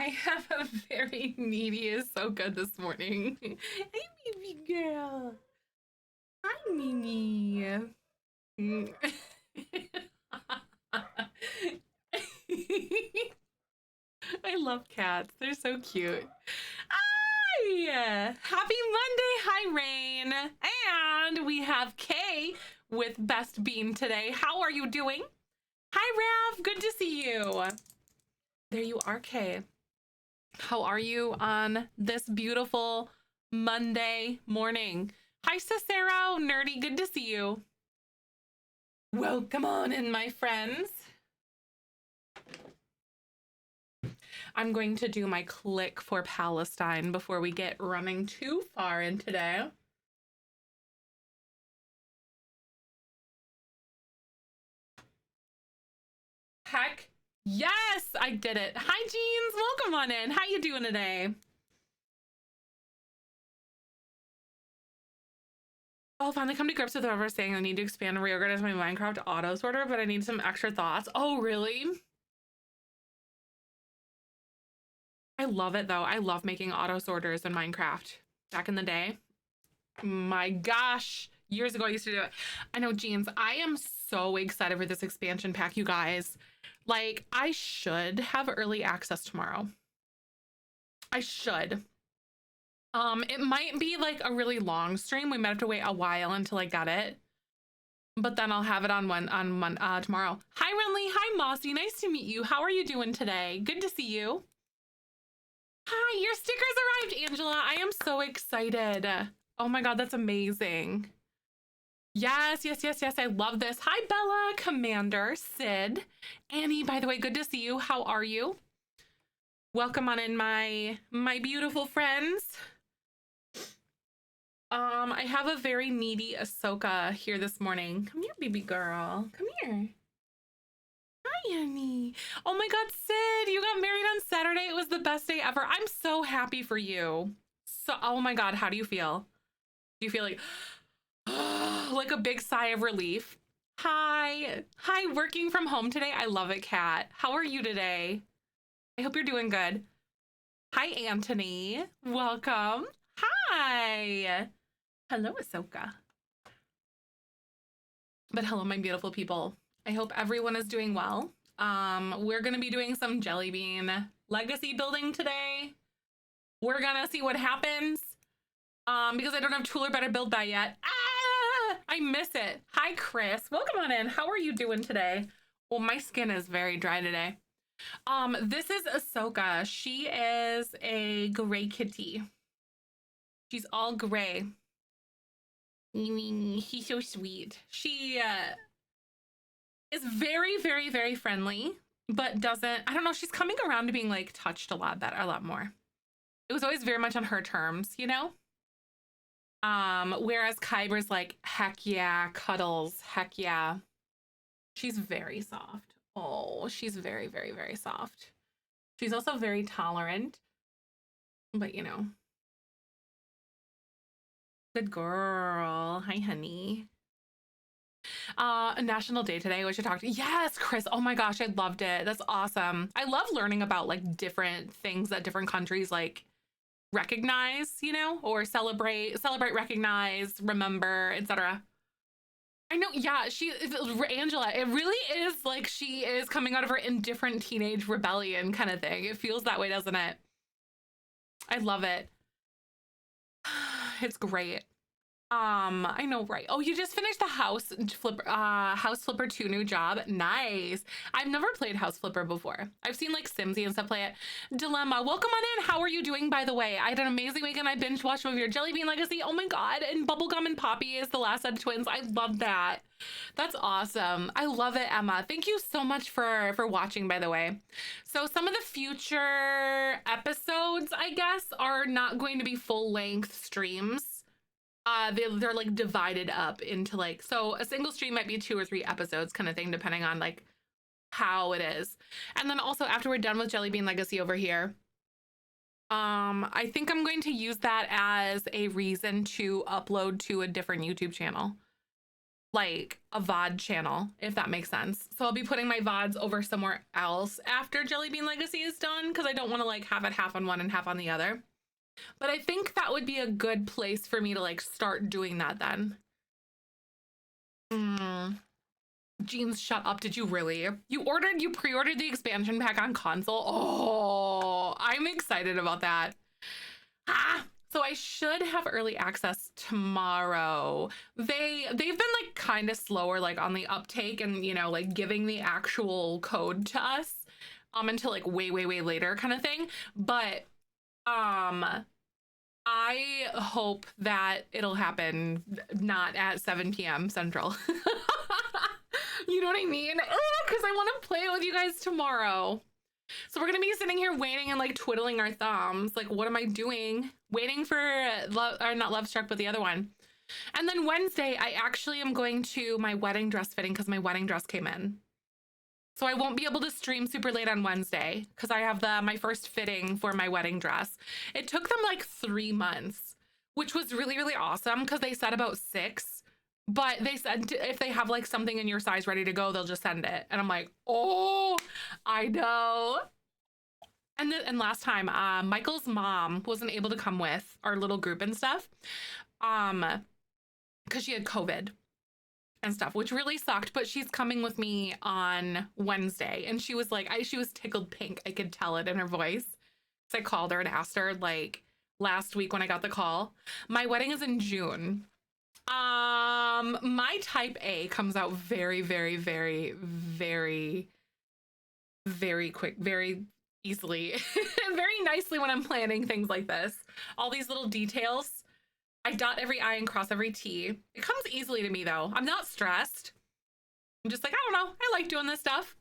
I have a very needy Ahsoka this morning. Hey, baby girl. Hi, Mimi. Mm. I love cats. They're so cute. Hi! Happy Monday. Hi, Rain. And we have Kay with Best Bean today. How are you doing? Hi, Rav. Good to see you. There you are, Kay. How are you on this beautiful Monday morning? Hi, Cicero. Nerdy. Good to see you. Welcome on in, my friends. I'm going to do my click for Palestine before we get running too far in today. Heck yes, I did it. Hi, Jeans. Welcome on in. How you doing today? Oh, finally come to grips with whoever saying I need to expand and reorganize my Minecraft auto sorter, but I need some extra thoughts. Oh, really? I love it though. I love making auto sorters in Minecraft. Back in the day. My gosh. Years ago I used to do it. I know, Jeans. I am so excited for this expansion pack, you guys. Like, I should have early access tomorrow. I should. It might be like a really long stream. We might have to wait a while until I get it. But then I'll have it on tomorrow. Hi, Renly. Hi, Mossy. Nice to meet you. How are you doing today? Good to see you. Hi, your stickers arrived, Angela. I am so excited. Oh my God, that's amazing. Yes, yes, yes, yes. I love this. Hi, Bella, Commander, Sid, Annie. By the way, good to see you. How are you? Welcome on in, my beautiful friends. I have a very needy Ahsoka here this morning. Come here, baby girl. Come here. Hi, Annie. Oh my God, Sid, you got married on Saturday. It was the best day ever. I'm so happy for you. So, oh my God, how do you feel? Do you feel like a big sigh of relief? Hi. Hi, working from home today. I love it, Kat. How are you today? I hope you're doing good. Hi, Anthony. Welcome. Hi. Hello, Ahsoka. But hello, my beautiful people. I hope everyone is doing well. We're gonna be doing some Jelly Bean legacy building today. We're gonna see what happens. Because I don't have Tool or Better Build By yet. Ah, I miss it. Hi, Chris. Welcome on in. How are you doing today? Well, my skin is very dry today. This is Ahsoka. She is a gray kitty. She's all gray. He's so sweet. She is very, very, very friendly, but doesn't, I don't know, she's coming around to being like touched a lot better, a lot more. It was always very much on her terms, you know? Whereas Kyber's like, heck yeah, cuddles, heck yeah. She's very soft. Oh, she's very, very, very soft. She's also very tolerant, but you know. Good girl. Hi, honey. National Day today, we should talk to. Yes, Chris. Oh my gosh, I loved it. That's awesome. I love learning about like different things that different countries like recognize, you know, or celebrate, recognize, remember, etc. I know, yeah, Angela, it really is like she is coming out of her indifferent teenage rebellion kind of thing. It feels that way, doesn't it? I love it. It's great. I know, right? Oh, you just finished the House Flipper 2 new job. Nice. I've never played House Flipper before. I've seen like Simsy and stuff play it. Dilemma, welcome on in. How are you doing, by the way? I had an amazing weekend. I binge watched some of your Jelly Bean Legacy. Oh my God. And Bubblegum and Poppy is the last set of twins. I love that. That's awesome. I love it, Emma. Thank you so much for watching, by the way. So some of the future episodes, I guess, are not going to be full-length streams. They're like divided up into like, so a single stream might be 2 or 3 episodes kind of thing, depending on like how it is. And then also after we're done with Jelly Bean Legacy over here, I think I'm going to use that as a reason to upload to a different YouTube channel. like a VOD channel, if that makes sense. So I'll be putting my VODs over somewhere else after Jelly Bean Legacy is done, because I don't want to like have it half on one and half on the other. But I think that would be a good place for me to like start doing that then. Jeans, shut up. Did you really? You pre-ordered the expansion pack on console? Oh, I'm excited about that. So I should have early access tomorrow. They've been like kind of slower like on the uptake and, you know, like giving the actual code to us until like way later kind of thing. But I hope that it'll happen not at 7 p.m. Central. You know what I mean? Because I want to play it with you guys tomorrow. So we're gonna be sitting here waiting and like twiddling our thumbs. Like, what am I doing? Waiting for not Love Struck, but the other one. And then Wednesday, I actually am going to my wedding dress fitting because my wedding dress came in. So I won't be able to stream super late on Wednesday because I have my first fitting for my wedding dress. It took them like 3 months, which was really awesome because they said about 6. But they said if they have like something in your size ready to go, they'll just send it. And I'm like, oh, I know. And last time, Michael's mom wasn't able to come with our little group and stuff, because she had COVID and stuff, which really sucked. But she's coming with me on Wednesday, and she was like, she was tickled pink. I could tell it in her voice. So I called her and asked her like last week when I got the call. My wedding is in June. My type A comes out very quick, very easily, very nicely when I'm planning things like this. All these little details. I dot every I and cross every T. It comes easily to me though. I'm not stressed. I'm just like, I don't know. I like doing this stuff.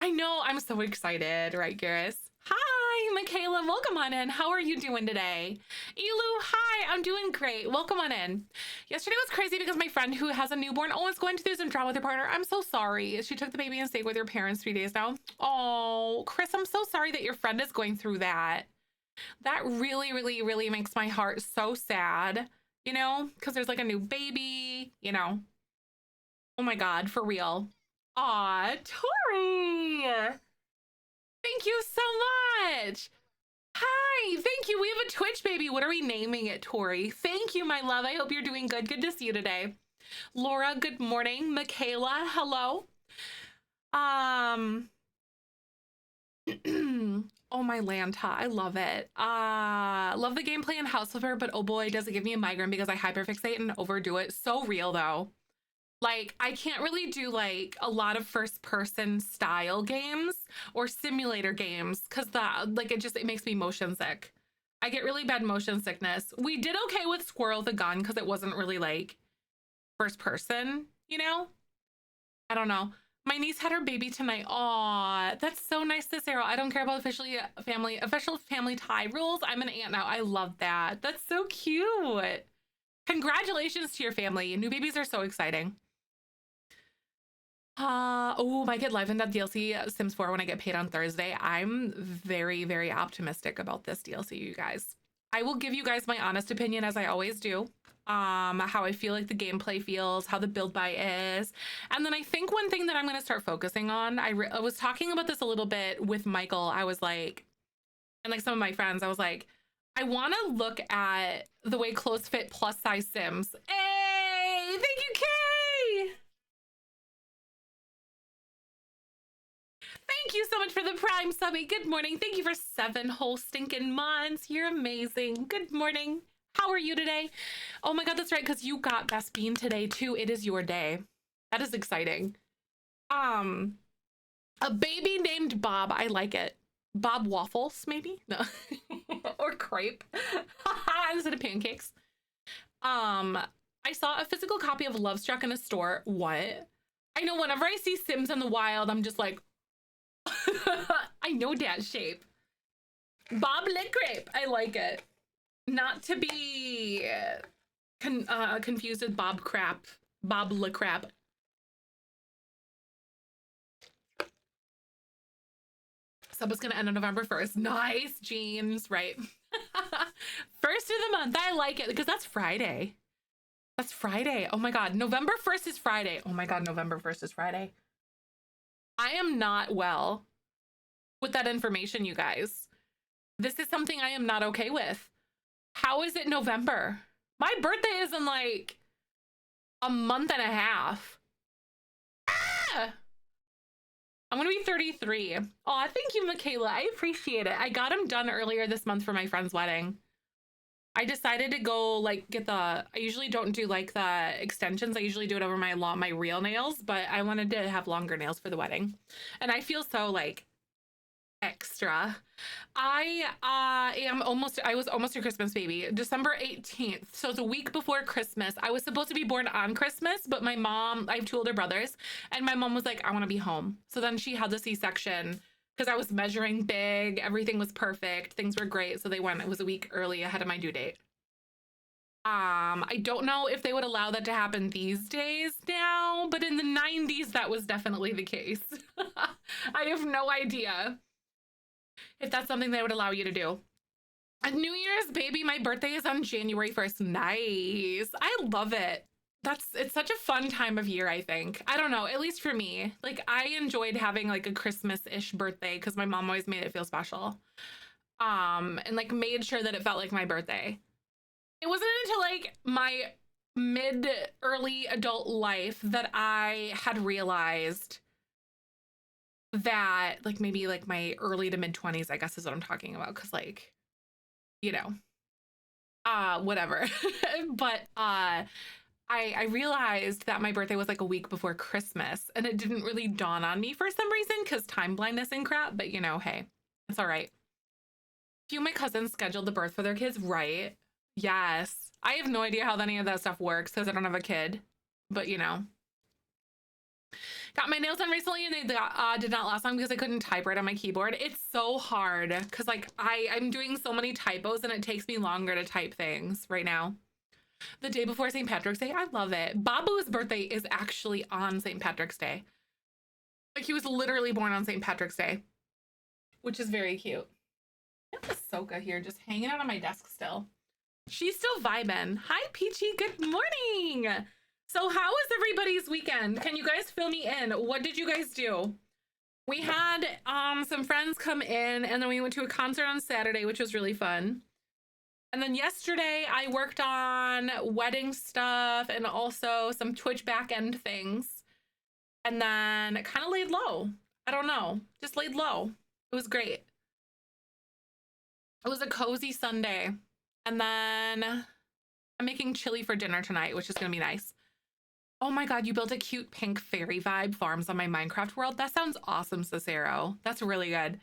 I know. I'm so excited, right, Garrus? Hi, Michaela. Welcome on in. How are you doing today? Elu, hi. I'm doing great. Welcome on in. Yesterday was crazy because my friend who has a newborn is going through some drama with her partner. I'm so sorry. She took the baby and stayed with her parents 3 days now. Oh, Chris, I'm so sorry that your friend is going through that. That really makes my heart so sad, you know, because there's like a new baby, you know. Oh my God, for real. Aw, Tori. Thank you so much. Hi, thank you. We have a Twitch baby. What are we naming it, Tori? Thank you, my love. I hope you're doing good. Good to see you today. Laura, good morning. Michaela, hello. Oh, my Lanta. I love it. Love the gameplay in House Flipper, but oh boy, does it give me a migraine because I hyperfixate and overdo it. So real though. Like, I can't really do like a lot of first person style games or simulator games because that like it makes me motion sick. I get really bad motion sickness. We did okay with Squirrel the Gun because it wasn't really like first person, you know? I don't know. My niece had her baby tonight. Aw, that's so nice to Sarah. I don't care about official family tie rules. I'm an aunt now. I love that. That's so cute. Congratulations to your family. New babies are so exciting. Oh, might get live in that DLC Sims 4 when I get paid on Thursday. I'm very optimistic about this DLC, you guys. I will give you guys my honest opinion as I always do. How I feel like the gameplay feels, how the build buy is. And then I think one thing that I'm going to start focusing on, I was talking about this a little bit with Michael. I was like, and like some of my friends, I was like, I want to look at the way clothes fit plus size Sims. Hey, thank you, Kay. Thank you so much for the Prime subby. Good morning. Thank you for 7 whole stinking months. You're amazing. Good morning. How are you today? Oh my God, that's right, because you got Best Bean today too. It is your day. That is exciting. A baby named Bob. I like it. Bob Waffles, maybe? No. Or crepe. Instead of pancakes. I saw a physical copy of Love Struck in a store. What? I know whenever I see Sims in the wild, I'm just like, I know that shape. Bob Le Crepe. I like it. Not to be confused with Bob Crap. Bob Le Crap. Sub is going to end on November 1st. Nice, Jeans. Right. First of the month. I like it because that's Friday. That's Friday. Oh my God. November 1st is Friday. Oh my God. November 1st is Friday. I am not well with that information, you guys. This is something I am not okay with. How is it November? My birthday is in like a month and a half. Ah! I'm gonna be 33. Oh, thank you, Michaela. I appreciate it. I got them done earlier this month for my friend's wedding. I decided to go like get I usually don't do like the extensions. I usually do it over my real nails, but I wanted to have longer nails for the wedding. And I feel so like extra. I was almost a Christmas baby. December 18th. So it's a week before Christmas. I was supposed to be born on Christmas, but my mom, I have two older brothers, and my mom was like, I want to be home. So then she had the C-section because I was measuring big. Everything was perfect. Things were great. So they went, it was a week early ahead of my due date. I don't know if they would allow that to happen these days now, but in the 90s, that was definitely the case. I have no idea if that's something they would allow you to do. A New Year's baby, my birthday is on January 1st. Nice. I love it. It's such a fun time of year, I think. I don't know, at least for me. Like, I enjoyed having like a Christmas-ish birthday because my mom always made it feel special. And like made sure that it felt like my birthday. It wasn't until like my early adult life that I had realized that like maybe like my early to mid 20s, I guess is what I'm talking about. Cause like, you know, whatever. But I realized that my birthday was like a week before Christmas, and it didn't really dawn on me for some reason because time blindness and crap. But you know, hey, it's all right. A few of my cousins scheduled the birth for their kids, right? Yes. I have no idea how any of that stuff works because I don't have a kid, but you know. Got my nails done recently and they did not last long because I couldn't type right on my keyboard. It's so hard because like I'm doing so many typos and it takes me longer to type things right now. The day before St. Patrick's Day, I love it. Babu's birthday is actually on St. Patrick's Day. Like he was literally born on St. Patrick's Day, which is very cute. I have Ahsoka here just hanging out on my desk still. She's still vibing. Hi, Peachy. Good morning. So how was everybody's weekend? Can you guys fill me in? What did you guys do? We had some friends come in, and then we went to a concert on Saturday, which was really fun. And then yesterday I worked on wedding stuff and also some Twitch backend things. And then it kind of laid low. I don't know, just laid low. It was great. It was a cozy Sunday. And then I'm making chili for dinner tonight, which is gonna be nice. Oh my God, you built a cute pink fairy vibe farms on my Minecraft world. That sounds awesome, Cicero. That's really good.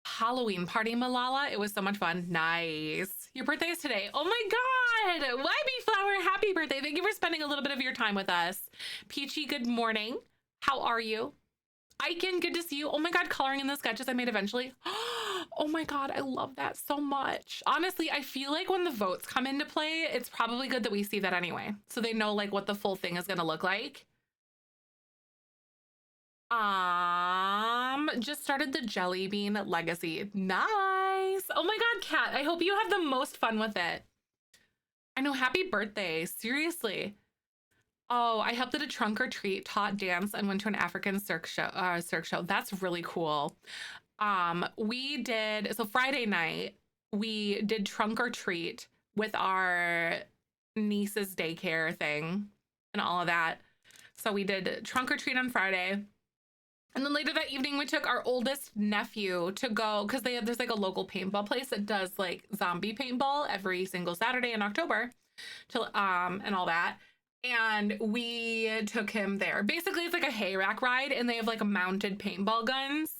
Halloween party, Malala. It was so much fun. Nice. Your birthday is today. Oh my God. YB Flower, happy birthday. Thank you for spending a little bit of your time with us. Peachy, good morning. How are you? Aiken, good to see you. Oh my God, coloring in the sketches I made eventually. Oh my God, I love that so much. Honestly, I feel like when the votes come into play, it's probably good that we see that anyway. So they know like what the full thing is gonna look like. Just started the Jelly Bean Legacy. Nice. Oh my God, Kat, I hope you have the most fun with it. I know, happy birthday, seriously. Oh, I helped at a trunk or treat, taught dance, and went to an African cirque show. That's really cool. We did, so Friday night, we did trunk or treat with our niece's daycare thing and all of that. So we did trunk or treat on Friday. And then later that evening, we took our oldest nephew to go, because there's like a local paintball place that does like zombie paintball every single Saturday in October, and all that. And we took him there. Basically, it's like a hay rack ride, and they have like mounted paintball guns.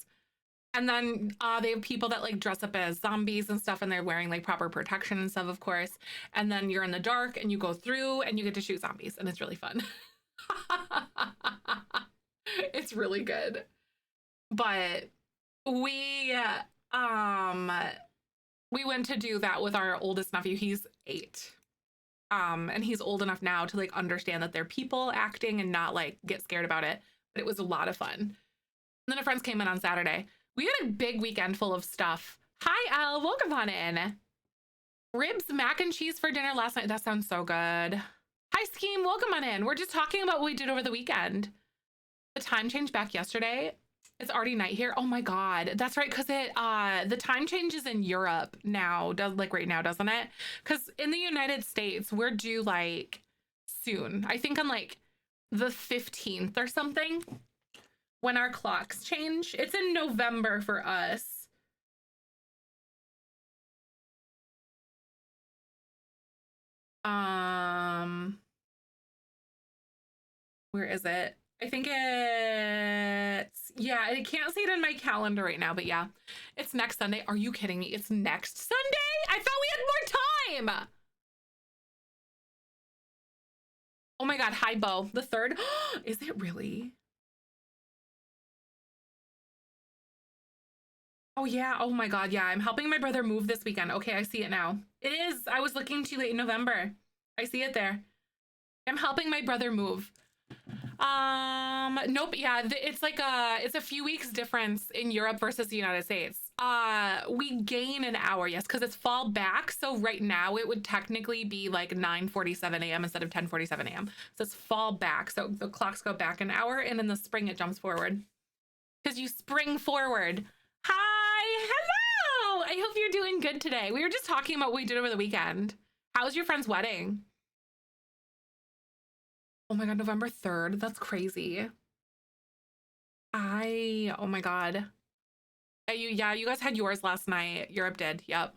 And then they have people that like dress up as zombies and stuff, and they're wearing like proper protection and stuff, of course. And then you're in the dark, and you go through, and you get to shoot zombies, and it's really fun. It's really good. But we went to do that with our oldest nephew. He's 8. And he's old enough now to like understand that they're people acting and not like get scared about it. But it was a lot of fun. And then our friends came in on Saturday. We had a big weekend full of stuff. Hi, Elle. Welcome on in. Ribs, mac and cheese for dinner last night. That sounds so good. Hi, Scheme. Welcome on in. We're just talking about what we did over the weekend. The time change back yesterday. It's already night here. Oh my God. That's right. Cause the time changes in Europe now, does like right now, doesn't it? Cause in the United States, we're due like soon. I think on like the 15th or something when our clocks change. It's in November for us. Where is it? I think it's, yeah, I can't see it in my calendar right now, but yeah, it's next Sunday. Are you kidding me? It's next Sunday? I thought we had more time. Oh my God. Hi, Bo. The 3rd. Is it really? Oh yeah. Oh my God. Yeah. I'm helping my brother move this weekend. Okay. I see it now. It is. I was looking too late in November. I see it there. I'm helping my brother move. Nope. Yeah, it's like it's a few weeks difference in Europe versus the United States. We gain an hour, yes, because it's fall back. So right now it would technically be like 9:47 a.m. instead of 10:47 a.m. So it's fall back. So the clocks go back an hour, and in the spring it jumps forward. Because you spring forward. Hi, hello. I hope you're doing good today. We were just talking about what we did over the weekend. How was your friend's wedding? Oh my God, November 3rd. That's crazy. Oh my God. Yeah, you guys had yours last night. Europe did. Yep.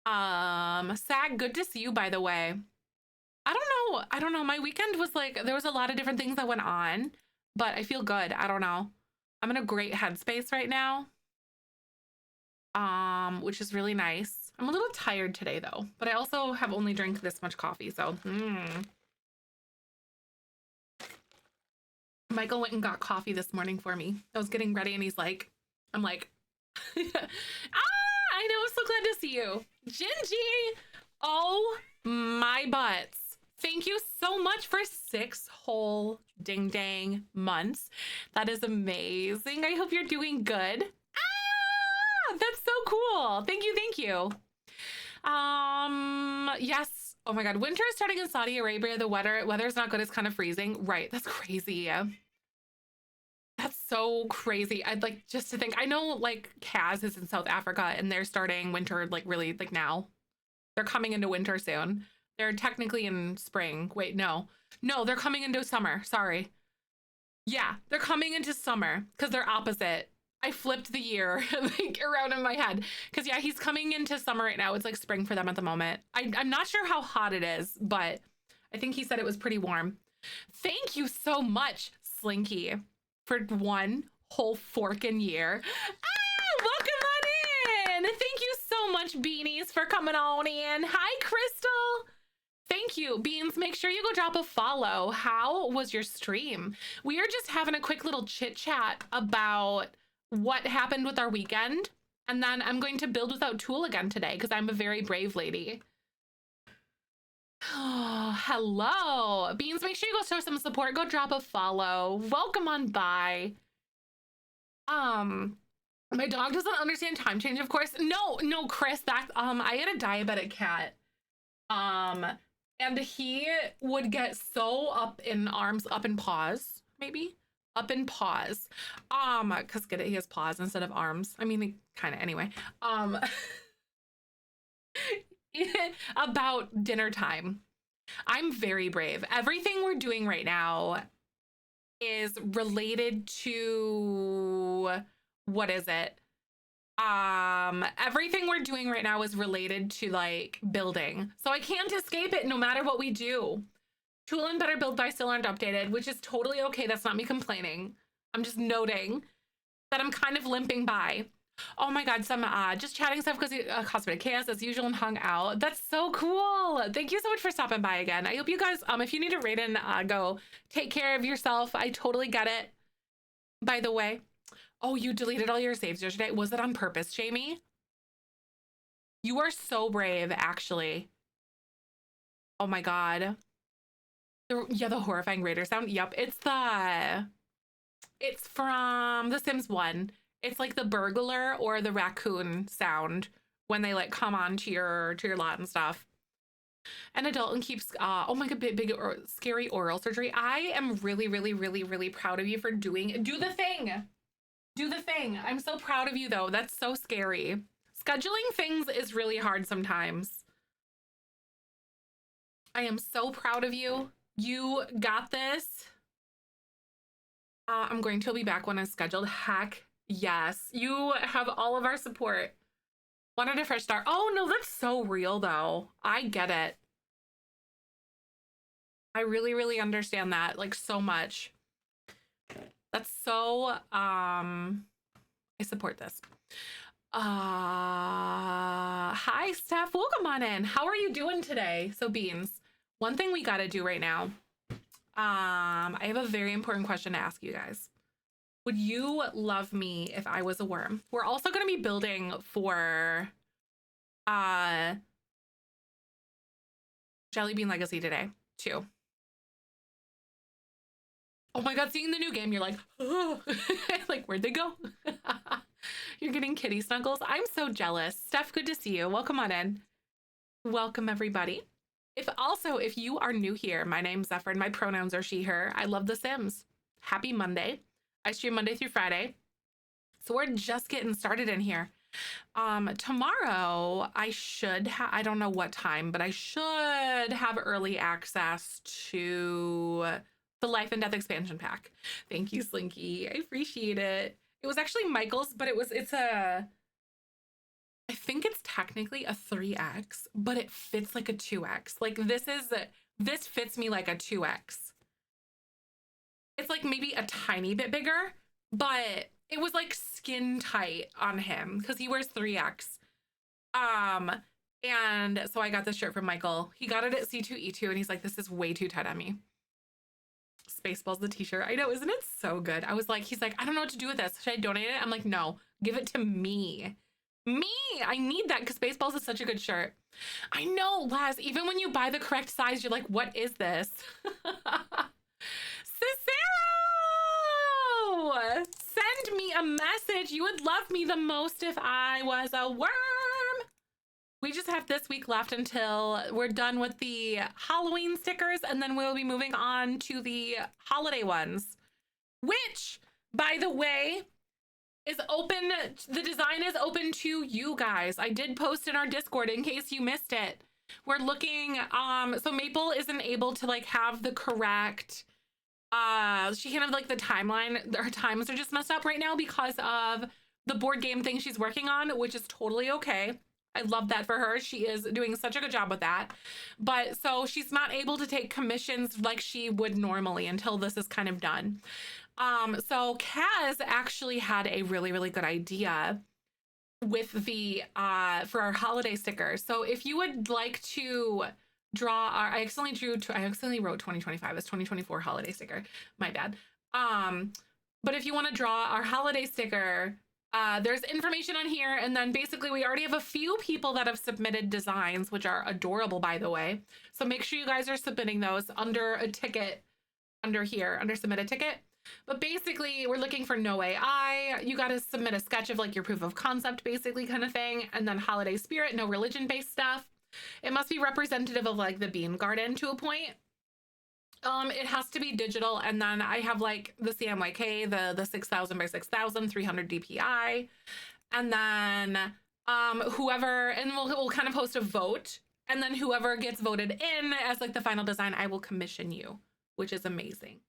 Sag, good to see you, by the way. I don't know. I don't know. My weekend was like, there was a lot of different things that went on, but I feel good. I don't know. I'm in a great headspace right now. Which is really nice. I'm a little tired today though, but I also have only drank this much coffee, so Michael went and got coffee this morning for me. I was getting ready and he's like, I'm like, I know, I'm so glad to see you. Gingy, oh my butts. Thank you so much for 6 whole ding dang months. That is amazing. I hope you're doing good. Ah, that's so cool. Thank you, thank you. Yes. Oh my God, winter is starting in Saudi Arabia. The weather's not good. It's kind of freezing. Right, that's crazy. That's so crazy. I'd like just to think, I know like Kaz is in South Africa and they're starting winter like really like now. They're coming into winter soon. They're technically in spring. Wait, no. No, they're coming into summer. Sorry. Yeah, they're coming into summer because they're opposite. I flipped the year like around in my head because yeah, he's coming into summer right now. It's like spring for them at the moment. I'm not sure how hot it is, but I think he said it was pretty warm. Thank you so much, Slinky, for 1 whole forkin' year. Ah, welcome on in. Thank you so much, Beanies, for coming on in. Hi, Crystal. Thank you, Beans. Make sure you go drop a follow. How was your stream? We are just having a quick little chit chat about what happened with our weekend. And then I'm going to build without tool again today because I'm a very brave lady. Oh, hello. Beans, make sure you go show some support. Go drop a follow. Welcome on by. My dog doesn't understand time change, of course. No, Chris, that I had a diabetic cat. And he would get so up in arms, up in paws, maybe? Up in paws. Because get it, he has paws instead of arms. I mean, kind of anyway. About dinner time. I'm very brave. Everything we're doing right now is related to what is it? Everything we're doing right now is related to like building. So I can't escape it no matter what we do. Tool and Better Build Buy still aren't updated, which is totally okay. That's not me complaining. I'm just noting that I'm kind of limping by. Oh my God, some just chatting stuff because Cosmetic Chaos as usual and hung out. That's so cool. Thank you so much for stopping by again. I hope you guys, if you need a raid-in, go take care of yourself. I totally get it. By the way, oh, you deleted all your saves yesterday. Was it on purpose, Jamie? You are so brave, actually. Oh my God. The horrifying raider sound. Yep, it's from The Sims 1. It's like the burglar or the raccoon sound when they like come onto your lot and stuff. An adult and keeps, oh my God, big or scary oral surgery. I am really, really, really, really proud of you for do the thing. Do the thing. I'm so proud of you though. That's so scary. Scheduling things is really hard sometimes. I am so proud of you. You got this. I'm going to be back when I'm scheduled. Heck yes. You have all of our support. Wanted a fresh start. Oh no, that's so real though. I get it. I really, really understand that, like, so much. That's so, I support this. Hi, Steph. Welcome on in. How are you doing today? So, Beans, one thing we got to do right now. I have a very important question to ask you guys. Would you love me if I was a worm? We're also going to be building for Jelly Bean Legacy today, too. Oh my God, seeing the new game, you're like, oh. Like, where'd they go? You're getting kitty snuggles. I'm so jealous. Steph, good to see you. Welcome on in. Welcome, everybody. If you are new here, my name's Zephyr and my pronouns are she, her. I love The Sims. Happy Monday. I stream Monday through Friday. So we're just getting started in here. Tomorrow I should have, I don't know what time, but I should have early access to the Life and Death expansion pack. Thank you, Slinky. I appreciate it. It was actually Michael's, but I think it's technically a 3X, but it fits like a 2X. Like this fits me like a 2X. It's like maybe a tiny bit bigger, but it was like skin tight on him because he wears 3X. And so I got this shirt from Michael. He got it at C2E2 and he's like, this is way too tight on me. Spaceballs the t-shirt. I know, isn't it so good? He's like, I don't know what to do with this. Should I donate it? I'm like, no, give it to me. I need that because Spaceballs is such a good shirt. I know, Laz, even when you buy the correct size, you're like, what is this? Cicero! Send me a message. You would love me the most if I was a worm. We just have this week left until we're done with the Halloween stickers, and then we'll be moving on to the holiday ones, which, by the way, is open. The design is open to you guys. I did post in our Discord in case you missed it. We're looking, so Maple isn't able to like have the correct, she can't have like the timeline. Her times are just messed up right now because of the board game thing she's working on, which is totally okay. I love that for her. She is doing such a good job with that. But so she's not able to take commissions like she would normally until this is kind of done. So Kaz actually had a really, really good idea with the, for our holiday stickers. So if you would like to draw our, I accidentally wrote 2025 as 2024 holiday sticker. My bad. But if you want to draw our holiday sticker, there's information on here, and then basically we already have a few people that have submitted designs, which are adorable, by the way. So make sure you guys are submitting those under a ticket, under here, under submit a ticket. But basically, we're looking for no AI. You got to submit a sketch of like your proof of concept, basically, kind of thing, and then holiday spirit, no religion-based stuff. It must be representative of like the bean garden to a point. It has to be digital, and then I have like the CMYK, the 6000 by 6000, 300 DPI, and then whoever, and we'll kind of host a vote, and then whoever gets voted in as like the final design, I will commission you, which is amazing.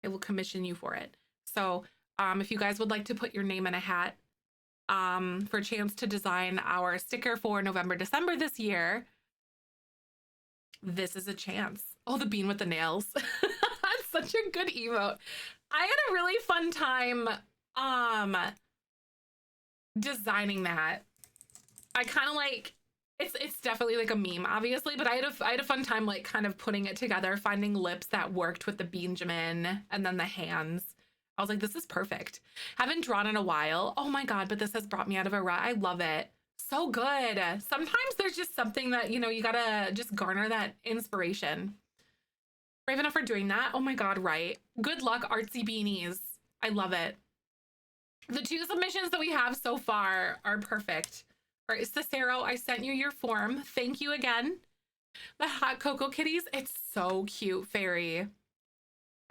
I will commission you for it. So if you guys would like to put your name in a hat for a chance to design our sticker for November, December this year, this is a chance. Oh, the bean with the nails. That's such a good emote. I had a really fun time designing that. I kind of like, it's definitely like a meme, obviously, but I had a fun time like kind of putting it together, finding lips that worked with the Benjamin and then the hands. I was like, this is perfect. Haven't drawn in a while. Oh my God, but this has brought me out of a rut. I love it. So good. Sometimes there's just something that, you know, you gotta just garner that inspiration. Brave enough for doing that. Oh my God, right. Good luck, artsy beanies. I love it. The 2 submissions that we have so far are perfect. All right, Cicero, I sent you your form. Thank you again. The hot cocoa kitties, it's so cute, fairy.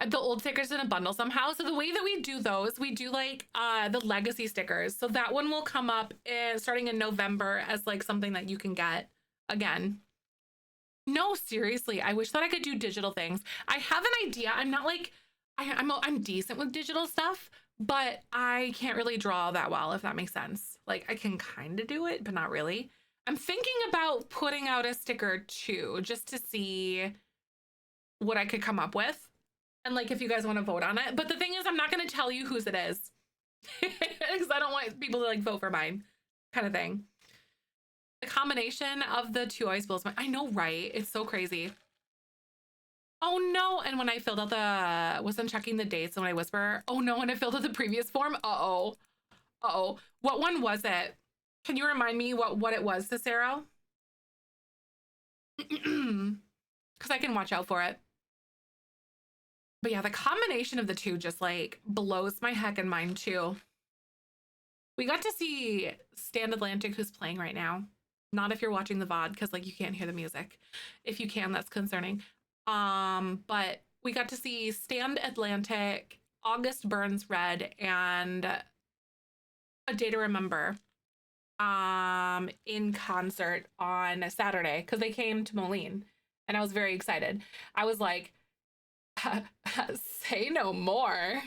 The old stickers in a bundle somehow. So the way that we do those, we do like the legacy stickers. So that one will come up starting in November as like something that you can get again. No, seriously, I wish that I could do digital things. I have an idea. I'm not like I'm decent with digital stuff, but I can't really draw that well, if that makes sense. Like I can kind of do it, but not really. I'm thinking about putting out a sticker too, just to see what I could come up with. And like if you guys want to vote on it. But the thing is, I'm not going to tell you whose it is. Because I don't want people to like vote for mine kind of thing. The combination of the two always blows my, I know, right? It's so crazy. Oh no. And when I filled out wasn't checking the dates and when I whisper, oh no, when I filled out the previous form, uh-oh. Uh-oh. What one was it? Can you remind me what it was, Cicero? Because I can watch out for it. But yeah, the combination of the two just like blows my heck and mind too. We got to see Stand Atlantic, who's playing right now. Not if you're watching the VOD, because like you can't hear the music. If you can, that's concerning. But we got to see Stand Atlantic, August Burns Red, and A Day to Remember in concert on Saturday because they came to Moline and I was very excited. I was like, say no more.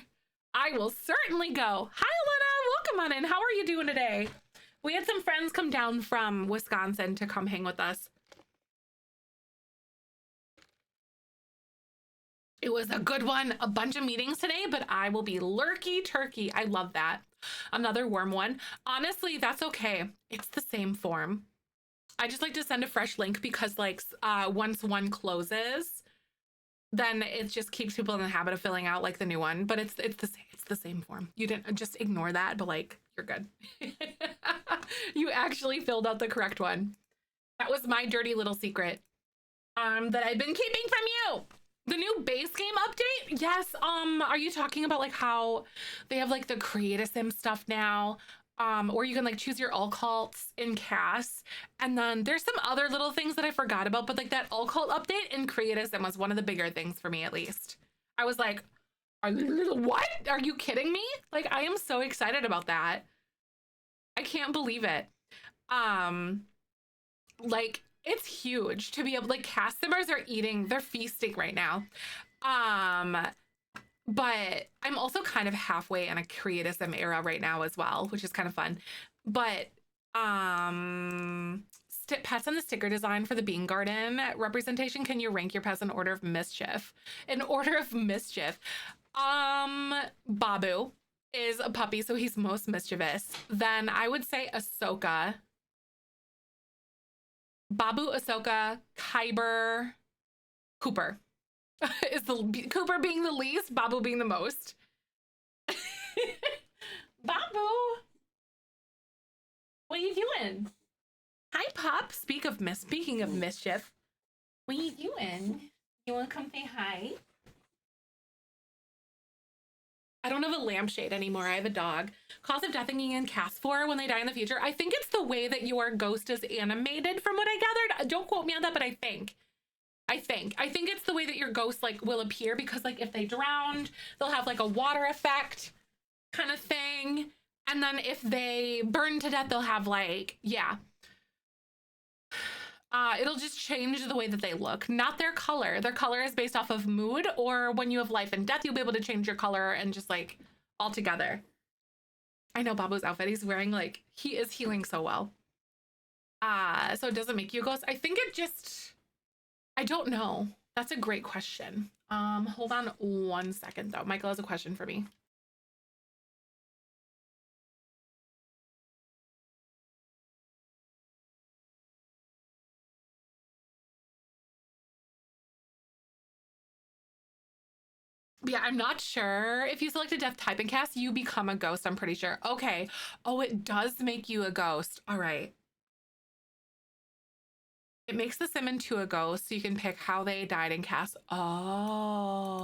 I will certainly go. Hi, Elena. Welcome on in. How are you doing today? We had some friends come down from Wisconsin to come hang with us. It was a good one. A bunch of meetings today, but I will be lurky turkey. I love that. Another worm one. Honestly, that's okay. It's the same form. I just like to send a fresh link because like once one closes, then it just keeps people in the habit of filling out like the new one. But it's the same form. You didn't just ignore that, but like you're good. You actually filled out the correct one. That was my dirty little secret that I've been keeping from you. The new base game update? Yes. Are you talking about like how they have like the Create a Sim stuff now? Or you can like choose your all cults in CAS. And then there's some other little things that I forgot about, but like that all cult update in Create a Sim was one of the bigger things for me, at least. I was like, what? Are you kidding me? Like, I am so excited about that. I can't believe it. Like, it's huge to be able, like, cast simmers are eating, they're feasting right now. But I'm also kind of halfway in a Create a Sim era right now as well, which is kind of fun. But pets and the sticker design for the Bean Garden representation. Can you rank your pets in order of mischief? In order of mischief. Babu is a puppy, so he's most mischievous. Then I would say Ahsoka. Babu, Ahsoka, Kyber, Cooper. Is the Cooper being the least, Babu being the most. Babu, what are you doing? Hi, Pop. Speaking of mischief, what are you doing? You want to come say hi? I don't have a lampshade anymore. I have a dog. Cause of death in CAS 4 when they die in the future. I think it's the way that your ghost is animated from what I gathered. Don't quote me on that, but I think it's the way that your ghost like will appear because like if they drowned, they'll have like a water effect kind of thing. And then if they burn to death, they'll have like, yeah. It'll just change the way that they look, not their color. Their color is based off of mood, or when you have life and death, you'll be able to change your color and just like all together. I know Babu's outfit. He's wearing like, he is healing so well. So it doesn't make you a ghost. I think it just, I don't know. That's a great question. Hold on 1 second though. Michael has a question for me. Yeah, I'm not sure. If you select a death type in CAS, you become a ghost, I'm pretty sure. Okay. Oh, it does make you a ghost. All right. It makes the sim into a ghost, so you can pick how they died in CAS. Oh.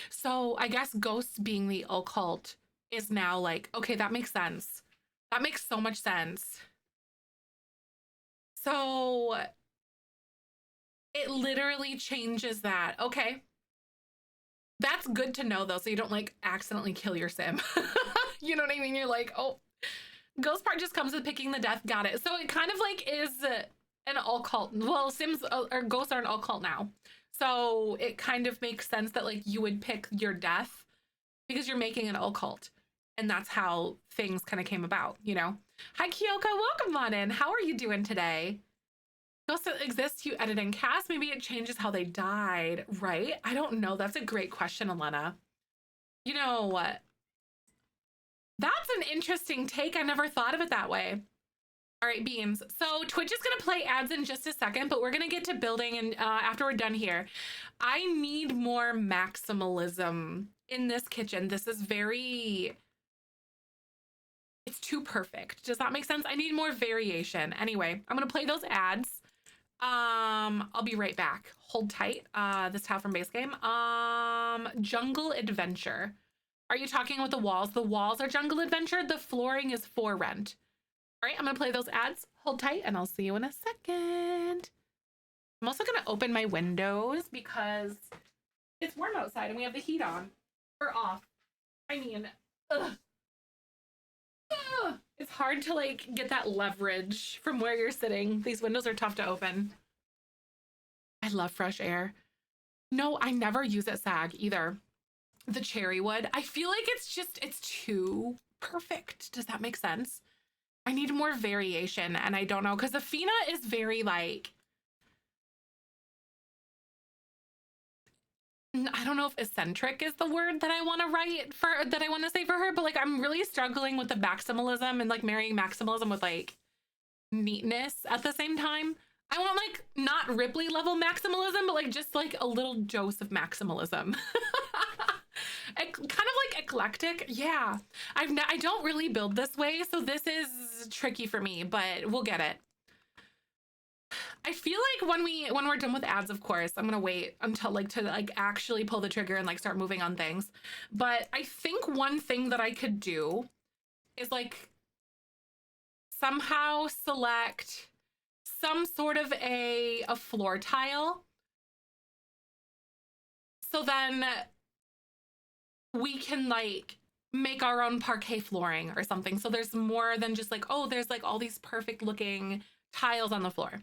So I guess ghosts being the occult is now like, okay, that makes sense. That makes so much sense. So It literally changes that. Okay. That's good to know though, so you don't like accidentally kill your sim. You know what I mean? You're like, oh, Ghost part just comes with picking the death. Got it. So it kind of like is an all cult. Well, sims or ghosts are an all cult now. So it kind of makes sense that like you would pick your death because you're making an all cult. And that's how things kind of came about, you know? Hi, Kyoka. Welcome on in. How are you doing today? Ghosts that exist, you edit and cast. Maybe it changes how they died, right? I don't know. That's a great question, Elena. You know what? That's an interesting take. I never thought of it that way. All right, Beans. So Twitch is going to play ads in just a second, but we're going to get to building. And after we're done here, I need more maximalism in this kitchen. This is very, it's too perfect. Does that make sense? I need more variation. Anyway, I'm going to play those ads. I'll be right back. Hold tight. This tile from base game. Jungle Adventure. Are you talking about the walls? The walls are Jungle Adventure. The flooring is For Rent. All right, I'm gonna play those ads. Hold tight and I'll see you in a second. I'm also gonna open my windows because it's warm outside and we have the heat on. Or off. I mean, ugh. Ugh. It's hard to like get that leverage from where you're sitting. These windows are tough to open. I love fresh air. No, I never use it SAG either. The cherry wood. I feel like it's too perfect. Does that make sense? I need more variation and I don't know because Athena is very like, I don't know if eccentric is the word that I want to write for, that I want to say for her, but like I'm really struggling with the maximalism and like marrying maximalism with like neatness at the same time. I want like not Ripley level maximalism, but like just like a little dose of maximalism. Kind of like eclectic. Yeah. I don't really build this way, so this is tricky for me, but we'll get it. I feel like when we're done with ads, of course, I'm gonna wait until like to like actually pull the trigger and like start moving on things. But I think one thing that I could do is like somehow select some sort of a floor tile. So then we can like make our own parquet flooring or something. So there's more than just like, oh, there's like all these perfect looking tiles on the floor.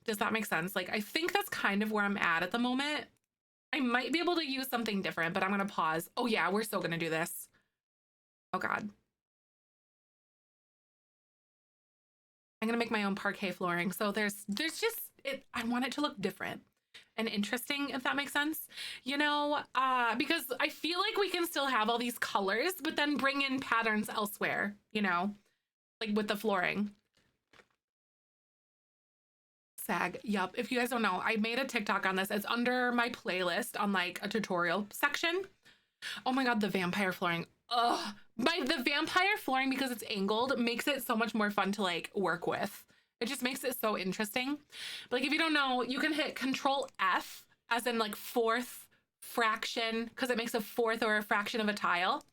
Does that make sense? Like, I think that's kind of where I'm at the moment. I might be able to use something different, but I'm going to pause. Oh yeah, we're still going to do this. Oh God. I'm going to make my own parquet flooring. So there's just, I want it to look different and interesting, if that makes sense, you know, because I feel like we can still have all these colors, but then bring in patterns elsewhere, you know, like with the flooring. SAG. Yup. If you guys don't know, I made a TikTok on this. It's under my playlist on like a tutorial section. Oh my God, the vampire flooring. Ugh. The vampire flooring, because it's angled, makes it so much more fun to like work with. It just makes it so interesting. But like, if you don't know, you can hit Control F as in like fourth fraction, because it makes a fourth or a fraction of a tile.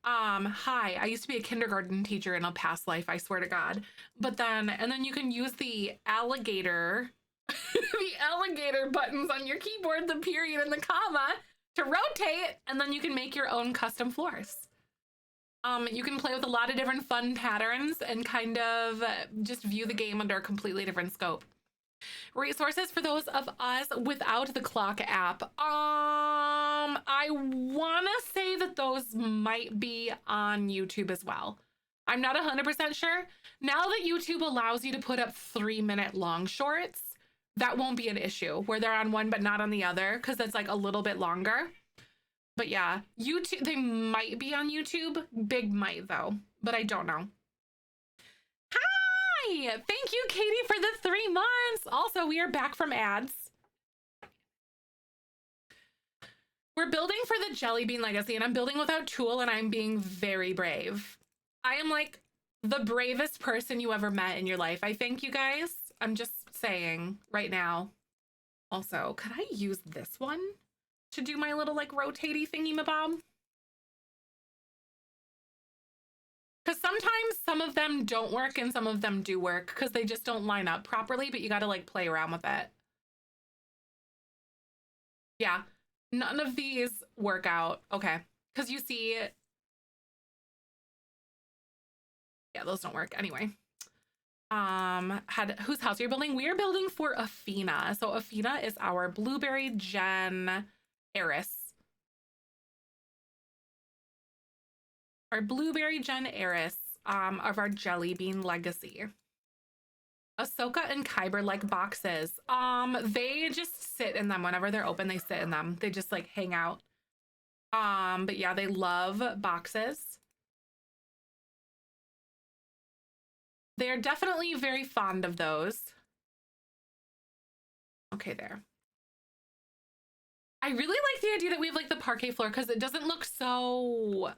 Hi, I used to be a kindergarten teacher in a past life, I swear to God. But then, and then you can use the alligator, the alligator buttons on your keyboard, the period and the comma to rotate, and then you can make your own custom floors. You can play with a lot of different fun patterns and kind of just view the game under a completely different scope. Resources for those of us without the clock app. I want to say that those might be on YouTube as well. I'm not 100% sure. Now that YouTube allows you to put up 3-minute long shorts, that won't be an issue where they're on one but not on the other because it's like a little bit longer. But yeah, YouTube, they might be on YouTube. Big might though, but I don't know. Hi! Thank you, Katie, for the 3 months. Also, we are back from ads. We're building for the Jelly Bean Legacy, and I'm building without Tool, and I'm being very brave. I am like the bravest person you ever met in your life. I thank you guys. I'm just saying right now. Also, could I use this one to do my little like rotatey thingy mabob? Because sometimes some of them don't work and some of them do work because they just don't line up properly, but you got to like play around with it. Yeah, none of these work out. Okay, because you see, yeah, those don't work anyway. Had whose house are you building? We are building for Athena. So Athena is our blueberry gen heiress. Our blueberry gen heiress of our jelly bean legacy. Ahsoka and Kyber like boxes. They just sit in them whenever they're open. They sit in them. They just like hang out. But yeah, they love boxes. They're definitely very fond of those. Okay, there. I really like the idea that we have like the parquet floor because it doesn't look so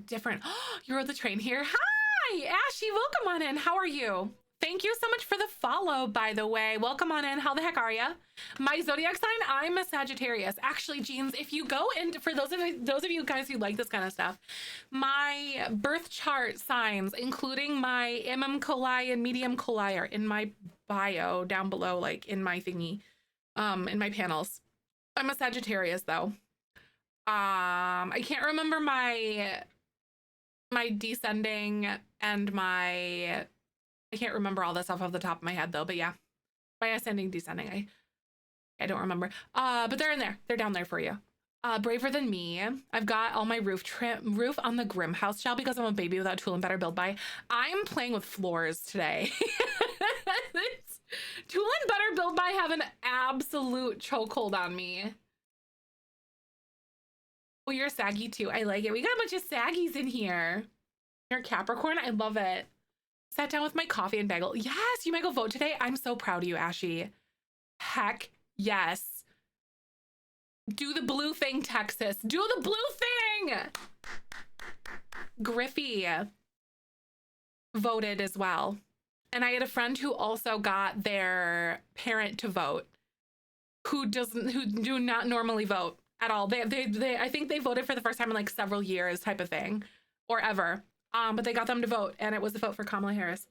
different. You rode the train here. Hi, Ashy. Welcome on in. How are you? Thank you so much for the follow, by the way. Welcome on in. How the heck are you? My zodiac sign, I'm a Sagittarius. Actually, Jeans, if you go into, for those of you guys who like this kind of stuff, my birth chart signs, including my coli and medium coli, are in my bio down below, like in my thingy, in my panels. I'm a Sagittarius, though. I can't remember my descending and my, I can't remember all this off the top of my head though, but yeah, by ascending, descending, I don't remember. But they're in there. They're down there for you. Braver Than Me. I've got all my roof on the Grim House shell because I'm a baby without tool and better build by. I'm playing with floors today. Tool and better build by have an absolute chokehold on me. Oh, you're saggy too. I like it. We got a bunch of saggies in here. You're Capricorn. I love it. Sat down with my coffee and bagel. Yes, you might go vote today. I'm so proud of you, Ashy. Heck yes. Do the blue thing, Texas. Do the blue thing. Griffey voted as well. And I had a friend who also got their parent to vote who do not normally vote at all. They I think they voted for the first time in like several years type of thing or ever. But they got them to vote and it was the vote for Kamala Harris.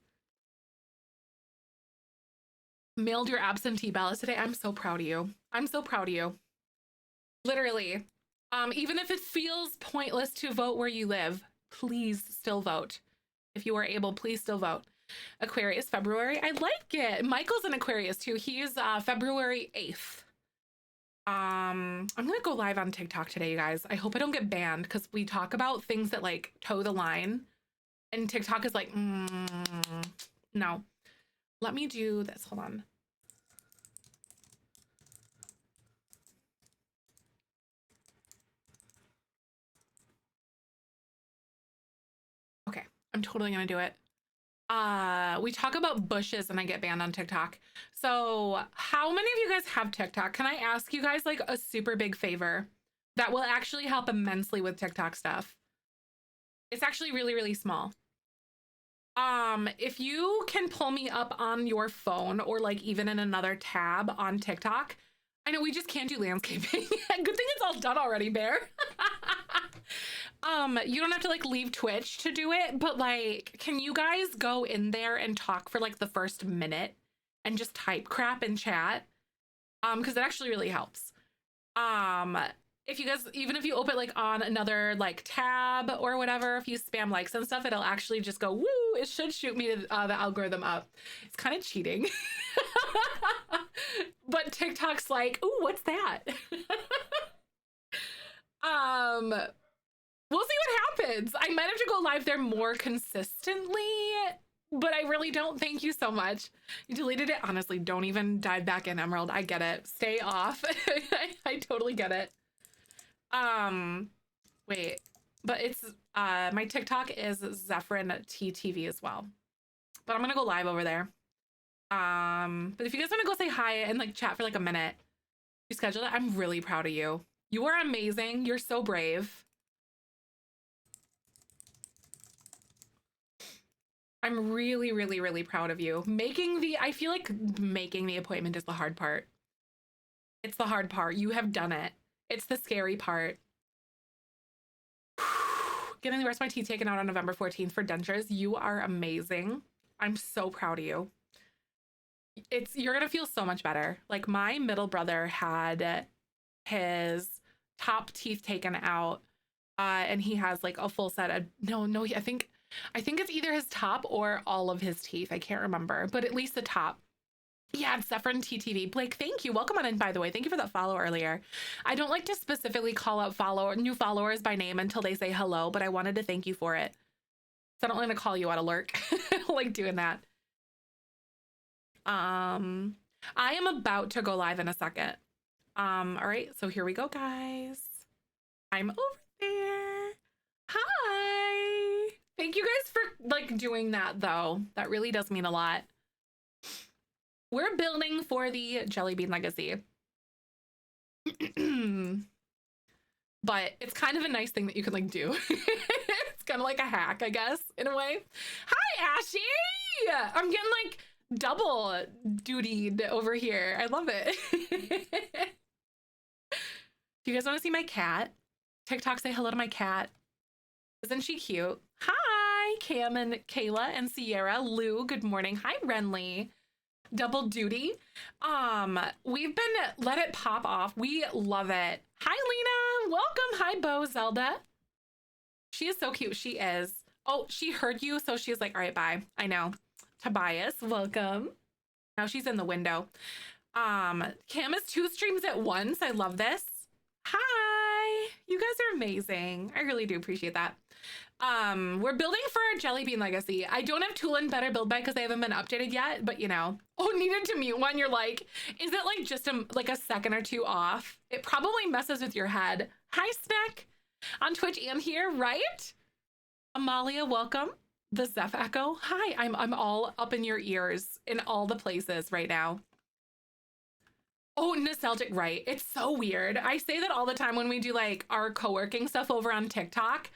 Mailed your absentee ballot today. I'm so proud of you. I'm so proud of you. Literally. Even if it feels pointless to vote where you live, please still vote. If you are able, please still vote. Aquarius, February. I like it. Michael's an Aquarius too. He's February 8th. I'm gonna go live on TikTok today, you guys. I hope I don't get banned because we talk about things that like toe the line and TikTok is like, no. Let me do this. Hold on. Okay, I'm totally gonna do it. We talk about bushes and I get banned on TikTok. So how many of you guys have TikTok? Can I ask you guys like a super big favor that will actually help immensely with TikTok stuff? It's actually really, really small. If you can pull me up on your phone or like even in another tab on TikTok, I know we just can't do landscaping. Good thing it's all done already, Bear. You don't have to like leave Twitch to do it, but like, can you guys go in there and talk for like the first minute and just type crap in chat? Because it actually really helps. If you guys, even if you open like on another like tab or whatever, if you spam likes and stuff, it'll actually just go, woo, it should shoot me the algorithm up. It's kind of cheating. But TikTok's like, ooh, what's that? We'll see what happens. I might have to go live there more consistently, but I really don't. Thank you so much. You deleted it. Honestly, don't even dive back in, Emerald. I get it. Stay off. I totally get it. Wait, but it's, my TikTok is Zephyrin TTV as well, but I'm gonna go live over there. But if you guys want to go say hi and like chat for like a minute, you schedule it. I'm really proud of you. You are amazing. You're so brave. I'm really, really, really proud of you. I feel like making the appointment is the hard part. It's the hard part. You have done it. It's the scary part. Getting the rest of my teeth taken out on November 14th for dentures. You are amazing. I'm so proud of you. You're gonna feel so much better. Like my middle brother had his top teeth taken out. And he has like a full set of, no, I think it's either his top or all of his teeth. I can't remember, but at least the top. Yeah, it's Zephyrin TTV. Blake, thank you. Welcome on in, by the way. Thank you for that follow earlier. I don't like to specifically call out new followers by name until they say hello, but I wanted to thank you for it. So I don't want to call you out of lurk. I don't like doing that. I am about to go live in a second. All right, so here we go, guys. I'm over there. Hi. Thank you guys for like doing that though. That really does mean a lot. We're building for the Jelly Bean Legacy. But it's kind of a nice thing that you can like do. It's kind of like a hack, I guess, in a way. Hi, Ashy! I'm getting like double dutied over here. I love it. Do you guys want to see my cat? TikTok, say hello to my cat. Isn't she cute? Hi, Cam and Kayla and Sierra. Lou, good morning. Hi, Renly. Double duty. We've been let it pop off. We love it. Hi, Lena. Welcome. Hi, Bo Zelda. She is so cute. She is. Oh, she heard you, so she's like, all right, bye. I know. Tobias, welcome. Now she's in the window. Cam is 2 streams at once. I love this. Hi. You guys are amazing. I really do appreciate that. We're building for our Jelly Bean Legacy. I don't have Tulin Better Build By because they haven't been updated yet, but you know. Oh, needed to mute one. You're like, is it like just a second or two off? It probably messes with your head. Hi, Snack. On Twitch and here, right? Amalia, welcome. The Zeph Echo. Hi, I'm all up in your ears in all the places right now. Oh, nostalgic, right. It's so weird. I say that all the time when we do like our co-working stuff over on TikTok.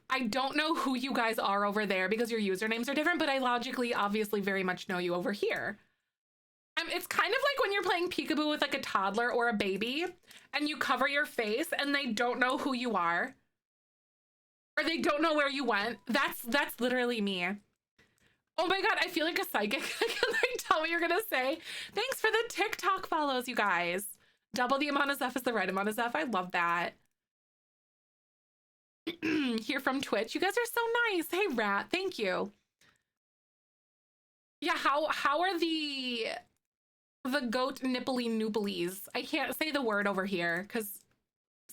I don't know who you guys are over there because your usernames are different, but I logically, obviously very much know you over here. It's kind of like when you're playing peekaboo with like a toddler or a baby and you cover your face and they don't know who you are or they don't know where you went. That's literally me. Oh my God, I feel like a psychic. I can like tell what you're gonna say. Thanks for the TikTok follows, you guys. Double the amount of Zeph is the right amount of Zeph. I love that. Here from Twitch. You guys are so nice. Hey, Rat, thank you. Yeah, how are the goat nipply nooplies? I can't say the word over here because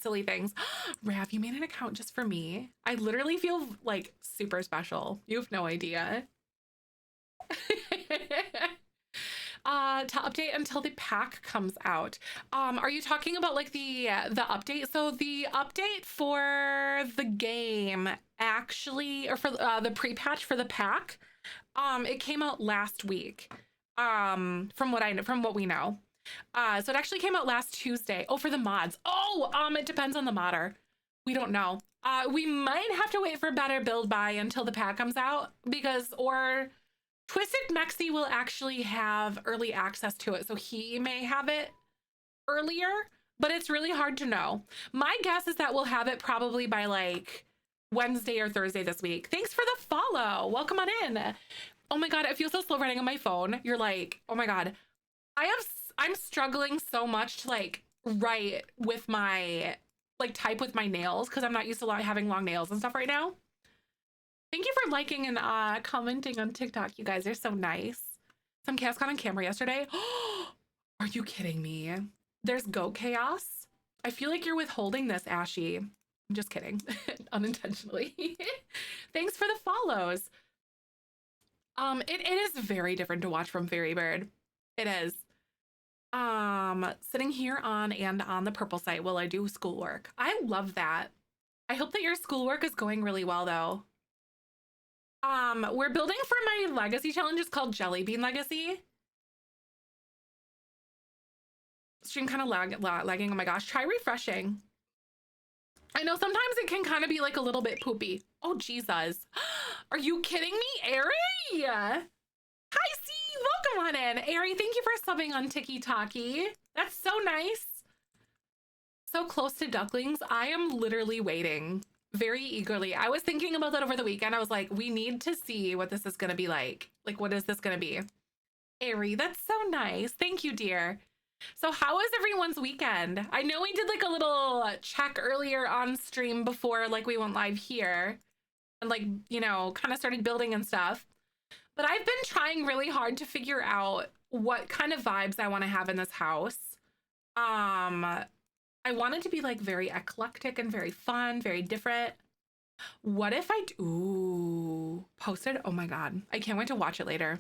silly things. Rav, you made an account just for me. I literally feel like super special. You have no idea. To update until the pack comes out. Are you talking about like the update? So the update for the game actually, or for the pre-patch for the pack, it came out last week. From what we know. So it actually came out last Tuesday. Oh, for the mods. Oh, it depends on the modder. We don't know. We might have to wait for Better Build By until the pack comes out or Twisted Mexi will actually have early access to it, so he may have it earlier, but it's really hard to know. My guess is that we'll have it probably by like Wednesday or Thursday this week. Thanks for the follow. Welcome on in. Oh my God, I feel so slow writing on my phone. You're like, oh my God. I'm struggling so much to like write with my, like type with my nails because I'm not used to having long nails and stuff right now. Thank you for liking and commenting on TikTok. You guys are so nice. Some chaos got on camera yesterday. Are you kidding me? There's goat chaos. I feel like you're withholding this, Ashy. I'm just kidding. Unintentionally. Thanks for the follows. It is very different to watch from Fairy Bird. It is. Sitting here on the purple site while I do schoolwork. I love that. I hope that your schoolwork is going really well though. We're building for my legacy challenge. It's called Jelly Bean Legacy. Stream kind of lagging. Oh my gosh, try refreshing. I know sometimes it can kind of be like a little bit poopy. Oh, Jesus. Are you kidding me, Ari? Hi, C. Welcome on in. Ari, thank you for subbing on Tiki Taki. That's so nice. So close to ducklings. I am literally waiting very eagerly. I was thinking about that over the weekend. I was like, we need to see what this is going to be like. Like, what is this going to be? Ari, that's so nice. Thank you, dear. So how was everyone's weekend? I know we did like a little check earlier on stream before like we went live here and like, you know, kind of started building and stuff. But I've been trying really hard to figure out what kind of vibes I want to have in this house. I want it to be like very eclectic and very fun, very different. What if ooh, posted? Oh my God. I can't wait to watch it later.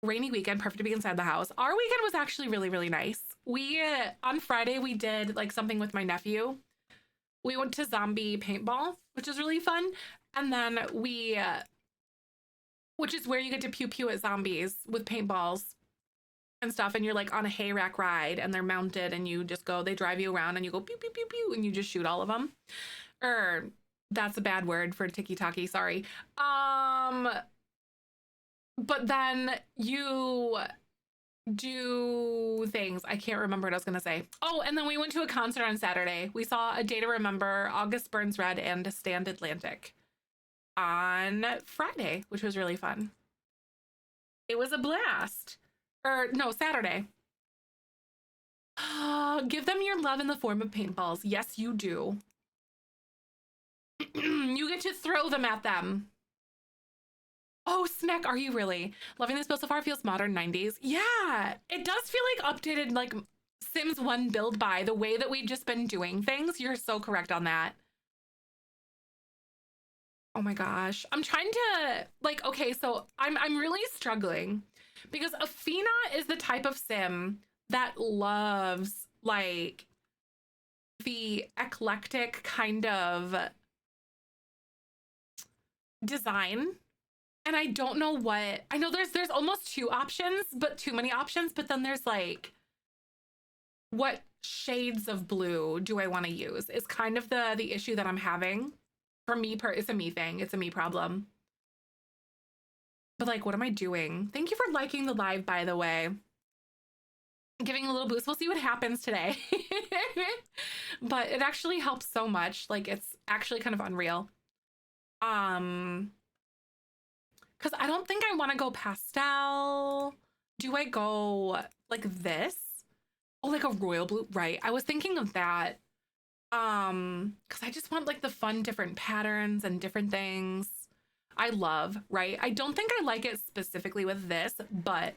Rainy weekend, perfect to be inside the house. Our weekend was actually really, really nice. We, on Friday, we did like something with my nephew. We went to zombie paintball, which is really fun. And then which is where you get to pew pew at zombies with paintballs and stuff. And you're like on a hay rack ride and they're mounted and you just go, they drive you around and you go pew pew pew pew and you just shoot all of them. Or that's a bad word for tiki-taki, sorry. But then you do things. I can't remember what I was going to say. Oh, and then we went to a concert on Saturday. We saw A Day to Remember, August Burns Red, and Stand Atlantic on Friday, which was really fun. It was a blast. Or no, Saturday. Give them your love in the form of paintballs. Yes, you do. You get to throw them at them. Oh, Snack, are you really? Loving this build so far, feels modern 90s. Yeah, it does feel like updated, like Sims 1 build by the way that we've just been doing things. You're so correct on that. Oh my gosh. I'm trying to like, okay, so I'm really struggling because Athena is the type of sim that loves like the eclectic kind of design. And I don't know what, I know there's almost two options, but too many options, but then there's like what shades of blue do I want to use is kind of the issue that I'm having. For me, it's a me thing. It's a me problem. But like, what am I doing? Thank you for liking the live, by the way. Giving a little boost. We'll see what happens today. But it actually helps so much. Like, it's actually kind of unreal. Because I don't think I want to go pastel. Do I go like this? Oh, like a royal blue, right? I was thinking of that. Because I just want like the fun different patterns and different things. I love, right? I don't think I like it specifically with this, but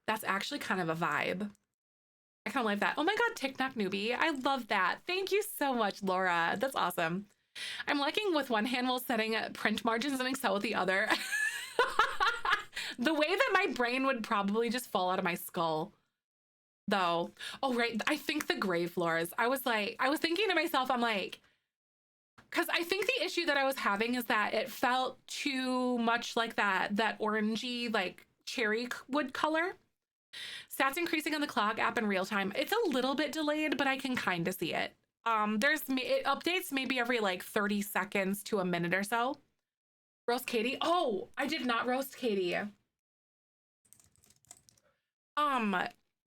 that's actually kind of a vibe. I kind of like that. Oh my God, TikTok newbie. I love that. Thank you so much, Laura. That's awesome. I'm liking with one hand while setting print margins in Excel with the other. The way that my brain would probably just fall out of my skull. Though. Oh, right. I think the gray floors. I was thinking to myself, I'm like, because I think the issue that I was having is that it felt too much like that orangey, like cherry wood color. Stats increasing on the clock app in real time. It's a little bit delayed, but I can kind of see it. It updates maybe every like 30 seconds to a minute or so. Roast Katie. Oh, I did not roast Katie.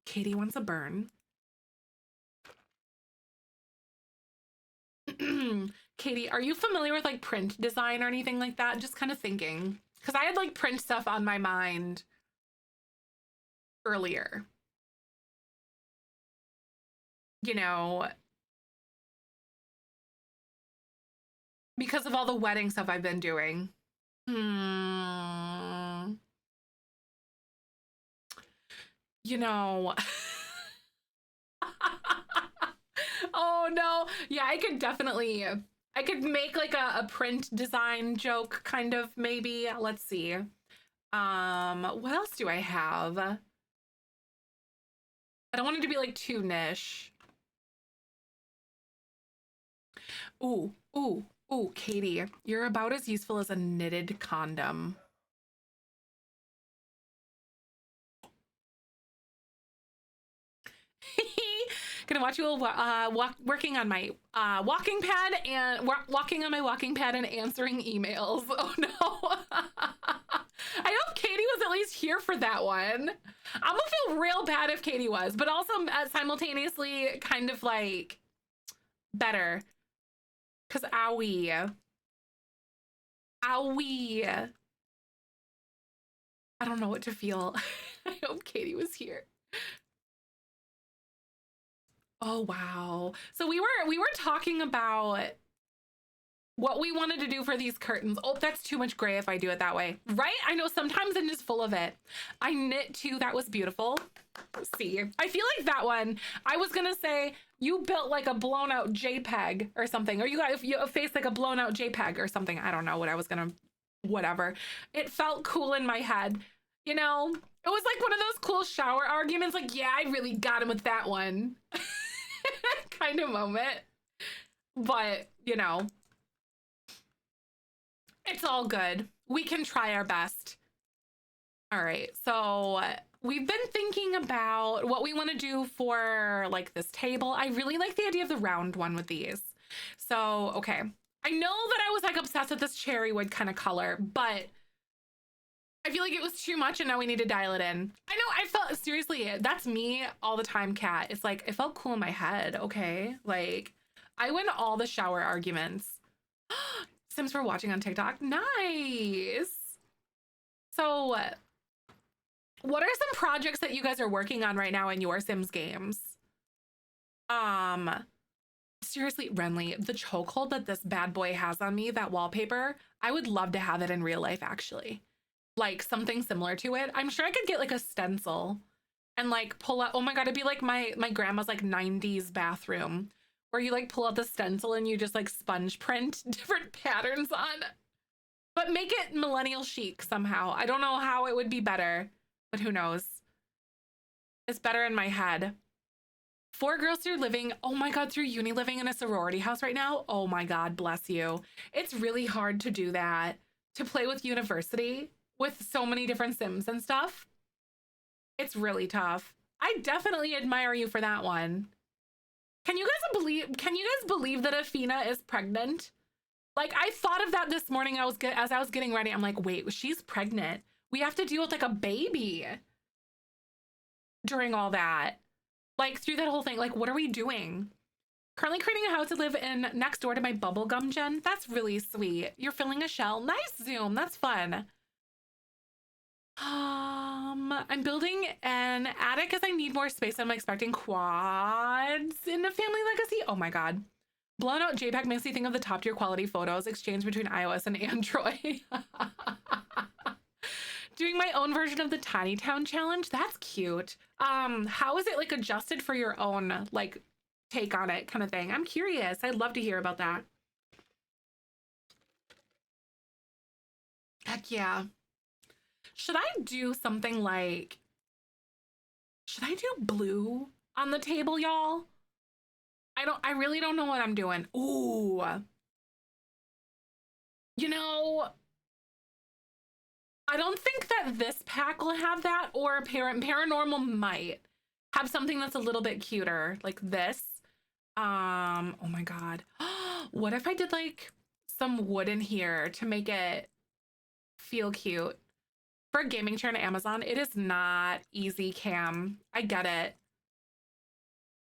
Katie wants a burn. Katie, are you familiar with like print design or anything like that? Just kind of thinking. Because I had like print stuff on my mind earlier. You know, because of all the wedding stuff I've been doing. You know. Oh no. Yeah, I could make like a print design joke kind of maybe. Let's see. What else do I have? I don't want it to be like too niche. Ooh, ooh, ooh, Katie, you're about as useful as a knitted condom. Gonna watch you working on my walking pad and walking on my walking pad and answering emails. Oh no. I hope Katie was at least here for that one. I'm gonna feel real bad if Katie was, but also simultaneously kind of like better. Cause owie. Owie. I don't know what to feel. I hope Katie was here. Oh wow. So we were talking about what we wanted to do for these curtains. Oh, that's too much gray if I do it that way. Right? I know sometimes I'm just full of it. I knit too. That was beautiful. Let's see. I feel like that one, I was going to say you built like a blown out JPEG or something, or you got a face like a blown out JPEG or something. I don't know what I was going to, whatever. It felt cool in my head. You know, it was like one of those cool shower arguments. Like, yeah, I really got him with that one kind of moment. But, you know, it's all good. We can try our best. All right. So we've been thinking about what we want to do for like this table. I really like the idea of the round one with these. So, okay. I know that I was like obsessed with this cherry wood kind of color, but I feel like it was too much and now we need to dial it in. I know I felt seriously, that's me all the time, Kat. It's like, it felt cool in my head. Okay. Like I win all the shower arguments. Sims for watching on TikTok. Nice. So what are some projects that you guys are working on right now in your Sims games? Seriously, Renly, the chokehold that this bad boy has on me, that wallpaper, I would love to have it in real life, actually. Like something similar to it. I'm sure I could get like a stencil and like pull out, oh my God, it'd be like my grandma's like 90s bathroom where you like pull out the stencil and you just like sponge print different patterns on, but make it millennial chic somehow. I don't know how it would be better, but who knows? It's better in my head. 4 girls through living, oh my God, through uni living in a sorority house right now. Oh my God, bless you. It's really hard to do that, to play with university with so many different Sims and stuff. It's really tough. I definitely admire you for that one. Can you guys believe that Athena is pregnant? Like I thought of that this morning as I was getting ready. I'm like, wait, she's pregnant. We have to deal with like a baby during all that. Like through that whole thing, like what are we doing? Currently creating a house to live in next door to my bubblegum gen. That's really sweet. You're filling a shell. Nice Zoom. That's fun. I'm building an attic as I need more space. I'm expecting quads in a family legacy. Oh my God. Blown out JPEG makes me think of the top tier quality photos exchanged between iOS and Android. Doing my own version of the Tiny Town challenge. That's cute. How is it like adjusted for your own like take on it kind of thing? I'm curious. I'd love to hear about that. Heck yeah. Should I do something like, should I do blue on the table, y'all? I really don't know what I'm doing. Ooh. You know, I don't think that this pack will have that, or Paranormal might have something that's a little bit cuter, like this. Oh my God. What if I did like some wood in here to make it feel cute? For a gaming chair on Amazon, it is not easy, Cam. I get it.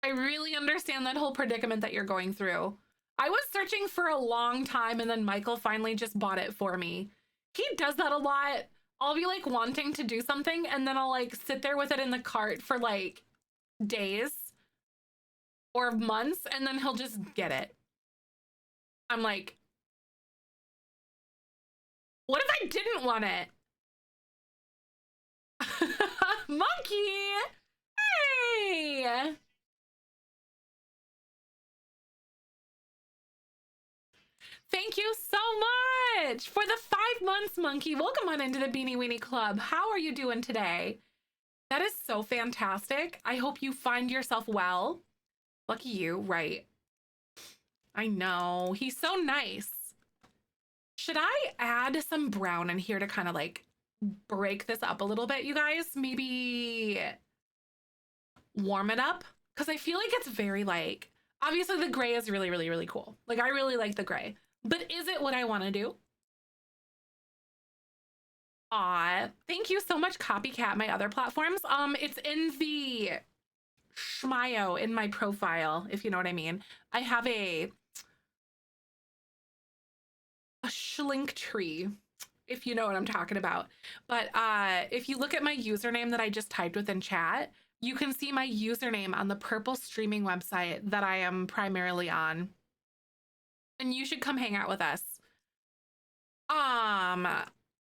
I really understand that whole predicament that you're going through. I was searching for a long time and then Michael finally just bought it for me. He does that a lot. I'll be like wanting to do something and then I'll like sit there with it in the cart for like days or months and then he'll just get it. I'm like, what if I didn't want it? Monkey! Hey! Thank you so much for the 5 months, Monkey. Welcome on into the Beanie Weenie Club. How are you doing today? That is so fantastic. I hope you find yourself well. Lucky you, right? I know. He's so nice. Should I add some brown in here to kind of like break this up a little bit, you guys? Maybe warm it up? Because I feel like it's very like, obviously the gray is really, really, really cool. Like I really like the gray. But is it what I want to do? Aw, thank you so much, Copycat, my other platforms. It's in the Schmio in my profile, if you know what I mean. I have a Schlinktree if you know what I'm talking about. But if you look at my username that I just typed within chat, you can see my username on the purple streaming website that I am primarily on. And you should come hang out with us.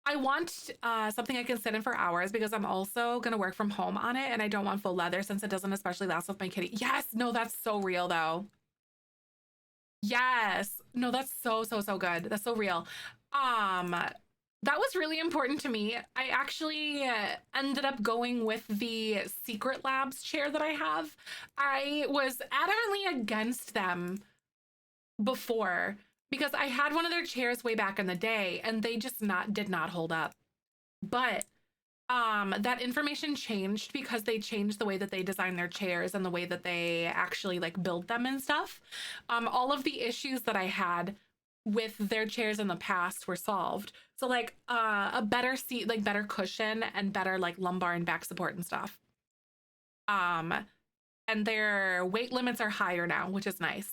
I want something I can sit in for hours because I'm also gonna work from home on it, and I don't want faux leather since it doesn't especially last with my kitty. Yes, no, that's so real though. Yes, no, that's so good. That's so real. That was really important to me. I actually ended up going with the Secret Labs chair that I have. I was adamantly against them before because I had one of their chairs way back in the day and they just did not hold up. But that information changed because they changed the way that they design their chairs and the way that they actually like build them and stuff. All of the issues that I had with their chairs in the past were solved. So like a better seat, like better cushion and better like lumbar and back support and stuff. And their weight limits are higher now, which is nice.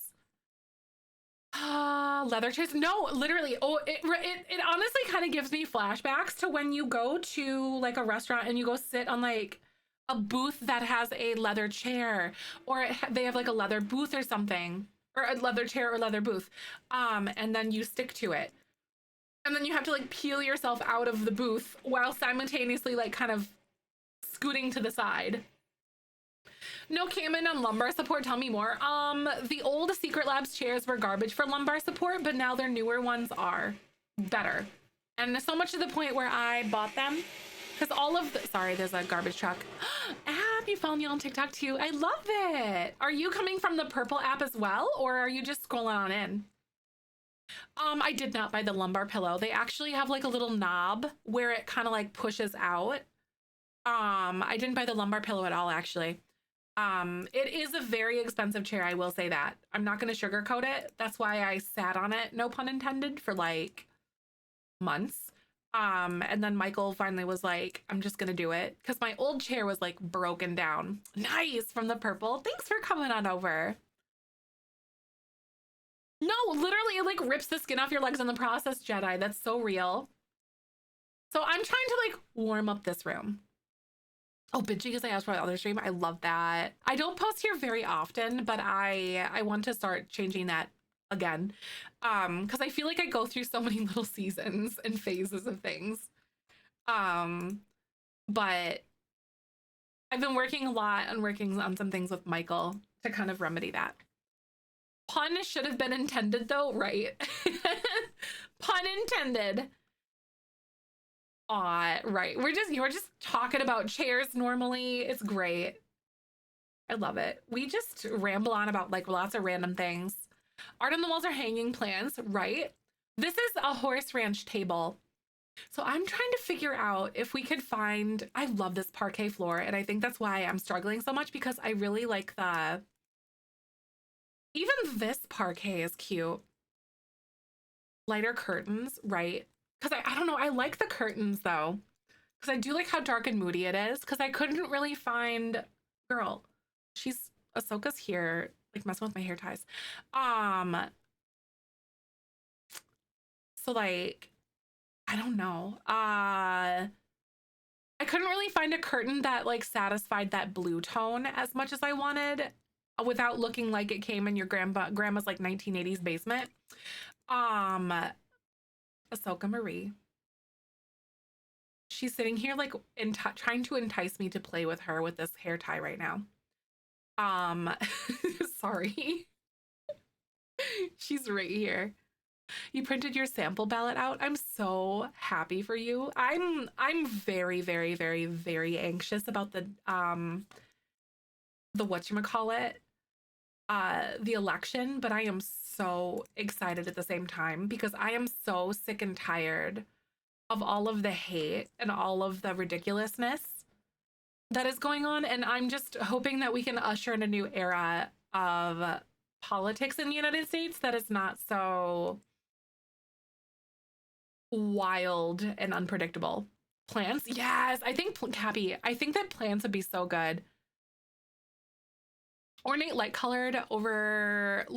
Leather chairs. No, literally. Oh, it honestly kind of gives me flashbacks to when you go to like a restaurant and you go sit on like a booth that has a leather chair, or they have like a leather booth or something, or a leather chair or leather booth. And then you stick to it. And then you have to like peel yourself out of the booth while simultaneously like kind of scooting to the side. No Kamen on lumbar support. Tell me more. The old Secret Labs chairs were garbage for lumbar support, but now their newer ones are better. And so much to the point where I bought them because all of the, sorry, there's a garbage truck. App, you found me on TikTok too. I love it. Are you coming from the purple app as well, or are you just scrolling on in? I did not buy the lumbar pillow. They actually have like a little knob where it kind of like pushes out. I didn't buy the lumbar pillow at all, actually. It is a very expensive chair, I will say that. I'm not going to sugarcoat it. That's why I sat on it, no pun intended, for like months. And then Michael finally was like, I'm just going to do it because my old chair was like broken down. Nice, from the purple. Thanks for coming on over. No, literally it like rips the skin off your legs in the process, Jedi. That's so real. So I'm trying to like warm up this room. Oh, binging as I asked for the other stream. I love that. I don't post here very often, but I want to start changing that again. Because I feel like I go through so many little seasons and phases of things. But I've been working a lot and working on some things with Michael to kind of remedy that. Pun should have been intended though, right? Pun intended. Aw, right. You're just talking about chairs normally. It's great. I love it. We just ramble on about like lots of random things. Art on the walls are hanging plants, right? This is a horse ranch table. So I'm trying to figure out if we could find, I love this parquet floor, and I think that's why I'm struggling so much because I really like even this parquet is cute. Lighter curtains, right? Because I don't know, I like the curtains though. Because I do like how dark and moody it is. Because I couldn't really find, girl, Ahsoka's here, like messing with my hair ties. So like, I don't know. I couldn't really find a curtain that like satisfied that blue tone as much as I wanted without looking like it came in your grandma's like 1980s basement. Ahsoka Marie. She's sitting here like trying to entice me to play with her with this hair tie right now. Sorry. She's right here. You printed your sample ballot out. I'm so happy for you. I'm very, very, very, very anxious about the whatchamacallit, the election, but I am so excited at the same time because I am so sick and tired of all of the hate and all of the ridiculousness that is going on. And I'm just hoping that we can usher in a new era of politics in the United States that is not so wild and unpredictable. Plants? Yes, I think, Cappy, I think that plants would be so good. Ornate light colored over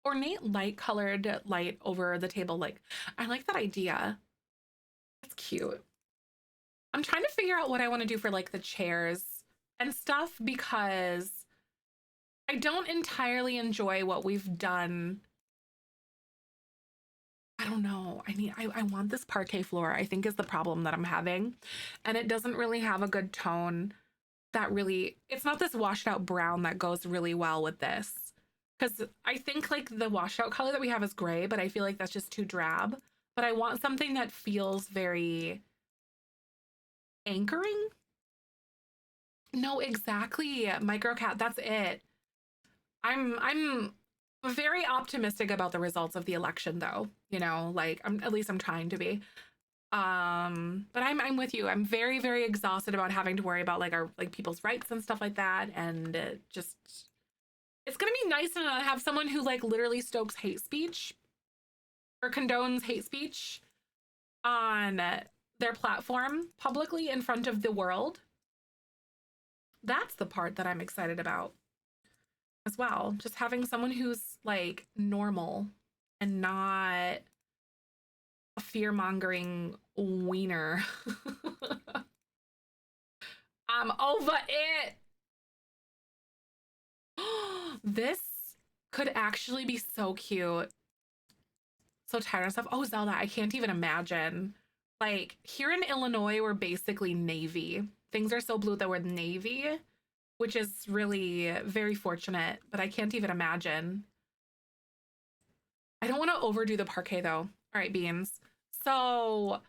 ornate light colored light over the table. Like, I like that idea. It's cute. I'm trying to figure out what I want to do for like the chairs and stuff because I don't entirely enjoy what we've done. I don't know. I want this parquet floor, I think is the problem that I'm having. And it doesn't really have a good tone that really, it's not this washed out brown that goes really well with this. Because I think like the washed out color that we have is gray, but I feel like that's just too drab. But I want something that feels very anchoring. No, exactly. Microcat, that's it. I'm very optimistic about the results of the election though. You know, like at least I'm trying to be. But I'm with you. I'm very, very exhausted about having to worry about like our like people's rights and stuff like that. And just it's gonna be nice to not have someone who like literally stokes hate speech or condones hate speech on their platform publicly in front of the world. That's the part that I'm excited about as well. Just having someone who's like normal and not a fear-mongering wiener. I'm over it. This could actually be so cute. So tired of stuff. Oh, Zelda, I can't even imagine. Like here in Illinois, we're basically Navy. Things are so blue that we're Navy, which is really very fortunate, but I can't even imagine. I don't want to overdo the parquet though. All right, Beans. So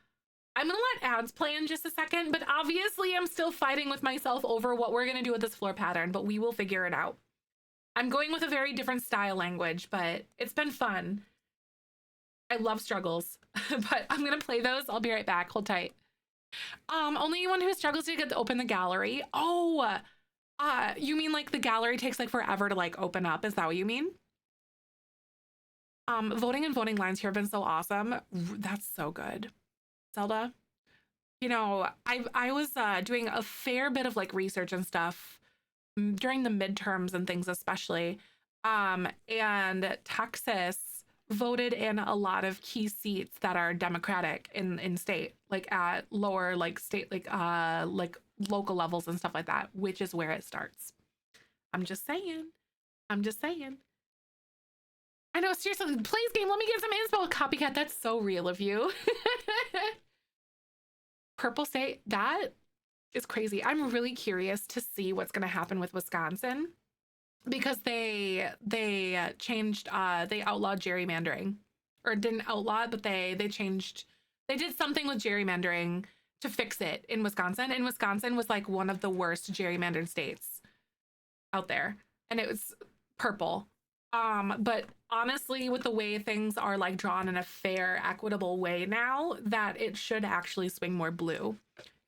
I'm gonna let ads play in just a second, but obviously I'm still fighting with myself over what we're gonna do with this floor pattern, but we will figure it out. I'm going with a very different style language, but it's been fun. I love struggles, but I'm gonna play those. I'll be right back. Hold tight. Only one who struggles to get to open the gallery. Oh, you mean like the gallery takes like forever to like open up? Is that what you mean? Voting and voting lines here have been so awesome. That's so good. Zelda, you know, I was doing a fair bit of like research and stuff during the midterms and things especially. And Texas voted in a lot of key seats that are Democratic in state, like at lower like state like local levels and stuff like that, which is where it starts. I'm just saying. I'm just saying. I know, seriously, please game, let me get some inspo. Copycat, that's so real of you. Purple State, that is crazy. I'm really curious to see what's going to happen with Wisconsin because they changed they outlawed gerrymandering, or didn't outlaw it, but they changed, they did something with gerrymandering to fix it in Wisconsin, and Wisconsin was like one of the worst gerrymandered states out there, and it was purple. But honestly, with the way things are like drawn in a fair, equitable way now, that it should actually swing more blue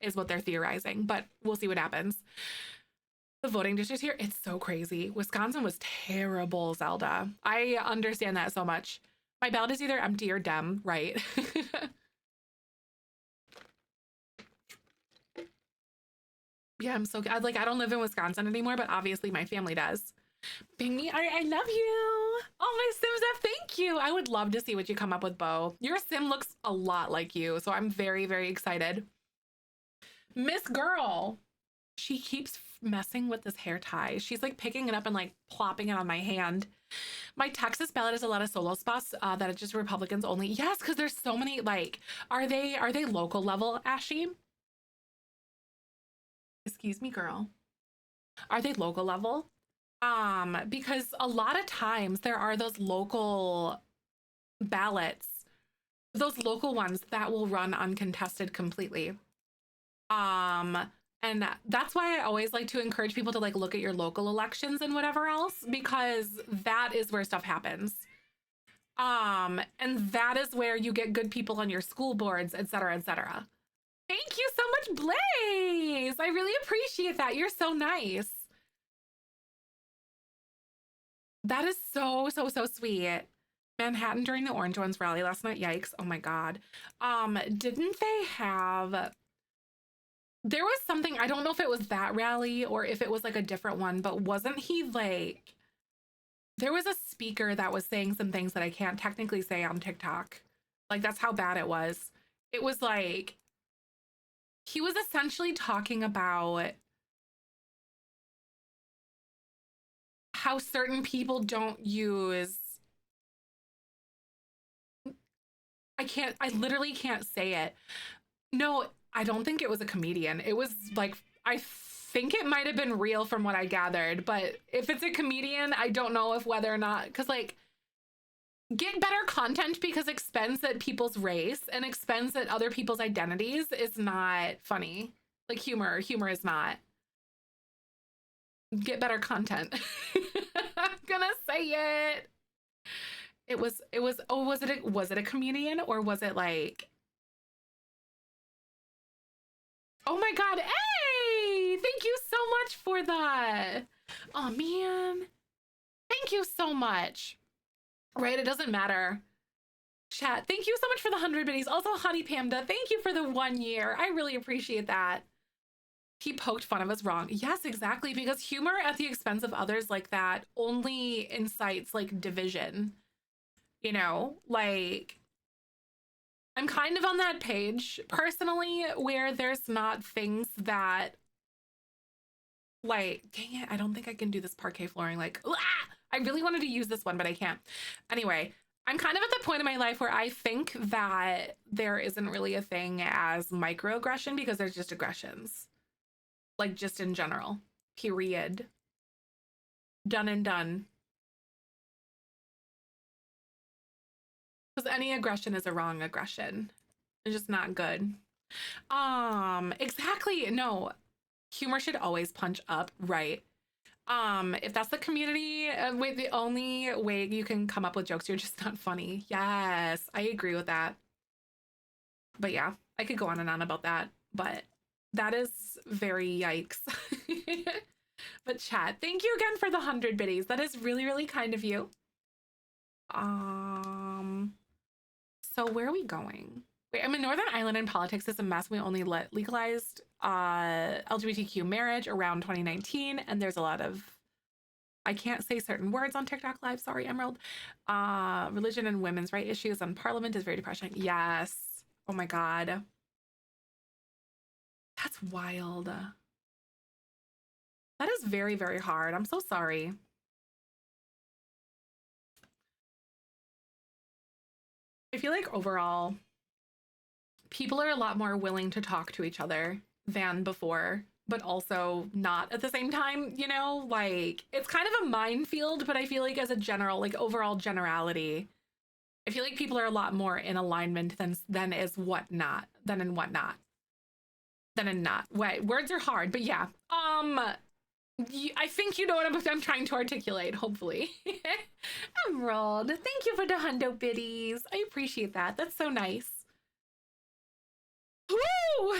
is what they're theorizing, but we'll see what happens. The voting districts here, it's so crazy. Wisconsin was terrible, Zelda. I understand that so much. My ballot is either empty or Dem, right? Yeah, I'm so like I don't live in Wisconsin anymore, but obviously my family does. Bing me, I love you. Oh, my Sims F, thank you. I would love to see what you come up with, Bo. Your sim looks a lot like you, so I'm very, very excited. Miss Girl, she keeps messing with this hair tie. She's like picking it up and like plopping it on my hand. My Texas ballot is a lot of solo spots that it's just Republicans only. Yes, because there's so many, like, are they local level, Ashy? Excuse me, girl. Are they local level? Because a lot of times there are those local ballots, those local ones that will run uncontested completely. Um, and that's why I always like to encourage people to like look at your local elections and whatever else, because that is where stuff happens. And that is where you get good people on your school boards, et cetera, et cetera. Thank you so much, Blaze. I really appreciate that. You're so nice. That is so, so, so sweet. Manhattan during the Orange Ones rally last night. Yikes. Oh my God. Didn't they have, there was something, I don't know if it was that rally or if it was like a different one, but wasn't he like, there was a speaker that was saying some things that I can't technically say on TikTok. Like that's how bad it was. It was like he was essentially talking about how certain people don't use I literally can't say it. No, I don't think it was a comedian. It was like, I think it might have been real from what I gathered, but if it's a comedian, I don't know if whether or not, because like, get better content because expense at people's race and expense at other people's identities is not funny. Like humor is not. Get better content. I'm gonna say it. Oh, was it a comedian or was it like, oh my God, hey, thank you so much for that. Oh man, thank you so much. Right, it doesn't matter. Chat, thank you so much for the 100 biddies. Also, Honey Panda, thank you for the 1 year. I really appreciate that. He poked fun of us wrong. Yes, exactly, because humor at the expense of others like that only incites like division. You know, like, I'm kind of on that page personally where there's not things that, like, dang it, I don't think I can do this parquet flooring. Like, I really wanted to use this one, but I can't. Anyway, I'm kind of at the point in my life where I think that there isn't really a thing as microaggression because there's just aggressions. Like, just in general. Period. Done and done. Because any aggression is a wrong aggression. It's just not good. Exactly. No, humor should always punch up, right? If that's the community, wait, the only way you can come up with jokes, you're just not funny. Yes, I agree with that. But yeah, I could go on and on about that, but that is very yikes. But chat, thank you again for the 100 biddies. That is really, really kind of you. So where are we going? Wait, I'm in Northern Ireland and politics is a mess. We only legalized LGBTQ marriage around 2019, and there's a lot of, I can't say certain words on TikTok Live. Sorry, Emerald. Religion and women's right issues on Parliament is very depressing. Yes. Oh my God. That's wild. That is very, very hard. I'm so sorry. I feel like overall, people are a lot more willing to talk to each other than before, but also not at the same time, you know? Like, it's kind of a minefield, but I feel like as a general, like overall generality, I feel like people are a lot more in alignment than is whatnot, than in whatnot, than in not. Wait, words are hard, but yeah. I think you know what I'm trying to articulate, hopefully. Emerald, thank you for the hundo biddies. I appreciate that. That's so nice. Woo!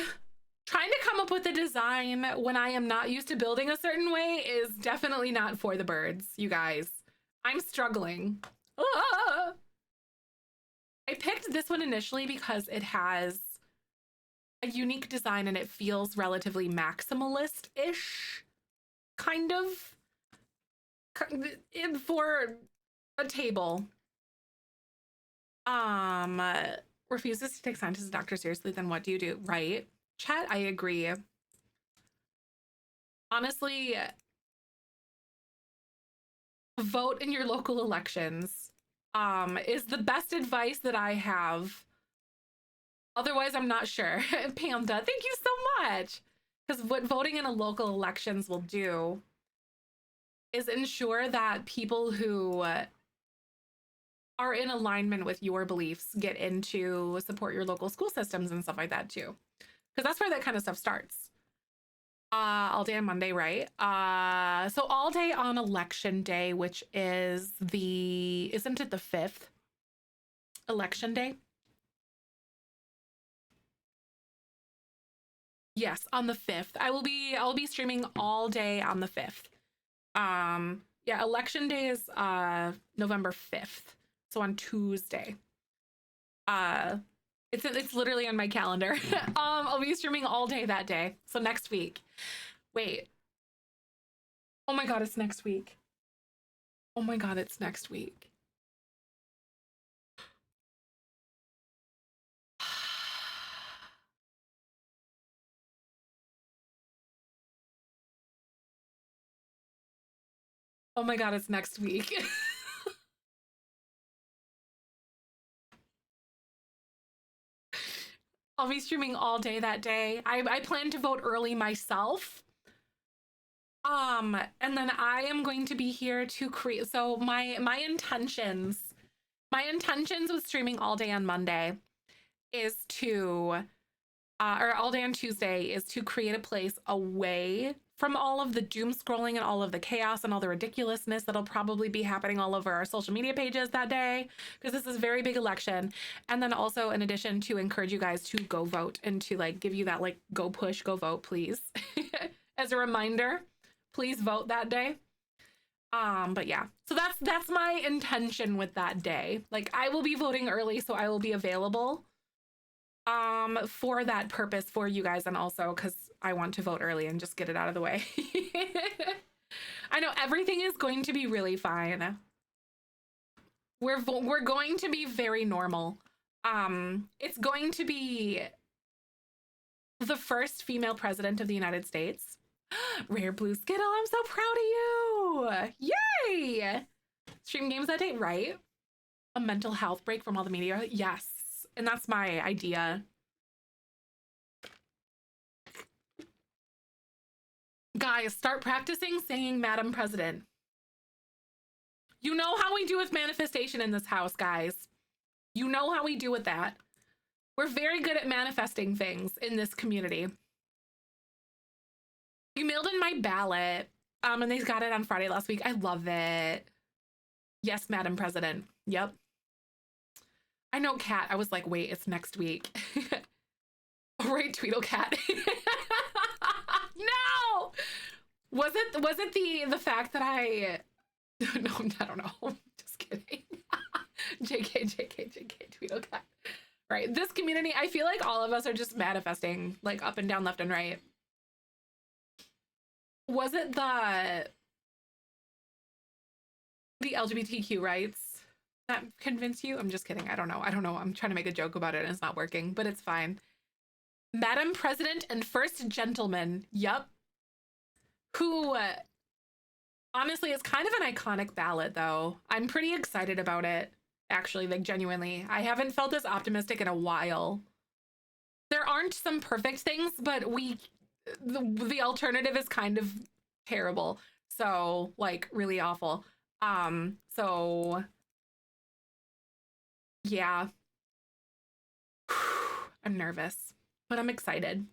Trying to come up with a design when I am not used to building a certain way is definitely not for the birds, you guys. I'm struggling. Ah! I picked this one initially because it has a unique design and it feels relatively maximalist-ish, kind of, for a table. Refuses to take scientists and doctors seriously, then what do you do? Right? Chat, I agree. Honestly, vote in your local elections is the best advice that I have. Otherwise, I'm not sure. Panda, thank you so much. Because what voting in a local elections will do is ensure that people who are in alignment with your beliefs get in to support your local school systems and stuff like that too. Because that's where that kind of stuff starts. All day on Monday, right? So all day on election day, which is isn't it the 5th election day? Yes, on the 5th. I'll be streaming all day on the 5th. Yeah, election day is November 5th. So on Tuesday. It's literally on my calendar. I'll be streaming all day that day. So next week. Wait. Oh my God, it's next week. Oh my God, it's next week. Oh my God, it's next week. I'll be streaming all day that day. I plan to vote early myself. And then I am going to be here to create, so my intentions with streaming all day on Monday is to or all day on Tuesday is to create a place away from all of the doom scrolling and all of the chaos and all the ridiculousness that'll probably be happening all over our social media pages that day, because this is a very big election. And then also, in addition, to encourage you guys to go vote and to like give you that like go push, go vote, please. As a reminder, please vote that day. But yeah, so that's my intention with that day. Like, I will be voting early, so I will be available for that purpose for you guys, and also because I want to vote early and just get it out of the way. I know everything is going to be really fine. We're going to be very normal. It's going to be the first female president of the United States. Rare Blue Skittle, I'm so proud of you. Yay! Stream games that day, right? A mental health break from all the media. Yes. And that's my idea. Guys, start practicing saying Madam President. You know how we do with manifestation in this house, guys. You know how we do with that. We're very good at manifesting things in this community. You mailed in my ballot, and they got it on Friday last week. I love it. Yes, Madam President. Yep. I know, Cat. I was like, wait, it's next week. Right, Tweedlecat. No! Was it the fact that I no, I don't know. Just kidding. JK, Tweedlecat. Right. This community, I feel like all of us are just manifesting, like up and down, left and right. Was it the LGBTQ rights that convinced you? I'm just kidding. I don't know. I'm trying to make a joke about it and it's not working, but it's fine. Madam President and First Gentleman. Yep. Who, honestly, it's kind of an iconic ballot, though. I'm pretty excited about it, actually, like, genuinely. I haven't felt this optimistic in a while. There aren't some perfect things, but the alternative is kind of terrible. So, like, really awful. So, yeah. I'm nervous, but I'm excited.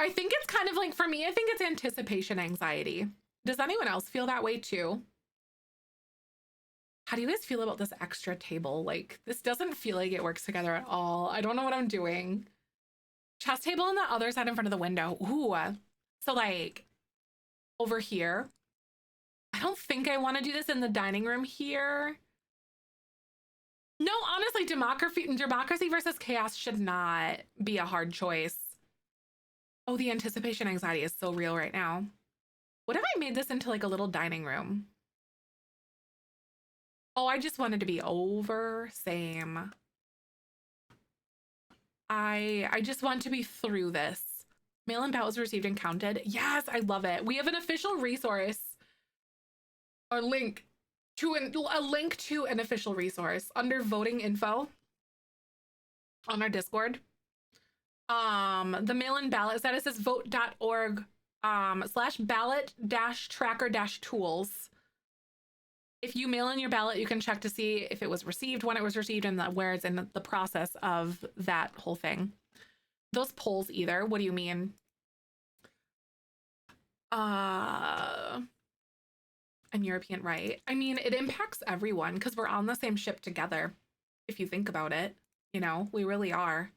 I think it's kind of like, for me, I think it's anticipation anxiety. Does anyone else feel that way too? How do you guys feel about this extra table? Like, this doesn't feel like it works together at all. I don't know what I'm doing. Chess table on the other side in front of the window. Ooh. So like over here. I don't think I want to do this in the dining room here. No, honestly, democracy versus chaos should not be a hard choice. Oh, the anticipation anxiety is so real right now. What if I made this into like a little dining room? Oh, I just wanted to be over. Same. I just want to be through this. Mail-in ballot was received and counted. Yes, I love it. We have an official resource. A link to an official resource under voting info on our Discord. The mail-in ballot status is vote.org /ballot-tracker-tools. If you mail in your ballot, you can check to see if it was received, when it was received, and where it's in the process of that whole thing. Those polls either. What do you mean? And European right. I mean, it impacts everyone because we're on the same ship together. If you think about it, you know, we really are.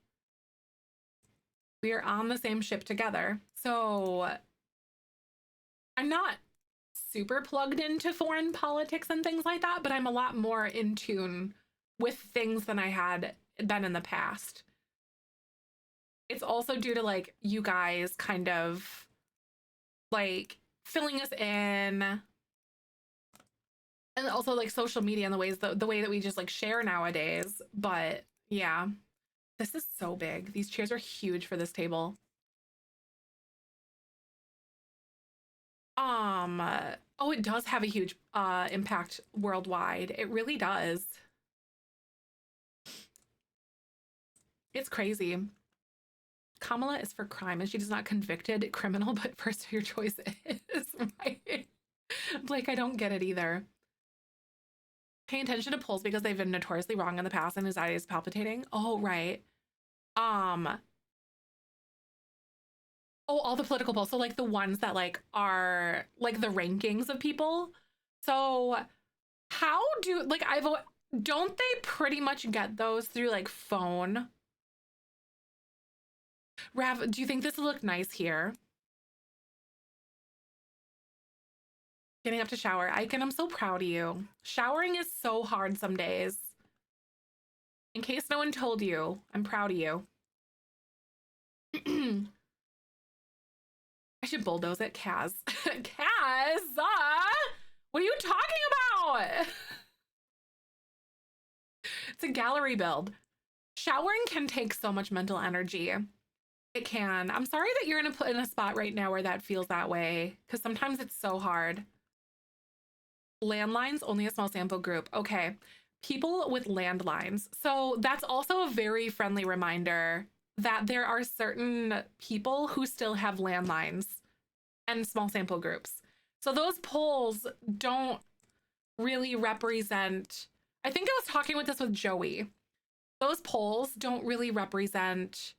We are on the same ship together. So I'm not super plugged into foreign politics and things like that, but I'm a lot more in tune with things than I had been in the past. It's also due to like you guys kind of like filling us in, and also like social media and the way that we just like share nowadays. But yeah, this is so big. These chairs are huge for this table. Oh, it does have a huge impact worldwide. It really does. It's crazy. Kamala is for crime and she is not convicted criminal, but first your choice is, right? Like, I don't get it either. Pay attention to polls because they've been notoriously wrong in the past and anxiety is palpitating. Oh, right. Um, oh, all the political polls. So like the ones that like are like the rankings of people. So how do like don't they pretty much get those through like phone? Rav, do you think this will look nice here? Getting up to shower. Icon, I'm so proud of you. Showering is so hard some days. In case no one told you, I'm proud of you. I should bulldoze it. Kaz. Kaz! What are you talking about? It's a gallery build. Showering can take so much mental energy. It can. I'm sorry that you're in a spot right now where that feels that way, because sometimes it's so hard. Landlines, only a small sample group. Okay. People with landlines. So that's also a very friendly reminder that there are certain people who still have landlines and small sample groups. So those polls don't really represent. I think I was talking with this with Joey. Those polls don't really represent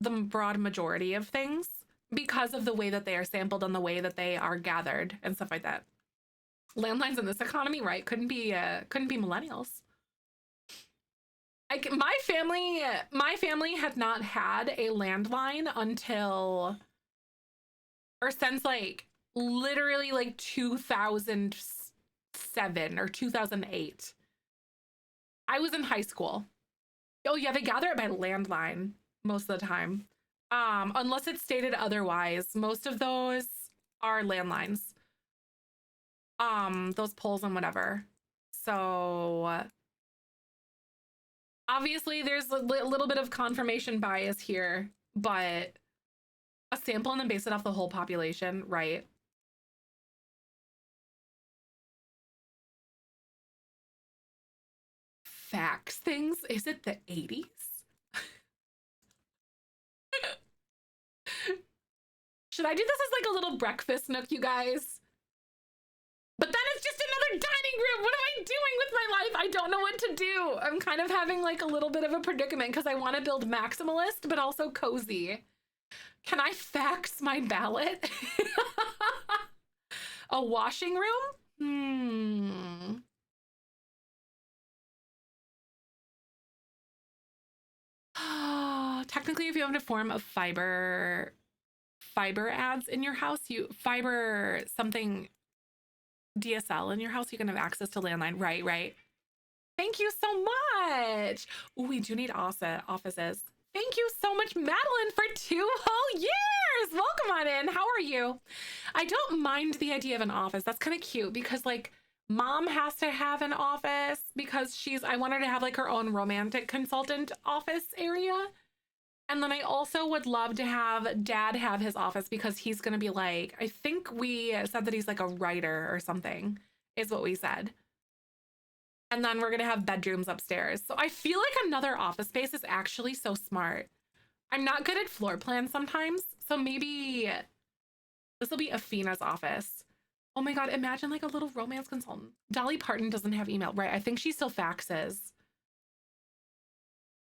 the broad majority of things because of the way that they are sampled and the way that they are gathered and stuff like that. Landlines in this economy, right? Couldn't be millennials. My family had not had a landline until or since like literally like 2007 or 2008. I was in high school. Oh yeah, they gather it by landline most of the time. Unless it's stated otherwise, most of those are landlines. Those polls and whatever. So obviously there's a little bit of confirmation bias here, but a sample and then base it off the whole population, right? Fax things? Is it the 80s? Should I do this as like a little breakfast nook, you guys? But then it's just another dining room. What am I doing with my life? I don't know what to do. I'm kind of having like a little bit of a predicament because I want to build maximalist, but also cozy. Can I fax my ballot? A washing room? Technically, if you have a form of fiber ads in your house, you fiber something DSL in your house, you can have access to landline. Right. Thank you so much. Ooh, we do need offices. Thank you so much, Madeline, for 2 whole years. Welcome on in. How are you? I don't mind the idea of an office. That's kind of cute because like mom has to have an office because I want her to have like her own romantic consultant office area. And then I also would love to have dad have his office because he's going to be like, I think we said that he's like a writer or something, is what we said. And then we're going to have bedrooms upstairs. So I feel like another office space is actually so smart. I'm not good at floor plans sometimes. So maybe this will be Afina's office. Oh my God, imagine like a little romance consultant. Dolly Parton doesn't have email, right? I think she still faxes.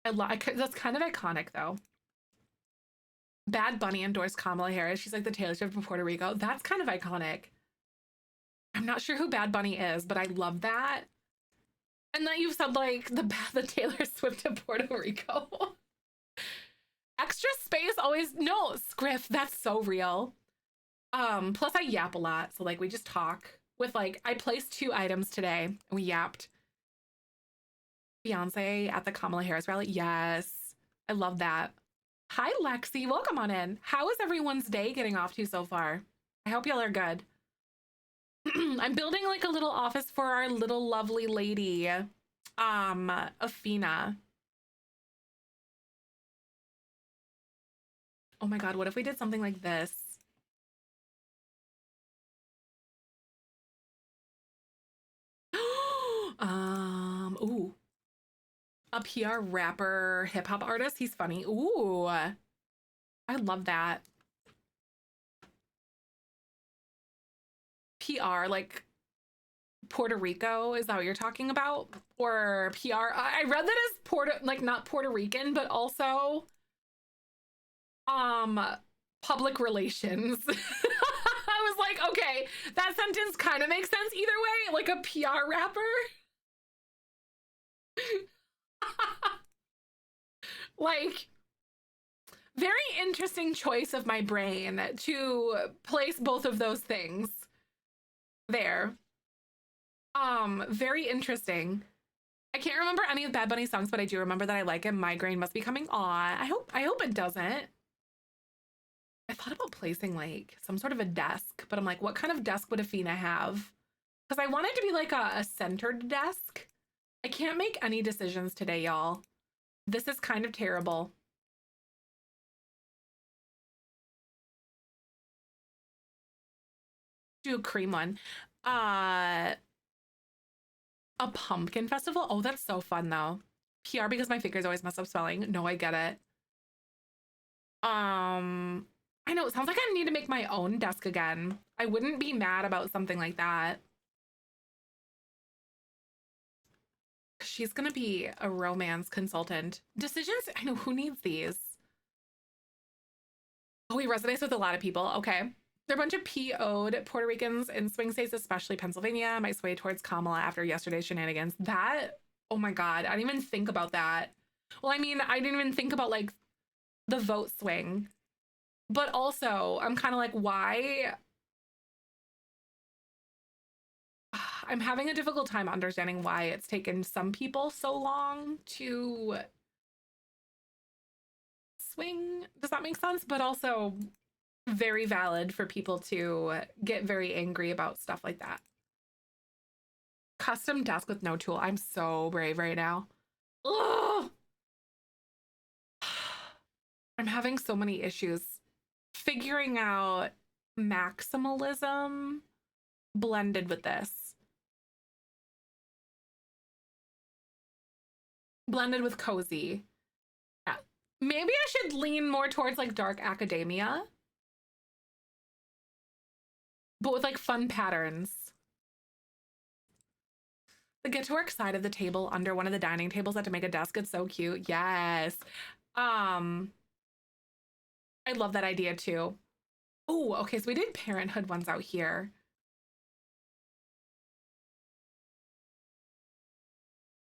That's kind of iconic though. Bad Bunny endorsed Kamala Harris. She's like the Taylor Swift of Puerto Rico. That's kind of iconic. I'm not sure who Bad Bunny is, but I love that. And then you've said like the Taylor Swift of Puerto Rico. Extra space always no Scriff. That's so real. Plus I yap a lot, so like we just talk with like I placed 2 items today and we yapped. Beyonce at the Kamala Harris rally. Yes, I love that. Hi, Lexi. Welcome on in. How is everyone's day getting off to so far? I hope y'all are good. I'm building like a little office for our little lovely lady, Afina. Oh my God, what if we did something like this? Ooh. A PR rapper, hip hop artist. He's funny. Ooh. I love that. PR, like Puerto Rico, is that what you're talking about? Or PR? I read that as like not Puerto Rican, but also um public relations. I was like, okay, that sentence kind of makes sense either way, like a PR rapper. Like, very interesting choice of my brain to place both of those things there. Very interesting. I can't remember any of Bad Bunny songs, but I do remember that I like him. Migraine must be coming on. I hope it doesn't. I thought about placing like some sort of a desk, but I'm like, what kind of desk would Afina have? Because I want it to be like a centered desk. I can't make any decisions today, y'all. This is kind of terrible. Do a cream one. Uh, a pumpkin festival? Oh, that's so fun though. PR because my fingers always mess up spelling. No, I get it. I know, it sounds like I need to make my own desk again. I wouldn't be mad about something like that. She's gonna be a romance consultant. Decisions, I know, who needs these? Oh, he resonates with a lot of people. Okay. They're a bunch of PO'd Puerto Ricans in swing states, especially Pennsylvania. Might sway towards Kamala after yesterday's shenanigans. That, oh my God, I didn't even think about that. Well, I mean, I didn't even think about like the vote swing. But also, I'm kind of like, why? I'm having a difficult time understanding why it's taken some people so long to swing. Does that make sense? But also very valid for people to get very angry about stuff like that. Custom desk with no tool. I'm so brave right now. Ugh! I'm having so many issues figuring out maximalism blended with this. Blended with cozy. Yeah. Maybe I should lean more towards like dark academia, but with like fun patterns. The get to work side of the table under one of the dining tables that to make a desk. It's so cute. Yes. I love that idea too. Oh, okay. So we did parenthood ones out here.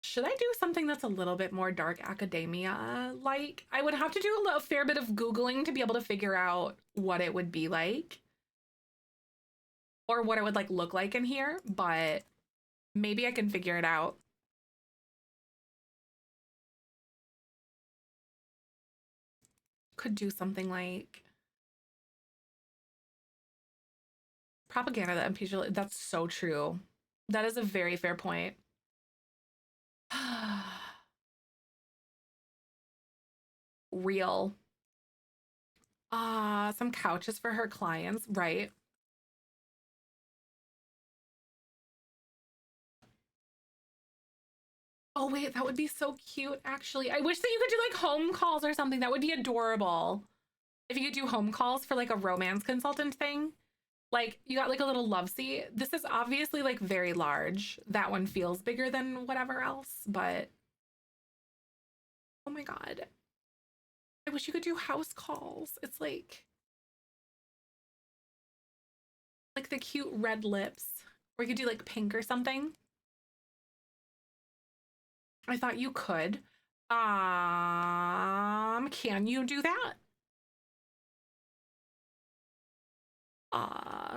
Should I do something that's a little bit more dark academia like? I would have to do a fair bit of Googling to be able to figure out what it would be like or what it would like look like in here, but maybe I can figure it out. Could do something like propaganda that impeaches. That's so true. That is a very fair point. Real. Some couches for her clients, right? Oh wait, that would be so cute actually. I wish that you could do like home calls or something. That would be adorable. If you could do home calls for like a romance consultant thing. Like you got like a little love seat. This is obviously like very large. That one feels bigger than whatever else, but oh my God. I wish you could do house calls. It's like the cute red lips. Or you could do like pink or something. I thought you could. Can you do that?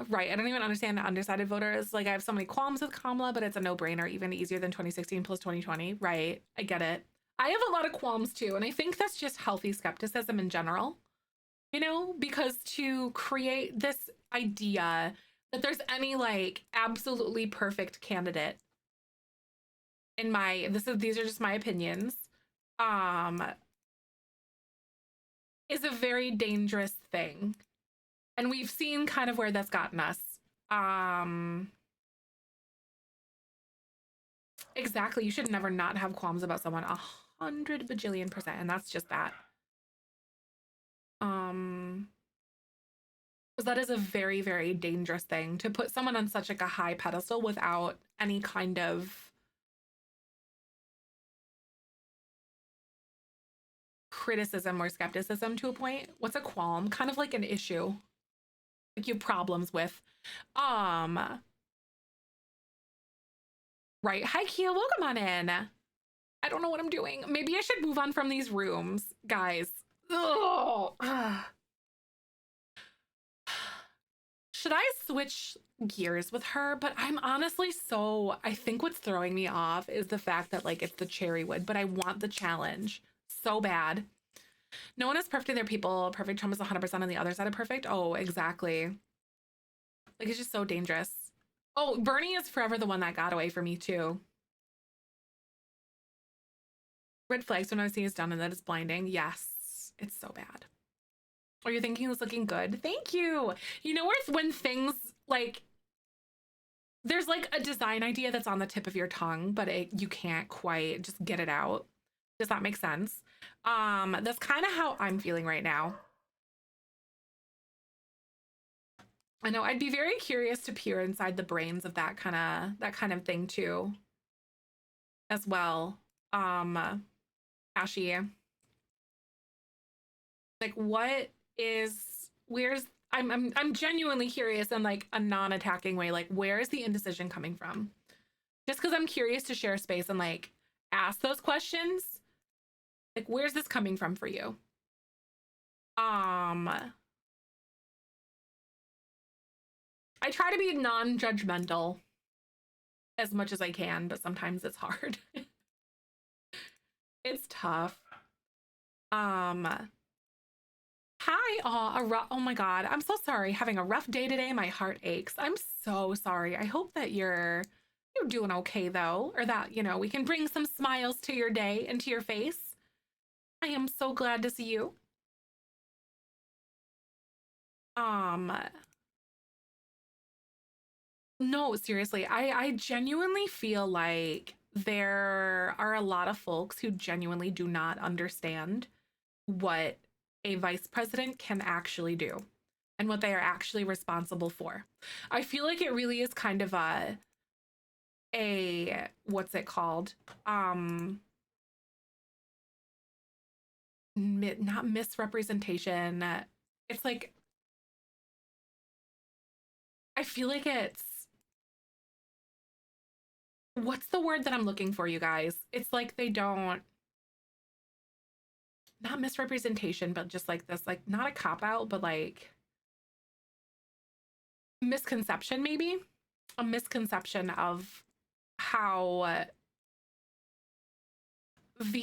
Right. I don't even understand undecided voters. Like I have so many qualms with Kamala, but it's a no-brainer, even easier than 2016 plus 2020. Right. I get it. I have a lot of qualms too, and I think that's just healthy skepticism in general. You know, because to create this idea that there's any like absolutely perfect candidate in my these are just my opinions, um, is a very dangerous thing. And we've seen kind of where that's gotten us. exactly. You should never not have qualms about someone 100 bajillion%. And that's just that. Because that is a very, very dangerous thing to put someone on such like a high pedestal without any kind of criticism or skepticism to a point. What's a qualm? Kind of like an issue. Like you have problems with. Right. Hi, Kia. Welcome on in. I don't know what I'm doing. Maybe I should move on from these rooms, guys. Ugh. Should I switch gears with her? But I'm honestly I think what's throwing me off is the fact that like it's the cherry wood, but I want the challenge so bad. No one is perfect in their people. Perfect Trump is 100% on the other side of perfect. Oh, exactly. Like it's just so dangerous. Oh, Bernie is forever the one that got away from me too. Red flags when I see it's done and that it's blinding. Yes, it's so bad. Are you thinking it's looking good? Thank you. You know, when things like there's like a design idea that's on the tip of your tongue, but you can't quite just get it out. Does that make sense? That's kind of how I'm feeling right now. I know I'd be very curious to peer inside the brains of that kind of thing too, as well. Ashy, like I'm genuinely curious in like a non-attacking way. Like, where is the indecision coming from? Just because I'm curious to share space and like ask those questions. Like, where's this coming from for you? I try to be non-judgmental as much as I can, but sometimes it's hard. It's tough. Hi. Oh my God. I'm so sorry. Having a rough day today. My heart aches. I'm so sorry. I hope that you're doing okay though, or that, you know, we can bring some smiles to your day and to your face. I am so glad to see you. No, seriously, I genuinely feel like there are a lot of folks who genuinely do not understand what a vice president can actually do and what they are actually responsible for. I feel like it really is kind of a what's it called? Not misrepresentation. It's like I feel like it's what's the word that I'm looking for, you guys? It's like they don't not misrepresentation, but just like this, like not a cop out, but like misconception, maybe a misconception of how of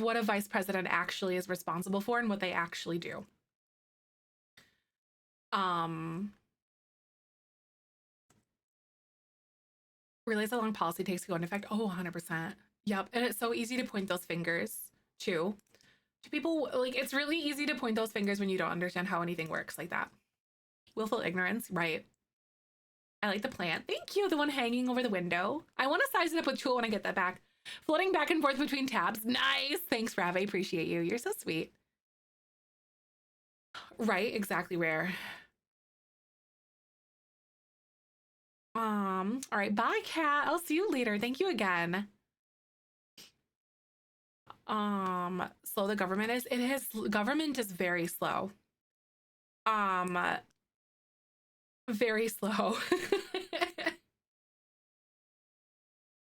what a vice president actually is responsible for and what they actually do. Realize how long policy takes to go into effect. Oh, 100%. Yep. And it's so easy to point those fingers too to people. Like it's really easy to point those fingers when you don't understand how anything works like that. Willful ignorance, right? I like the plant. Thank you. The one hanging over the window. I want to size it up with Tool when I get that back. Floating back and forth between tabs. Nice. Thanks, Rav. I appreciate you. You're so sweet. Right, exactly, Rare. All right, bye, Cat. I'll see you later. Thank you again. Slow the government is. Government is very slow. Very slow.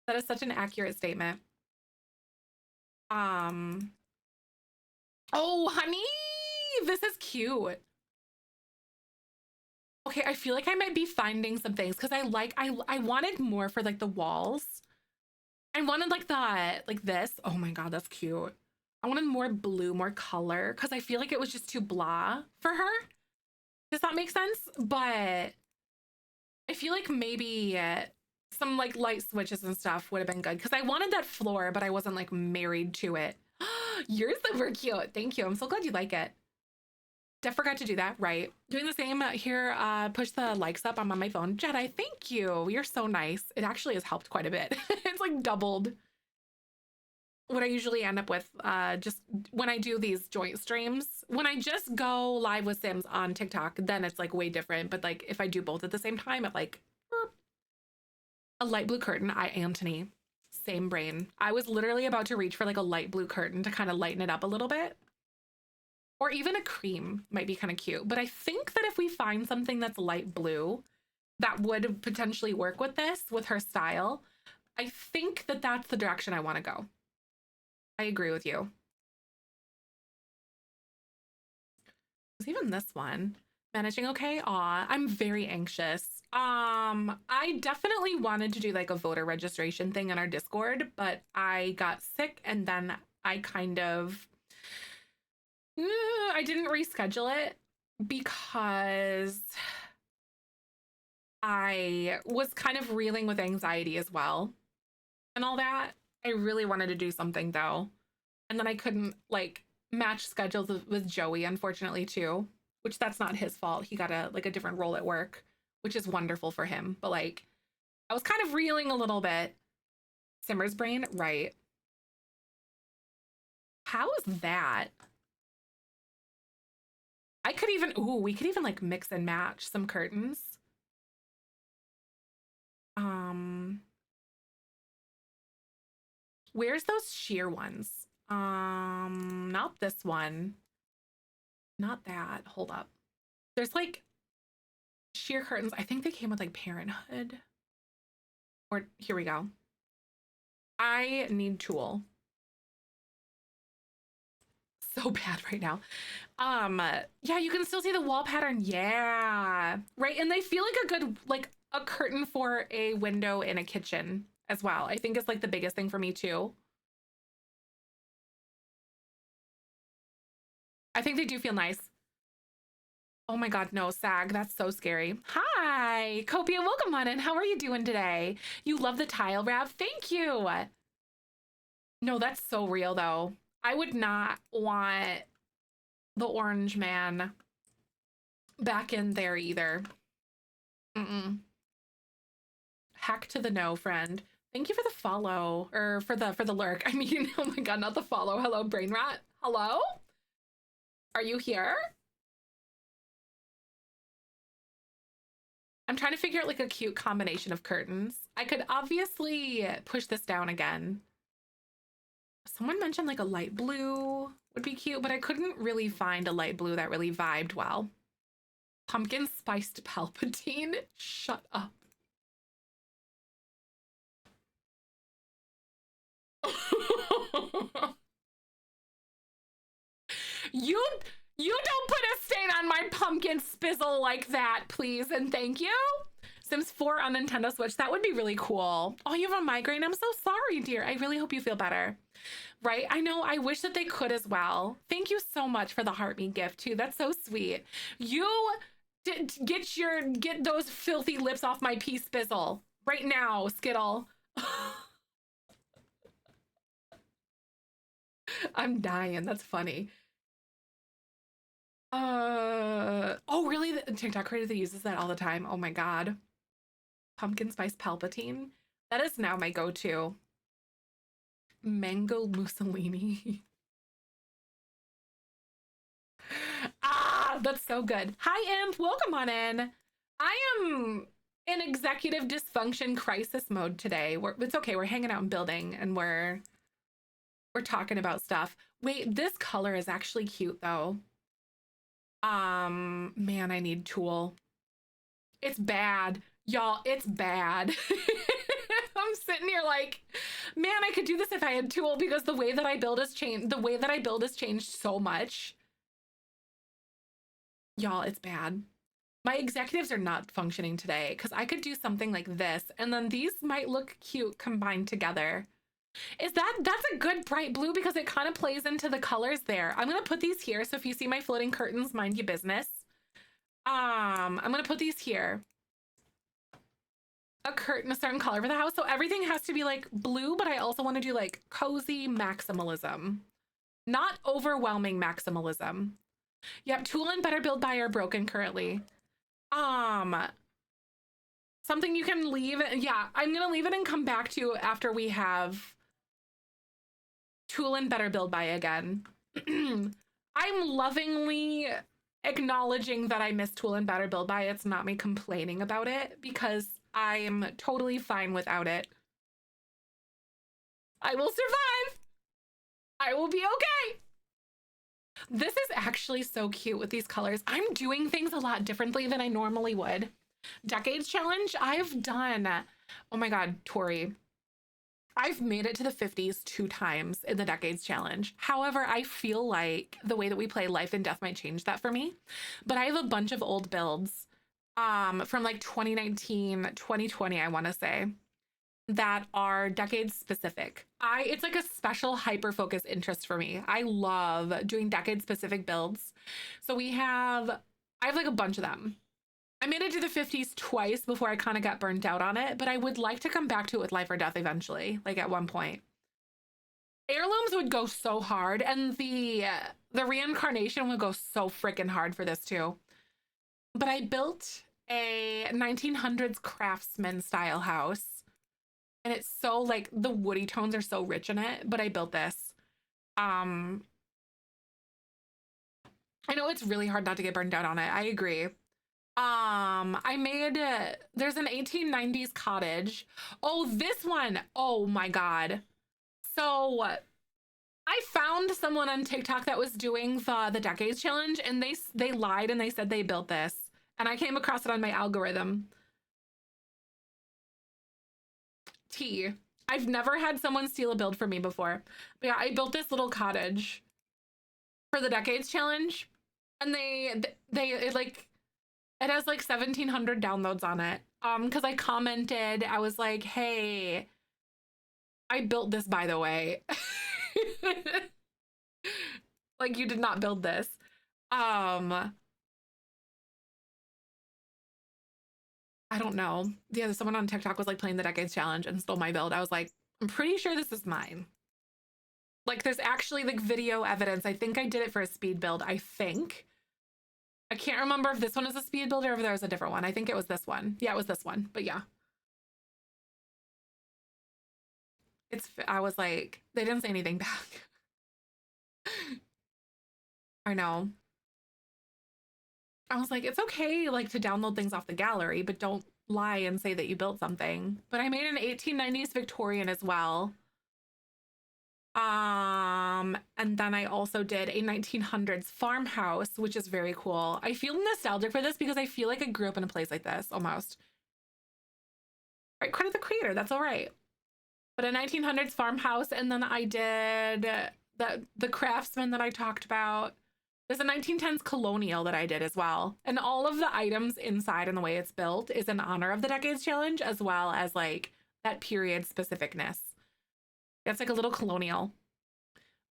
That is such an accurate statement. Oh, honey, this is cute. Okay, I feel like I might be finding some things because I wanted more for like the walls. I wanted like this. Oh my God, that's cute. I wanted more blue, more color because I feel like it was just too blah for her. Does that make sense? But I feel like maybe some like light switches and stuff would have been good because I wanted that floor, but I wasn't like married to it. You're super cute. Thank you. I'm so glad you like it. forgot to do that. Right. Doing the same here. Push the likes up. I'm on my phone. Jedi, thank you. You're so nice. It actually has helped quite a bit. It's like doubled what I usually end up with just when I do these joint streams. When I just go live with Sims on TikTok, then it's like way different. But like if I do both at the same time, it like a light blue curtain. Anthony, same brain. I was literally about to reach for like a light blue curtain to kind of lighten it up a little bit. Or even a cream might be kind of cute. But I think that if we find something that's light blue that would potentially work with this, with her style, I think that that's the direction I want to go. I agree with you. Even this one, managing okay. Aw, I'm very anxious. I definitely wanted to do like a voter registration thing in our Discord, but I got sick and then I kind of, I didn't reschedule it because I was kind of reeling with anxiety as well and all that. I really wanted to do something though. And then I couldn't like match schedules with Joey, unfortunately, too, which that's not his fault. He got a different role at work, which is wonderful for him. But like, I was kind of reeling a little bit. Simmer's brain, right. How is that? I could even, we could even like mix and match some curtains. Where's those sheer ones? Not this one. Not that. Hold up. There's like sheer curtains. I think they came with like Parenthood. Or here we go. I need tulle. So bad right now. Yeah, you can still see the wall pattern. Yeah. Right. And they feel like a good, like a curtain for a window in a kitchen as well. I think it's like the biggest thing for me too. I think they do feel nice. Oh my God, no, SAG, that's so scary. Hi, Copia, welcome on in. How are you doing today? You love the tile wrap? Thank you. No, that's so real though. I would not want the orange man back in there either. Hack to the no, friend. Thank you for the follow, or for the lurk. I mean, oh my God, not the follow. Hello, brain rat. Hello? Are you here? I'm trying to figure out like a cute combination of curtains. I could obviously push this down again. Someone mentioned like a light blue would be cute, but I couldn't really find a light blue that really vibed well. Pumpkin spiced Palpatine? Shut up. You don't put a stain on my pumpkin spizzle like that, please, and thank you. Sims 4 on Nintendo Switch. That would be really cool. Oh, you have a migraine? I'm so sorry, dear. I really hope you feel better. Right? I know. I wish that they could as well. Thank you so much for the Heartme gift, too. That's so sweet. You get those filthy lips off my pea spizzle right now, Skittle. I'm dying. That's funny. Oh, really? The TikTok creator that uses that all the time. Oh my God. Pumpkin spice Palpatine. That is now my go-to. Mango Mussolini. Ah, that's so good. Hi, Imp. Welcome on in. I am in executive dysfunction crisis mode today. It's okay. We're hanging out and building, and we're talking about stuff. Wait, this color is actually cute though. Man, I need tulle. It's bad. Y'all, it's bad. I'm sitting here like, man, I could do this if I had tulle, because the way that I build has changed. The way that I build has changed so much. Y'all, it's bad. My executives are not functioning today because I could do something like this, and then these might look cute combined together. That's a good bright blue because it kind of plays into the colors there. I'm gonna put these here, so if you see my floating curtains, mind your business. I'm gonna put these here. A curtain, a certain color for the house, so everything has to be like blue, but I also want to do like cozy maximalism, not overwhelming maximalism. Yep, Tool and Better Build Buy are broken currently. Um, Something you can leave. Yeah, I'm gonna leave it and come back to after we have Tool and Better Build Buy again. I'm lovingly acknowledging that I miss Tool and Better Build Buy. It's not me complaining about it because I am totally fine without it. I will survive. I will be okay. This is actually so cute with these colors. I'm doing things a lot differently than I normally would. Decades challenge, I've done, oh my God, Tori, I've made it to the 50s 2 times in the Decades challenge. However, I feel like the way that we play Life and Death might change that for me. But I have a bunch of old builds from like 2019, 2020, I want to say, that are Decades specific. It's like a special hyper focus interest for me. I love doing Decades specific builds. So I have like a bunch of them. I made it to the 50s twice before I kind of got burnt out on it, but I would like to come back to it with Life or Death eventually, like at one point. Heirlooms would go so hard, and the reincarnation would go so freaking hard for this too. But I built a 1900s craftsman style house, and it's so like the woody tones are so rich in it, but I built this. I know it's really hard not to get burned out on it. I agree. I made there's an 1890s cottage. Oh, this one. Oh my God. So I found someone on TikTok that was doing the Decades challenge, and they lied and they said they built this, and I came across it on my algorithm. I've never had someone steal a build from me before. But yeah, I built this little cottage for the Decades challenge, and it has like 1,700 downloads on it. Because I commented, I was like, hey, I built this, by the way. Like, you did not build this. I don't know. Yeah, someone on TikTok was like playing the Decades challenge and stole my build. I was like, I'm pretty sure this is mine. Like, there's actually like video evidence. I think I did it for a speed build. I think. I can't remember if this one is a speed build or if there was a different one. I think it was this one. Yeah, it was this one. But yeah. I was like, they didn't say anything back. I know. I was like, it's okay like to download things off the gallery, but don't lie and say that you built something. But I made an 1890s Victorian as well. And then I also did a 1900s farmhouse, which is very cool. I feel nostalgic for this because I feel like I grew up in a place like this almost. Right, credit the creator, that's all right. But a 1900s farmhouse, and then I did the craftsman that I talked about. There's a 1910s colonial that I did as well. And all of the items inside and the way it's built is in honor of the Decades challenge, as well as like that period specificness. It's like a little colonial.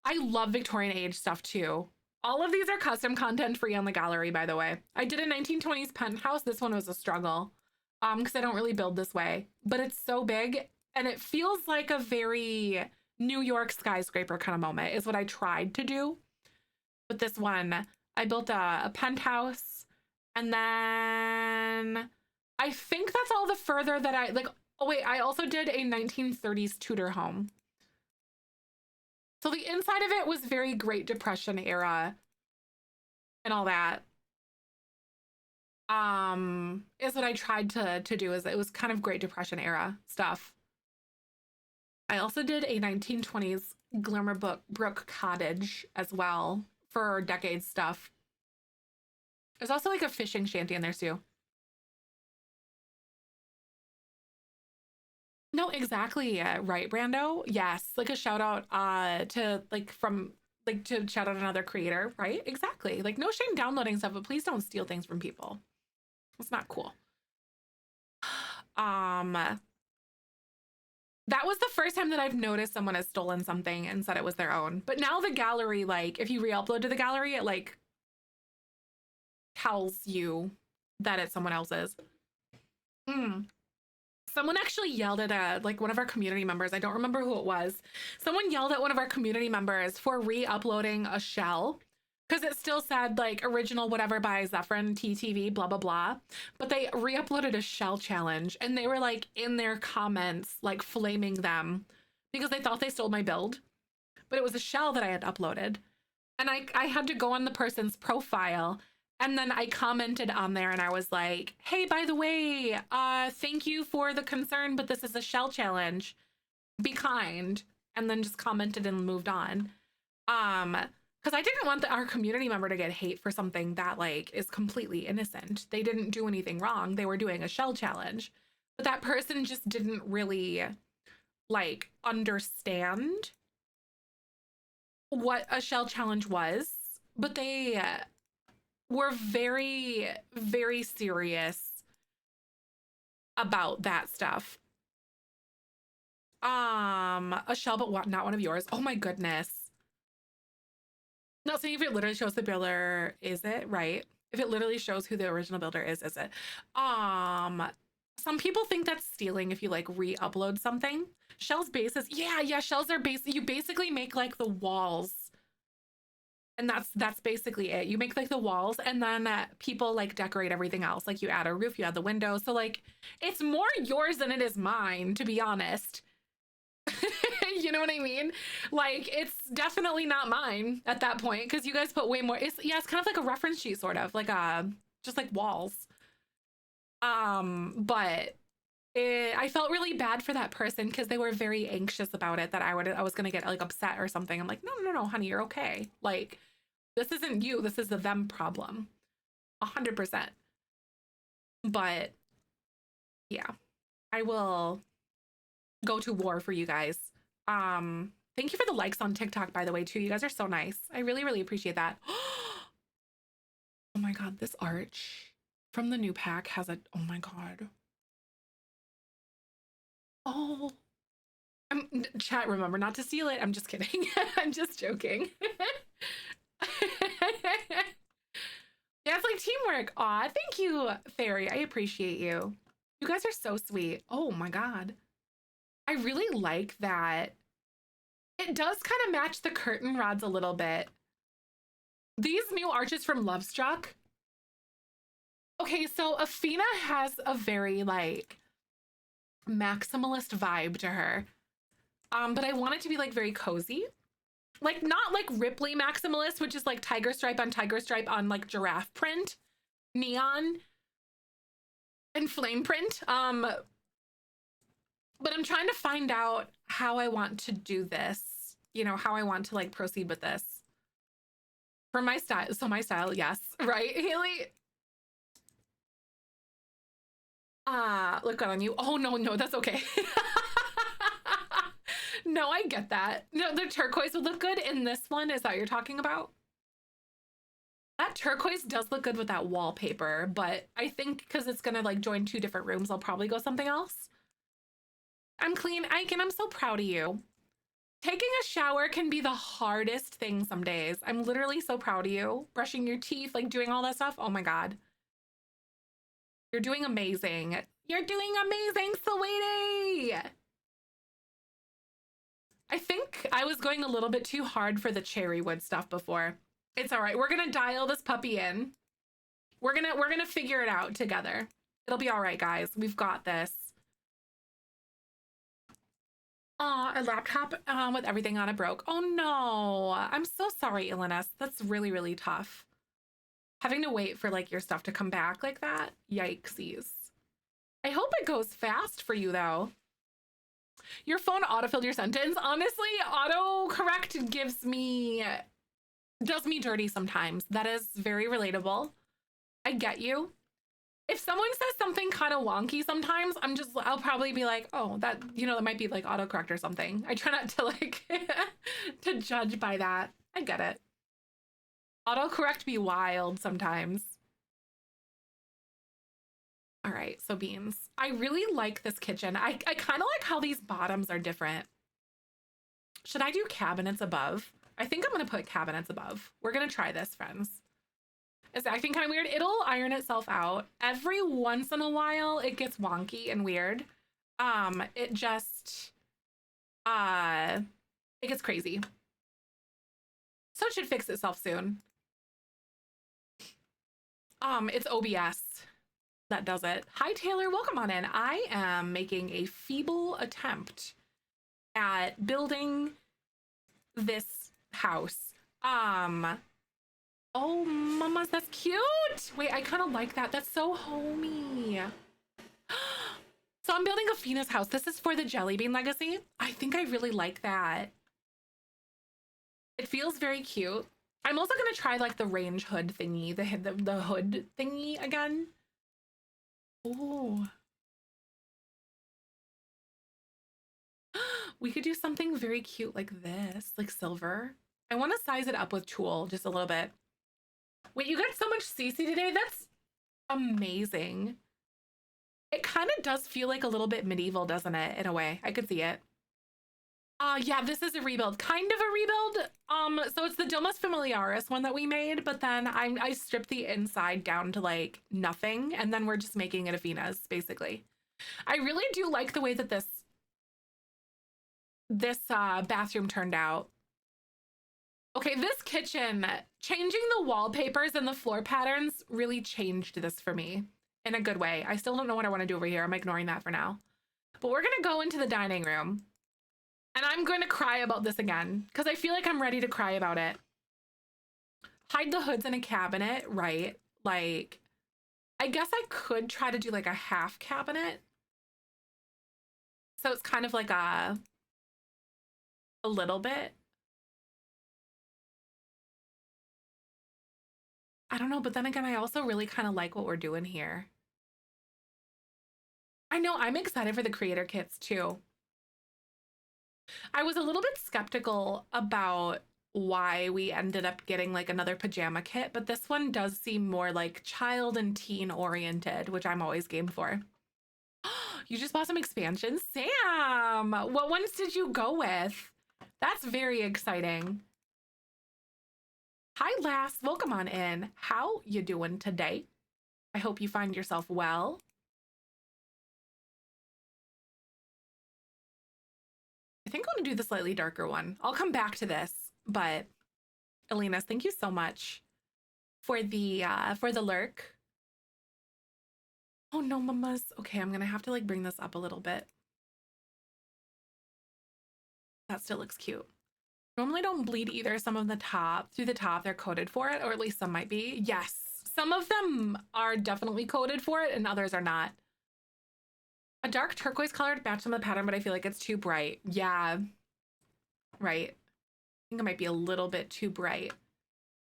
I love Victorian age stuff too. All of these are custom content free on the gallery, by the way. I did a 1920s penthouse. This one was a struggle because I don't really build this way, but it's so big and it feels like a very New York skyscraper kind of moment is what I tried to do. But this one, I built a penthouse, and then I think that's all the further that I like. Oh wait, I also did a 1930s Tudor home. So the inside of it was very Great Depression era and all that. Is what I tried to do, is it was kind of Great Depression era stuff. I also did a 1920s Glimmerbrook cottage as well for Decades stuff. There's also like a fishing shanty in there too. No, exactly. Right, Brando. Yes, like a shout out to like from like to shout out another creator, right? Exactly. Like no shame downloading stuff, but please don't steal things from people. It's not cool. That was the first time that I've noticed someone has stolen something and said it was their own. But now the gallery, like if you re-upload to the gallery, it like tells you that it's someone else's. Someone actually yelled at like one of our community members. I don't remember who it was. Someone yelled at one of our community members for re-uploading a shell because it still said like original whatever by Zephyrin TTV, blah, blah, blah. But they re-uploaded a shell challenge and they were like in their comments, like flaming them because they thought they stole my build. But it was a shell that I had uploaded. And I had to go on the person's profile. And then I commented on there and I was like, hey, by the way, thank you for the concern, but this is a shell challenge. Be kind. And then just commented and moved on. Because I didn't want our community member to get hate for something that like is completely innocent. They didn't do anything wrong. They were doing a shell challenge. But that person just didn't really like understand what a shell challenge was. But they were very, very serious about that stuff. A shell, but not one of yours. Oh my goodness. No, saying if it literally shows the builder, is it right? If it literally shows who the original builder is it? Some people think that's stealing if you like re-upload something. Shell's bases, yeah, shells are you basically make like the walls. And that's basically it. You make like the walls and then people like decorate everything else. Like you add a roof, you add the window. So like it's more yours than it is mine, to be honest. You know what I mean? Like it's definitely not mine at that point because you guys put way more. It's kind of like a reference sheet, sort of like just like walls. But I felt really bad for that person because they were very anxious about it, that I was gonna get like upset or something. I'm like, no, honey, you're okay. Like this isn't you. This is the them problem, 100%. But yeah, I will go to war for you guys. Thank you for the likes on TikTok, by the way, too. You guys are so nice. I really, really appreciate that. Oh my God, this arch from the new pack has oh my God. Oh, chat, remember not to steal it. I'm just kidding. I'm just joking. Yeah, it's like teamwork. Aw, thank you, Fairy. I appreciate you. You guys are so sweet. Oh my God. I really like that. It does kind of match the curtain rods a little bit. These new arches from Lovestruck. Okay, so Athena has a very like maximalist vibe to her. But I want it to be like very cozy. Like not like Ripley maximalist, which is like tiger stripe on like giraffe print, neon, and flame print. But I'm trying to find out how I want to do this. You know, how I want to like proceed with this. For my style, so my style, yes, right, Haley? Look good on you. Oh, no, that's okay. No, I get that. No, the turquoise would look good in this one. Is that what you're talking about? That turquoise does look good with that wallpaper, but I think because it's gonna like join two different rooms, I'll probably go something else. I'm clean. I'm so proud of you. Taking a shower can be the hardest thing some days. I'm literally so proud of you. Brushing your teeth, like doing all that stuff. Oh my God. You're doing amazing. You're doing amazing, sweetie. I think I was going a little bit too hard for the cherry wood stuff before. It's all right. We're going to dial this puppy in. We're going to figure it out together. It'll be all right, guys. We've got this. Aw, a laptop with everything on it broke. Oh no. I'm so sorry, Ilinus. That's really, really tough. Having to wait for like your stuff to come back like that. Yikesies. I hope it goes fast for you though. Your phone autofilled your sentence. Honestly, autocorrect does me dirty sometimes. That is very relatable. I get you. If someone says something kind of wonky sometimes, I'll probably be like, oh, that might be like autocorrect or something. I try not to like to judge by that. I get it. Autocorrect be wild sometimes. All right, so beans. I really like this kitchen. I kind of like how these bottoms are different. Should I do cabinets above? I think I'm gonna put cabinets above. We're gonna try this, friends. It's acting kind of weird. It'll iron itself out. Every once in a while, it gets wonky and weird. It just, it gets crazy. So it should fix itself soon. It's OBS that does it. Hi, Taylor. Welcome on in. I am making a feeble attempt at building this house. Oh, mamas, that's cute. Wait, I kind of like that. That's so homey. So I'm building Afina's house. This is for the Jelly Bean Legacy. I think I really like that. It feels very cute. I'm also gonna try like the range hood thingy, the hood thingy again. Oh. We could do something very cute like this, like silver. I want to size it up with tulle just a little bit. Wait, you got so much CC today? That's amazing. It kind of does feel like a little bit medieval, doesn't it? In a way, I could see it. Yeah, this is a rebuild, kind of a rebuild. So it's the Domus Familiaris one that we made, but then I stripped the inside down to like nothing, and then we're just making it Afina's basically. I really do like the way that this bathroom turned out. Okay, this kitchen, changing the wallpapers and the floor patterns really changed this for me in a good way. I still don't know what I want to do over here. I'm ignoring that for now. But we're going to go into the dining room. And I'm going to cry about this again because I feel like I'm ready to cry about it. Hide the hoods in a cabinet, right? Like, I guess I could try to do like a half cabinet. So it's kind of like a little bit. I don't know, but then again, I also really kind of like what we're doing here. I know, I'm excited for the creator kits too. I was a little bit skeptical about why we ended up getting like another pajama kit, but this one does seem more like child and teen oriented, which I'm always game for. You just bought some expansions? Sam, what ones did you go with? That's very exciting. Hi, Lass. Welcome on in. How you doing today? I hope you find yourself well. I think I'm going to do the slightly darker one. I'll come back to this, but Elinas, thank you so much for the lurk. Oh no, mamas. Okay, I'm going to have to like bring this up a little bit. That still looks cute. Normally don't bleed either. Some of the top, through the top, they're coded for it, or at least some might be. Yes, some of them are definitely coded for it and others are not. A dark turquoise color to match some of the pattern, but I feel like it's too bright. Yeah, right. I think it might be a little bit too bright.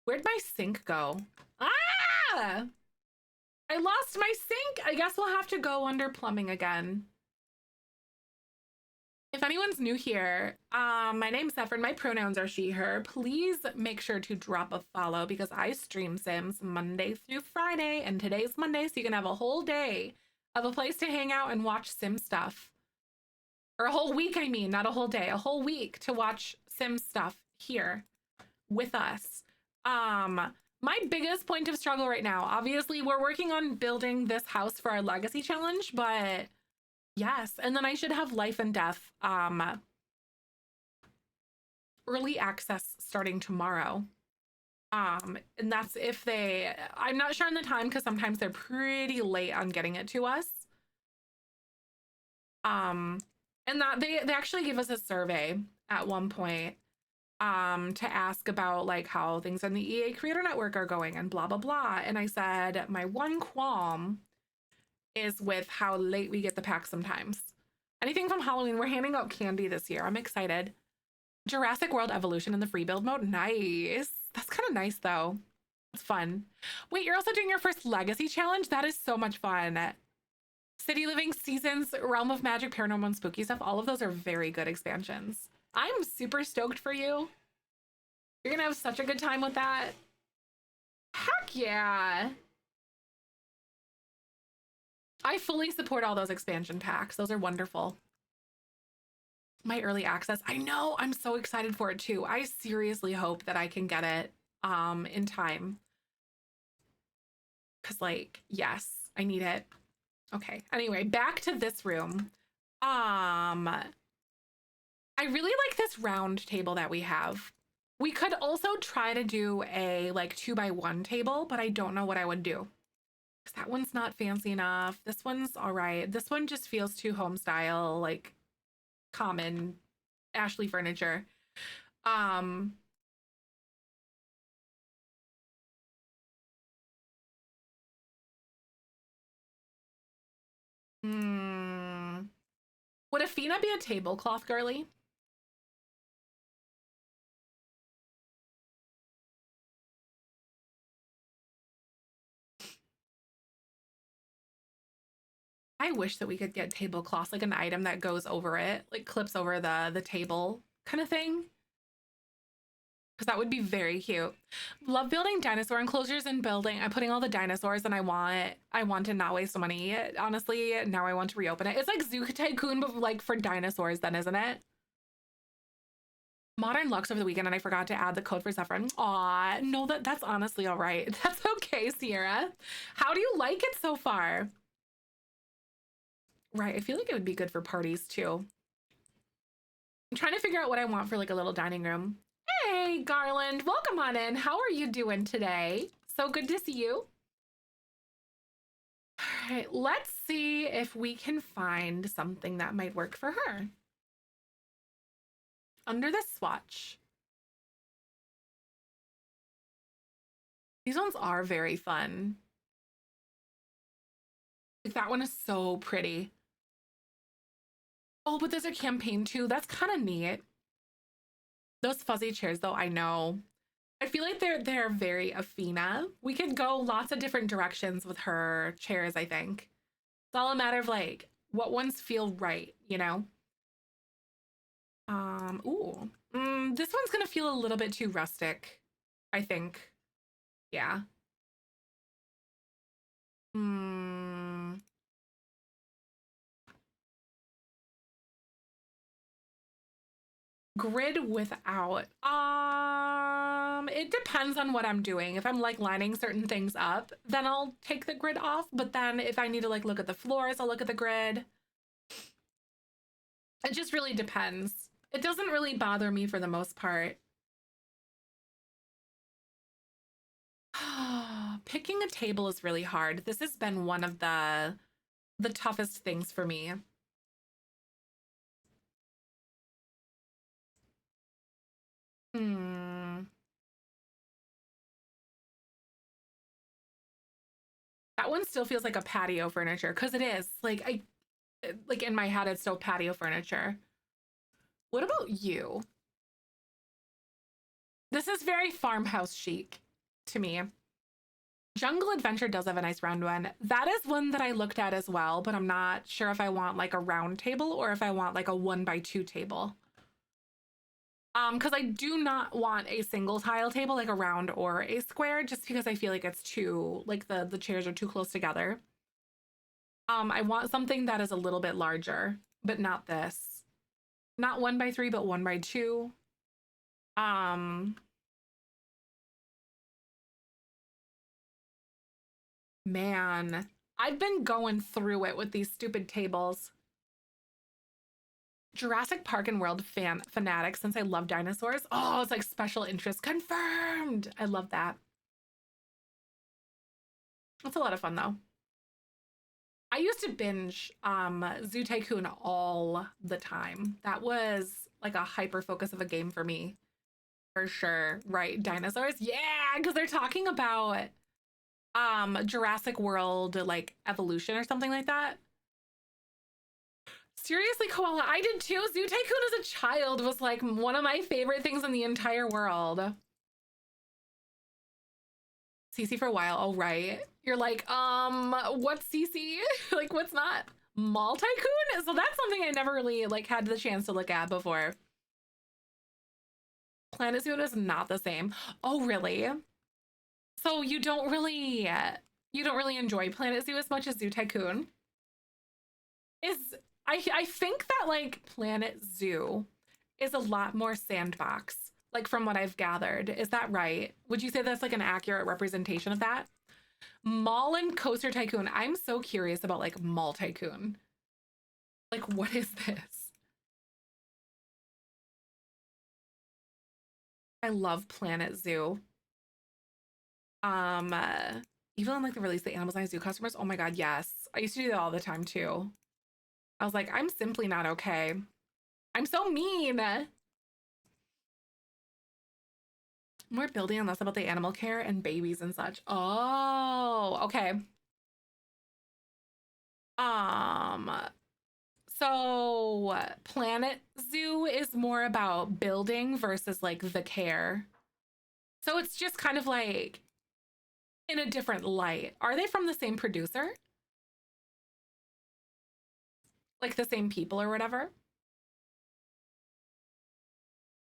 Where'd my sink go? Ah! I lost my sink. I guess we'll have to go under plumbing again. If anyone's new here, my name's Zephyr. My pronouns are she, her. Please make sure to drop a follow because I stream Sims Monday through Friday, and today's Monday, so you can have a whole day of a place to hang out and watch Sim stuff. Or a whole week, I mean, not a whole day, a whole week to watch Sim stuff here with us. My biggest point of struggle right now, obviously, we're working on building this house for our legacy challenge, but yes, and then I should have life and death early access starting tomorrow. And that's if I'm not sure on the time because sometimes they're pretty late on getting it to us. And that they actually gave us a survey at one point to ask about like how things on the EA Creator Network are going and blah blah blah. And I said my one qualm is with how late we get the pack sometimes. Anything from Halloween, we're handing out candy this year. I'm excited. Jurassic World Evolution in the free build mode. Nice. That's kind of nice though. It's fun. Wait, you're also doing your first legacy challenge? That is so much fun. City Living, Seasons, Realm of Magic, Paranormal, and Spooky stuff. All of those are very good expansions. I'm super stoked for you. You're gonna have such a good time with that. Heck yeah. I fully support all those expansion packs. Those are wonderful. My early access. I know, I'm so excited for it too. I seriously hope that I can get it in time. Cause like, yes, I need it. Okay, anyway, back to this room. I really like this round table that we have. We could also try to do a like 2x1 table, but I don't know what I would do. That one's not fancy enough. This one's all right. This one just feels too home style, like common Ashley furniture. Um, hmm. Would Athena be a tablecloth girly? I wish that we could get tablecloths, like an item that goes over it, like clips over the table kind of thing. Because that would be very cute. Love building dinosaur enclosures and building. I'm putting all the dinosaurs, and I want to not waste money. Honestly, now I want to reopen it. It's like Zoo Tycoon, but like for dinosaurs, then, isn't it? Modern Lux over the weekend, and I forgot to add the code for Zephyrin. Aw, no, that's honestly all right. That's okay, Sierra. How do you like it so far? Right, I feel like it would be good for parties too. I'm trying to figure out what I want for like a little dining room. Hey, Garland, welcome on in. How are you doing today? So good to see you. All right, let's see if we can find something that might work for her. Under the swatch. These ones are very fun. Like that one is so pretty. Oh, but there's a campaign too. That's kind of neat. Those fuzzy chairs, though, I know. I feel like they're very Athena. We could go lots of different directions with her chairs, I think. It's all a matter of like what ones feel right, you know? Ooh. This one's gonna feel a little bit too rustic, I think. Yeah. Hmm. Grid without. It depends on what I'm doing. If I'm like lining certain things up, then I'll take the grid off. But then if I need to like look at the floors, I'll look at the grid. It just really depends. It doesn't really bother me for the most part. Picking a table is really hard. This has been one of the toughest things for me. Hmm. That one still feels like a patio furniture because it is. Like I like in my head it's still patio furniture. What about you? This is very farmhouse chic to me. Jungle Adventure does have a nice round one. That is one that I looked at as well, but I'm not sure if I want like a round table or if I want like a 1x2 table. Because I do not want a single tile table, like a round or a square, just because I feel like it's too like the chairs are too close together. I want something that is a little bit larger, but not this. Not 1x3, but 1x2. Um, man, I've been going through it with these stupid tables. Jurassic Park and World fanatic since I love dinosaurs. Oh, it's like special interest confirmed. I love that. It's a lot of fun though. I used to binge Zoo Tycoon all the time. That was like a hyper focus of a game for me. For sure. Right. Dinosaurs? Yeah, because they're talking about Jurassic World like evolution or something like that. Seriously, Koala, I did too. Zoo Tycoon as a child was like one of my favorite things in the entire world. CC for a while. Oh, right. You're like, what's CC? Like, what's not? Mall Tycoon? So that's something I never really like had the chance to look at before. Planet Zoo is not the same. Oh, really? So you don't really enjoy Planet Zoo as much as Zoo Tycoon? Is I think that like Planet Zoo is a lot more sandbox, like from what I've gathered. Is that right? Would you say that's like an accurate representation of that? Mall and Coaster Tycoon. I'm so curious about like Mall Tycoon. Like, what is this? I love Planet Zoo. Um, uh, Even on like the release the Animal Science Zoo customers. Oh my God, yes. I used to do that all the time too. I was like, I'm simply not okay. I'm so mean. More building and less about the animal care and babies and such. Oh, okay. Um, so Planet Zoo is more about building versus like the care. So it's just kind of like in a different light. Are they from the same producer? Like the same people or whatever?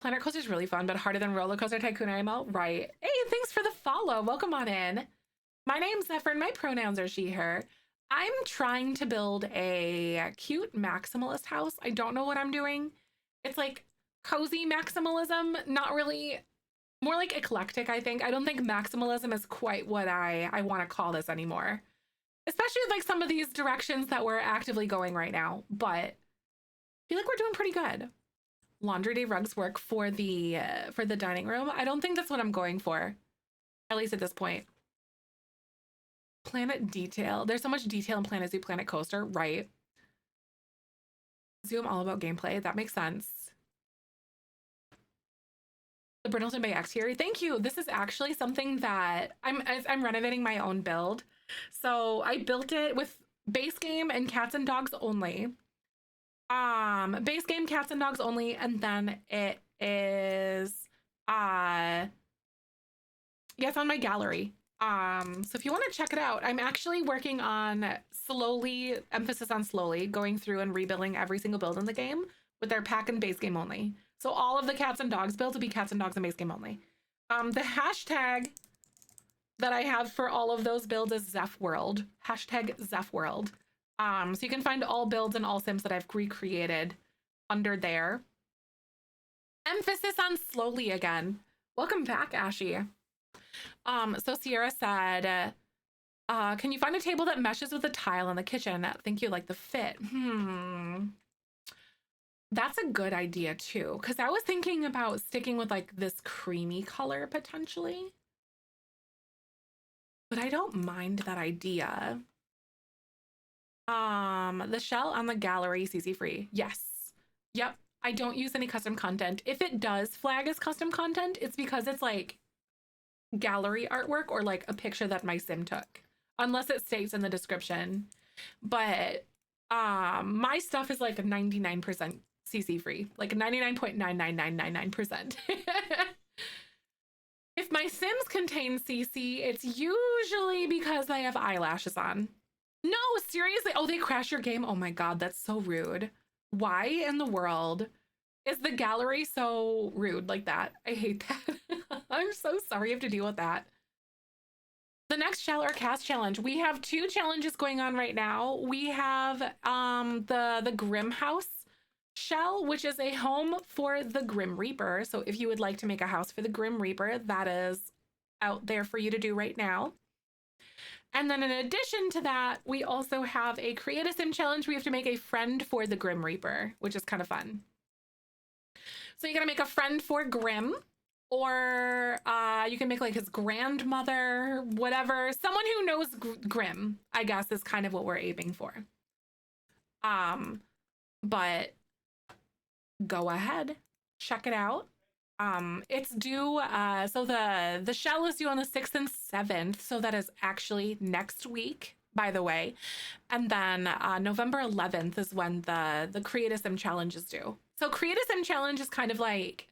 Planet Coaster is really fun, but harder than Roller Coaster Tycoon Imo. Right. Hey, thanks for the follow. Welcome on in. My name's Zephyr and my pronouns are she, her. I'm trying to build a cute maximalist house. I don't know what I'm doing. It's like cozy maximalism, not really, more like eclectic, I think. I don't think maximalism is quite what I want to call this anymore. Especially with like some of these directions that we're actively going right now. But I feel like we're doing pretty good. Laundry day rugs work for the dining room. I don't think that's what I'm going for, at least at this point. Planet detail. There's so much detail in Planet Zoo, Planet Coaster, right? Zoom all about gameplay. That makes sense. The Brindleton Bay exterior. Thank you. This is actually something that I'm renovating my own build. So I built it with base game and cats and dogs only. Base game, cats and dogs only, and then it is yes, on my gallery. So if you want to check it out, I'm actually working on slowly, emphasis on slowly, going through and rebuilding every single build in the game with their pack and base game only. So all of the cats and dogs builds will be cats and dogs and base game only. The hashtag that I have for all of those builds is ZephWorld. Hashtag ZephWorld. So you can find all builds and all sims that I've recreated under there. Emphasis on slowly again. Welcome back, Ashy. So Sierra said, can you find a table that meshes with the tile in the kitchen? I think you like the fit. That's a good idea too, because I was thinking about sticking with like this creamy color potentially. But I don't mind that idea. The shell on the gallery, CC free. Yes. Yep. I don't use any custom content. If it does flag as custom content, it's because it's like gallery artwork or like a picture that my sim took, unless it states in the description. But my stuff is like 99% CC free, like 99.99999%. If my sims contain CC, it's usually because they have eyelashes on. No, seriously. Oh, they crash your game. Oh my God, that's so rude. Why in the world is the gallery so rude like that? I hate that. I'm so sorry you have to deal with that. The next shell or cast challenge. We have two challenges going on right now. We have the Grim House shell, which is a home for the Grim Reaper. So if you would like to make a house for the Grim Reaper, that is out there for you to do right now. And then in addition to that, we also have a Create a Sim challenge. We have to make a friend for the Grim Reaper, which is kind of fun. So you gotta make a friend for Grim, or you can make like his grandmother, whatever. Someone who knows Grim, I guess, is kind of what we're aiming for. But go ahead, check it out. It's due, so the shell is due on the 6th and 7th, so that is actually next week, by the way. And then November 11th is when the Create a Sim challenge is due. So Create a Sim challenge is kind of like,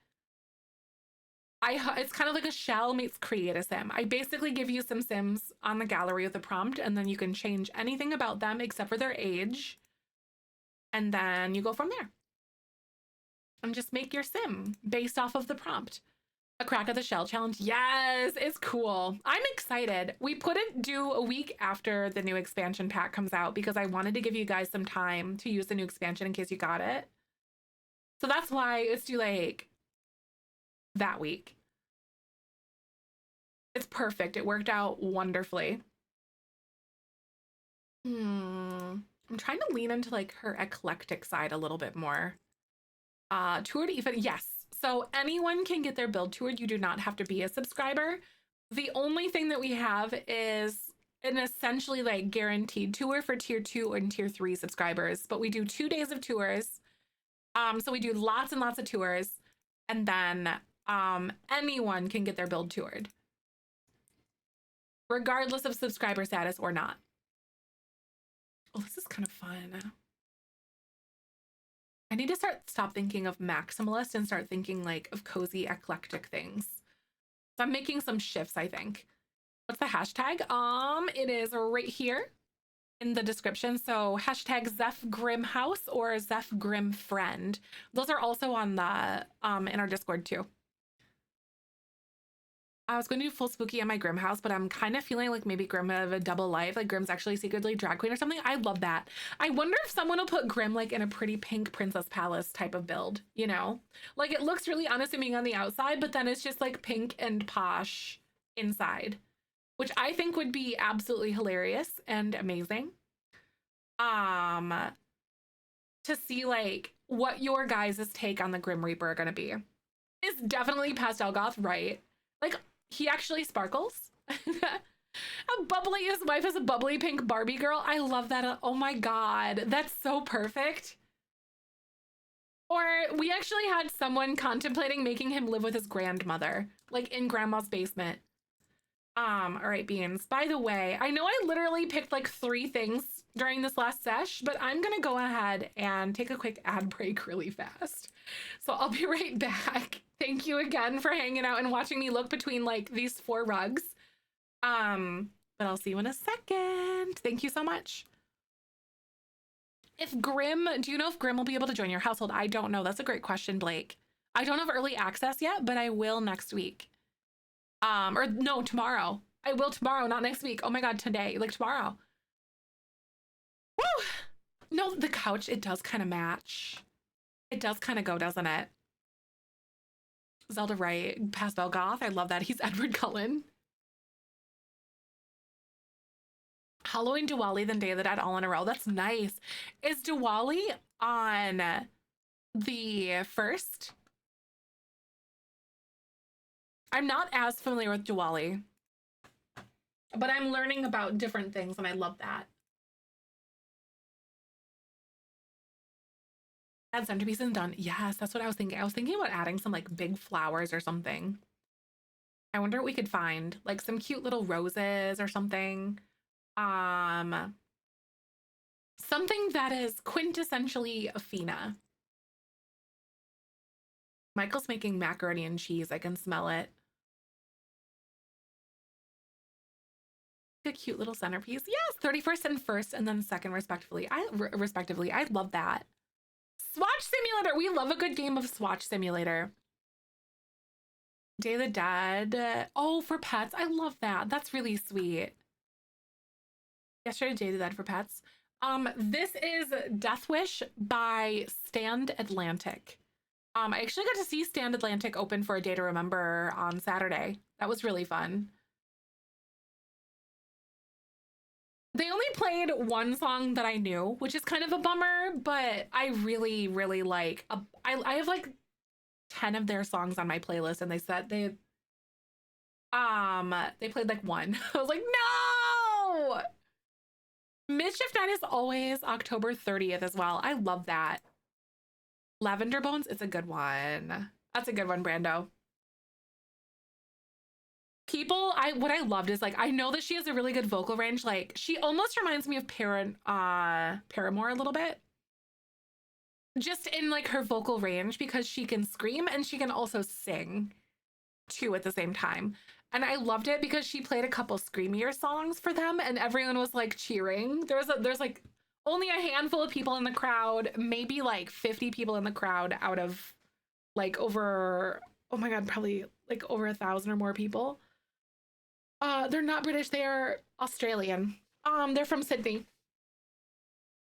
it's kind of like a shell meets Create a Sim. I basically give you some sims on the gallery with a prompt, and then you can change anything about them except for their age. And then you go from there. And just make your sim based off of the prompt. A crack at the shell challenge. Yes, it's cool. I'm excited. We put it due a week after the new expansion pack comes out because I wanted to give you guys some time to use the new expansion in case you got it. So that's why it's due like that week. It's perfect. It worked out wonderfully. I'm trying to lean into like her eclectic side a little bit more. Toured even, yes. So anyone can get their build toured. You do not have to be a subscriber. The only thing that we have is an essentially like guaranteed tour for tier 2 and tier 3 subscribers, but we do 2 days of tours. So we do lots and lots of tours, and then anyone can get their build toured, regardless of subscriber status or not. Oh, this is kind of fun. I need to stop thinking of maximalist and start thinking like of cozy eclectic things. So I'm making some shifts, I think. What's the hashtag? It is right here in the description. So hashtag Zeph Grimm House or Zeph Grimm Friend. Those are also on the in our Discord too. I was going to do full spooky at my Grimm house, but I'm kind of feeling like maybe Grimm have a double life, like Grimm's actually secretly drag queen or something. I love that. I wonder if someone will put Grimm like in a pretty pink princess palace type of build, you know? Like it looks really unassuming on the outside, but then it's just like pink and posh inside, which I think would be absolutely hilarious and amazing. To see like what your guys' take on the Grim Reaper are gonna be. It's definitely pastel goth, right? Like he actually sparkles. A bubbly, his wife is a bubbly pink Barbie girl. I love that. Oh my god, that's so perfect. Or we actually had someone contemplating making him live with his grandmother, like in grandma's basement. All right, Beans. By the way, I know I literally picked like 3 things during this last sesh, but I'm gonna go ahead and take a quick ad break really fast. So I'll be right back. Thank you again for hanging out and watching me look between like these 4 rugs. But I'll see you in a second. Thank you so much. If Grimm, do you know if Grimm will be able to join your household? I don't know. That's a great question, Blake. I don't have early access yet, but I will next week. Or no, tomorrow. I will tomorrow, not next week. Oh my god, today, like tomorrow. Woo! No, the couch, it does kind of match. It does kind of go, doesn't it? Zelda Wright, pastel goth. I love that. He's Edward Cullen. Halloween, Diwali, then Day of the Dead all in a row. That's nice. Is Diwali on the 1st? I'm not as familiar with Diwali, but I'm learning about different things and I love that. Add centerpiece and done. Yes, that's what I was thinking. I was thinking about adding some like big flowers or something. I wonder what we could find, like some cute little roses or something. Something that is quintessentially Athena. Michael's making macaroni and cheese. I can smell it. A cute little centerpiece. Yes, 31st and 1st and then 2nd respectively. Respectively. I love that. Swatch Simulator. We love a good game of Swatch Simulator. Day of the Dead. Oh, for pets. I love that. That's really sweet. Yesterday, Day of the Dead for pets. This is Death Wish by Stand Atlantic. I actually got to see Stand Atlantic open for a Day to Remember on Saturday. That was really fun. They only played 1 song that I knew, which is kind of a bummer, but I really, really like. I have like 10 of their songs on my playlist, and they said they played like 1. I was like, no. Mischief Night is always October 30th as well. I love that. Lavender Bones is a good one. That's a good one, Brando. People, what I loved is like, I know that she has a really good vocal range. Like she almost reminds me of Paramore a little bit. Just in like her vocal range, because she can scream and she can also sing too at the same time. And I loved it because she played a couple screamier songs for them and everyone was like cheering. There's like only a handful of people in the crowd, maybe like 50 people in the crowd out of like over, oh my god, probably like over 1,000 or more people. They're not British, they are Australian. They're from Sydney.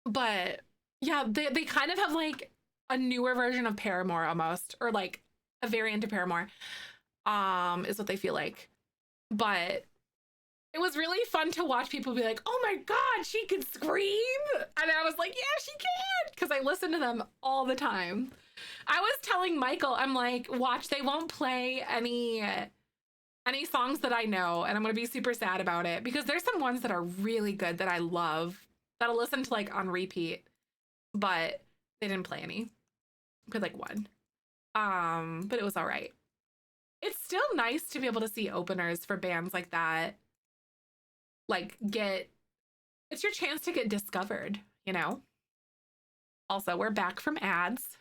But yeah, they kind of have like a newer version of Paramore almost, or like a variant of Paramore, is what they feel like. But it was really fun to watch people be like, oh my god, she can scream. And I was like, yeah, she can, because I listen to them all the time. I was telling Michael, I'm like, watch, they won't play any any songs that I know, and I'm gonna be super sad about it because there's some ones that are really good that I love that I'll listen to like on repeat, but they didn't play any. Played like one. But it was all right. It's still nice to be able to see openers for bands like that. Like get it's your chance to get discovered, you know? Also, we're back from ads.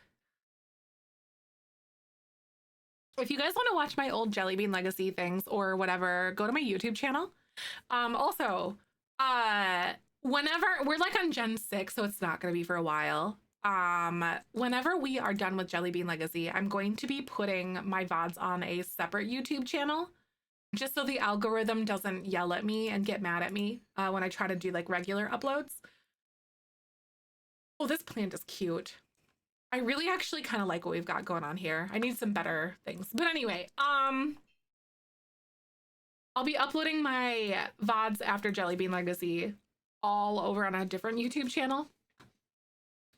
If you guys want to watch my old Jelly Bean Legacy things or whatever, go to my YouTube channel. Also, whenever we're like on Gen 6, so it's not gonna be for a while. Whenever we are done with Jelly Bean Legacy, I'm going to be putting my VODs on a separate YouTube channel just so the algorithm doesn't yell at me and get mad at me when I try to do like regular uploads. Oh, this plant is cute. I really actually kind of like what we've got going on here. I need some better things. But anyway, I'll be uploading my VODs after Jelly Bean Legacy all over on a different YouTube channel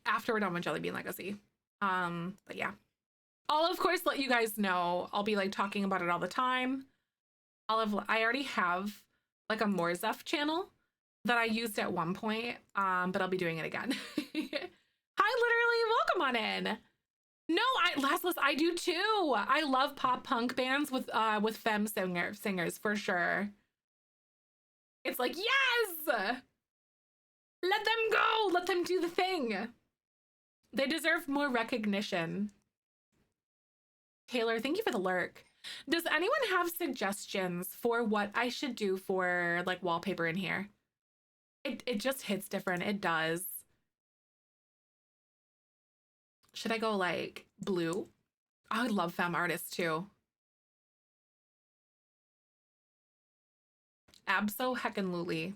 after we're done with Jelly Bean Legacy. But yeah. I'll of course let you guys know. I'll be like talking about it all the time. I already have like a Morzef channel that I used at one point, but I'll be doing it again. Hi, literally, welcome on in. No, Lassless, I do too. I love pop punk bands with femme singers for sure. It's like, yes! Let them go! Let them do the thing. They deserve more recognition. Taylor, thank you for the lurk. Does anyone have suggestions for what I should do for like wallpaper in here? It just hits different. It does. Should I go like blue? I would love femme artists too. Abso heckin' Luli.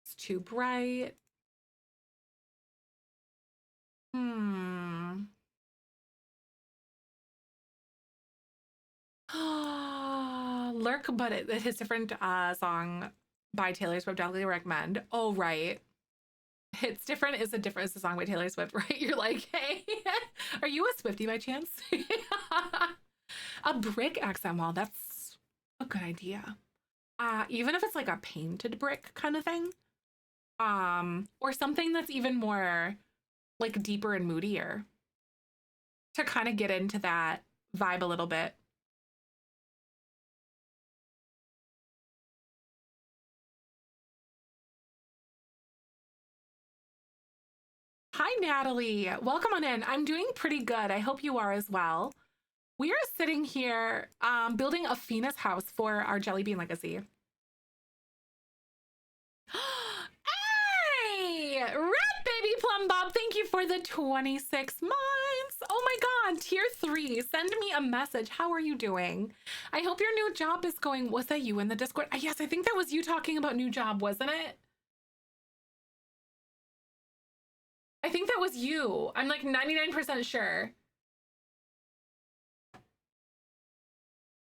It's too bright. Lurk, but it's a different song by Taylor Swift. Definitely recommend. Oh, right. It's different is a song by Taylor Swift, right? You're like, hey, are you a Swiftie by chance? A brick accent wall. That's a good idea. Even if it's like a painted brick kind of thing. Or something that's even more like deeper and moodier to kind of get into that vibe a little bit. Hi, Natalie. Welcome on in. I'm doing pretty good. I hope you are as well. We are sitting here building Afina's house for our Jelly Bean Legacy. Hey! Red Baby Plum Bob, thank you for the 26 months. Oh my God, tier 3. Send me a message. How are you doing? I hope your new job is going. Was that you in the Discord? Yes, I think that was you talking about new job, wasn't it? I think that was you. I'm like 99% sure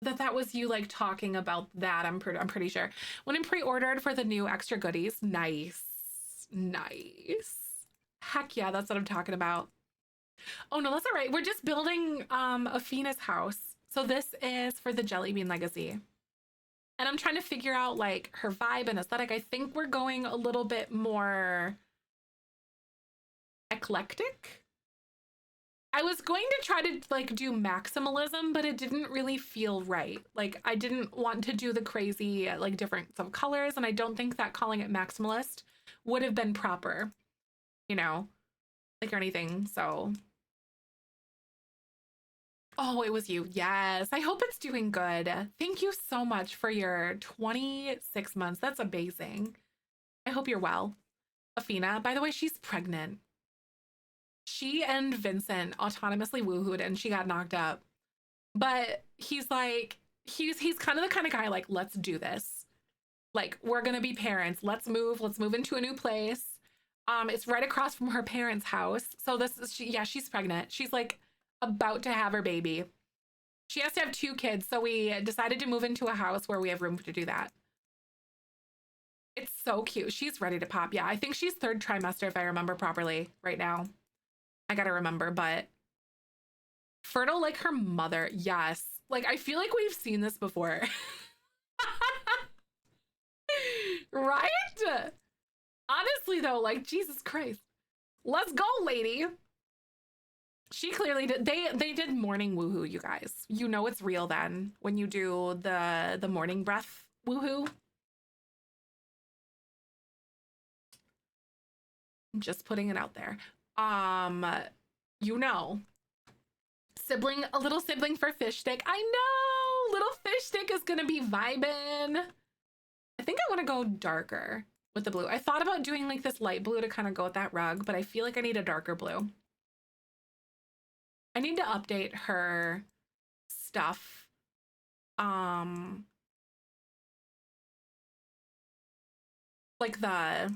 that was you like talking about that. I'm pretty sure. When I'm pre-ordered for the new extra goodies. Nice. Nice. Heck yeah, that's what I'm talking about. Oh no, that's all right. We're just building Afina's house. So this is for the Jelly Bean Legacy. And I'm trying to figure out like her vibe and aesthetic. I think we're going a little bit more eclectic. I was going to try to like do maximalism, but it didn't really feel right. Like I didn't want to do the crazy like difference of colors, and I don't think that calling it maximalist would have been proper, you know, like or anything. So oh, it was you. Yes. I hope it's doing good. Thank you so much for your 26 months. That's amazing. I hope you're well. Afina, by the way, she's pregnant. She and Vincent autonomously woohooed and she got knocked up. But he's like, he's kind of the kind of guy like, let's do this. Like, we're gonna be parents. Let's move into a new place. It's right across from her parents' house. So this is she's pregnant. She's like about to have her baby. She has to have 2 kids, so we decided to move into a house where we have room to do that. It's so cute. She's ready to pop. Yeah, I think she's 3rd trimester if I remember properly right now. I gotta remember, but Fertile like her mother. Yes. Like, I feel like we've seen this before. Right? Honestly, though, like, Jesus Christ. Let's go, lady. She clearly did. They did morning woohoo, you guys. You know it's real then when you do the morning breath woohoo. I'm just putting it out there. You know, sibling, a little sibling for fish stick. I know, little fish stick is gonna be vibing. I think I want to go darker with the blue. I thought about doing like this light blue to kind of go with that rug, but I feel like I need a darker blue. I need to update her stuff. Like the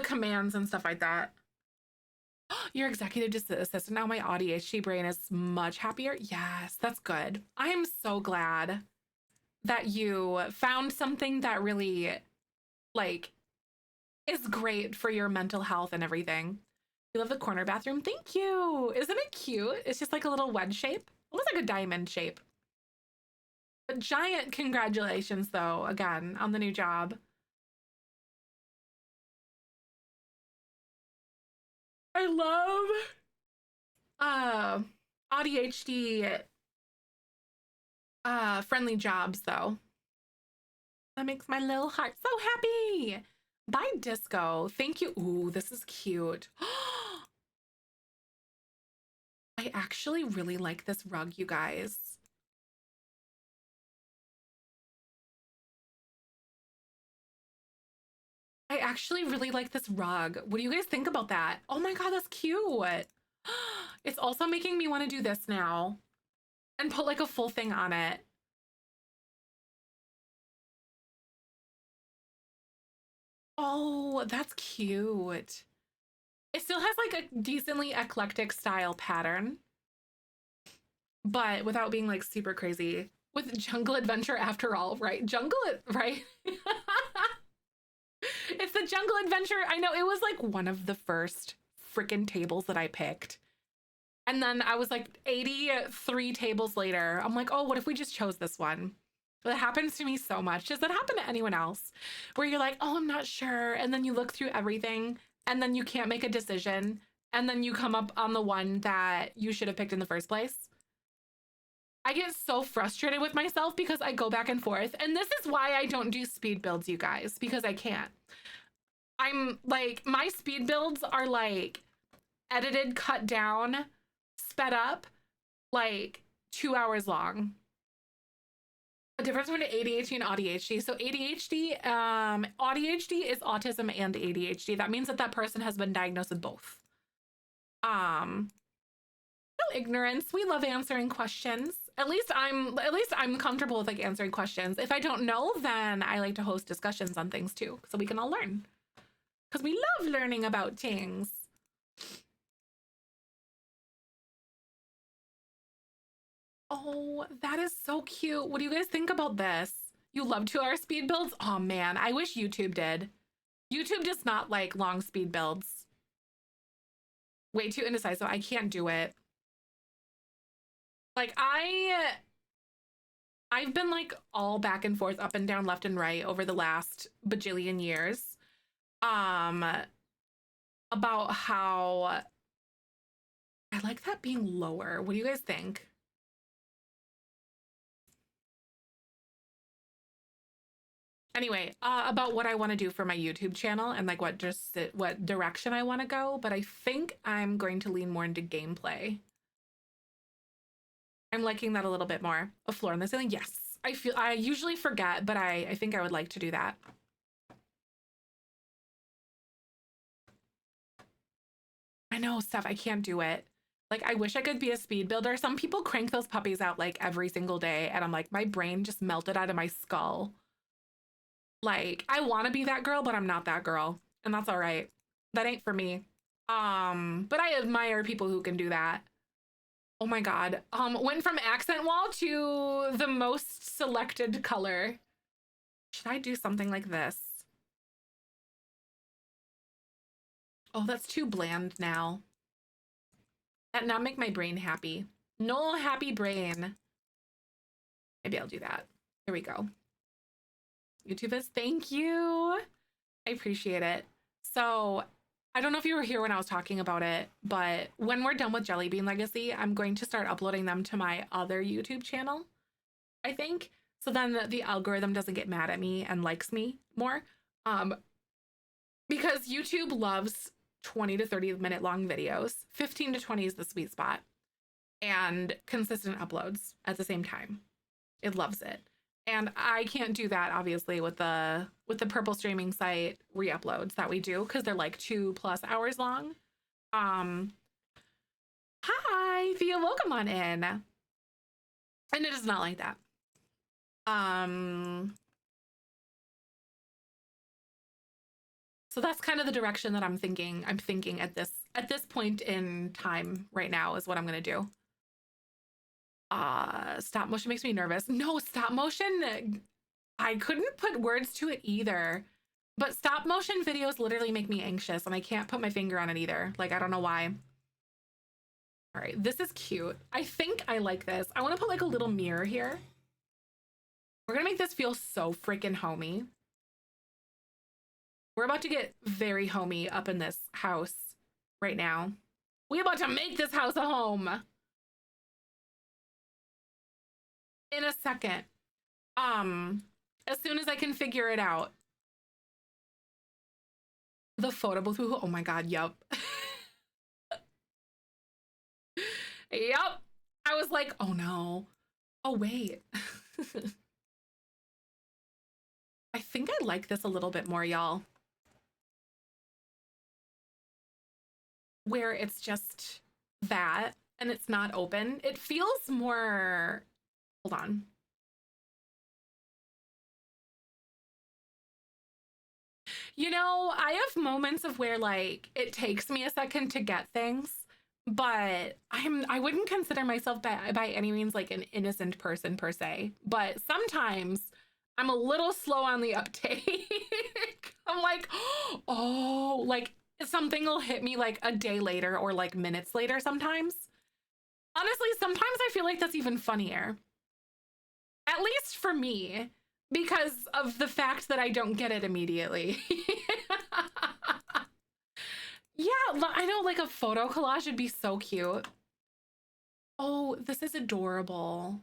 commands and stuff like that. Your executive assistant. Now my ADHD brain is much happier. Yes, that's good. I am so glad that you found something that really like is great for your mental health and everything. You love the corner bathroom. Thank you. Isn't it cute? It's just like a little wedge shape. It looks like a diamond shape. A giant congratulations though, again, on the new job. I love ADHD friendly jobs though. That makes my little heart so happy. Bye, Disco. Thank you. Ooh, this is cute. I actually really like this rug, you guys. I actually really like this rug. What do you guys think about that? Oh my God, that's cute. It's also making me want to do this now and put like a full thing on it. Oh, that's cute. It still has like a decently eclectic style pattern, but without being like super crazy. With Jungle Adventure after all, right? Right? It's the Jungle Adventure. I know it was like one of the first freaking tables that I picked. And then I was like 83 tables later, I'm like, oh, what if we just chose this one? That happens to me so much. Does that happen to anyone else? Where you're like, oh, I'm not sure. And then you look through everything and then you can't make a decision. And then you come up on the one that you should have picked in the first place. I get so frustrated with myself because I go back and forth. And this is why I don't do speed builds, you guys, because I can't. I'm like, my speed builds are like edited, cut down, sped up, like 2 hours long. A difference between ADHD and ADHD. So ADHD is autism and ADHD. That means that that person has been diagnosed with both. No ignorance. We love answering questions. At least I'm comfortable with like answering questions. If I don't know, then I like to host discussions on things too, so we can all learn. Because we love learning about things. Oh, that is so cute. What do you guys think about this? You love 2 hour speed builds? Oh man, I wish YouTube did. YouTube does not like long speed builds. Way too indecisive. I can't do it. Like I've been like all back and forth, up and down, left and right over the last bajillion years. Um about how I like that being lower. What do you guys think? Anyway, about what I want to do for my YouTube channel and like what direction I want to go, but I think I'm going to lean more into gameplay. I'm liking that a little bit more. A floor on the ceiling, yes. I usually forget, but I think I would like to do that. I know, Steph, I can't do it. Like, I wish I could be a speed builder. Some people crank those puppies out like every single day, and I'm like, my brain just melted out of my skull. Like, I want to be that girl, but I'm not that girl. And that's all right. That ain't for me. But I admire people who can do that. Oh my God. Went from accent wall to the most selected color. Should I do something like this? Oh, that's too bland now. That now make my brain happy. No happy brain. Maybe I'll do that. Here we go. YouTube is, thank you. I appreciate it. So I don't know if you were here when I was talking about it, but when we're done with Jelly Bean Legacy, I'm going to start uploading them to my other YouTube channel, I think. So then the algorithm doesn't get mad at me and likes me more. Because YouTube loves 20 to 30 minute long videos. 15 to 20 is the sweet spot. And consistent uploads at the same time. It loves it. And I can't do that obviously with the purple streaming site re-uploads that we do because they're like 2+ hours long. Hi, Thea, welcome on in. And it is not like that. So that's kind of the direction that I'm thinking at this point in time right now is what I'm gonna do. Stop motion makes me nervous. No, stop motion, I couldn't put words to it either. But stop motion videos literally make me anxious and I can't put my finger on it either. Like, I don't know why. All right, this is cute. I think I like this. I want to put like a little mirror here. We're gonna make this feel so freaking homey. We're about to get very homey up in this house right now. We're about to make this house a home. In a second. As soon as I can figure it out. The photo booth. Oh my god, yup. Yup. I was like, oh no. Oh wait. I think I like this a little bit more, y'all. Where it's just that and it's not open. It feels more, hold on. You know, I have moments of where like it takes me a second to get things, but I wouldn't consider myself by any means like an innocent person per se, but sometimes I'm a little slow on the uptake. I'm like, oh, like something will hit me like a day later or like minutes later sometimes. Honestly, sometimes I feel like that's even funnier. At least for me, because of the fact that I don't get it immediately. Yeah, I know, like a photo collage would be so cute. Oh, this is adorable.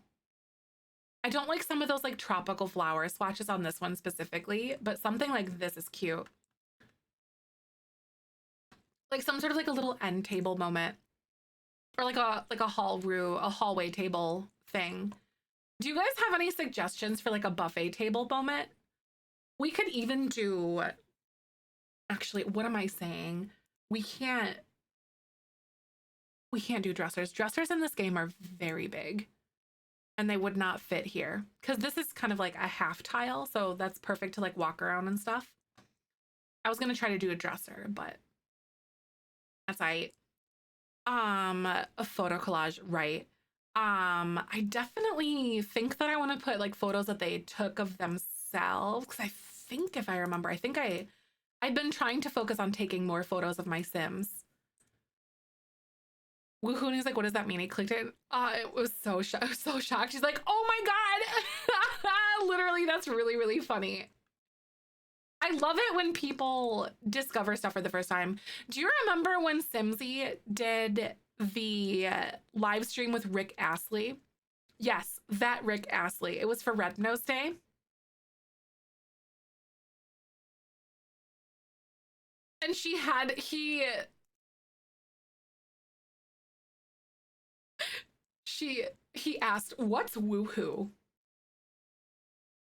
I don't like some of those like tropical flower swatches on this one specifically, but something like this is cute. Like some sort of like a little end table moment. Or like a hallway table thing. Do you guys have any suggestions for like a buffet table moment? We could even do, actually, what am I saying? We can't do dressers. Dressers in this game are very big and they would not fit here because this is kind of like a half tile. So that's perfect to like walk around and stuff. I was going to try to do a dresser, but that's right. A photo collage, right? I definitely think that I want to put like photos that they took of themselves because I think if I remember, I've been trying to focus on taking more photos of my Sims. Woohoo's like, what does that mean? He clicked it. It was so shocked. She's like, oh my god. Literally, that's really, really funny. I love it when people discover stuff for the first time. Do you remember when Simsy did the live stream with Rick Astley? Yes, that Rick Astley. It was for Red Nose Day. And he asked, what's woohoo?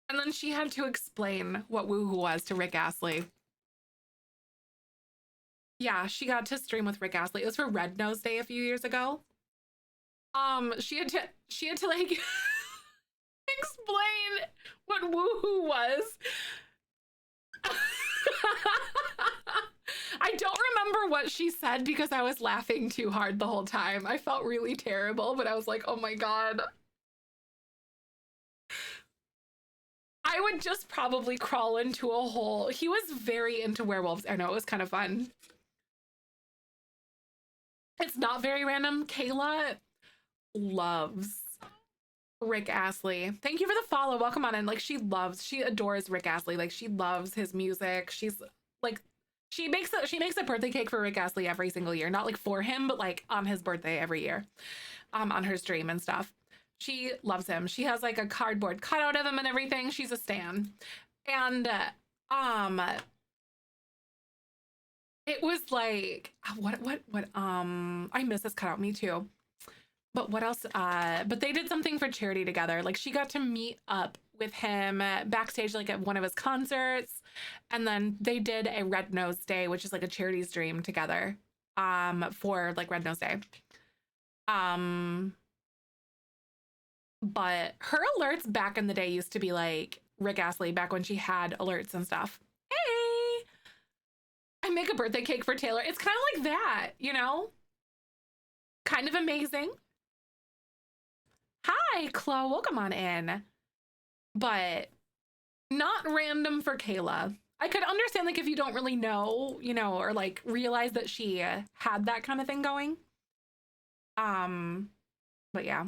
And then she had to explain what woohoo was to Rick Astley. Yeah, she got to stream with Rick Astley. It was for Red Nose Day a few years ago. She had to like explain what woohoo was. I don't remember what she said because I was laughing too hard the whole time. I felt really terrible, but I was like, oh my god. I would just probably crawl into a hole. He was very into werewolves. I know, it was kind of fun. It's not very random, Kayla. loves Rick Astley. Thank you for the follow. Welcome on in. Like she adores Rick Astley. Like she loves his music. She's like she makes a birthday cake for Rick Astley every single year. Not like for him, but like on his birthday every year. On her stream and stuff. She loves him. She has like a cardboard cutout of him and everything. She's a stan. And it was like what I miss this cutout, me too. But what else? But they did something for charity together. Like she got to meet up with him backstage, like at one of his concerts. And then they did a Red Nose Day, which is like a charity stream together for like Red Nose Day. But her alerts back in the day used to be like Rick Astley back when she had alerts and stuff. Hey, I make a birthday cake for Taylor. It's kind of like that, you know? Kind of amazing. Hi, Chloe. Welcome on in. But not random for Kayla. I could understand like if you don't really know, you know, or like realize that she had that kind of thing going. But yeah.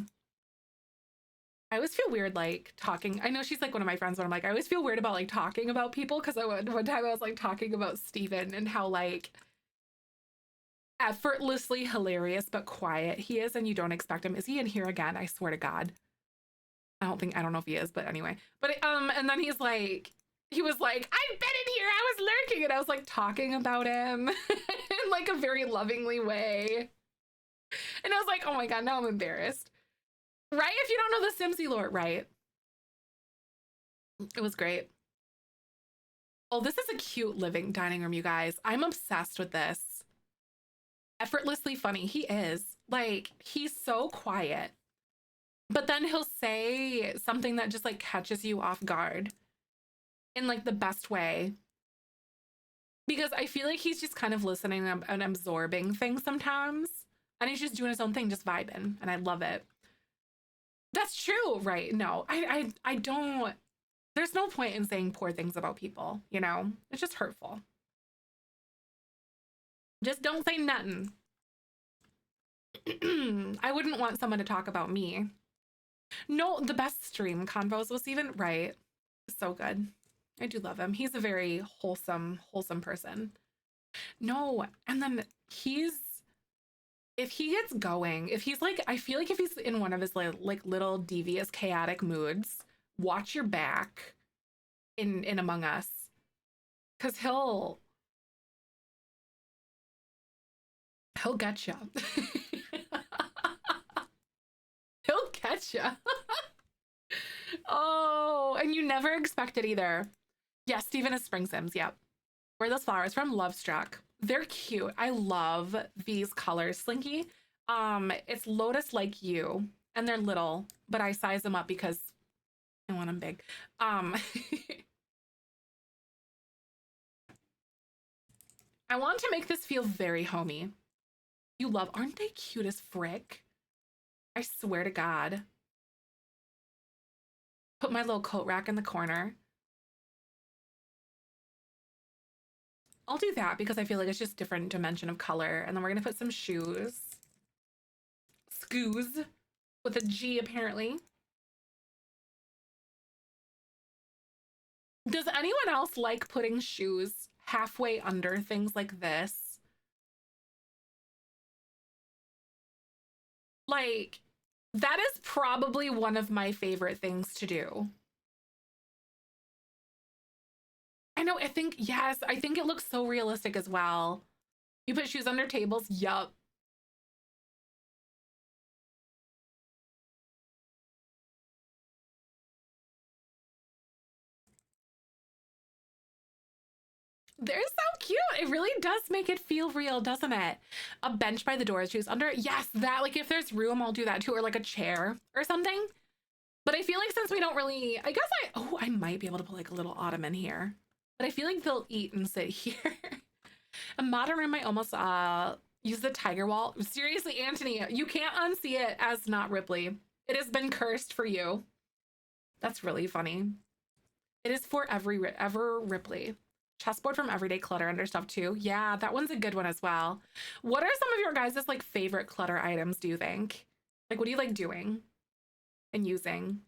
I always feel weird like talking. I know she's like one of my friends, but I'm like, I always feel weird about like talking about people because one time I was like talking about Steven and how like effortlessly hilarious but quiet he is and you don't expect him. Is he in here again? I swear to God. I don't know if he is, but anyway. But and then he was like, I've been in here, I was lurking, and I was like talking about him in like a very lovingly way. And I was like, oh my God, now I'm embarrassed. Right? If you don't know the Simsy lore, right? It was great. Oh, this is a cute living dining room, you guys. I'm obsessed with this. Effortlessly funny. He is. Like, he's so quiet. But then he'll say something that just like catches you off guard in like the best way. Because I feel like he's just kind of listening and absorbing things sometimes. And he's just doing his own thing, just vibing. And I love it. That's true, right? No, I don't. There's no point in saying poor things about people, you know? It's just hurtful. Just don't say nothing. I wouldn't want someone to talk about me. No, the best stream convos was even right. So good. I do love him. He's a very wholesome person. No, and then if he gets going, if he's like, I feel like if he's in one of his like little devious, chaotic moods, watch your back in Among Us, because he'll get you. He'll catch you. Oh, and you never expect it either. Yeah, Steven is Spring Sims. Yep. Where are those flowers from? Lovestruck. They're cute. I love these colors, Slinky. It's Lotus Like You, and they're little, but I size them up because I want them big. I want to make this feel very homey. You love, aren't they cute as frick? I swear to God. Put my little coat rack in the corner. I'll do that because I feel like it's just different dimension of color. And then we're gonna put some shoes. Scoos with a G apparently. Does anyone else like putting shoes halfway under things like this? Like, that is probably one of my favorite things to do. I know, I think it looks so realistic as well. You put shoes under tables, yup. They're so cute. It really does make it feel real, doesn't it? A bench by the door, shoes under. Yes, that, like if there's room, I'll do that too, or like a chair or something. But I feel like since we don't really, I might be able to put like a little ottoman here. But I feel like they'll eat and sit here. A modern room might almost use the tiger wall. Seriously, Anthony, you can't unsee it as not Ripley. It has been cursed for you. That's really funny. It is for ever Ripley. Chessboard from Everyday Clutter under stuff too. Yeah, that one's a good one as well. What are some of your guys' like favorite clutter items, do you think? Like, what do you like doing and using?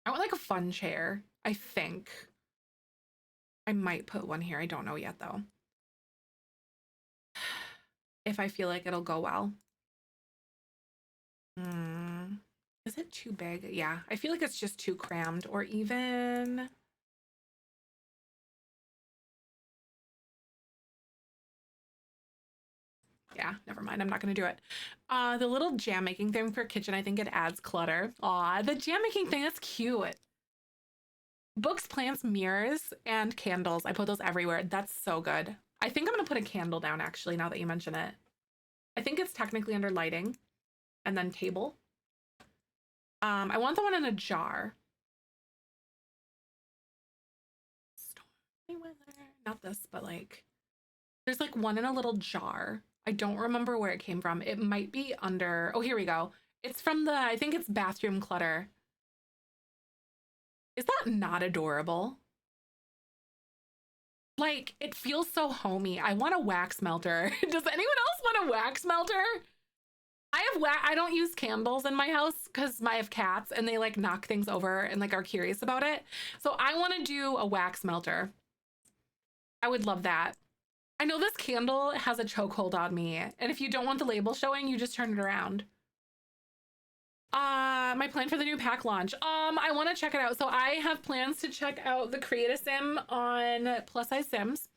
I want like a fun chair, I think. I might put one here. I don't know yet though. If I feel like it'll go well. Is it too big? Yeah, I feel like it's just too crammed, or even yeah, never mind. I'm not gonna do it. The little jam making thing for kitchen, I think it adds clutter. Aw, the jam making thing, that's cute. Books, plants, mirrors, and candles. I put those everywhere. That's so good. I think I'm gonna put a candle down actually, now that you mention it. I think it's technically under lighting and then table. I want the one in a jar. Stormy weather. Not this, but like there's like one in a little jar. I don't remember where it came from. It might be under, oh, here we go. It's from the, I think it's bathroom clutter. Is that not adorable? Like, it feels so homey. I want a wax melter. Does anyone else want a wax melter? I don't use candles in my house because I have cats and they like knock things over and like are curious about it. So I want to do a wax melter. I would love that. I know this candle has a chokehold on me, and if you don't want the label showing, you just turn it around. My plan for the new pack launch. I want to check it out. So I have plans to check out the Create a Sim on Plus Size Sims.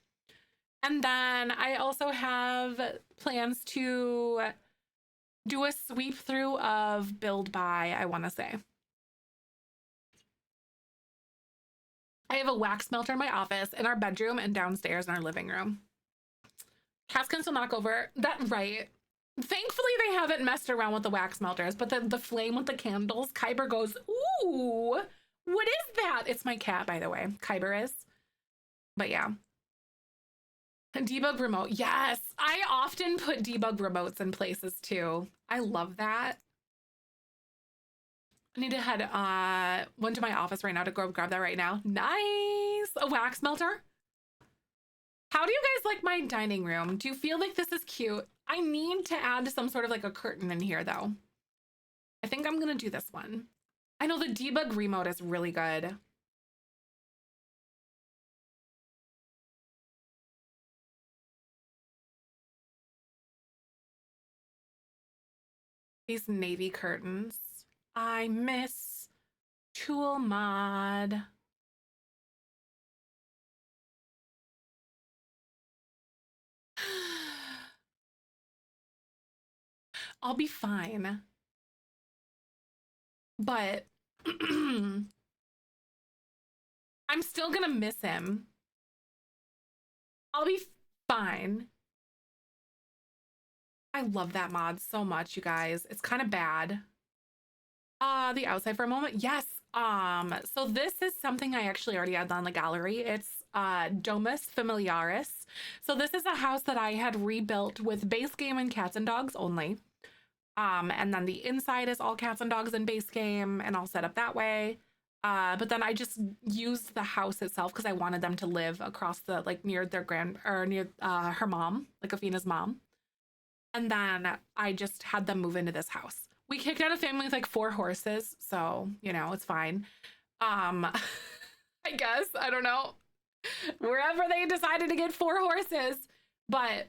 And then I also have plans to do a sweep through of Build Buy, I want to say. I have a wax melter in my office, in our bedroom, and downstairs in our living room. Cats can still knock over. That right. Thankfully, they haven't messed around with the wax melters, but the flame with the candles, Kyber goes, ooh, what is that? It's my cat, by the way. Kyber is. But yeah. Debug remote. Yes. I often put debug remotes in places too. I love that. I need to head one to my office right now to go grab that right now. Nice. A wax melter. How do you guys like my dining room? Do you feel like this is cute? I need to add some sort of like a curtain in here though. I think I'm gonna do this one. I know the debug remote is really good. These navy curtains. I miss Tool Mod. I'll be fine. But I'm still gonna miss him. I'll be fine. I love that mod so much, you guys. It's kind of bad. The outside for a moment. Yes. So this is something I actually already had on the gallery. It's Domus Familiaris. So this is a house that I had rebuilt with base game and cats and dogs only. And then the inside is all cats and dogs in base game and all set up that way. But then I just used the house itself because I wanted them to live across the like near their near her mom, like Afina's mom. And then I just had them move into this house. We kicked out a family with like 4 horses, so you know, it's fine. I guess, I don't know. Wherever they decided to get 4 horses. But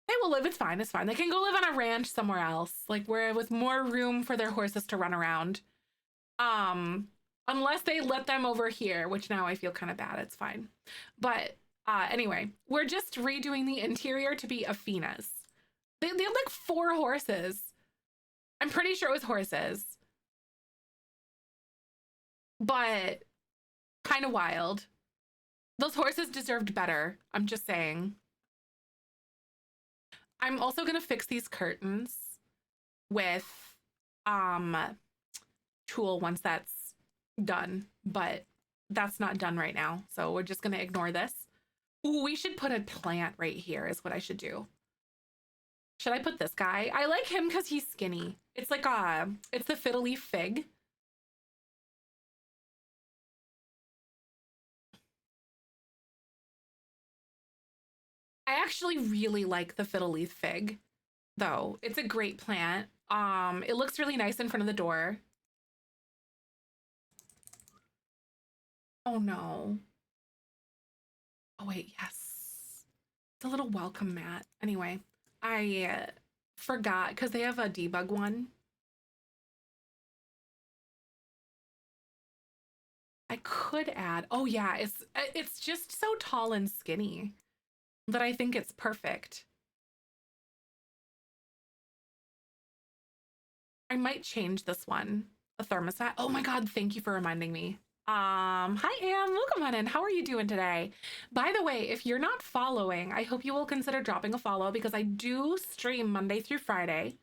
they will live, it's fine, it's fine. They can go live on a ranch somewhere else, like where with more room for their horses to run around. Unless they let them over here, which now I feel kind of bad, it's fine. But anyway, we're just redoing the interior to be Afina's. They had like 4 horses. I'm pretty sure it was horses. But kind of wild. Those horses deserved better. I'm just saying. I'm also going to fix these curtains with Tool once that's done, but that's not done right now. So we're just going to ignore this. Ooh, we should put a plant right here is what I should do. Should I put this guy? I like him because he's skinny. It's like it's the fiddle leaf fig. I actually really like the fiddle leaf fig. though. It's a great plant. It looks really nice in front of the door. Oh no. Oh wait, yes. It's a little welcome mat. Anyway, I forgot because they have a debug one. I could add, oh yeah, it's just so tall and skinny that I think it's perfect. I might change this one, a thermostat. Oh my God, thank you for reminding me. Hi Anne, welcome on in. How are you doing today? By the way, if you're not following, I hope you will consider dropping a follow because I do stream Monday through Friday.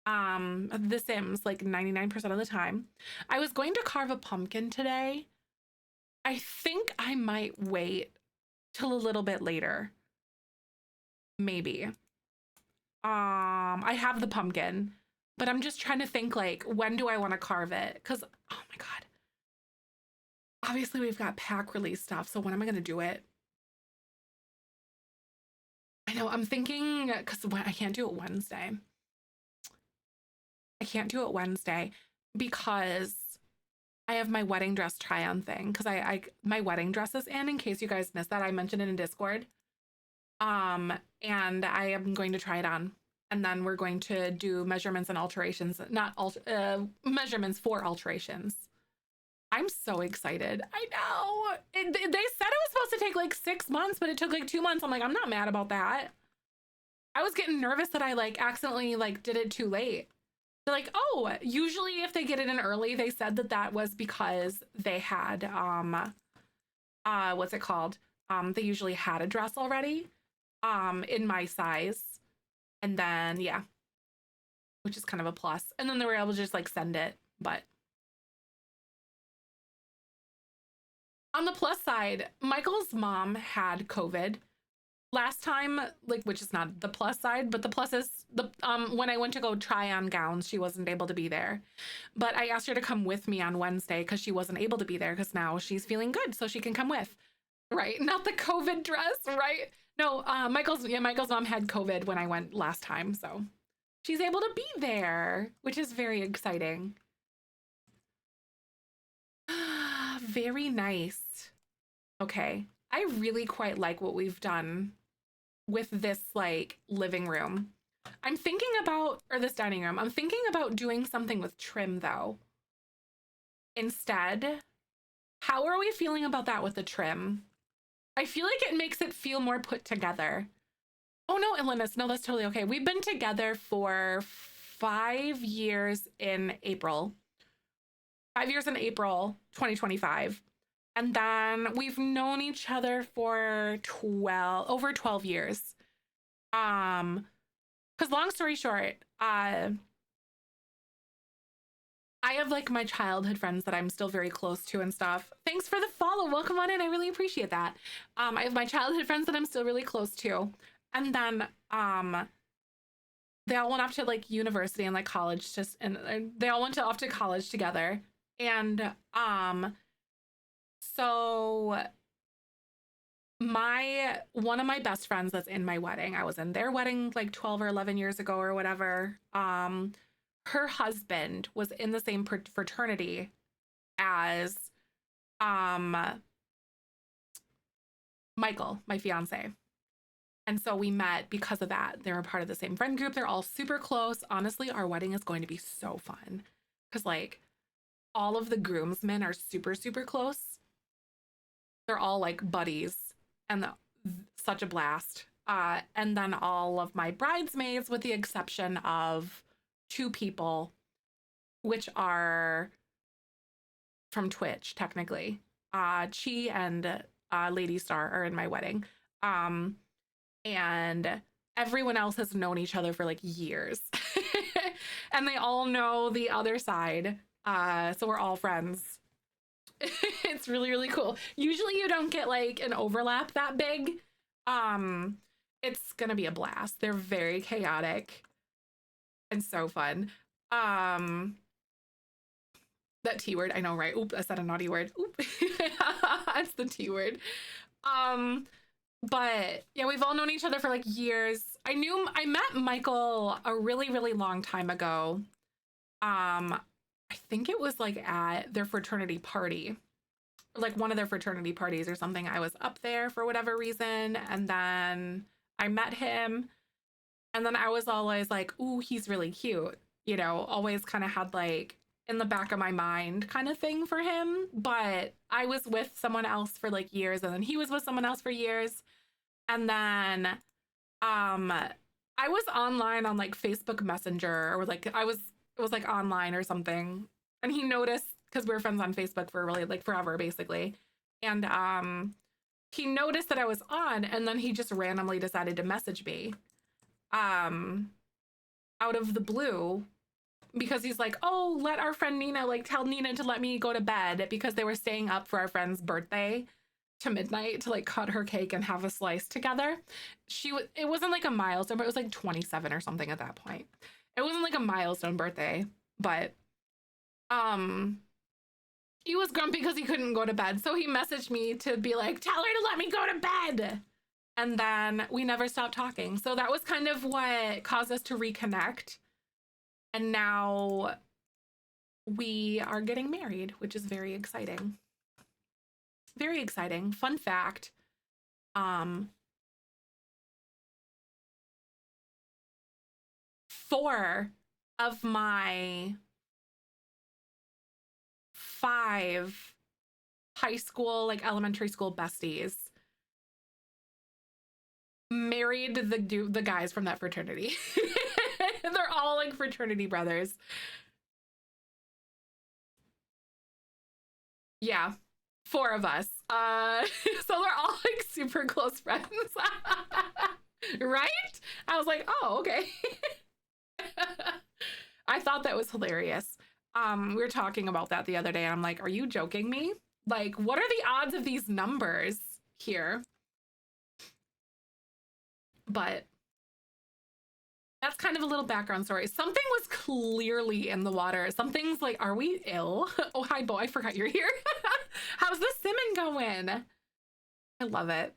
The Sims like 99% of the time. I was going to carve a pumpkin today. I think I might wait till a little bit later. Maybe. I have the pumpkin, but I'm just trying to think like when do I want to carve it? Because oh my God. Obviously we've got pack release stuff, so when am I gonna do it? I know I'm thinking because I can't do it Wednesday. I can't do it Wednesday because I have my wedding dress try on thing because my wedding dress is in case you guys missed that. I mentioned it in Discord. And I am going to try it on. And then we're going to do measurements and alterations, not measurements for alterations. I'm so excited. I know. They said it was supposed to take like 6 months, but it took like 2 months. I'm like, I'm not mad about that. I was getting nervous that I like accidentally like did it too late. They're like, oh, usually if they get it in early, they said that was because they had what's it called? They usually had a dress already in my size. And then yeah, which is kind of a plus. And then they were able to just like send it. But on the plus side, Michael's mom had COVID last time, like, which is not the plus side, but the plus is the when I went to go try on gowns, she wasn't able to be there. But I asked her to come with me on Wednesday because she wasn't able to be there because now she's feeling good, so she can come with. Right, not the COVID dress, right? No, Michael's mom had COVID when I went last time, so she's able to be there, which is very exciting. Very nice. Okay, I really quite like what we've done with this like living room. I'm thinking about, or this dining room, I'm thinking about doing something with trim though. Instead, how are we feeling about that with the trim? I feel like it makes it feel more put together. Oh no, Elenis, no, that's totally okay. We've been together for 5 years in April. 5 years in April 2025. And then we've known each other for over 12 years. Because long story short, I have like my childhood friends that I'm still very close to and stuff. Thanks for the follow. Welcome on in. I really appreciate that. I have my childhood friends that I'm still really close to. And then they all went off to like university and like college and they all went off to college together. And so one of my best friends that's in my wedding, I was in their wedding like 12 or 11 years ago or whatever. Her husband was in the same fraternity as Michael, my fiance. And so we met because of that. They were part of the same friend group. They're all super close. Honestly, our wedding is going to be so fun because like all of the groomsmen are super, super close. They're all like buddies and such a blast. And then all of my bridesmaids, with the exception of 2 people, which are from Twitch, technically. Chi and Lady Star are in my wedding. And everyone else has known each other for like years. And they all know the other side. So we're all friends. It's really, really cool. Usually you don't get like an overlap that big. It's gonna be a blast. They're very chaotic and so fun. That T word, I know, right? Oop, I said a naughty word. Oop. It's the T word. But yeah, we've all known each other for like years. I met Michael a really, really long time ago. I think it was like at their fraternity party, like one of their fraternity parties or something. I was up there for whatever reason, and then I met him, and then I was always like, "Ooh, he's really cute." You know, always kind of had like in the back of my mind kind of thing for him, but I was with someone else for like years, and then he was with someone else for years. And then I was online on like Facebook Messenger, or like it was like online or something. And he noticed, because we were friends on Facebook for really like forever basically. And he noticed that I was on, and then he just randomly decided to message me um out of the blue, because he's like, "Oh, let our friend Nina, like tell Nina to let me go to bed," because they were staying up for our friend's birthday to midnight to like cut her cake and have a slice together. It wasn't like a milestone, but it was like 27 or something at that point. It wasn't like a milestone birthday, but um he was grumpy because he couldn't go to bed. So he messaged me to be like, "Tell her to let me go to bed." And then we never stopped talking. So that was kind of what caused us to reconnect. And now we are getting married, which is very exciting. Very exciting. Fun fact, um 4 of my 5 high school, like elementary school besties married the guys from that fraternity. They're all like fraternity brothers. Yeah, 4 of us. So they're all like super close friends. Right? I was like, "Oh, okay." I thought that was hilarious. We were talking about that the other day, and I'm like, "Are you joking me? Like, what are the odds of these numbers here?" But that's kind of a little background story. Something was clearly in the water. Something's like, "Are we ill?" Oh, hi, Bo. I forgot you're here. How's the simmin going? I love it.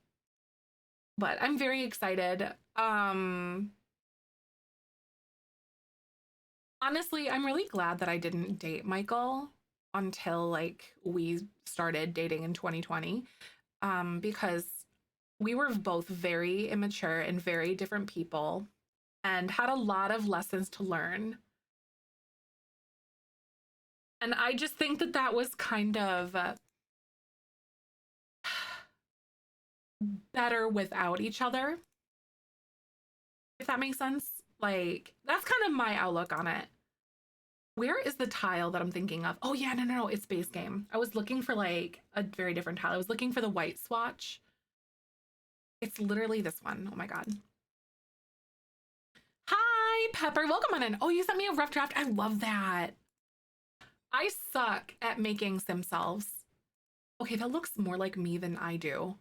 But I'm very excited. Honestly, I'm really glad that I didn't date Michael until like we started dating in 2020, because we were both very immature and very different people and had a lot of lessons to learn. And I just think that that was kind of better without each other, if that makes sense. Like, that's kind of my outlook on it. Where is the tile that I'm thinking of? Oh, yeah, no, no, no, it's base game. I was looking for like a very different tile. I was looking for the white swatch. It's literally this one. Oh my God. Hi, Pepper. Welcome on in. Oh, you sent me a rough draft. I love that. I suck at making sim selves. Okay, that looks more like me than I do.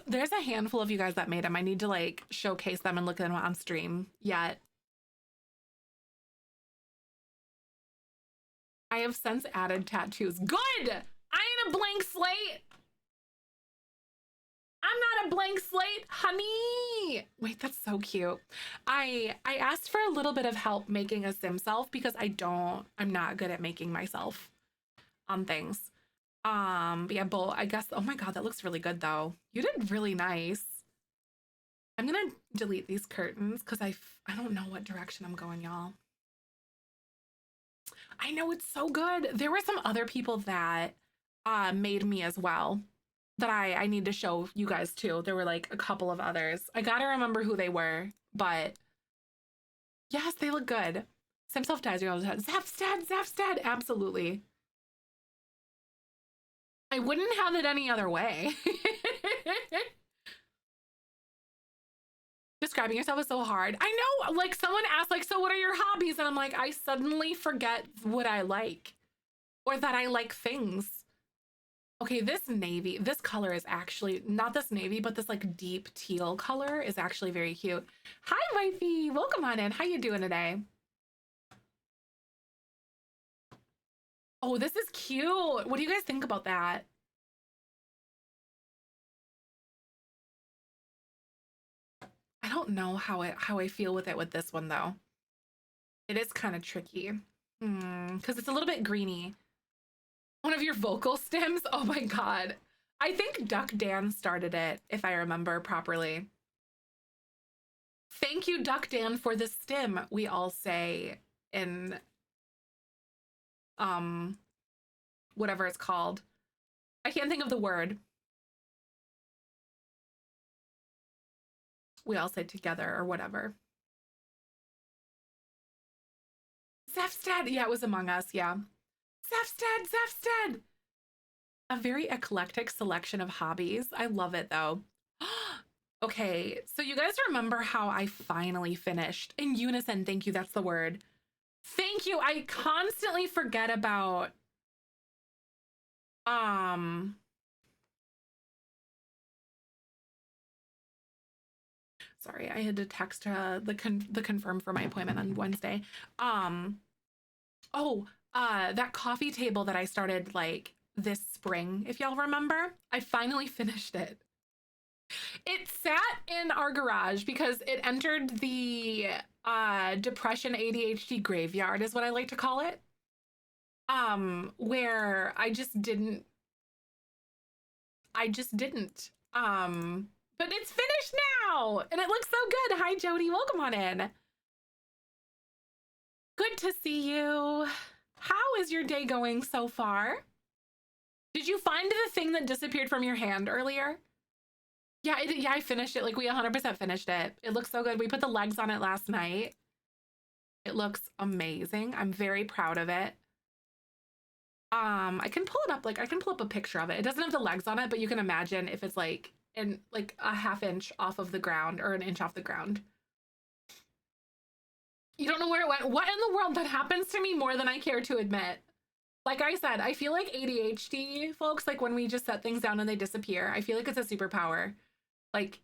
There's a handful of you guys that made them. I need to like showcase them and look at them on stream yet. I have since added tattoos. Good! I ain't a blank slate. I'm not a blank slate, honey. Wait, that's so cute. I asked for a little bit of help making a sim self because I'm not good at making myself on things. But yeah, Bull, I guess. Oh my God, that looks really good though. You did really nice. I'm gonna delete these curtains because I don't know what direction I'm going, y'all. I know it's so good. There were some other people that made me as well that I need to show you guys too. There were like a couple of others. I gotta remember who they were, but yes, they look good. Sim self dies all the time. Zapstad, Zapstad, absolutely. I wouldn't have it any other way. Describing yourself is so hard. I know, like someone asked, like, "So what are your hobbies?" And I'm like, I suddenly forget what I like or that I like things. Okay, this color is actually not this navy, but this like deep teal color is actually very cute. Hi, wifey. Welcome on in. How you doing today? Oh, this is cute. What do you guys think about that? don't know how I feel with it with this one though. It is kind of tricky. Because it's a little bit greeny. One of your vocal stems? Oh my god. I think Duck Dan started it, if I remember properly. Thank you, Duck Dan, for the stem, we all say in whatever it's called. I can't think of the word. We all say together or whatever. Zefstad. Yeah, it was Among Us. Yeah. Zefstad. A very eclectic selection of hobbies. I love it though. Okay, so you guys remember how I finally finished in unison? Thank you. That's the word. Thank you. I constantly forget about sorry, I had to text the confirm for my appointment on Wednesday. That coffee table that I started like this spring, if y'all remember, I finally finished it. It sat in our garage because it entered the depression ADHD graveyard is what I like to call it. Where I just didn't. But it's finished now and it looks so good. Hi, Jody. Welcome on in. Good to see you. How is your day going so far? Did you find the thing that disappeared from your hand earlier? Yeah, I finished it. Like, we 100% finished it. It looks so good. We put the legs on it last night. It looks amazing. I'm very proud of it. I can pull it up. Like, I can pull up a picture of it. It doesn't have the legs on it, but you can imagine if it's like a half inch off of the ground or an inch off the ground. You don't know where it went. What in the world? That happens to me more than I care to admit. Like I said, I feel like ADHD folks, like when we just set things down and they disappear, I feel like it's a superpower. Like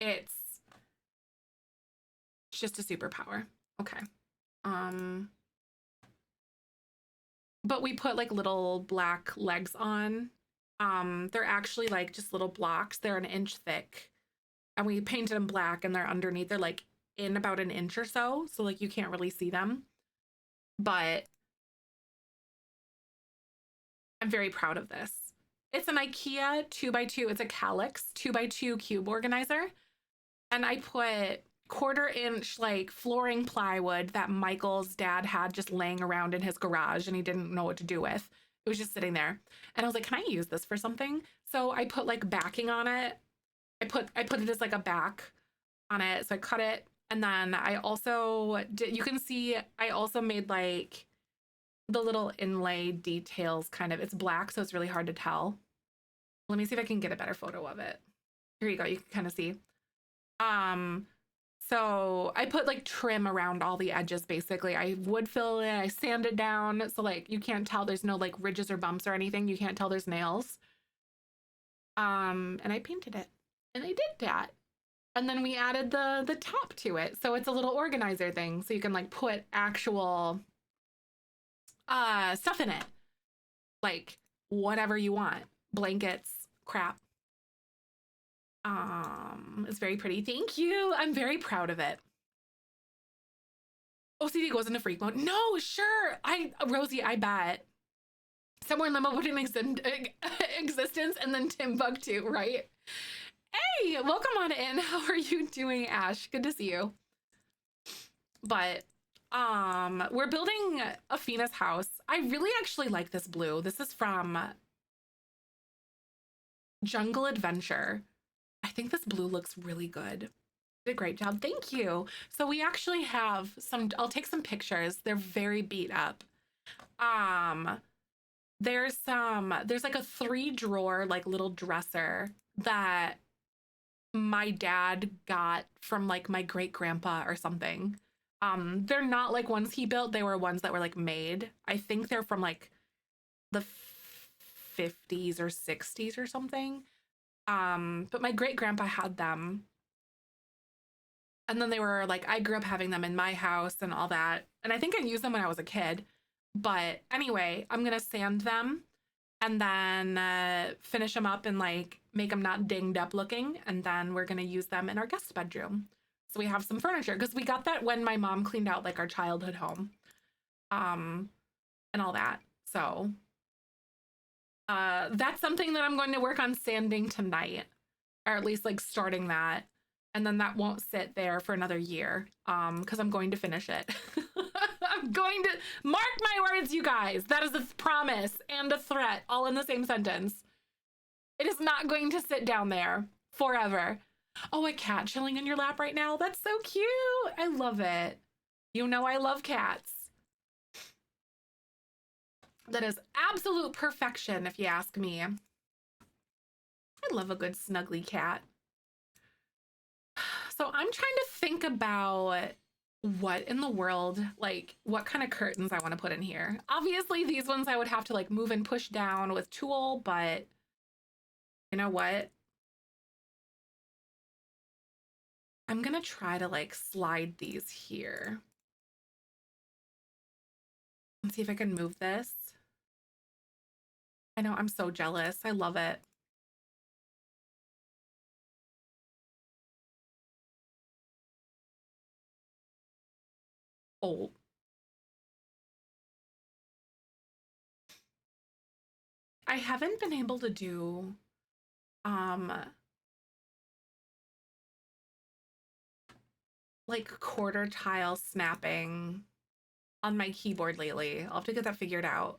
it's just a superpower. Okay. But we put like little black legs on. They're actually like just little blocks. They're an inch thick. And we painted them black and they're underneath. They're like in about an inch or so. So like you can't really see them. But I'm very proud of this. It's an IKEA 2x2. It's a Kallax 2x2 cube organizer. And I put 1/4 inch like flooring plywood that Michael's dad had just laying around in his garage and he didn't know what to do with. It was just sitting there. And I was like, can I use this for something? So I put like backing on it. I put it as like a back on it. So I cut it. And then I also did, you can see, I also made like the little inlay details kind of. It's black, so it's really hard to tell. Let me see if I can get a better photo of it. Here you go. You can kind of see. So I put like trim around all the edges, basically. I wood fill it, I sand it down. So like you can't tell there's no like ridges or bumps or anything. You can't tell there's nails. And I painted it and I did that. And then we added the top to it. So it's a little organizer thing. So you can like put actual stuff in it. Like whatever you want. Blankets, crap. It's very pretty. Thank you. I'm very proud of it. OCD goes into freak mode. No, sure. Rosie, I bet. Somewhere in Limbo put in existence and then Timbuktu, right? Hey, welcome on in. How are you doing, Ash? Good to see you. But we're building Afina's house. I really actually like this blue. This is from Jungle Adventure. I think this blue looks really good. Did a great job. Thank you. So we actually have some, I'll take some pictures. They're very beat up. There's like a 3-drawer, like little dresser that my dad got from like my great grandpa or something. They're not like ones he built. They were ones that were like made. I think they're from like the 50s or 60s or something. But my great grandpa had them. And then they were like, I grew up having them in my house and all that. And I think I used them when I was a kid. But anyway, I'm going to sand them and then finish them up and like make them not dinged up looking. And then we're going to use them in our guest bedroom. So we have some furniture because we got that when my mom cleaned out like our childhood home, um, and all that. So that's something that I'm going to work on sanding tonight, or at least like starting that. And then that won't sit there for another year, because I'm going to finish it. I'm going to mark my words, you guys. That is a promise and a threat all in the same sentence. It is not going to sit down there forever. Oh, a cat chilling in your lap right now. That's so cute. I love it. You know I love cats. That is absolute perfection, if you ask me. I love a good snuggly cat. So I'm trying to think about what in the world, like what kind of curtains I want to put in here. Obviously, these ones I would have to like move and push down with tulle, but you know what? I'm gonna try to like slide these here. Let's see if I can move this. I know, I'm so jealous. I love it. Oh. I haven't been able to do um like quarter tile snapping on my keyboard lately. I'll have to get that figured out.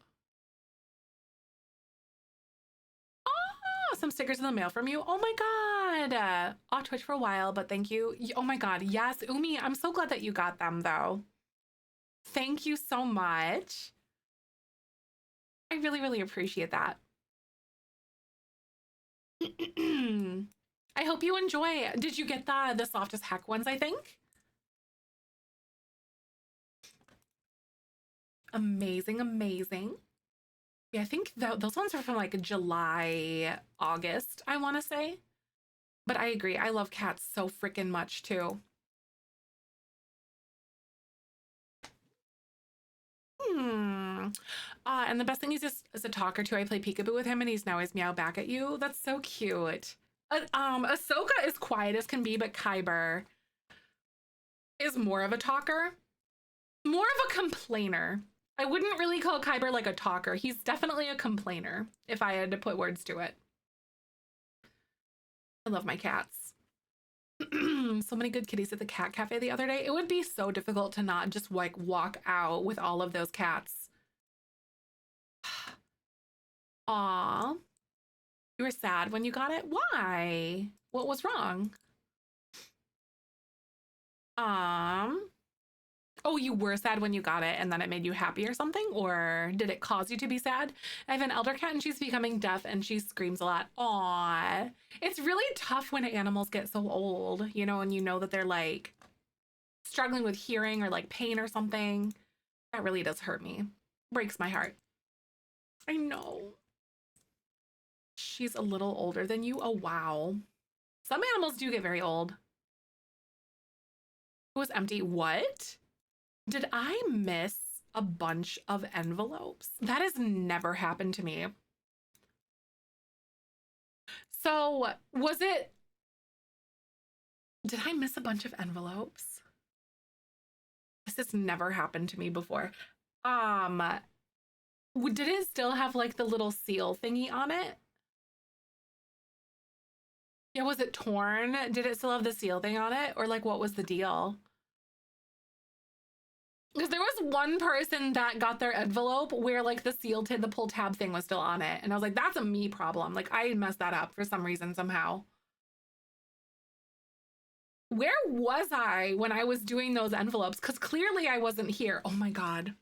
Oh, some stickers in the mail from you. Oh my God. Off Twitch for a while, but thank you. Oh my God. Yes, Umi, I'm so glad that you got them though. Thank you so much. I really, really appreciate that. I hope you enjoy. Did you get the soft as heck ones, I think? Amazing, amazing. Yeah, I think those ones are from like July, August, I want to say. But I agree. I love cats so freaking much too. Hmm. And the best thing is just as a talker too. I play peekaboo with him, and he's now always meow back at you. That's so cute. Ahsoka is quiet as can be, but Kyber is more of a talker, more of a complainer. I wouldn't really call Kyber like a talker. He's definitely a complainer, if I had to put words to it. I love my cats. So many good kitties at the cat cafe the other day. It would be so difficult to not just like walk out with all of those cats. Aw. You were sad when you got it? Why? What was wrong? Um, oh, you were sad when you got it and then it made you happy or something? Or did it cause you to be sad? I have an elder cat and she's becoming deaf and she screams a lot. Aw. It's really tough when animals get so old, you know, and you know that they're like struggling with hearing or like pain or something. That really does hurt me. Breaks my heart. I know. She's a little older than you. Oh, wow. Some animals do get very old. It was empty. What? Did I miss a bunch of envelopes? That has never happened to me. So, was it... Did I miss a bunch of envelopes? This has never happened to me before. Did it still have like the little seal thingy on it? Yeah, was it torn? Did it still have the seal thing on it? Or like what was the deal? Because there was one person that got their envelope where like the seal to the pull tab thing was still on it. And I was like, that's a me problem. Like I messed that up for some reason somehow. Where was I when I was doing those envelopes? Because clearly I wasn't here. Oh my God.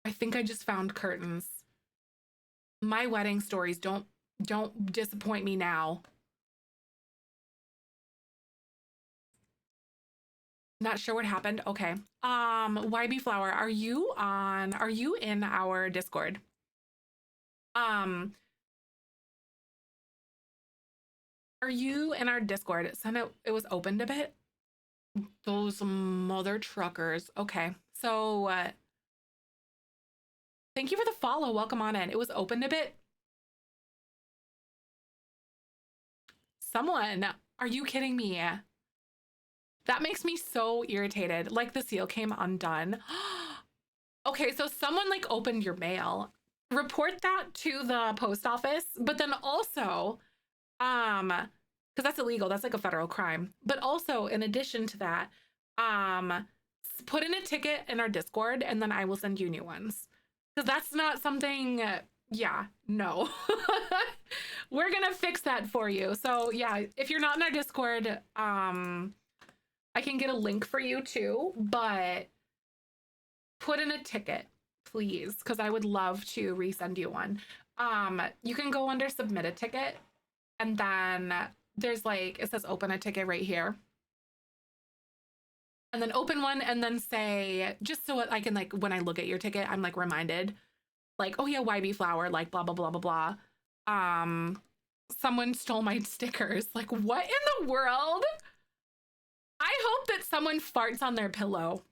I think I just found curtains. My wedding stories don't disappoint me now. Not sure what happened. Okay. YB Flower, are you in our Discord? Um, are you in our Discord? It was opened a bit. Those mother truckers. Okay. So, thank you for the follow. Welcome on in. It was opened a bit. Someone, are you kidding me? That makes me so irritated. Like the seal came undone. Okay, so someone like opened your mail. Report that to the post office, but then also, because that's illegal. That's like a federal crime. But also, in addition to that, put in a ticket in our Discord, and then I will send you new ones. Because that's not something. Yeah, no. We're gonna fix that for you. So yeah, if you're not in our Discord, I can get a link for you too, but put in a ticket, please, because I would love to resend you one. You can go under submit a ticket, and then there's like, it says open a ticket right here. And then open one and then say, just so I can like, when I look at your ticket, I'm like reminded, like, oh yeah, YB Flower, like blah, blah, blah, blah, blah. Someone stole my stickers. Like, what in the world? I hope that someone farts on their pillow.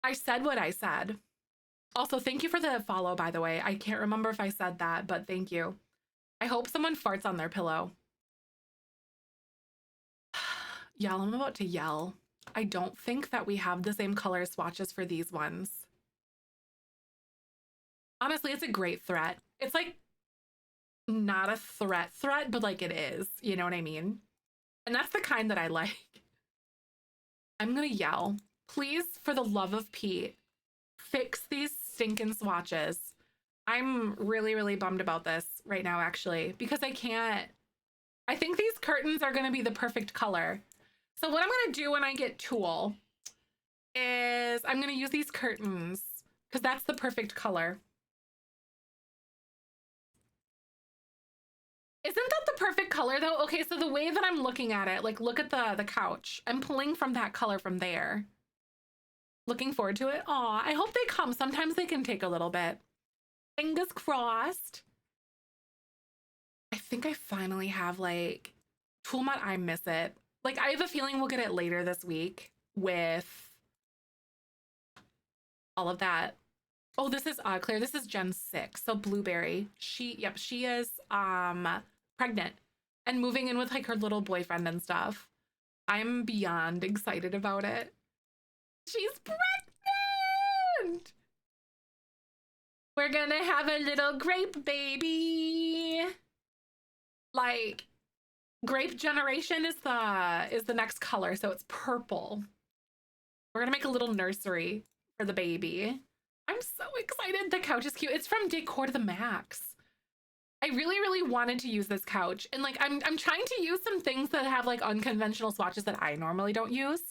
I said what I said. Also, thank you for the follow, by the way. I can't remember if I said that, but thank you. I hope someone farts on their pillow. Y'all, I'm about to yell. I don't think that we have the same color swatches for these ones. Honestly, it's a great threat. It's like not a threat, but like it is. You know what I mean? And that's the kind that I like. I'm gonna yell. Please, for the love of Pete, fix these stinking swatches. I'm really, really bummed about this right now, actually, because I can't. I think these curtains are gonna be the perfect color. So what I'm gonna do when I get tulle is I'm gonna use these curtains because that's the perfect color. Isn't that the perfect color though? Okay, so the way that I'm looking at it, like look at the couch. I'm pulling from that color from there. Looking forward to it. Aw, I hope they come. Sometimes they can take a little bit. Fingers crossed. I think I finally have like Tulle Matte. I miss it. Like I have a feeling we'll get it later this week with all of that. Oh, this is Claire. This is Gen 6. So Blueberry. She is pregnant and moving in with like her little boyfriend and stuff. I'm beyond excited about it. She's pregnant. We're gonna have a little grape baby. Like grape generation is the next color, so it's purple. We're gonna make a little nursery for the baby. I'm so excited. The couch is cute. It's from Decor to the Max. I really, really wanted to use this couch. And like I'm trying to use some things that have like unconventional swatches that I normally don't use.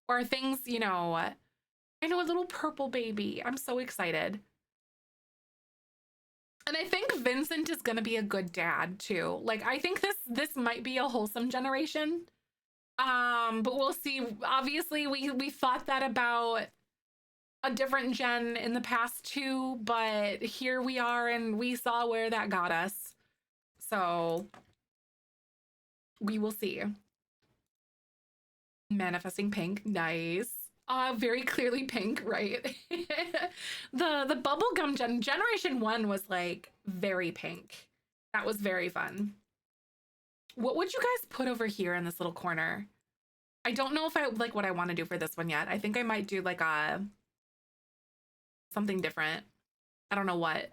Or things, you know, I know, a little purple baby. I'm so excited. And I think Vincent is gonna be a good dad too. Like I think this might be a wholesome generation. But we'll see. Obviously, we thought that about a different gen in the past too, but here we are and we saw where that got us. So we will see. Manifesting pink, nice. Very clearly pink, right? the bubblegum generation 1 was like very pink. That was very fun. What would you guys put over here in this little corner? I don't know if I like what I want to do for this one yet. I think I might do like a something different. I don't know what.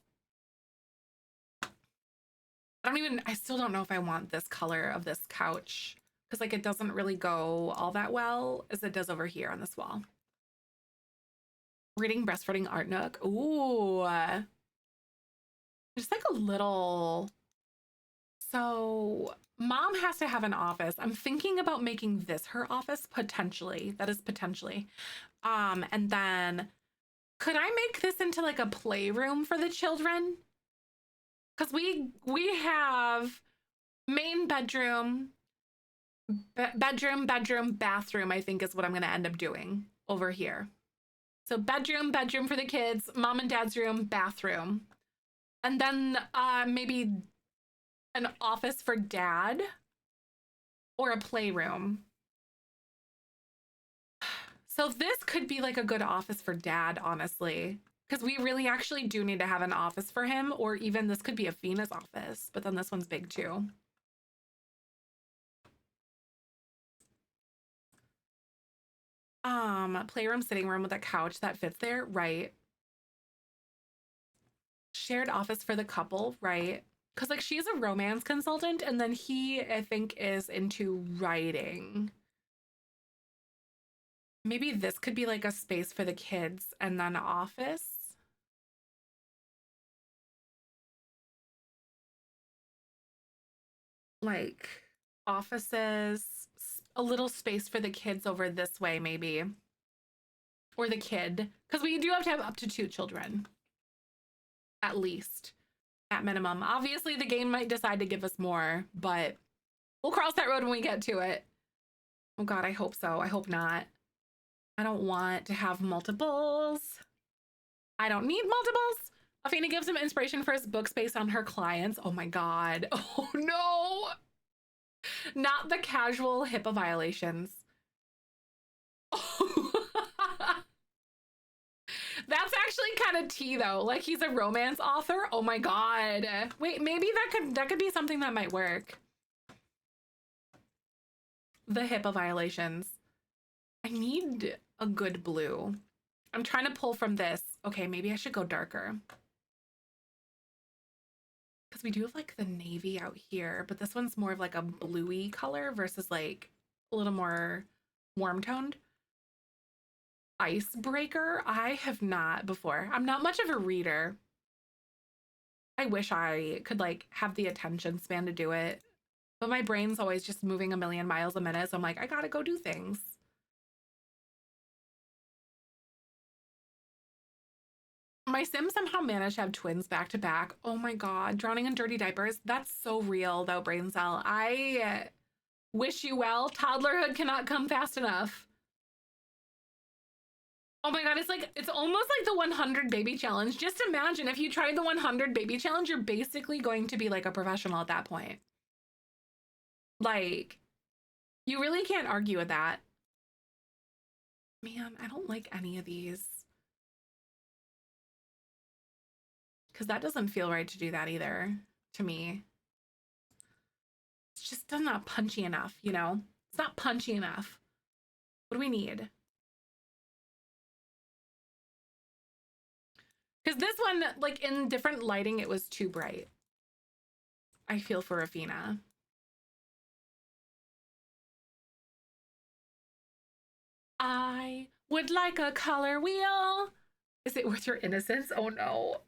I still don't know if I want this color of this couch because like it doesn't really go all that well as it does over here on this wall. Reading breastfeeding art nook. Ooh. Just like a little. So mom has to have an office. I'm thinking about making this her office potentially. That is potentially. And then could I make this into like a playroom for the children? Because we have main bedroom, bedroom, bathroom, I think is what I'm going to end up doing over here. So bedroom for the kids, mom and dad's room, bathroom. And then maybe an office for dad or a playroom. So this could be like a good office for dad, honestly, because we really actually do need to have an office for him, or even this could be Afina's office, but then this one's big too. Playroom, sitting room with a couch that fits there, right? Shared office for the couple, right? Because like she's a romance consultant, and then he, I think, is into writing. Maybe this could be like a space for the kids and then office. Like offices, a little space for the kids over this way, maybe. Or the kid. Because we do have to have up to 2 children. At least. At minimum. Obviously, the game might decide to give us more, but we'll cross that road when we get to it. Oh God, I hope so. I hope not. I don't want to have multiples. I don't need multiples. Afina gives him inspiration for his books based on her clients. Oh my God. Oh no. Not the casual HIPAA violations. Oh. That's actually kind of tea though. Like he's a romance author. Oh my God. Wait, maybe that could be something that might work. The HIPAA violations. I need a good blue. I'm trying to pull from this. Okay, maybe I should go darker. Because we do have like the navy out here, but this one's more of like a bluey color versus like a little more warm toned. Icebreaker? I have not before. I'm not much of a reader. I wish I could like have the attention span to do it. But my brain's always just moving a million miles a minute. So I'm like, I gotta go do things. My Sims somehow managed to have twins back to back. Oh my God, drowning in dirty diapers. That's so real though, brain cell. I wish you well. Toddlerhood cannot come fast enough. Oh my God, it's almost like the 100 baby challenge. Just imagine if you tried the 100 baby challenge, you're basically going to be like a professional at that point. Like, you really can't argue with that. Man, I don't like any of these. Because that doesn't feel right to do that either, to me. It's just not punchy enough, you know? It's not punchy enough. What do we need? Because this one, like in different lighting, it was too bright. I feel for Afina. I would like a color wheel. Is it worth your innocence? Oh no.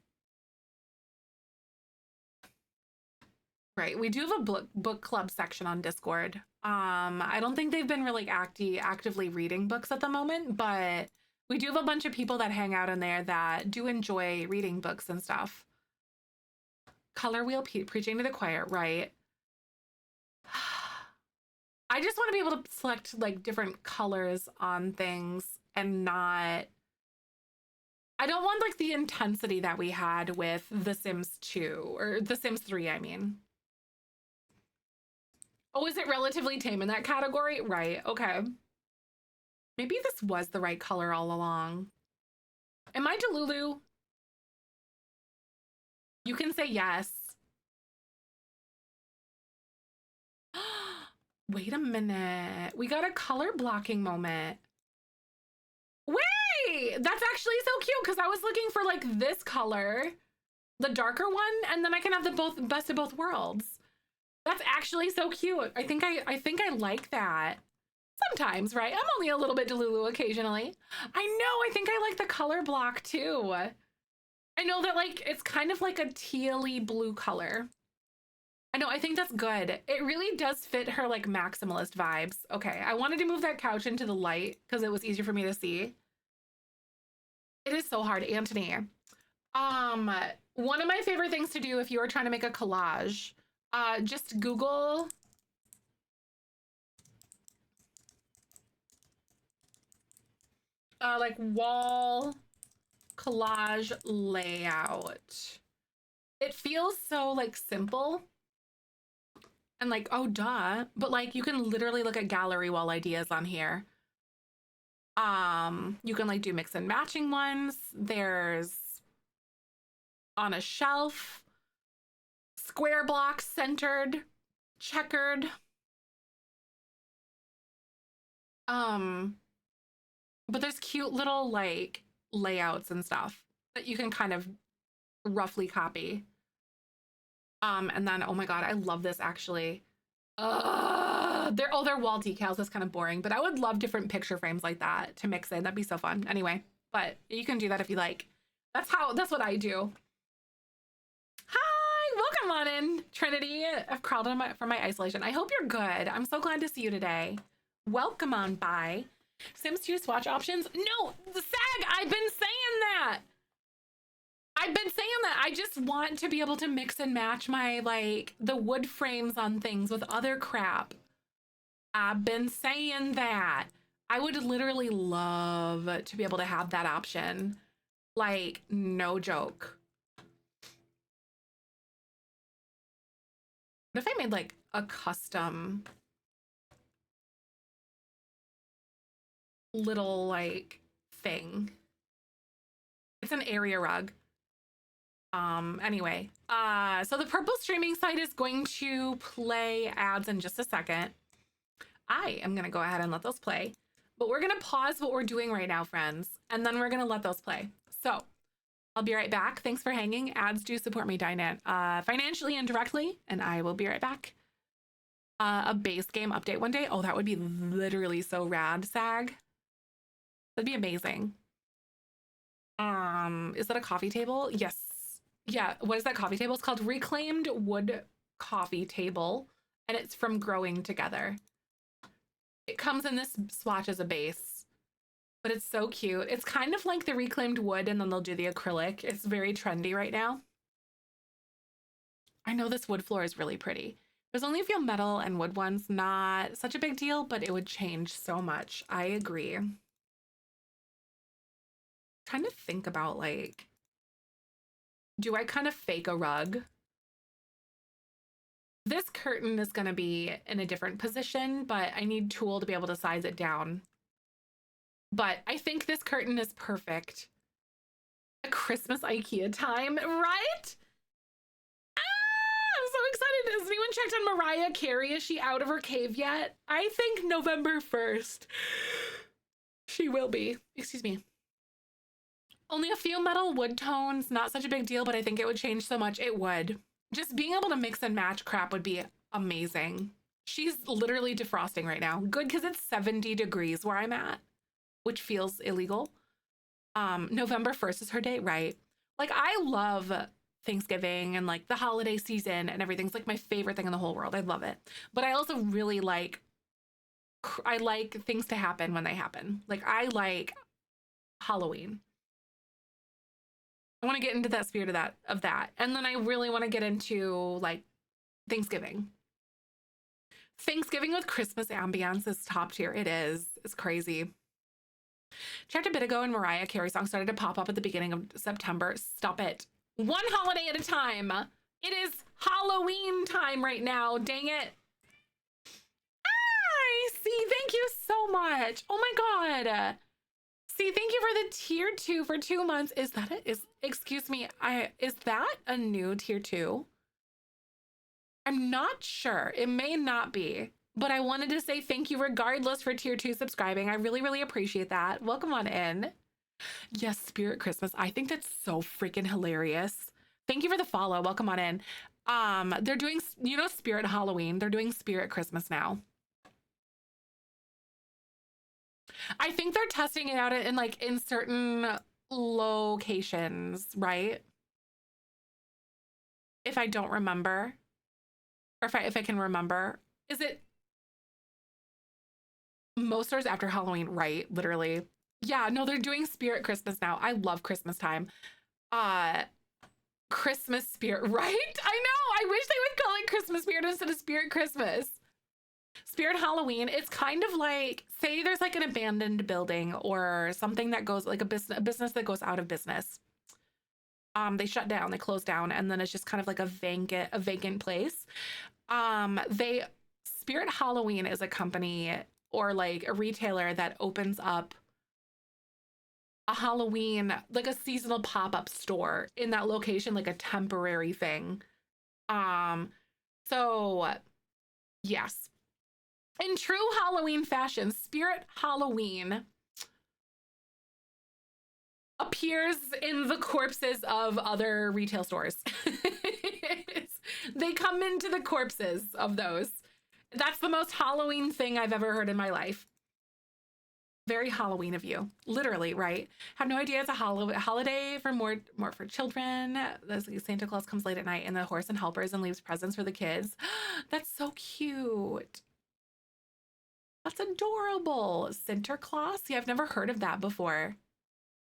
Right, we do have a book club section on Discord. I don't think they've been really actively reading books at the moment, but we do have a bunch of people that hang out in there that do enjoy reading books and stuff. Color wheel preaching to the choir, right? I just want to be able to select like different colors on things and not. I don't want like the intensity that we had with The Sims 2 or The Sims 3, I mean. Oh, is it relatively tame in that category? Right, okay. Maybe this was the right color all along. Am I Delulu? You can say yes. Wait a minute. We got a color blocking moment. Wait, that's actually so cute because I was looking for like this color, the darker one, and then I can have the best of both worlds. That's actually so cute. I think I like that. Sometimes, right? I'm only a little bit Delulu occasionally. I know, I think I like the color block too. I know that like it's kind of like a tealy blue color. I know, I think that's good. It really does fit her like maximalist vibes. Okay, I wanted to move that couch into the light because it was easier for me to see. It is so hard, Anthony. One of my favorite things to do if you are trying to make a collage, just Google like wall collage layout. It feels so like simple and like, oh duh, but like you can literally look at gallery wall ideas on here. You can like do mix and matching ones. There's on a shelf, square blocks centered, checkered. Um, But there's cute little like layouts and stuff that you can kind of roughly copy. And then, oh my God, I love this actually. They're wall decals. That's kind of boring, but I would love different picture frames like that to mix in. That'd be so fun. Anyway, but you can do that if you like. That's what I do. Hi, welcome on in, Trinity. I've crawled on from my isolation. I hope you're good. I'm so glad to see you today. Welcome on by. Sims 2 swatch options? No, the SAG, I've been saying that. I just want to be able to mix and match my, like, the wood frames on things with other crap. I've been saying that. I would literally love to be able to have that option. Like, no joke. What if I made, like, a custom little, like, thing? It's an area rug. Anyway, so the purple streaming site is going to play ads in just a second. I am gonna go ahead and let those play, but we're gonna pause what we're doing right now, friends, and then we're gonna let those play. So I'll be right back. Thanks for hanging. Ads do support me, Dinant, financially and directly, and I will be right back. A base game update one day. Oh, that would be literally so rad, SAG. That'd be amazing. Is that a coffee table? Yes. Yeah, what is that coffee table? It's called Reclaimed Wood Coffee Table, and it's from Growing Together. It comes in this swatch as a base, but it's so cute. It's kind of like the reclaimed wood, and then they'll do the acrylic. It's very trendy right now. I know this wood floor is really pretty. There's only a few metal and wood ones, not such a big deal, but it would change so much. I agree. I'm trying to think about, like, do I kind of fake a rug? This curtain is going to be in a different position, but I need Tool to be able to size it down. But I think this curtain is perfect. A Christmas IKEA time, right? I'm so excited. Has anyone checked on Mariah Carey? Is she out of her cave yet? I think November 1st. She will be. Excuse me. Only a few metal wood tones, not such a big deal, but I think it would change so much. It would. Just being able to mix and match crap would be amazing. She's literally defrosting right now. Good, because it's 70 degrees where I'm at, which feels illegal. November 1st is her date, right? Like, I love Thanksgiving and, like, the holiday season and everything's, like, my favorite thing in the whole world. I love it. But I also really like things to happen when they happen. Like, I like Halloween. I want to get into that spirit of that. And then I really want to get into, like, Thanksgiving. Thanksgiving with Christmas ambience is top tier. It is. It's crazy. Checked a bit ago and Mariah Carey song started to pop up at the beginning of September. Stop it. One holiday at a time. It is Halloween time right now. Dang it. I see. Thank you so much. Oh my God. See, thank you for the tier 2 for 2 months. Is that it? Excuse me, is that a new tier 2? I'm not sure. It may not be, but I wanted to say thank you regardless for tier 2 subscribing. I really, really appreciate that. Welcome on in. Yes, Spirit Christmas. I think that's so freaking hilarious. Thank you for the follow. Welcome on in. They're doing, you know, Spirit Halloween. They're doing Spirit Christmas now. I think they're testing it out in, like, in certain locations, right? If I don't remember, or if I can remember, is it most stores after Halloween, right? Literally. Yeah, no, they're doing Spirit Christmas now. I love Christmas time. Christmas Spirit, right? I know. I wish they would call it Christmas Spirit instead of Spirit Christmas. Spirit Halloween, it's kind of like, say there's like an abandoned building or something that goes, like a business that goes out of business. They shut down, they close down, and then it's just kind of like a vacant place. Spirit Halloween is a company or like a retailer that opens up a Halloween, like a seasonal pop-up store in that location, like a temporary thing. So yes. In true Halloween fashion, Spirit Halloween appears in the corpses of other retail stores. They come into the corpses of those. That's the most Halloween thing I've ever heard in my life. Very Halloween of you, literally, right? Have no idea it's a holiday for more for children. Santa Claus comes late at night in the horse and helpers and leaves presents for the kids. That's so cute. That's adorable. Sinterklaas? See, I've never heard of that before.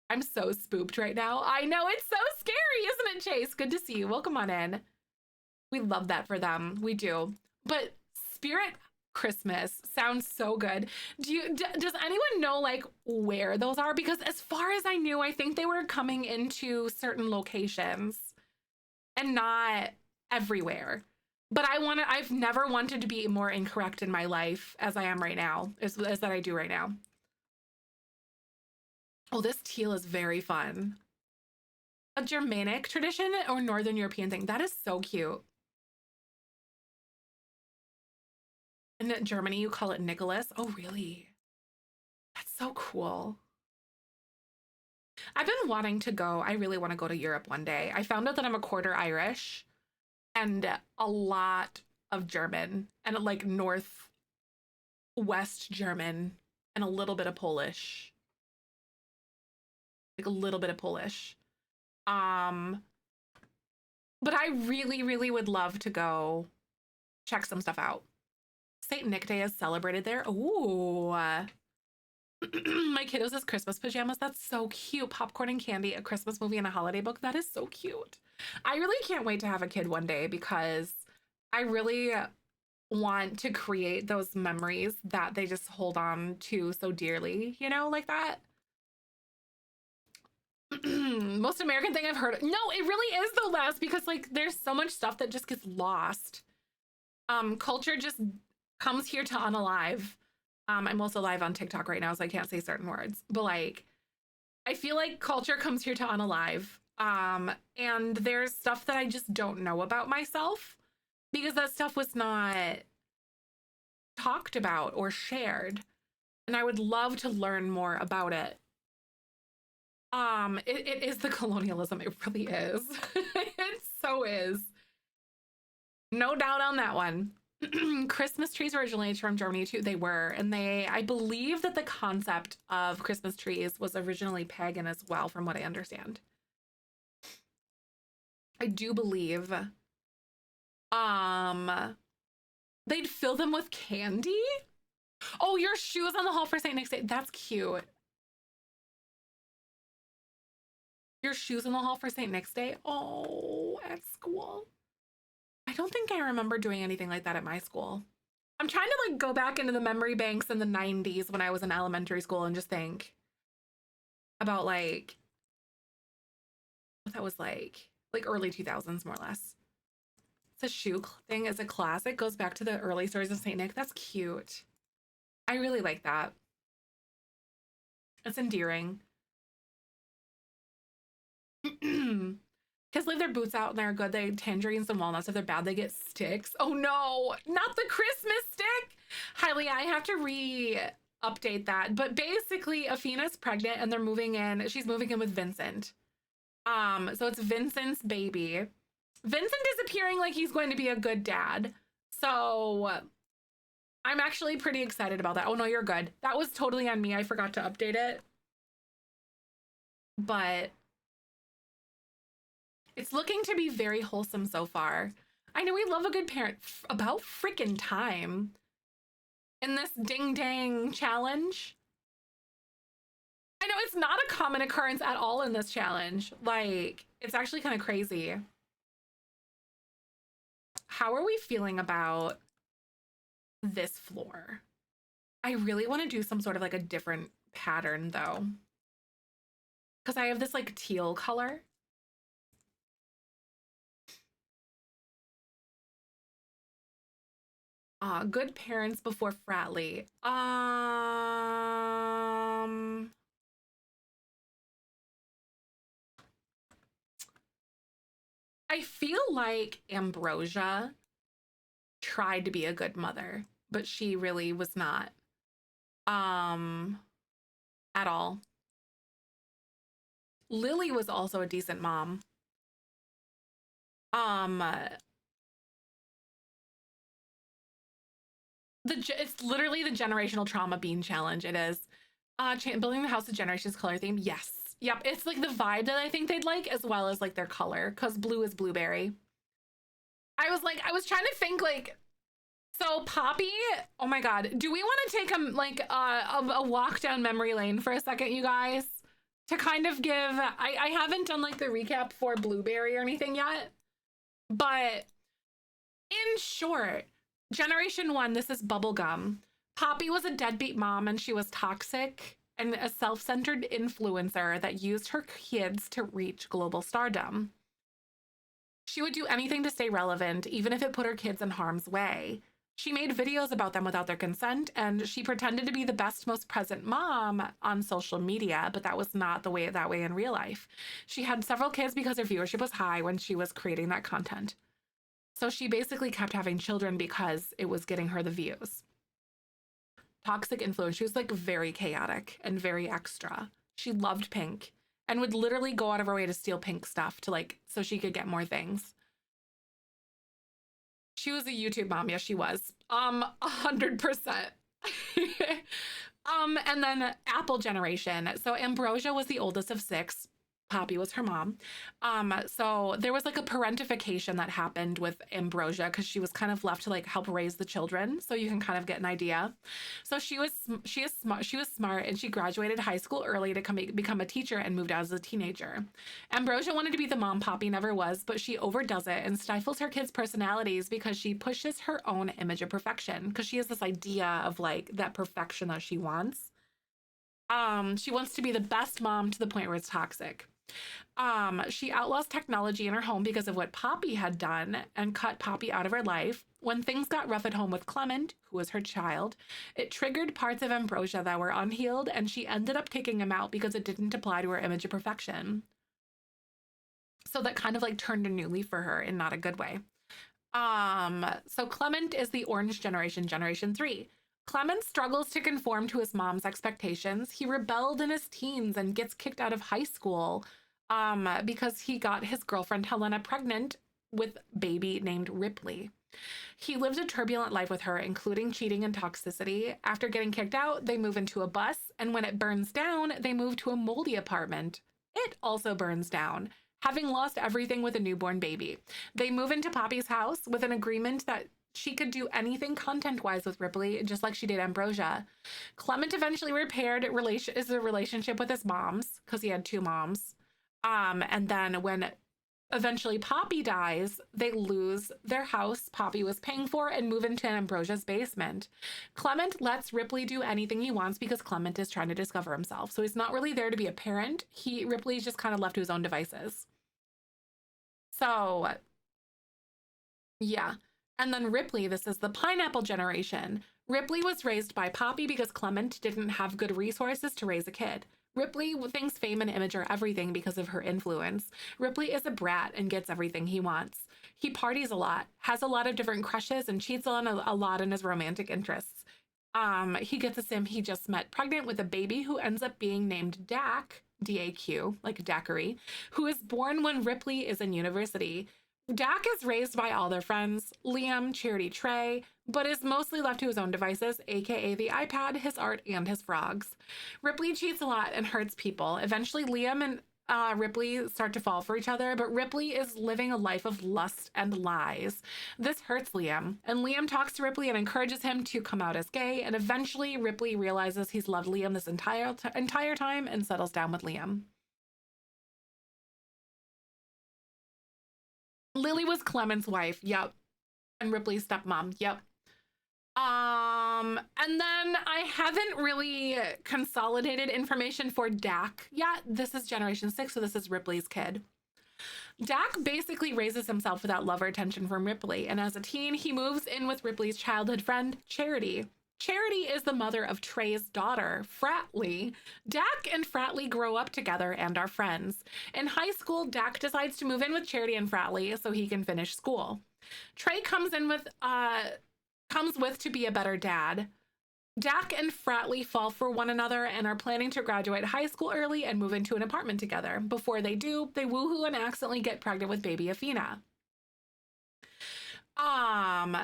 I'm so spooked right now. I know, it's so scary, isn't it, Chase? Good to see you. Welcome on in. We love that for them. We do. But Spirit Christmas sounds so good. Does anyone know like where those are? Because as far as I knew, I think they were coming into certain locations and not everywhere. But I've never wanted to be more incorrect in my life as I am right now, as that I do right now. Oh, this teal is very fun. A Germanic tradition or Northern European thing. That is so cute. In Germany, you call it Nicholas. Oh, really? That's so cool. I've been wanting to go. I really want to go to Europe one day. I found out that I'm a quarter Irish and a lot of German and like Northwest German and a little bit of Polish. Like a little bit of Polish. But I really, really would love to go check some stuff out. St. Nick Day is celebrated there. Ooh. My kiddos' Christmas pajamas. That's so cute. Popcorn and candy, a Christmas movie, and a holiday book. That is so cute. I really can't wait to have a kid one day because I really want to create those memories that they just hold on to so dearly, you know, like that. Most American thing I've heard. No, it really is though, Les, because like there's so much stuff that just gets lost. Culture just comes here to unalive. I'm also live on TikTok right now, so I can't say certain words, but like I feel like culture comes here to unalive. And there's stuff that I just don't know about myself because that stuff was not talked about or shared. And I would love to learn more about it. It is the colonialism. It really is. It so is. No doubt on that one. Christmas trees originated from Germany too. They were, and I believe that the concept of Christmas trees was originally pagan as well, from what I understand. I do believe they'd fill them with candy. Oh, your shoes on the hall for St. Nick's Day. That's cute. Your shoes in the hall for St. Nick's Day. Oh, at school. I don't think I remember doing anything like that at my school. I'm trying to like go back into the memory banks in the 90s when I was in elementary school and just think about like what that was like early 2000s, more or less. It's a shoe thing as a classic, goes back to the early stories of St. Nick. That's cute. I really like that. It's endearing. Kids leave their boots out and they're good. They tangerines and walnuts. If they're bad, they get sticks. Oh no, not the Christmas stick. Hailey, I have to update that. But basically, Afina's pregnant and they're moving in. She's moving in with Vincent. So it's Vincent's baby. Vincent is appearing like he's going to be a good dad. So I'm actually pretty excited about that. Oh no, you're good. That was totally on me. I forgot to update it. But it's looking to be very wholesome so far. I know we love a good parent. About freaking time. In this ding dang challenge. I know it's not a common occurrence at all in this challenge. Like, it's actually kind of crazy. How are we feeling about this floor? I really want to do some sort of like a different pattern though. Because I have this like teal color. Good parents before Fratly. I feel like Ambrosia tried to be a good mother, but she really was not. At all. Lily was also a decent mom. Um, it's literally the generational trauma bean challenge. It is. Building the house of generations color theme. Yes. Yep. It's like the vibe that I think they'd like, as well as like their color, because blue is blueberry. I was trying to think like, so Poppy, oh my God, do we want to take a walk down memory lane for a second, you guys? To kind of give, I haven't done like the recap for Blueberry or anything yet, but in short, Generation 1, this is Bubblegum. Poppy was a deadbeat mom and she was toxic and a self-centered influencer that used her kids to reach global stardom. She would do anything to stay relevant, even if it put her kids in harm's way. She made videos about them without their consent, and she pretended to be the best, most present mom on social media, but that was not that way in real life. She had several kids because her viewership was high when she was creating that content. So she basically kept having children because it was getting her the views. Toxic influence. She was like very chaotic and very extra. She loved pink and would literally go out of her way to steal pink stuff to like, so she could get more things. She was a YouTube mom. Yes, she was. 100%. And then Apple generation. So Ambrosia was the oldest of 6. Poppy was her mom. So there was like a parentification that happened with Ambrosia because she was kind of left to like help raise the children. So you can kind of get an idea. So she was smart and she graduated high school early to become a teacher and moved out as a teenager. Ambrosia wanted to be the mom Poppy never was, but she overdoes it and stifles her kids' personalities because she pushes her own image of perfection because she has this idea of like that perfection that she wants. She wants to be the best mom to the point where it's toxic. She outlaws technology in her home because of what Poppy had done and cut Poppy out of her life. When things got rough at home with Clement, who was her child, it triggered parts of Ambrosia that were unhealed, and she ended up kicking him out because it didn't apply to her image of perfection. So that kind of like turned a new leaf for her in not a good way. So Clement is the orange generation, Generation 3. Clement struggles to conform to his mom's expectations. He rebelled in his teens and gets kicked out of high school because he got his girlfriend Helena pregnant with a baby named Ripley. He lived a turbulent life with her, including cheating and toxicity. After getting kicked out, they move into a bus, and when it burns down, they move to a moldy apartment. It also burns down, having lost everything with a newborn baby. They move into Poppy's house with an agreement that she could do anything content-wise with Ripley, just like she did Ambrosia. Clement eventually repaired his relationship with his moms, because he had 2 moms. And then when eventually Poppy dies, they lose their house Poppy was paying for and move into Ambrosia's basement. Clement lets Ripley do anything he wants because Clement is trying to discover himself. So he's not really there to be a parent. Ripley's just kind of left to his own devices. So, yeah. And then Ripley, this is the pineapple generation. Ripley was raised by Poppy because Clement didn't have good resources to raise a kid. Ripley thinks fame and image are everything because of her influence. Ripley is a brat and gets everything he wants. He parties a lot, has a lot of different crushes, and cheats on a lot in his romantic interests. He gets a sim he just met pregnant with a baby who ends up being named Dak, D-A-Q, like Daiquiri, who is born when Ripley is in university. Dak is raised by all their friends, Liam, Charity, Trey, but is mostly left to his own devices, aka the iPad, his art, and his frogs. Ripley cheats a lot and hurts people. Eventually, Liam and Ripley start to fall for each other, but Ripley is living a life of lust and lies. This hurts Liam, and Liam talks to Ripley and encourages him to come out as gay, and eventually Ripley realizes he's loved Liam this entire time and settles down with Liam. Lily was Clement's wife. Yep. And Ripley's stepmom. Yep. And then I haven't really consolidated information for Dak yet. This is Generation 6, so this is Ripley's kid. Dak basically raises himself without love or attention from Ripley, and as a teen, he moves in with Ripley's childhood friend, Charity. Charity is the mother of Trey's daughter, Fratley. Dak and Fratley grow up together and are friends. In high school, Dak decides to move in with Charity and Fratley so he can finish school. Trey comes with to be a better dad. Dak and Fratley fall for one another and are planning to graduate high school early and move into an apartment together. Before they do, they woohoo and accidentally get pregnant with baby Athena.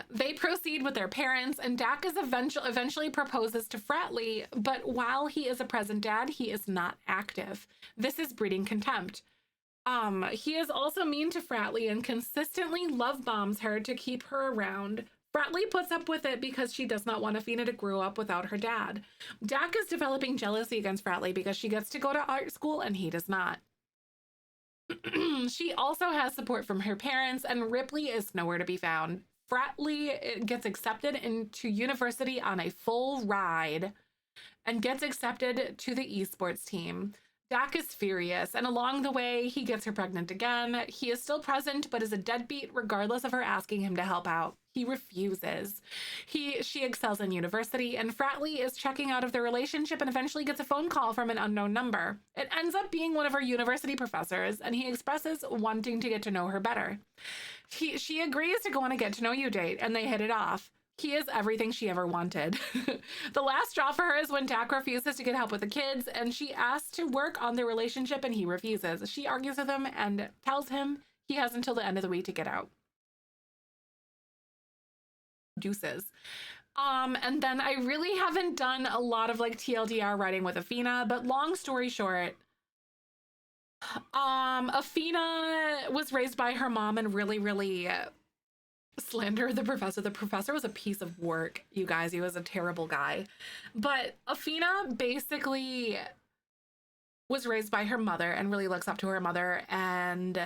They proceed with their parents, and Dak is eventually proposes to Fratley, but while he is a present dad, he is not active. This is breeding contempt. He is also mean to Fratley and consistently love bombs her to keep her around. Fratley puts up with it because she does not want Athena to grow up without her dad. Dak is developing jealousy against Fratley because she gets to go to art school and he does not. She also has support from her parents, and Ripley is nowhere to be found. Fratley gets accepted into university on a full ride and gets accepted to the esports team. Dak is furious, and along the way, he gets her pregnant again. He is still present, but is a deadbeat regardless of her asking him to help out. He refuses. She excels in university, and Fratley is checking out of their relationship and eventually gets a phone call from an unknown number. It ends up being one of her university professors, and he expresses wanting to get to know her better. She agrees to go on a get-to-know-you date, and they hit it off. He is everything she ever wanted. The last straw for her is when Dak refuses to get help with the kids, and she asks to work on their relationship, and he refuses. She argues with him and tells him he has until the end of the week to get out. Deuces. And then I really haven't done a lot of like TLDR writing with Athena, but long story short, Athena was raised by her mom and really slander the professor. The professor was a piece of work, you guys. He was a terrible guy. But Athena basically was raised by her mother and really looks up to her mother and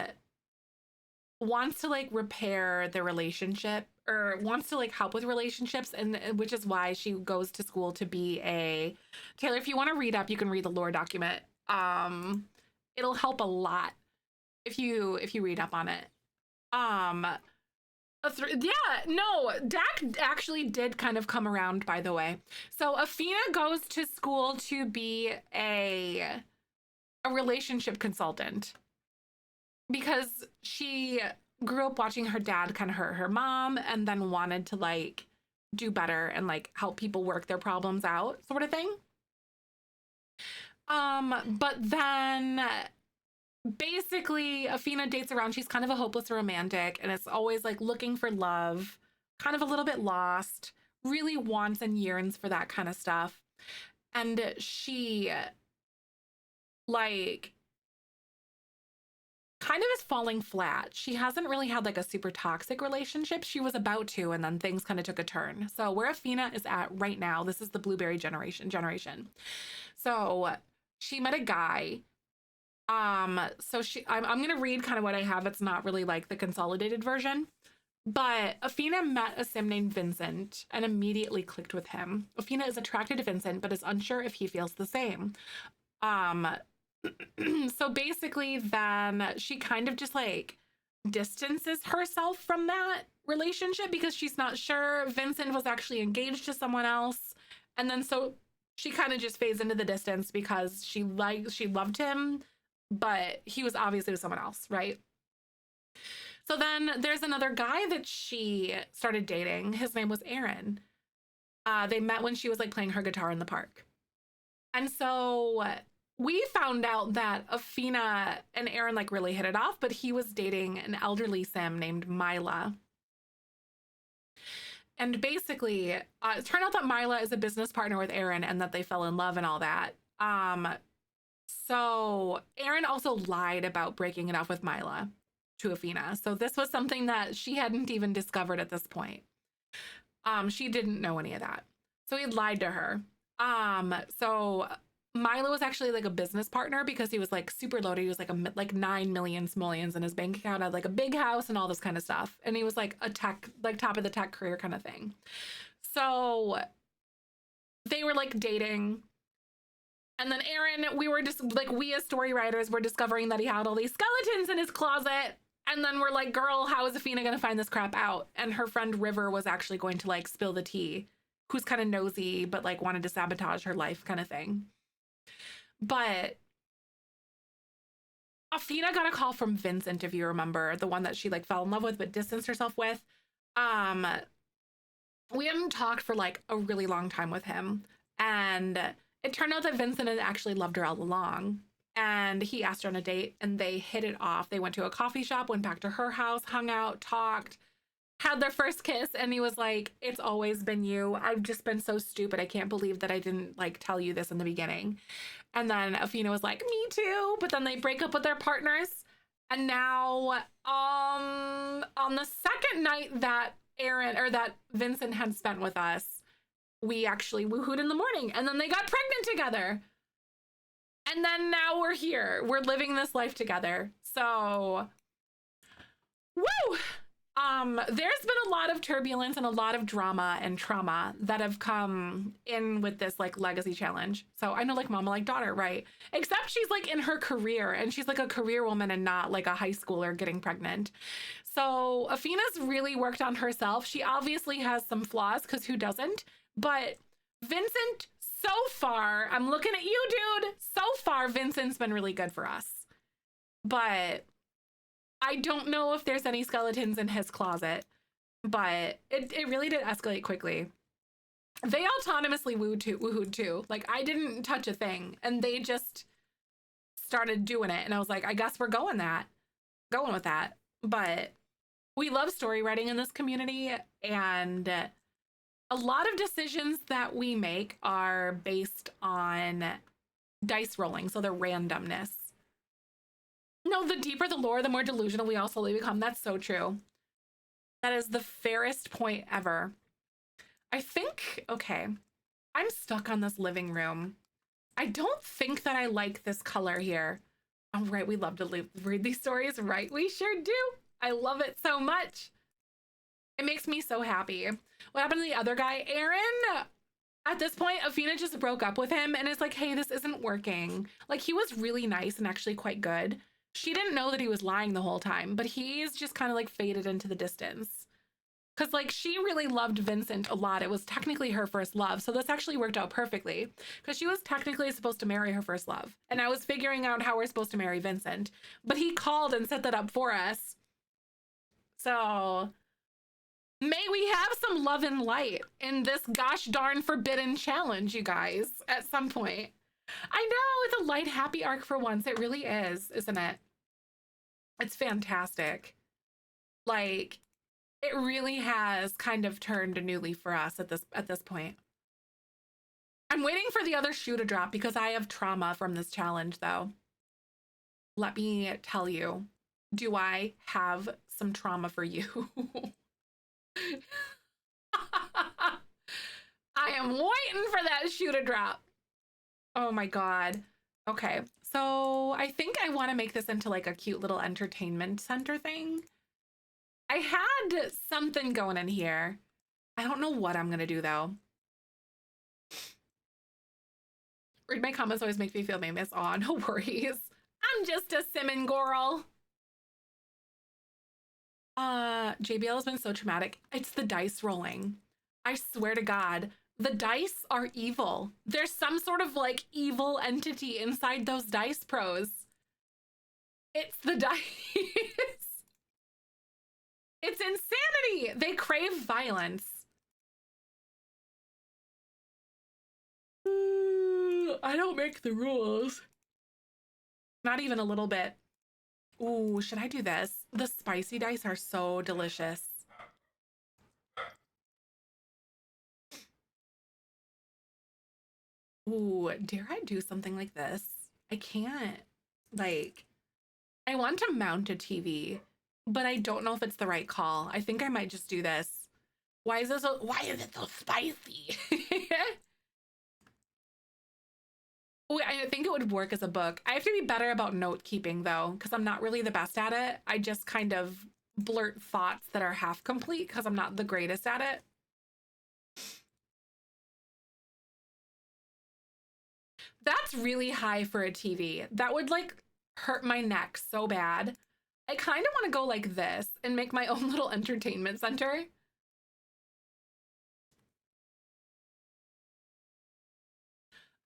wants to like repair the relationship, or wants to like help with relationships, and which is why she goes to school to be a Taylor. If you want to read up, you can read the lore document. It'll help a lot if you read up on it. Dak actually did kind of come around, by the way. So Athena goes to school to be a relationship consultant because she grew up watching her dad kind of hurt her mom and then wanted to like do better and like help people work their problems out, sort of thing. But then basically Athena dates around. She's kind of a hopeless romantic and it's always like looking for love, kind of a little bit lost, really wants and yearns for that kind of stuff. And she like kind of is falling flat. She hasn't really had like a super toxic relationship. She was about to, and then things kind of took a turn. So where Athena is at right now, this is the blueberry generation. So she met a guy. So I'm gonna read kind of what I have. It's not really like the consolidated version, but Athena met a sim named Vincent and immediately clicked with him. Athena is attracted to Vincent, but is unsure if he feels the same. So basically then she kind of just like distances herself from that relationship because she's not sure. Vincent was actually engaged to someone else. And then so she kind of just fades into the distance because she loved him, but he was obviously with someone else, right? So then there's another guy that she started dating. His name was Aaron. They met when she was like playing her guitar in the park. And so we found out that Athena and Aaron like really hit it off, but he was dating an elderly sim named Mila. And basically, it turned out that Mila is a business partner with Aaron and that they fell in love and all that. So Aaron also lied about breaking it off with Mila to Athena. So this was something that she hadn't even discovered at this point. She didn't know any of that. So he lied to her. So Milo was actually like a business partner because he was like super loaded. He was like 9 million simoleons in his bank account, had like a big house and all this kind of stuff. And he was like a tech, like top of the tech career kind of thing. So they were like dating. And then Aaron, we were just like, we as story writers were discovering that he had all these skeletons in his closet. And then we're like, girl, how is Athena going to find this crap out? And her friend River was actually going to like spill the tea, who's kind of nosy, but like wanted to sabotage her life kind of thing. But Athena got a call from Vincent, if you remember, the one that she like fell in love with but distanced herself with. we hadn't talked for like a really long time with him. And it turned out that Vincent had actually loved her all along. And he asked her on a date and they hit it off. They went to a coffee shop, went back to her house, hung out, talked, had their first kiss. And he was like, it's always been you. I've just been so stupid. I can't believe that I didn't like tell you this in the beginning. And then Afina was like, me too. But then they break up with their partners. And now, on the second night that Vincent had spent with us, we actually woohooed in the morning and then they got pregnant together. And then now we're here. We're living this life together. So, woo! There's been a lot of turbulence and a lot of drama and trauma that have come in with this like legacy challenge. So I know like mama like daughter, right? Except she's like in her career and she's like a career woman and not like a high schooler getting pregnant. So Afina's really worked on herself. She obviously has some flaws because who doesn't? But Vincent, so far, I'm looking at you, dude. So far, Vincent's been really good for us. But I don't know if there's any skeletons in his closet, but it really did escalate quickly. They autonomously woohooed too. Like, I didn't touch a thing, and they just started doing it. And I was like, I guess we're going with that. But we love story writing in this community, and a lot of decisions that we make are based on dice rolling, so they're randomness. No, the deeper the lore, the more delusional we all slowly become. That's so true. That is the fairest point ever. I think, okay, I'm stuck on this living room. I don't think that I like this color here. Oh, right, we love to read these stories, right? We sure do. I love it so much. It makes me so happy. What happened to the other guy, Aaron? At this point, Afina just broke up with him and is like, hey, this isn't working. Like, he was really nice and actually quite good. She didn't know that he was lying the whole time, but he's just kind of like faded into the distance. Because like she really loved Vincent a lot. It was technically her first love. So this actually worked out perfectly because she was technically supposed to marry her first love. And I was figuring out how we're supposed to marry Vincent, but he called and set that up for us. So may we have some love and light in this gosh darn forbidden challenge, you guys, at some point. I know, it's a light, happy arc for once. It really is, isn't it? It's fantastic. Like, it really has kind of turned a new leaf for us at this point. I'm waiting for the other shoe to drop because I have trauma from this challenge, though. Let me tell you, do I have some trauma for you? I am waiting for that shoe to drop. Oh my God. Okay, so I think I want to make this into like a cute little entertainment center thing. I had something going in here. I don't know what I'm gonna do though. Read my comments always make me feel famous. Aw, no worries. I'm just a Simon girl. JBL has been so traumatic. It's the dice rolling. I swear to God, the dice are evil. There's some sort of like evil entity inside those dice pros. It's the dice. It's insanity. They crave violence. I don't make the rules. Not even a little bit. Ooh, should I do this? The spicy dice are so delicious. Ooh, dare I do something like this? I can't. Like, I want to mount a TV, but I don't know if it's the right call. I think I might just do this. Why is it so spicy? Oh, I think it would work as a book. I have to be better about note keeping though, because I'm not really the best at it. I just kind of blurt thoughts that are half complete because I'm not the greatest at it. That's really high for a TV. That would like hurt my neck so bad. I kind of want to go like this and make my own little entertainment center.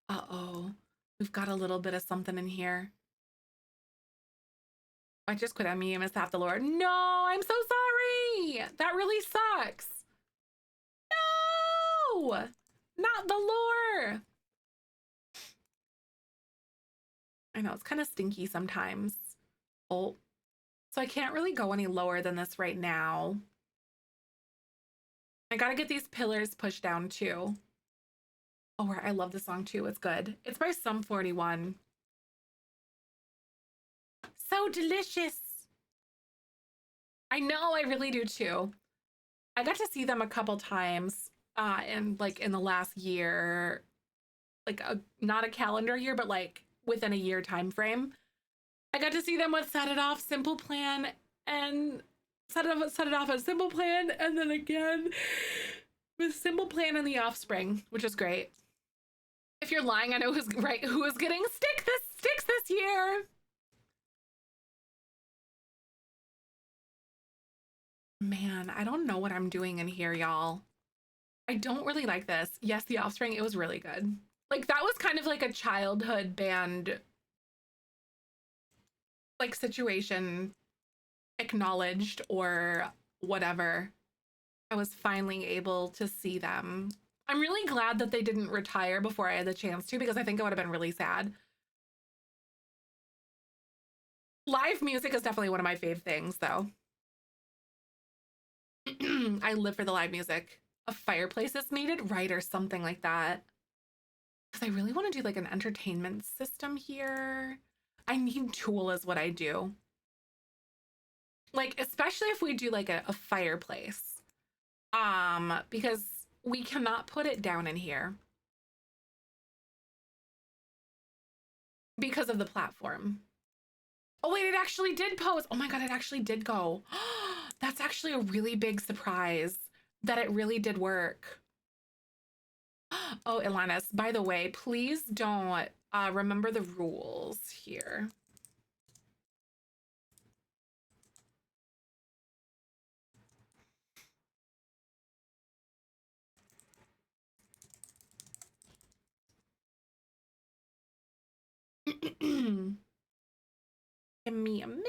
Uh-oh. We've got a little bit of something in here. I just quit on me and missed half the lore. No, I'm so sorry. That really sucks. No, not the lore. I know it's kind of stinky sometimes. Oh, so I can't really go any lower than this right now. I gotta get these pillars pushed down too. Oh, I love this song too. It's good. It's by Sum 41. So delicious. I know, I really do too. I got to see them a couple times in the last year, like not a calendar year, but like within a year time frame. I got to see them with Set It Off, Simple Plan, and Set It Off as Simple Plan, and then again with Simple Plan and The Offspring, which is great. If you're lying, I know who's right. Who is getting sticks this year? Man, I don't know what I'm doing in here, y'all. I don't really like this. Yes, The Offspring, it was really good. Like, that was kind of like a childhood band, like, situation acknowledged or whatever. I was finally able to see them. I'm really glad that they didn't retire before I had the chance to, because I think it would have been really sad. Live music is definitely one of my fave things, though. I live for the live music. A fireplace is needed, right? Or something like that. Because I really want to do like an entertainment system here. I need Tool is what I do. Like, especially if we do like a fireplace. Because we cannot put it down in here. Because of the platform. Oh wait, it actually did pose. Oh my God, it actually did go. That's actually a really big surprise that it really did work. Oh, Ilanis, by the way, please don't remember the rules here. Give me a minute.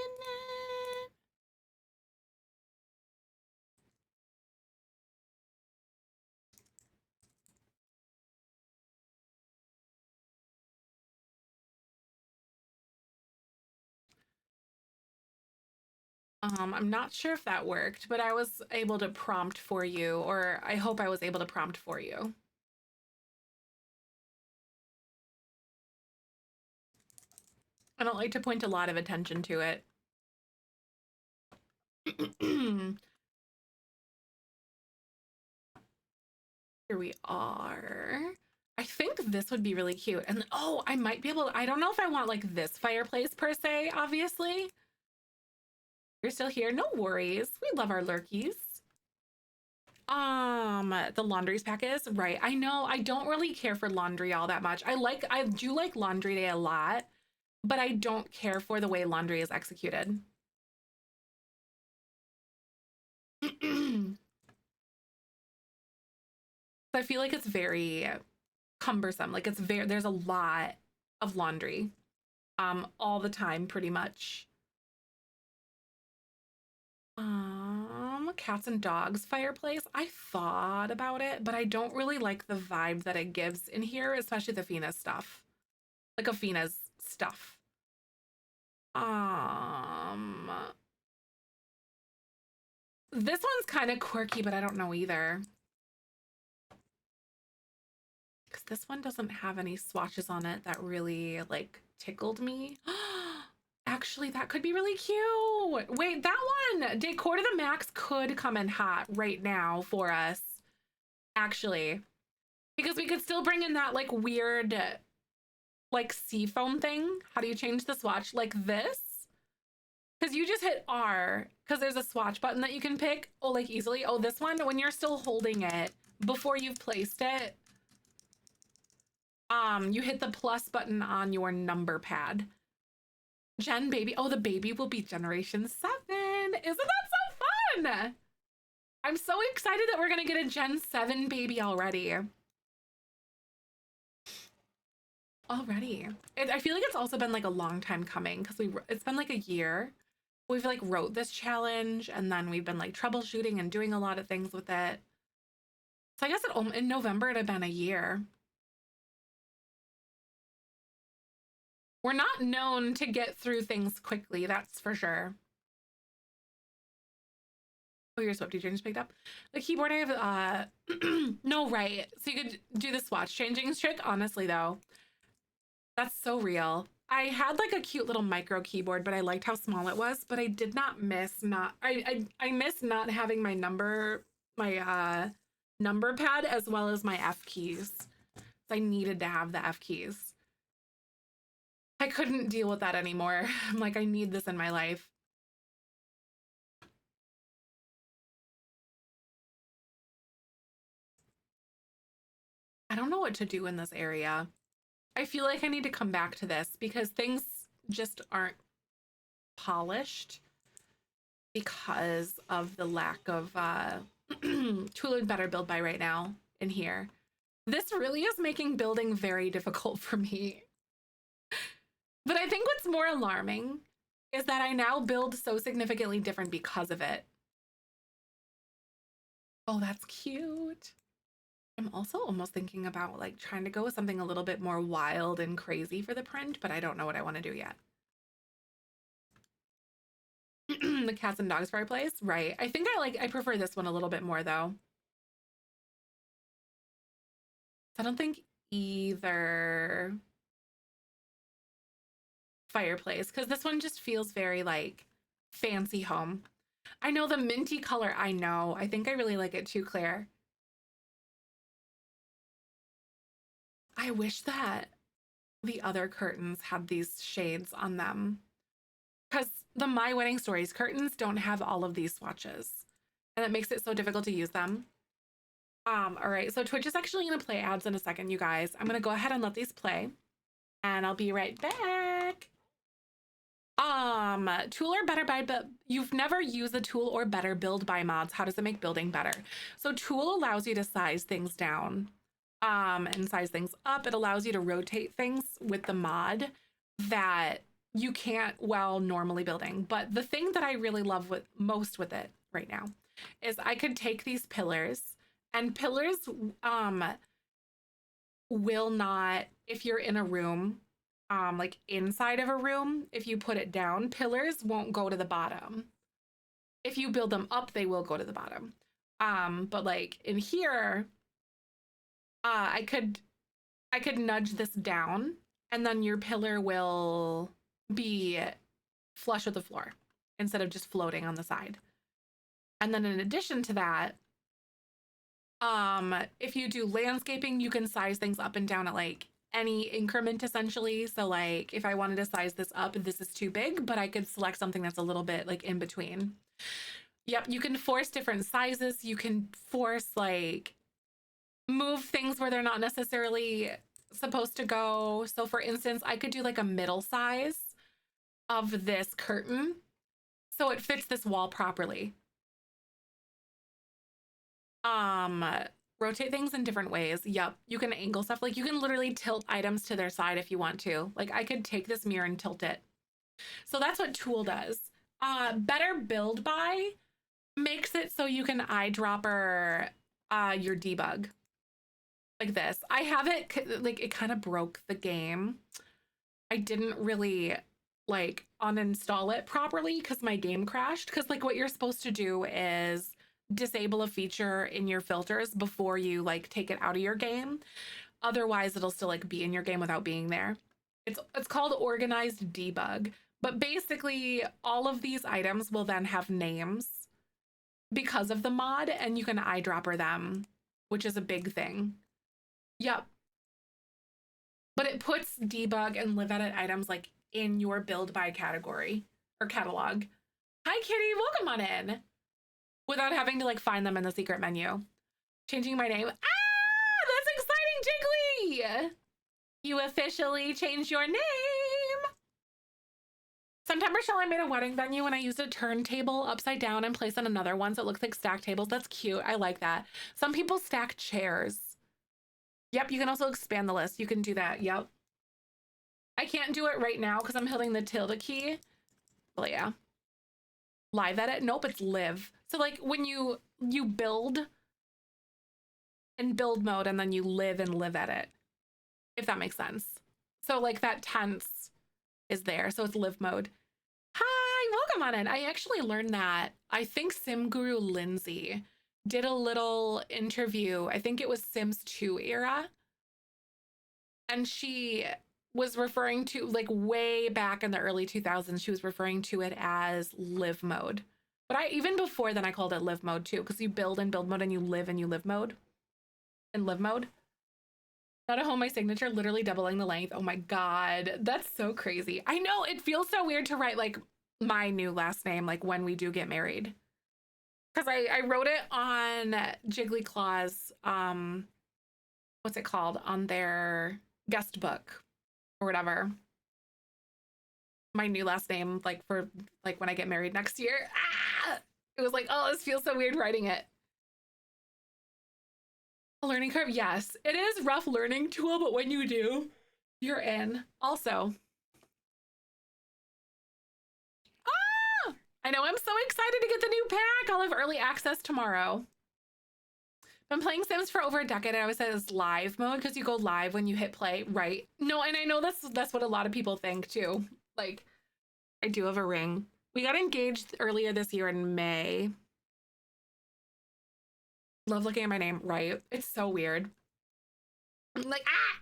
I'm not sure if that worked, but I was able to prompt for you, or I hope I was able to prompt for you. I don't like to point a lot of attention to it. Here we are. I think this would be really cute. And oh, I might be able to, I don't know if I want like this fireplace per se, obviously. You're still here? No worries. We love our lurkies. The laundries pack is right. I know I don't really care for laundry all that much. I do like laundry day a lot, but I don't care for the way laundry is executed. I feel like it's very cumbersome. Like there's a lot of laundry all the time pretty much. Cats and dogs fireplace. I thought about it, but I don't really like the vibe that it gives in here, especially the Fina's stuff. Like Afina's stuff. This one's kind of quirky, but I don't know either. Because this one doesn't have any swatches on it that really like tickled me. Actually, that could be really cute. Wait, that one, Decor to the Max could come in hot right now for us. Actually, because we could still bring in that like weird like seafoam thing. How do you change the swatch? Like this? Because you just hit R because there's a swatch button that you can pick. Oh, like easily. Oh, this one, when you're still holding it before you've placed it, you hit the plus button on your number pad. Gen baby. Oh, the baby will be generation 7. Isn't that so fun? I'm so excited that we're gonna get a Gen 7 baby already. I feel like it's also been like a long time coming because it's been like a year. We've like wrote this challenge and then we've been like troubleshooting and doing a lot of things with it. So I guess in November it had been a year. We're not known to get through things quickly, that's for sure. Oh, your Swiftie just picked up. The keyboard I have, no, right. So you could do the swatch changing trick. Honestly, though, that's so real. I had like a cute little micro keyboard, but I liked how small it was. But I did not miss I miss not having my number pad as well as my F keys. So I needed to have the F keys. I couldn't deal with that anymore. I'm like, I need this in my life. I don't know what to do in this area. I feel like I need to come back to this because things just aren't polished because of the lack of tool and better build by right now in here. This really is making building very difficult for me. But I think what's more alarming is that I now build so significantly different because of it. Oh, that's cute. I'm also almost thinking about like trying to go with something a little bit more wild and crazy for the print, but I don't know what I want to do yet. The cats and dogs fireplace, right? I think I prefer this one a little bit more though. I don't think either fireplace because this one just feels very like fancy home. I know the minty color, I know. I think I really like it too, Claire. I wish that the other curtains had these shades on them because the My Wedding Stories curtains don't have all of these swatches and it makes it so difficult to use them. All right, so Twitch is actually gonna play ads in a second, you guys. I'm gonna go ahead and let these play and I'll be right back. Tool or better by, but you've never used the tool or better build by mods. How does it make building better? So tool allows you to size things down and size things up. It allows you to rotate things with the mod that you can't while normally building. But the thing that I really love most with it right now is I could take these pillars and pillars will not, if you're in a room, like inside of a room, if you put it down, pillars won't go to the bottom. If you build them up, they will go to the bottom. But like in here, I could nudge this down and then your pillar will be flush with the floor instead of just floating on the side. And then in addition to that, if you do landscaping, you can size things up and down at like any increment essentially. So like if I wanted to size this up, this is too big, but I could select something that's a little bit like in between. Yep, you can force different sizes. You can force like move things where they're not necessarily supposed to go. So for instance, I could do like a middle size of this curtain so it fits this wall properly. Rotate things in different ways. Yep, you can angle stuff. Like you can literally tilt items to their side if you want to. Like I could take this mirror and tilt it. So that's what tool does. Better build by makes it so you can eyedropper your debug like this. I have it like it kind of broke the game. I didn't really like uninstall it properly because my game crashed. Because like what you're supposed to do is disable a feature in your filters before you like take it out of your game. Otherwise, it'll still like be in your game without being there. It's called organized debug. But basically, all of these items will then have names because of the mod, and you can eyedropper them, which is a big thing. Yep. But it puts debug and live edit items like in your build by category or catalog. Hi, Kitty. Welcome on in. Without having to like find them in the secret menu. Changing my name. Ah, that's exciting, Jiggly. You officially changed your name. September Shell, I made a wedding venue and I used a turntable upside down and placed on another one so it looks like stack tables. That's cute. I like that. Some people stack chairs. Yep, you can also expand the list. You can do that. Yep. I can't do it right now because I'm holding the tilde key. But yeah. Live edit? Nope, it's live. So like when you build in build mode and then you live and live at it, if that makes sense. So like that tense is there. So it's live mode. Hi, welcome on in. I actually learned that. I think Sim Guru Lindsay did a little interview. I think it was Sims 2 era. And she was referring to, like, way back in the early 2000s, she was referring to it as live mode. But even before then, I called it live mode too, because you build in build mode and you live mode in live mode. Not a home, my signature, literally doubling the length. Oh my God, that's so crazy. I know, it feels so weird to write like my new last name, like when we do get married. Because I wrote it on Jiggly Claw's, what's it called? On their guest book or whatever. My new last name, like for like when I get married next year. Ah! It was like, oh, this feels so weird writing it. A learning curve, yes. It is rough learning tool, but when you do, you're in. Also, I know, I'm so excited to get the new pack. I'll have early access tomorrow. Been playing Sims for over a decade. I always say it's live mode because you go live when you hit play, right? No, and I know that's what a lot of people think too. Like, I do have a ring. We got engaged earlier this year in May. Love looking at my name, right? It's so weird. I'm like, ah!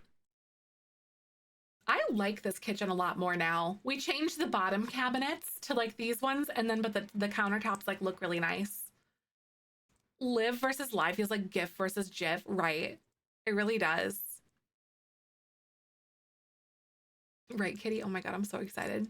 I like this kitchen a lot more now. We changed the bottom cabinets to like these ones, and then but the countertops like look really nice. Live versus live feels like GIF versus GIF, right? It really does. Right, Kitty? Oh my God, I'm so excited.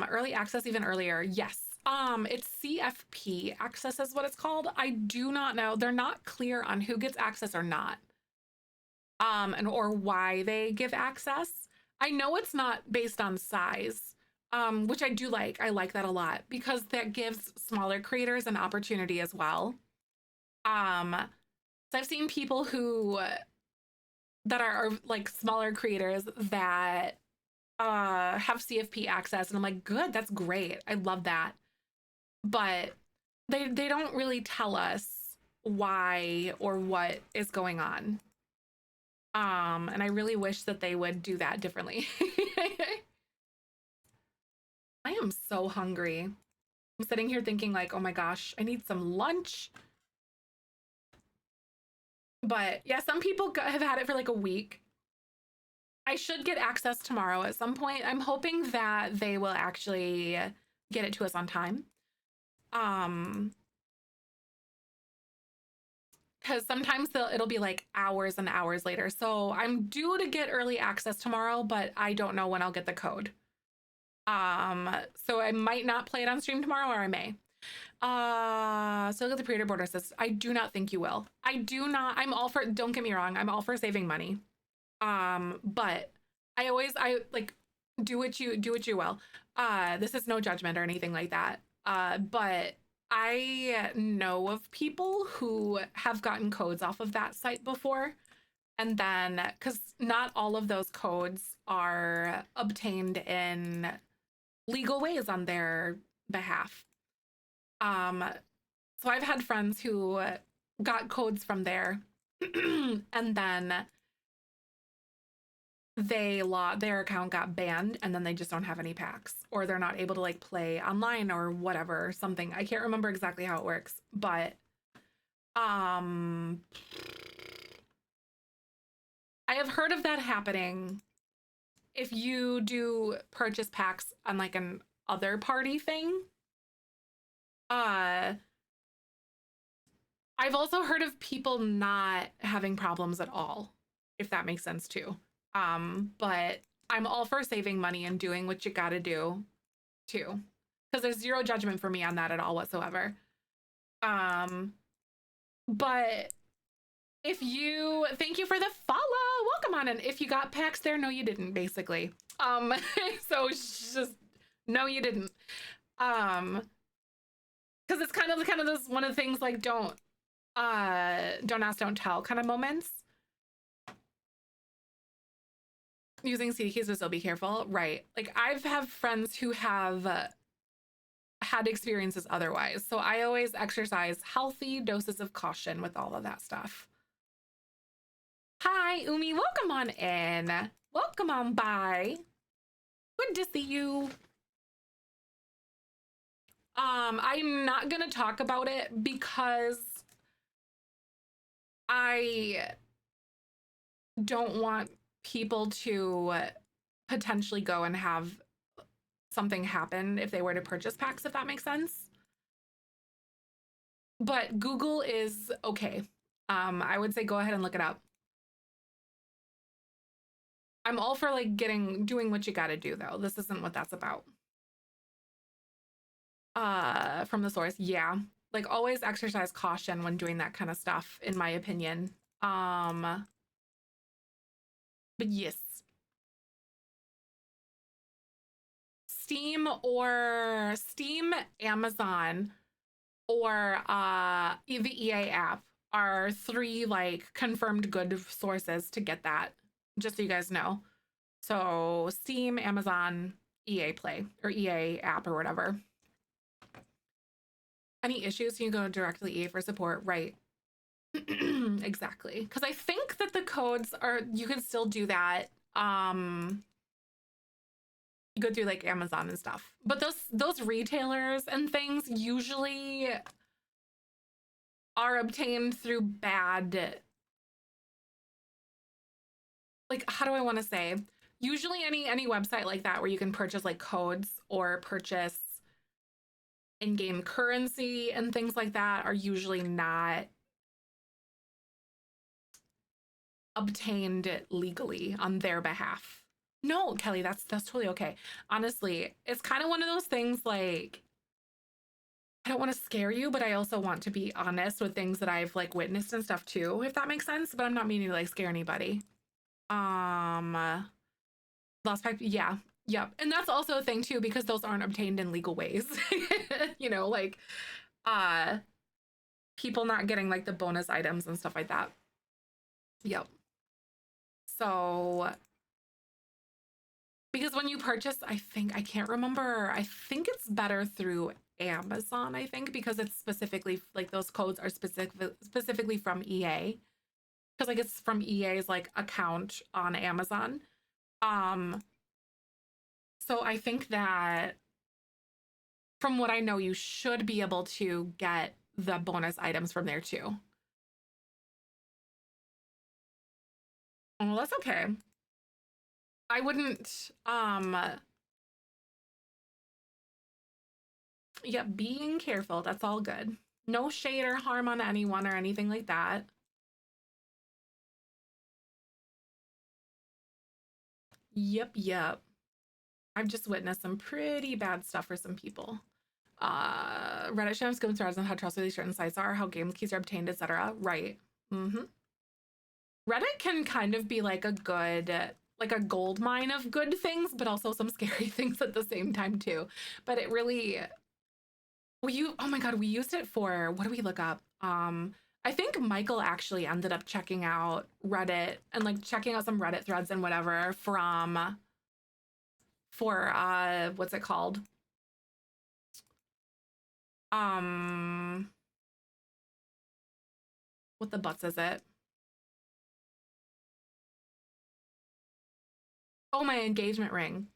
Early access even earlier. Yes. It's CFP access is what it's called. I do not know. They're not clear on who gets access or not. And or why they give access. I know it's not based on size, which I do like. I like that a lot because that gives smaller creators an opportunity as well. So I've seen people who that are like smaller creators that have CFP access, and I'm like, good, that's great. I love that. But they don't really tell us why or what is going on. And I really wish that they would do that differently. I am so hungry. I'm sitting here thinking like, oh my gosh, I need some lunch. But yeah, some people have had it for like a week. I should get access tomorrow at some point. I'm hoping that they will actually get it to us on time. Because sometimes it'll be like hours and hours later. So I'm due to get early access tomorrow, but I don't know when I'll get the code. So I might not play it on stream tomorrow, or I may. So look at the pre-order border says, I do not think you will. I do not. I'm all for, don't get me wrong, I'm all for saving money. But I like do what you will. This is no judgment or anything like that. But I know of people who have gotten codes off of that site before. And then, because not all of those codes are obtained in legal ways on their behalf. So I've had friends who got codes from there and then their account got banned, and then they just don't have any packs, or they're not able to like play online or whatever, something. I can't remember exactly how it works, but I have heard of that happening if you do purchase packs on like an other party thing. I've also heard of people not having problems at all, if that makes sense too. But I'm all for saving money and doing what you gotta do too, because there's zero judgment for me on that at all whatsoever. But if you, thank you for the follow, welcome on. And if you got packs there, no, you didn't, basically. So just no, you didn't. Because it's kind of this one of the things like don't ask, don't tell kind of moments. Using CD keys, so be careful, right? Like I've have friends who have had experiences otherwise. So I always exercise healthy doses of caution with all of that stuff. Hi, Umi. Welcome on in. Welcome on by. Good to see you. I'm not gonna talk about it because I don't want people to potentially go and have something happen if they were to purchase packs, if that makes sense. But Google is okay. I would say go ahead and look it up. I'm all for like doing what you gotta do though. This isn't what that's about. From the source, yeah. Like always exercise caution when doing that kind of stuff, in my opinion. But yes. Steam, Amazon, or the EA app are three like confirmed good sources to get that, just so you guys know. So Steam, Amazon, EA Play, or EA app, or whatever. Any issues, you go directly EA for support, right? Exactly. Because I think that the codes are, you can still do that. You go through like Amazon and stuff. But those retailers and things usually are obtained through bad, like, how do I want to say? Usually any website like that where you can purchase like codes or purchase in-game currency and things like that are usually not obtained legally on their behalf. No, Kelly, that's totally okay. Honestly, it's kind of one of those things like I don't want to scare you, but I also want to be honest with things that I've like witnessed and stuff too, if that makes sense. But I'm not meaning to like scare anybody. Lost pipe, yeah. Yep. And that's also a thing too, because those aren't obtained in legal ways. You know, like uh people not getting like the bonus items and stuff like that. Yep. So because when you purchase, I can't remember, I think it's better through Amazon, I think, because it's specifically like those codes are specifically from EA. Because like it's from EA's like account on Amazon. Um, so I think that from what I know, you should be able to get the bonus items from there too. Oh, that's okay. I wouldn't yeah, being careful, that's all good. No shade or harm on anyone or anything like that. Yep. I've just witnessed some pretty bad stuff for some people. Reddit shows going threads on how trustworthy certain sites are, how game keys are obtained, etc. Right. Mm-hmm. Reddit can kind of be like a good, like a gold mine of good things, but also some scary things at the same time too. But it really, oh my God, we used it for, what do we look up? I think Michael actually ended up checking out Reddit and like checking out some Reddit threads and whatever for what's it called? Um what the butts is it? Oh, my engagement ring.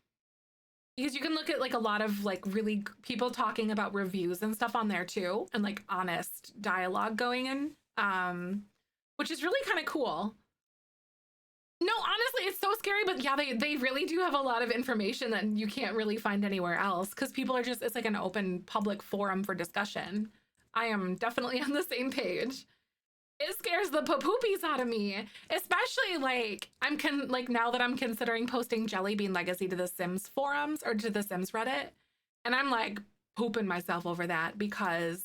Because you can look at like a lot of like really people talking about reviews and stuff on there too, and like honest dialogue going in, which is really kind of cool. No, honestly, it's so scary, but yeah, they really do have a lot of information that you can't really find anywhere else because people are just, it's like an open public forum for discussion. I am definitely on the same page. It scares the poopies out of me, especially like like now that I'm considering posting Jelly Bean Legacy to the Sims forums or to the Sims Reddit, and I'm like pooping myself over that because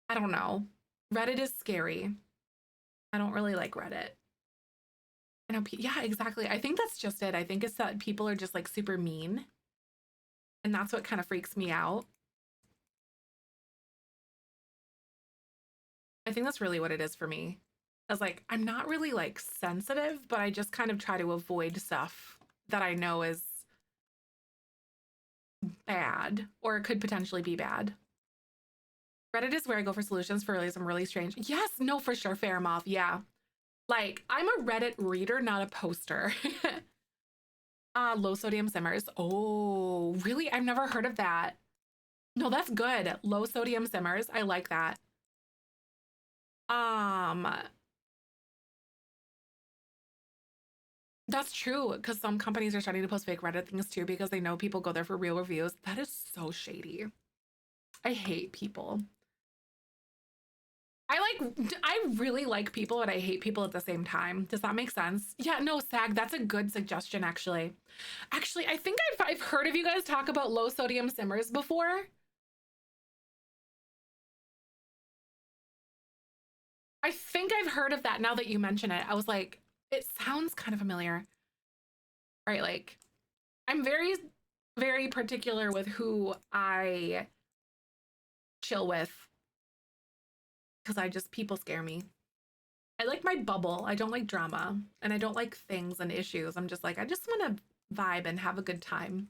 I don't know. Reddit is scary. I don't really like Reddit. I know, yeah, exactly. I think that's just it. I think it's that people are just like super mean, and that's what kind of freaks me out. I think that's really what it is for me. I was like, I'm not really like sensitive, but I just kind of try to avoid stuff that I know is bad, or it could potentially be bad. Reddit is where I go for solutions for really some really strange. Yes, no, for sure, fair moth. Yeah. Like, I'm a Reddit reader, not a poster. Low sodium simmers. Oh, really? I've never heard of that. No, that's good. Low sodium simmers. I like that. Um, that's true, because some companies are starting to post fake Reddit things too because they know people go there for real reviews. That is so shady. I hate people. I really like people, and I hate people at the same time. Does that make sense? Yeah, no, Sag, that's a good suggestion, actually. Actually, I think I've heard of you guys talk about low sodium simmers before. I think I've heard of that now that you mention it. I was like, it sounds kind of familiar. Right, like, I'm very, very particular with who I chill with because people scare me. I like my bubble. I don't like drama, and I don't like things and issues. I'm just like, I just want to vibe and have a good time.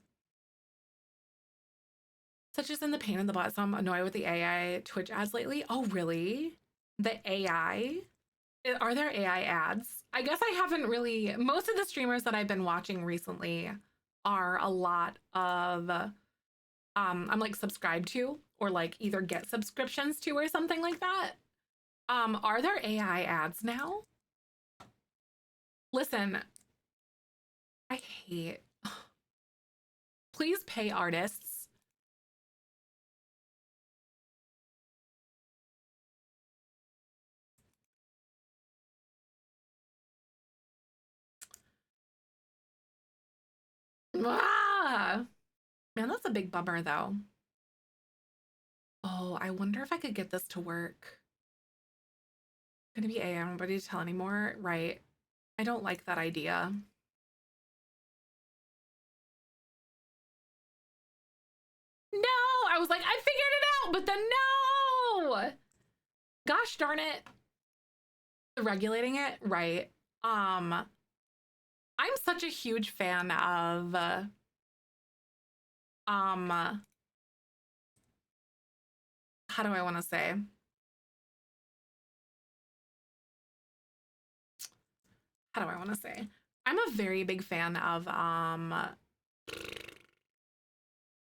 Such as in the pain in the butt. So I'm annoyed with the AI Twitch ads lately. Oh, really? The AI? Are there AI ads? I guess I haven't really. Most of the streamers that I've been watching recently are a lot of I'm like subscribed to, or like either get subscriptions to, or something like that. Are there AI ads now? Listen, I hate. Please pay artists. Ah! Man, that's a big bummer though. Oh, I wonder if I could get this to work. Gonna be AI, I'm not ready to tell anymore. Right. I don't like that idea. No! I was like, I figured it out, but then no! Gosh darn it. Regulating it, right. I'm such a huge fan of how do I want to say? How do I want to say? I'm a very big fan of I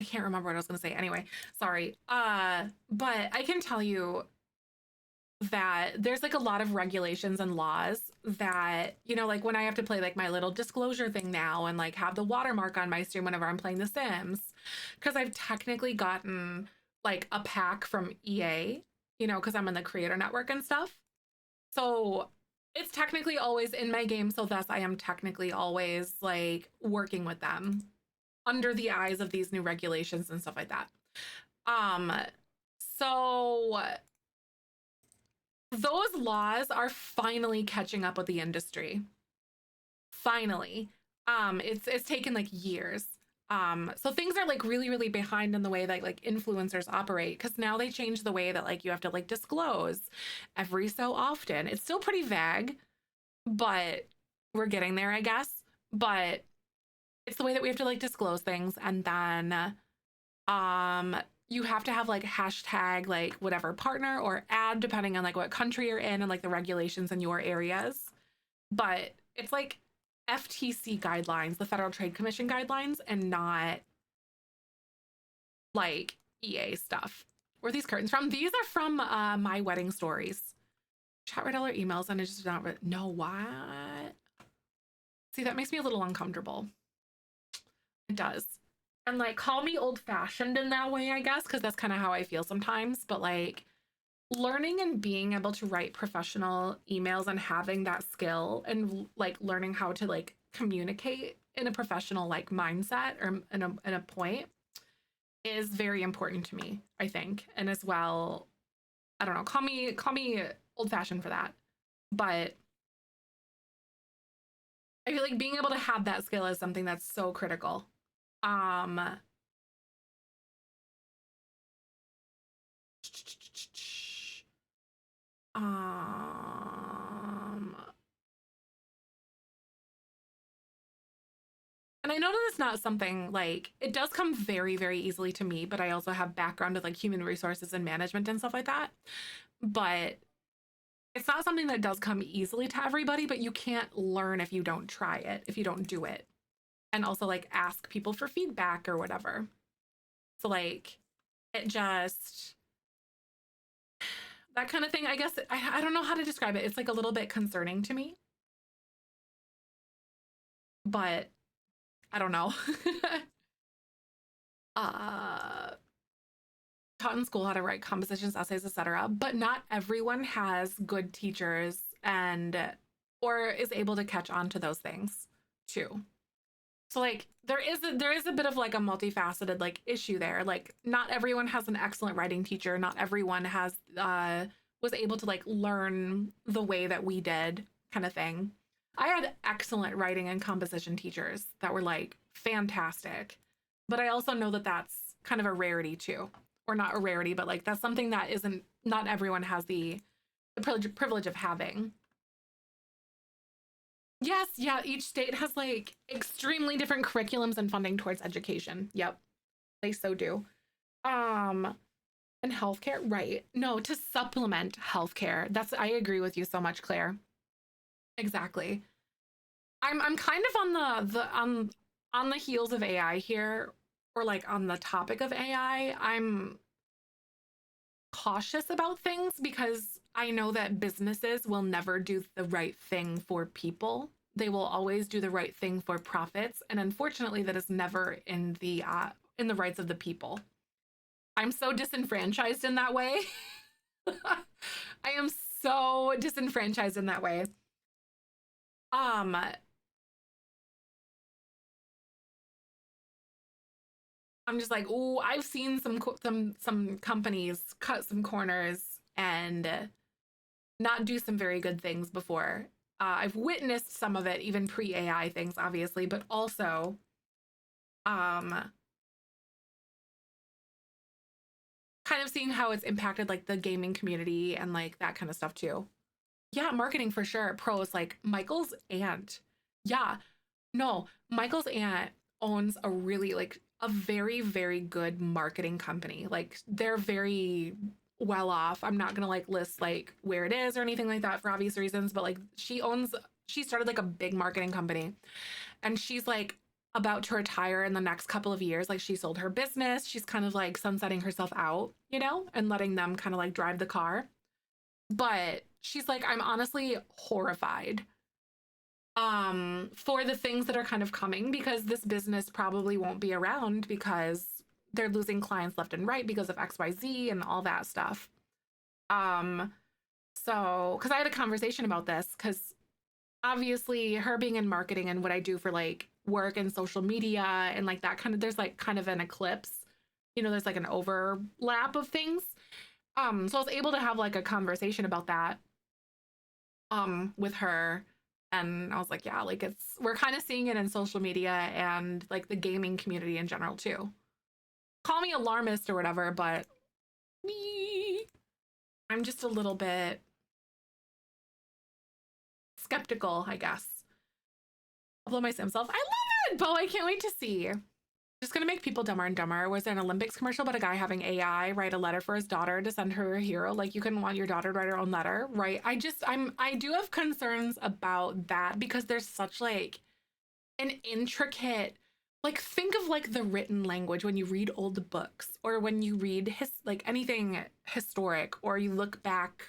can't remember what I was going to say. Anyway, sorry. But I can tell you that there's like a lot of regulations and laws that, like when I have to play like my little disclosure thing now and like have the watermark on my stream whenever I'm playing The Sims, because I've technically gotten like a pack from EA, because I'm in the creator network and stuff. So it's technically always in my game. So thus I am technically always like working with them under the eyes of these new regulations and stuff like that. Um, so those laws are finally catching up with the industry. Finally. It's taken like years. So things are like really, really behind in the way that like influencers operate, because now they change the way that like you have to like disclose every so often. It's still pretty vague, but we're getting there, I guess. But it's the way that we have to like disclose things, and then um you have to have like hashtag like whatever partner or ad depending on like what country you're in and like the regulations in your areas. But it's like FTC guidelines, the Federal Trade Commission guidelines, and not like EA stuff. Where are these curtains from? These are from My Wedding Stories. Chat read all our emails and it's just not no, what? See, that makes me a little uncomfortable. It does. And like, call me old fashioned in that way, I guess, because that's kind of how I feel sometimes. But like, learning and being able to write professional emails and having that skill and like learning how to like communicate in a professional like mindset or in a point is very important to me, I think. And as well, I don't know, call me old fashioned for that. But I feel like being able to have that skill is something that's so critical. Um um And I know that it's not something like it does come very, very easily to me, but I also have background with like human resources and management and stuff like that. But it's not something that does come easily to everybody, but you can't learn if you don't try it, if you don't do it. And also like ask people for feedback or whatever. So like it just that kind of thing, I guess I don't know how to describe it. It's like a little bit concerning to me, but I don't know. uh Taught in school how to write compositions, essays, etc. But not everyone has good teachers and or is able to catch on to those things too. So like there is a bit of like a multifaceted like issue there. Like not everyone has an excellent writing teacher. Not everyone has was able to like learn the way that we did kind of thing. I had excellent writing and composition teachers that were like fantastic. But I also know that that's kind of a rarity too. Or not a rarity, but like that's something that isn't not everyone has the privilege of having. Yes, yeah, each state has like extremely different curriculums and funding towards education. Yep, they so do. Um, and healthcare, right? No, to supplement healthcare. That's I agree with you so much, Claire. Exactly. I'm kind of on the heels of AI here, or like on the topic of AI. I'm cautious about things because I know that businesses will never do the right thing for people. They will always do the right thing for profits, and unfortunately, that is never in the rights of the people. I'm so disenfranchised in that way. I am so disenfranchised in that way. Um, I'm just like, oh, I've seen some companies cut some corners and not do some very good things before. I've witnessed some of it, even pre AI things, obviously, but also um, kind of seeing how it's impacted like the gaming community and like that kind of stuff too. Yeah, marketing for sure. Pros like Michael's aunt. Yeah, no, Michael's aunt owns a really like a very, very good marketing company. Like they're very well off. I'm not gonna like list like where it is or anything like that for obvious reasons, but like she started like a big marketing company and she's like about to retire in the next couple of years. Like she sold her business. She's kind of like sunsetting herself out, you know, and letting them kind of like drive the car. But she's like, I'm honestly horrified for the things that are kind of coming because this business probably won't be around because they're losing clients left and right because of XYZ and all that stuff. Um so cuz I had a conversation about this cuz obviously her being in marketing and what I do for like work and social media and like that kind of there's like kind of an eclipse. You know, there's like an overlap of things. So I was able to have like a conversation about that with her and I was like, yeah, like it's we're kind of seeing it in social media and like the gaming community in general too. Call me alarmist or whatever, but I'm just a little bit skeptical, I guess. I'll blow my Sims self. I love it, Bo. I can't wait to see. Just gonna make people dumber and dumber. Was there an Olympics commercial about a guy having AI write a letter for his daughter to send her a hero? Like you couldn't want your daughter to write her own letter, right? I do have concerns about that because there's such like an intricate like think of like the written language when you read old books or when you read like anything historic or you look back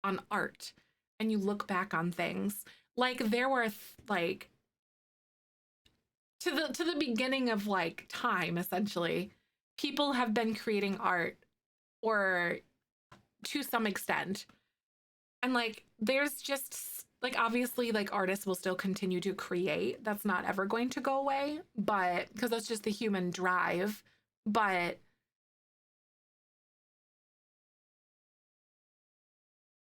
on art and you look back on things like there were like to the beginning of like time essentially people have been creating art or to some extent and like there's just like obviously like artists will still continue to create that's not ever going to go away but because that's just the human drive but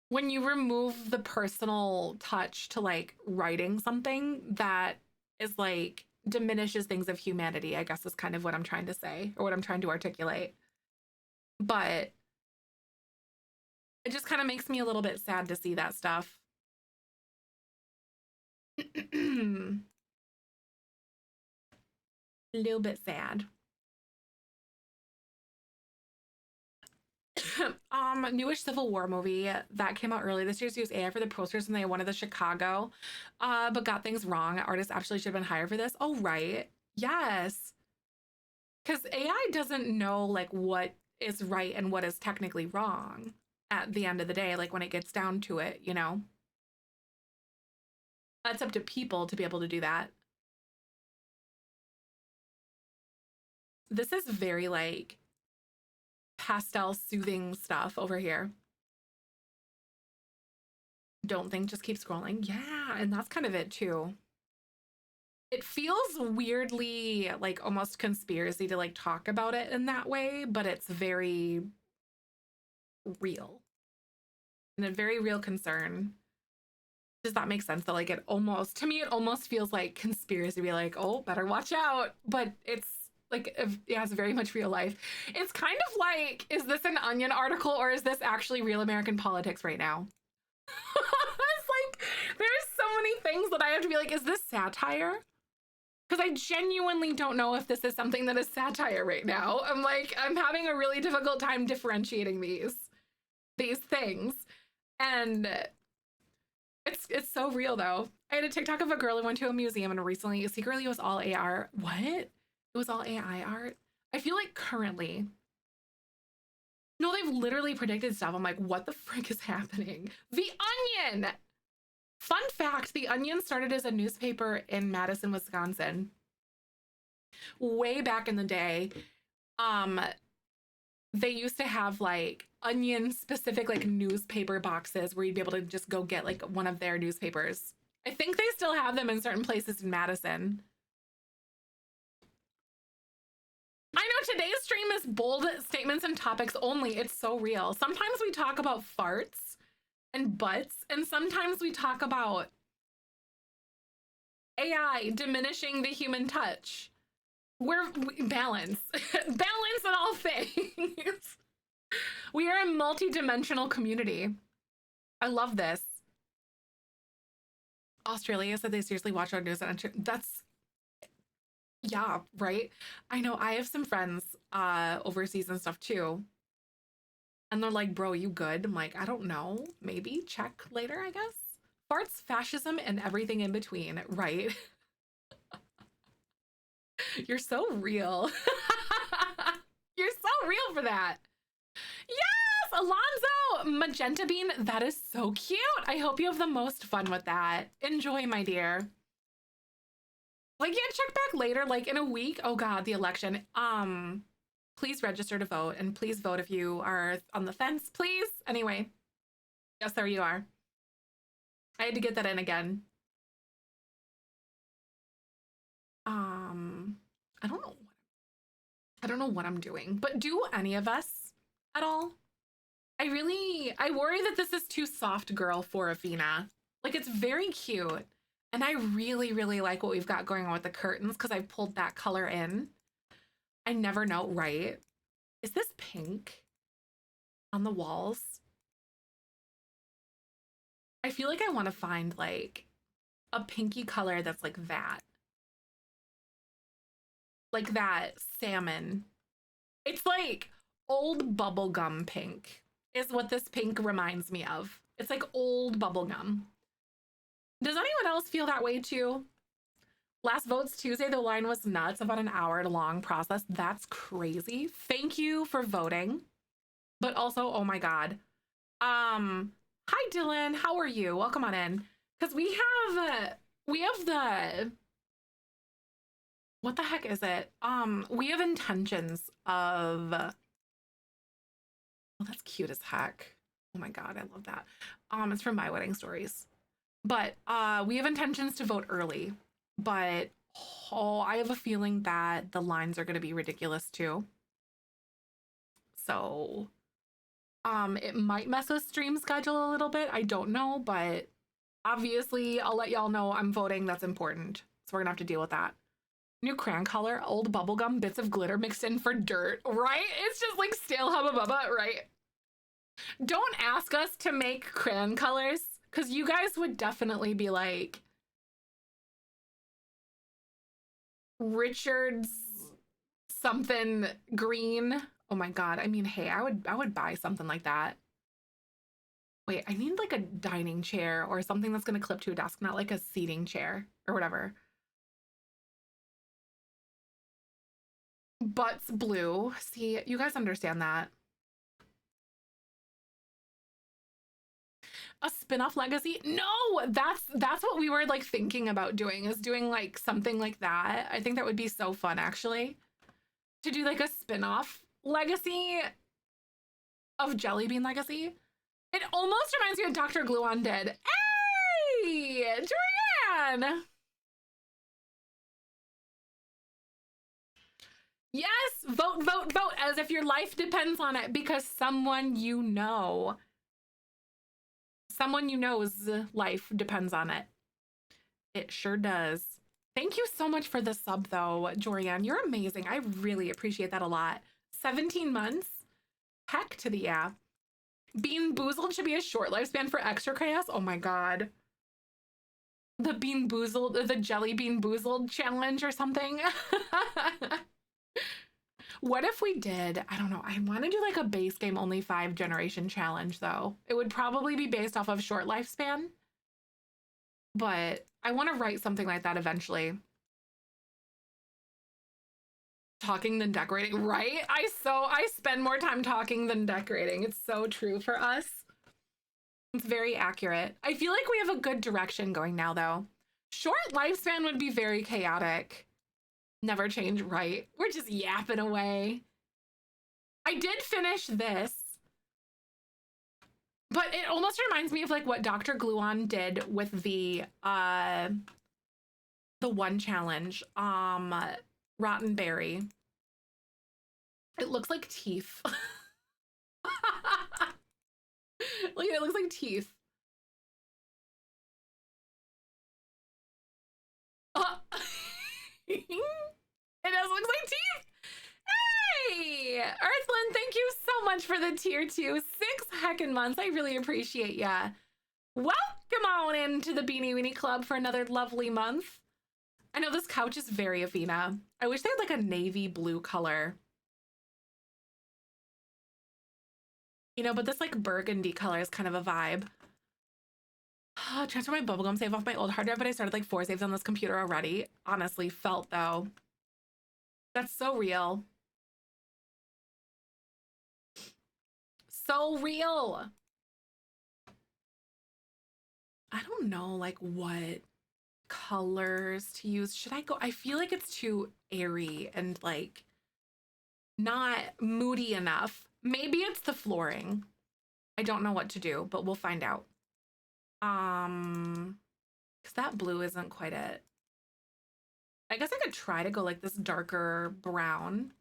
when you remove the personal touch to like writing something that is like diminishes things of humanity I guess is kind of what I'm trying to say or what I'm trying to articulate but it just kind of makes me a little bit sad to see that stuff. A little bit sad. Newish Civil War movie that came out early this year used AI for the posters and they wanted the Chicago, but got things wrong. Artists actually should have been hired for this. Oh, right. Yes. Because AI doesn't know like what is right and what is technically wrong at the end of the day, like when it gets down to it, you know? That's up to people to be able to do that. This is very like pastel soothing stuff over here. Don't think, just keep scrolling. Yeah, and that's kind of it too. It feels weirdly like almost conspiracy to like talk about it in that way, but it's very real and a very real concern. Does that make sense? That like it almost, to me, it almost feels like conspiracy to be like, oh, better watch out. But it's like, it has very much real life. It's kind of like, is this an Onion article or is this actually real American politics right now? It's like, there's so many things that I have to be like, is this satire? Because I genuinely don't know if this is something that is satire right now. I'm like, I'm having a really difficult time differentiating these things. And it's so real though. I had a TikTok of a girl who went to a museum and recently secretly it was all AR. What? It was all AI art? I feel like currently. No, they've literally predicted stuff. I'm like, what the frick is happening? The Onion! Fun fact, The Onion started as a newspaper in Madison, Wisconsin. Way back in the day. They used to have like Onion specific like newspaper boxes where you'd be able to just go get like one of their newspapers. I think they still have them in certain places in Madison. I know today's stream is bold statements and topics only. It's so real. Sometimes we talk about farts and butts, and sometimes we talk about AI diminishing the human touch. We're balance. Balance in all things. We are a multi-dimensional community. I love this. Australia said they seriously watch our news. That's, yeah, right? I know I have some friends overseas and stuff too. And they're like, bro, you good? I'm like, I don't know. Maybe check later, I guess. Farts, fascism, and everything in between, right? You're so real. You're so real for that. Yes, Alonzo, Magenta Bean, that is so cute. I hope you have the most fun with that. Enjoy, my dear. Like, yeah, check back later, like in a week. Oh God, the election. Please register to vote and please vote if you are on the fence, please. Anyway, yes, there you are. I had to get that in again. I don't know what I'm doing, but do any of us at all? I worry that this is too soft girl for Avina. Like, it's very cute. And I really, really like what we've got going on with the curtains because I pulled that color in. I never know, right? Is this pink on the walls? I feel like I want to find like a pinky color that's like that. Like that salmon. It's like old bubblegum pink is what this pink reminds me of. It's like old bubblegum. Does anyone else feel that way too? Last votes Tuesday, the line was nuts, about an hour long process. That's crazy. Thank you for voting. But also, oh my God. Hi Dylan, how are you? Welcome on in. Because we have the, what the heck is it? We have intentions of, oh, that's cute as heck. Oh my God, I love that. It's from My Wedding Stories. But we have intentions to vote early. But oh, I have a feeling that the lines are going to be ridiculous too. So it might mess with stream schedule a little bit. I don't know, but obviously I'll let y'all know I'm voting. That's important. So we're gonna have to deal with that. New crayon color, old bubblegum, bits of glitter mixed in for dirt, right? It's just like stale Hubba Bubba, right? Don't ask us to make crayon colors because you guys would definitely be like, Richard's something green. Oh my God. I mean, hey, I would buy something like that. Wait, I need like a dining chair or something that's gonna clip to a desk, not like a seating chair or whatever. Butts blue. See, you guys understand that. A spin-off legacy? No, that's what we were like thinking about doing, is doing like something like that. I think that would be so fun actually. To do like a spin-off legacy of Jelly Bean Legacy. It almost reminds me of Dr. Gluon did. Hey, Dorian! Yes, vote, vote, vote, as if your life depends on it, because someone you know's life depends on it. It sure does. Thank you so much for the sub, though, Jorian. You're amazing. I really appreciate that a lot. 17 months? Heck to the yeah. Bean Boozled should be a short lifespan for extra chaos. Oh my God. The Bean Boozled, the Jelly Bean Boozled challenge or something. What if we did, I don't know, I want to do like a base game only 5 generation challenge though. It would probably be based off of short lifespan, but I want to write something like that eventually. Talking than decorating, right? I spend more time talking than decorating. It's so true for us. It's very accurate. I feel like we have a good direction going now though. Short lifespan would be very chaotic. Never change, right? We're just yapping away. I did finish this, but it almost reminds me of like what Dr. Gluon did with the one challenge, Rotten Berry. It looks like teeth. Like it looks like teeth. It does look like teeth. Hey, Earthland, thank you so much for the tier 2. 6 heckin' months. I really appreciate ya. Welcome on into the Beanie Weenie Club for another lovely month. I know this couch is very Avina. I wish they had like a navy blue color. You know, but this like burgundy color is kind of a vibe. Transfer my bubblegum save off my old hard drive, but I started like 4 saves on this computer already. Honestly, felt though. That's so real. So real. I don't know like what colors to use. Should I go? I feel like it's too airy and like not moody enough. Maybe it's the flooring. I don't know what to do, but we'll find out. Because that blue isn't quite it. I guess I could try to go like this darker brown.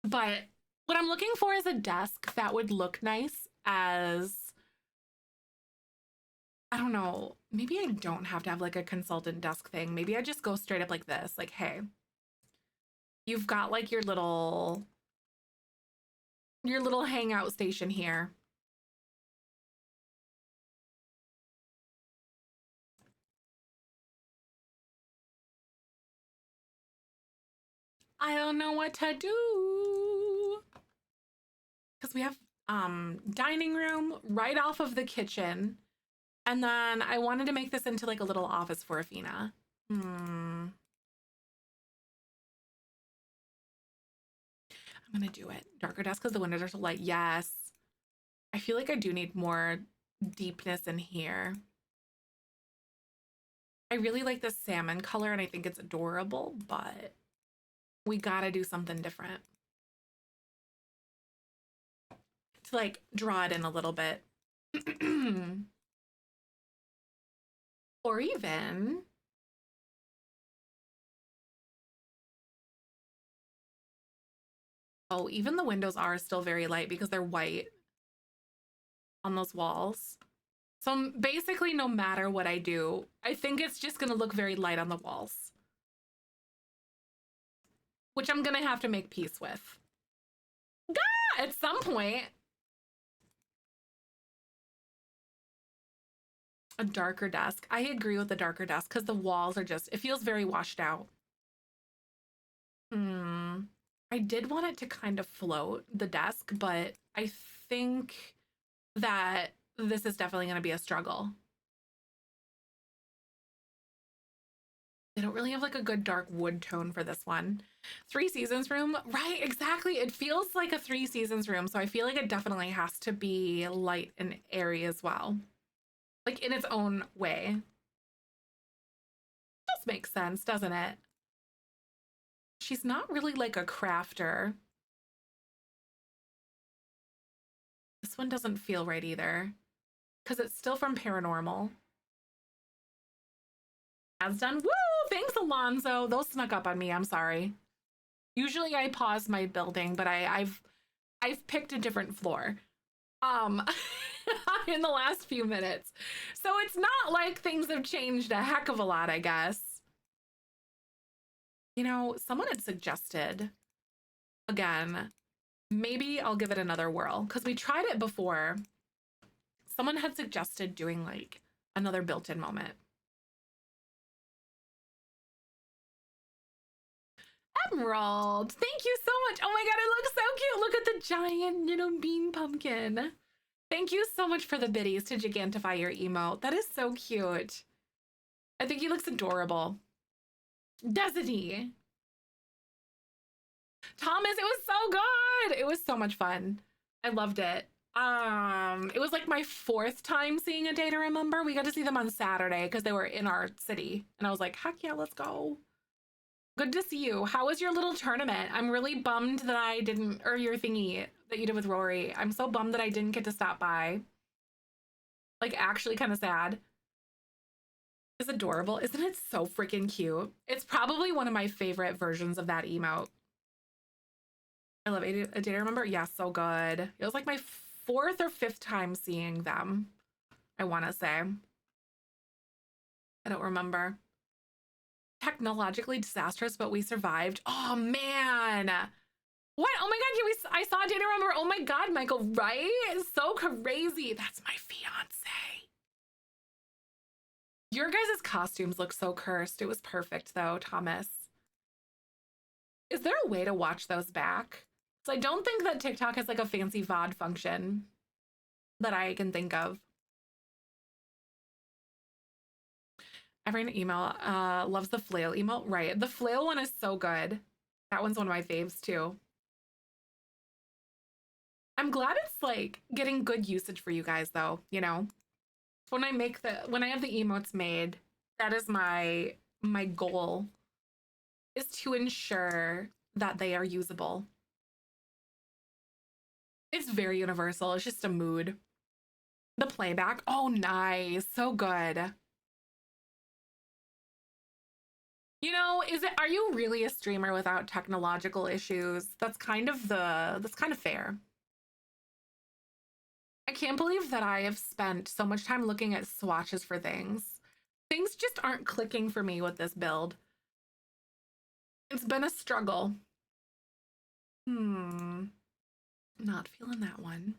But what I'm looking for is a desk that would look nice as, I don't know, maybe I don't have to have like a consultant desk thing. Maybe I just go straight up like this. Like, hey, you've got like your little hangout station here. I don't know what to do. Because we have dining room right off of the kitchen. And then I wanted to make this into like a little office for Afina. I'm gonna do it. Darker desk because the windows are so light. Yes. I feel like I do need more deepness in here. I really like this salmon color and I think it's adorable, but we gotta do something different to like draw it in a little bit. Or even oh, even the windows are still very light because they're white on those walls. So basically, no matter what I do, I think it's just gonna look very light on the walls, which I'm gonna have to make peace with. Gah! At some point. A darker desk. I agree with the darker desk because the walls are just, it feels very washed out. Hmm. I did want it to kind of float the desk, but I think that this is definitely going to be a struggle. They don't really have like a good dark wood tone for this one. Three Seasons room, right? Exactly. It feels like a Three Seasons room, so I feel like it definitely has to be light and airy as well, like in its own way. Does make sense, doesn't it? She's not really like a crafter. This one doesn't feel right either because it's still from Paranormal. As done. Woo! Thanks, Alonzo. Those snuck up on me. I'm sorry. Usually I pause my building, but I've picked a different floor. Um in the last few minutes. So it's not like things have changed a heck of a lot, I guess. You know, someone had suggested again, maybe I'll give it another whirl because we tried it before. Someone had suggested doing like another built-in moment. Emerald, thank you so much. Oh my god, it looks so cute. Look at the giant little bean pumpkin. Thank you so much for the biddies to gigantify your emote. That is so cute. I think he looks adorable. Doesn't he? Thomas, it was so good. It was so much fun. I loved it. It was like my fourth time seeing A Day to Remember. We got to see them on Saturday because they were in our city. And I was like, heck yeah, let's go. Good to see you. How was your little tournament? I'm really bummed that I didn't, or your thingy that you did with Rory. I'm so bummed that I didn't get to stop by. Like, actually kind of sad. It's adorable. Isn't it so freaking cute? It's probably one of my favorite versions of that emote. I love A Day to Remember. Yeah, so good. It was like my fourth or fifth time seeing them, I want to say. I don't remember. Technologically disastrous, but we survived. Oh, man. What? Oh my god, yeah, I saw A Day to Remember. Oh my god, Michael, right? It's so crazy. That's my fiance. Your guys' costumes look so cursed. It was perfect, though, Thomas. Is there a way to watch those back? So I don't think that TikTok has like a fancy VOD function that I can think of. Every email loves the flail email. Right. The flail one is so good. That one's one of my faves too. I'm glad it's like getting good usage for you guys though, you know. When I have the emotes made, that is my goal is to ensure that they are usable. It's very universal. It's just a mood. The playback. Oh, nice. So good. You know, are you really a streamer without technological issues? That's kind of fair. I can't believe that I have spent so much time looking at swatches for things. Things just aren't clicking for me with this build. It's been a struggle. Not feeling that one.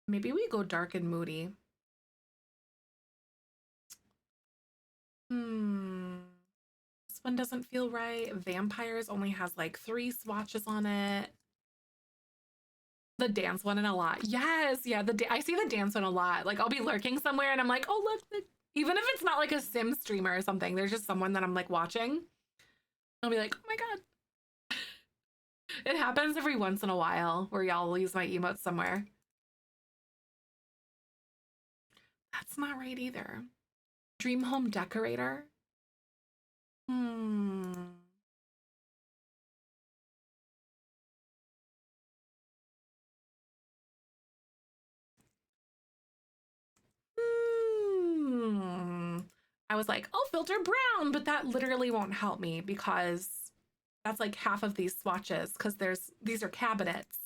Maybe we go dark and moody. This one doesn't feel right. Vampires only has like 3 swatches on it. The dance one in a lot. Yes, yeah. I see the dance one a lot. Like I'll be lurking somewhere and I'm like, oh look, even if it's not like a sim streamer or something, there's just someone that I'm like watching. I'll be like, oh my god. It happens every once in a while where y'all will use my emotes somewhere. That's not right either. Dream home decorator. Hmm. I was like, I'll filter brown, but that literally won't help me because that's like half of these swatches because these are cabinets.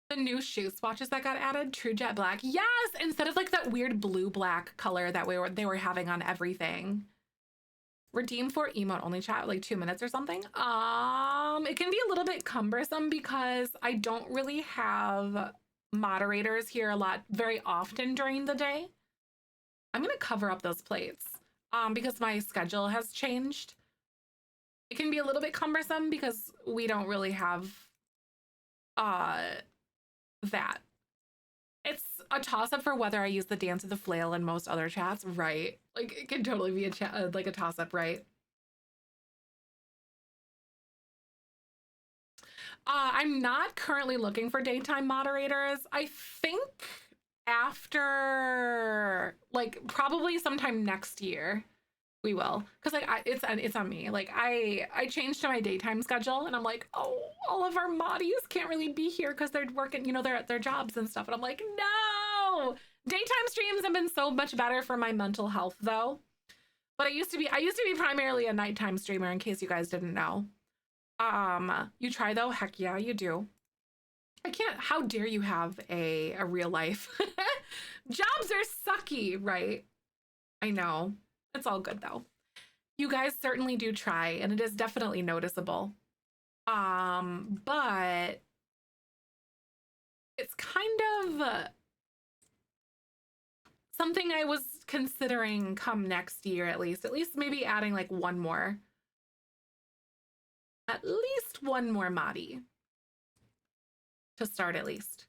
The new shoe swatches that got added, True Jet Black. Yes, instead of like that weird blue black color that they were having on everything. Redeem for emote only chat, like 2 minutes or something. It can be a little bit cumbersome because I don't really have moderators here very often during the day. I'm gonna cover up those plates. because my schedule has changed. It can be a little bit cumbersome because we don't really have uh that. It's a toss up for whether I use the dance of the flail in most other chats, right? Like it can totally be a chat like a toss up, right? I'm not currently looking for daytime moderators. I think after like probably sometime next year we will, because like it's on me. Like I changed to my daytime schedule and I'm like, oh, all of our moddies can't really be here because they're working, you know, they're at their jobs and stuff, and I'm like, no. Daytime streams have been so much better for my mental health though. But I used to be primarily a nighttime streamer, in case you guys didn't know. You try though? Heck yeah, you do. I can't, how dare you have a real life? Jobs are sucky, right? I know. It's all good though. You guys certainly do try, and it is definitely noticeable. But it's kind of something I was considering come next year at least. At least maybe adding like one more. At least one more Madi to start at least.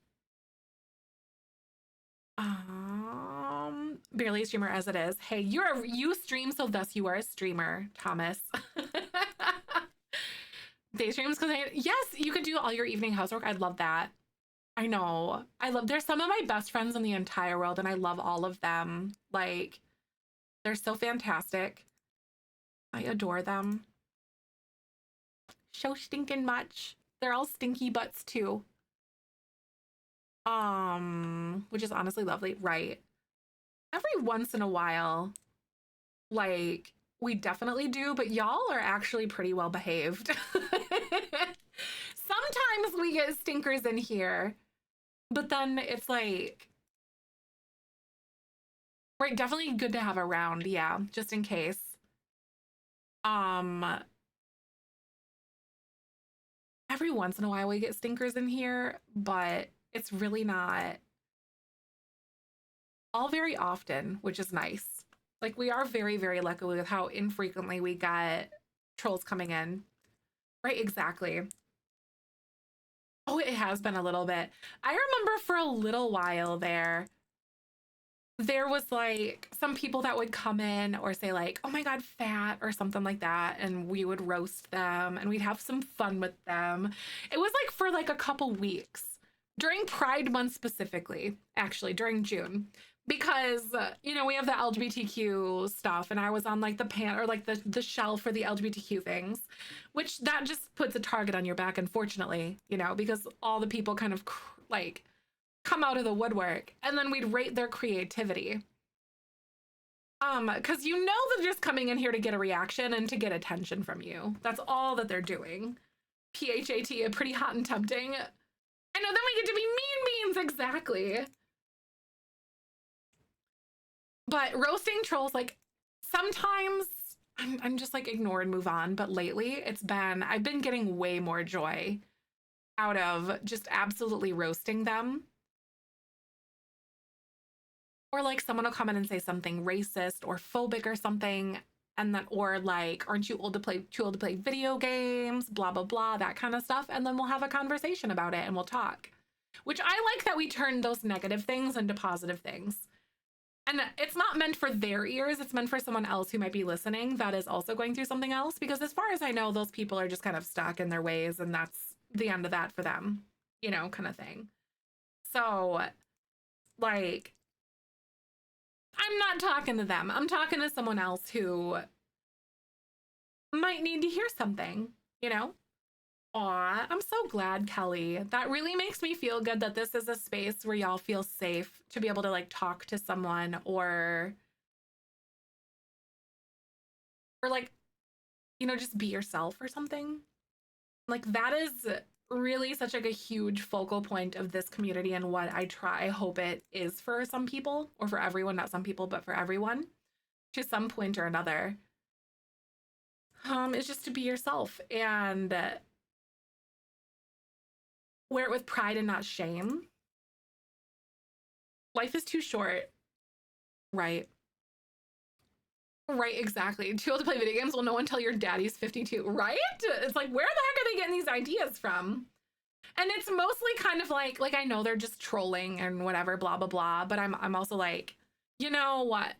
Barely a streamer as it is. Hey, you stream, so thus you are a streamer, Thomas. Day streams because yes, you could do all your evening housework. I'd love that. I know. There's some of my best friends in the entire world, and I love all of them. Like, they're so fantastic. I adore them. So stinking much. They're all stinky butts too. Which is honestly lovely, right? Every once in a while, like, we definitely do, but y'all are actually pretty well behaved. Sometimes we get stinkers in here, but then it's like, right, definitely good to have around, yeah, just in case. Every once in a while we get stinkers in here, but it's really not all very often, which is nice. Like, we are very, very lucky with how infrequently we get trolls coming in. Right, exactly. Oh, it has been a little bit. I remember for a little while there was like some people that would come in or say like, oh my God, fat or something like that. And we would roast them and we'd have some fun with them. It was like for like a couple weeks during Pride Month specifically, actually during June, because you know, we have the LGBTQ stuff and I was on like the pan or like the shell for the LGBTQ things, which that just puts a target on your back, unfortunately, you know, because all the people kind of like come out of the woodwork, and then we'd rate their creativity. Because you know they're just coming in here to get a reaction and to get attention from you. That's all that they're doing. PHAT, pretty hot and tempting. I know, then we get to be mean beans, exactly. But roasting trolls, like, sometimes I'm just like ignore and move on. But lately, I've been getting way more joy out of just absolutely roasting them. Or like someone will come in and say something racist or phobic or something, and then or like, aren't you too old to play video games, blah blah blah, that kind of stuff, and then we'll have a conversation about it and we'll talk. Which I like, that we turn those negative things into positive things. And it's not meant for their ears, it's meant for someone else who might be listening that is also going through something else, because as far as I know, those people are just kind of stuck in their ways and that's the end of that for them, you know, kind of thing. So like, I'm not talking to them. I'm talking to someone else who might need to hear something, you know? Aw, I'm so glad, Kelly. That really makes me feel good that this is a space where y'all feel safe to be able to like talk to someone or like, you know, just be yourself or something. Like, that is really such like a huge focal point of this community, and what I hope it is for some people, or for everyone, not some people, but for everyone to some point or another. Is just to be yourself and wear it with pride and not shame. Life is too short, right? Right, exactly. Too old to play video games? Well, no one tell your daddy's 52, right? It's like, where the heck are they getting these ideas from? And it's mostly kind of like I know they're just trolling and whatever, blah blah blah. But I'm also like, you know what?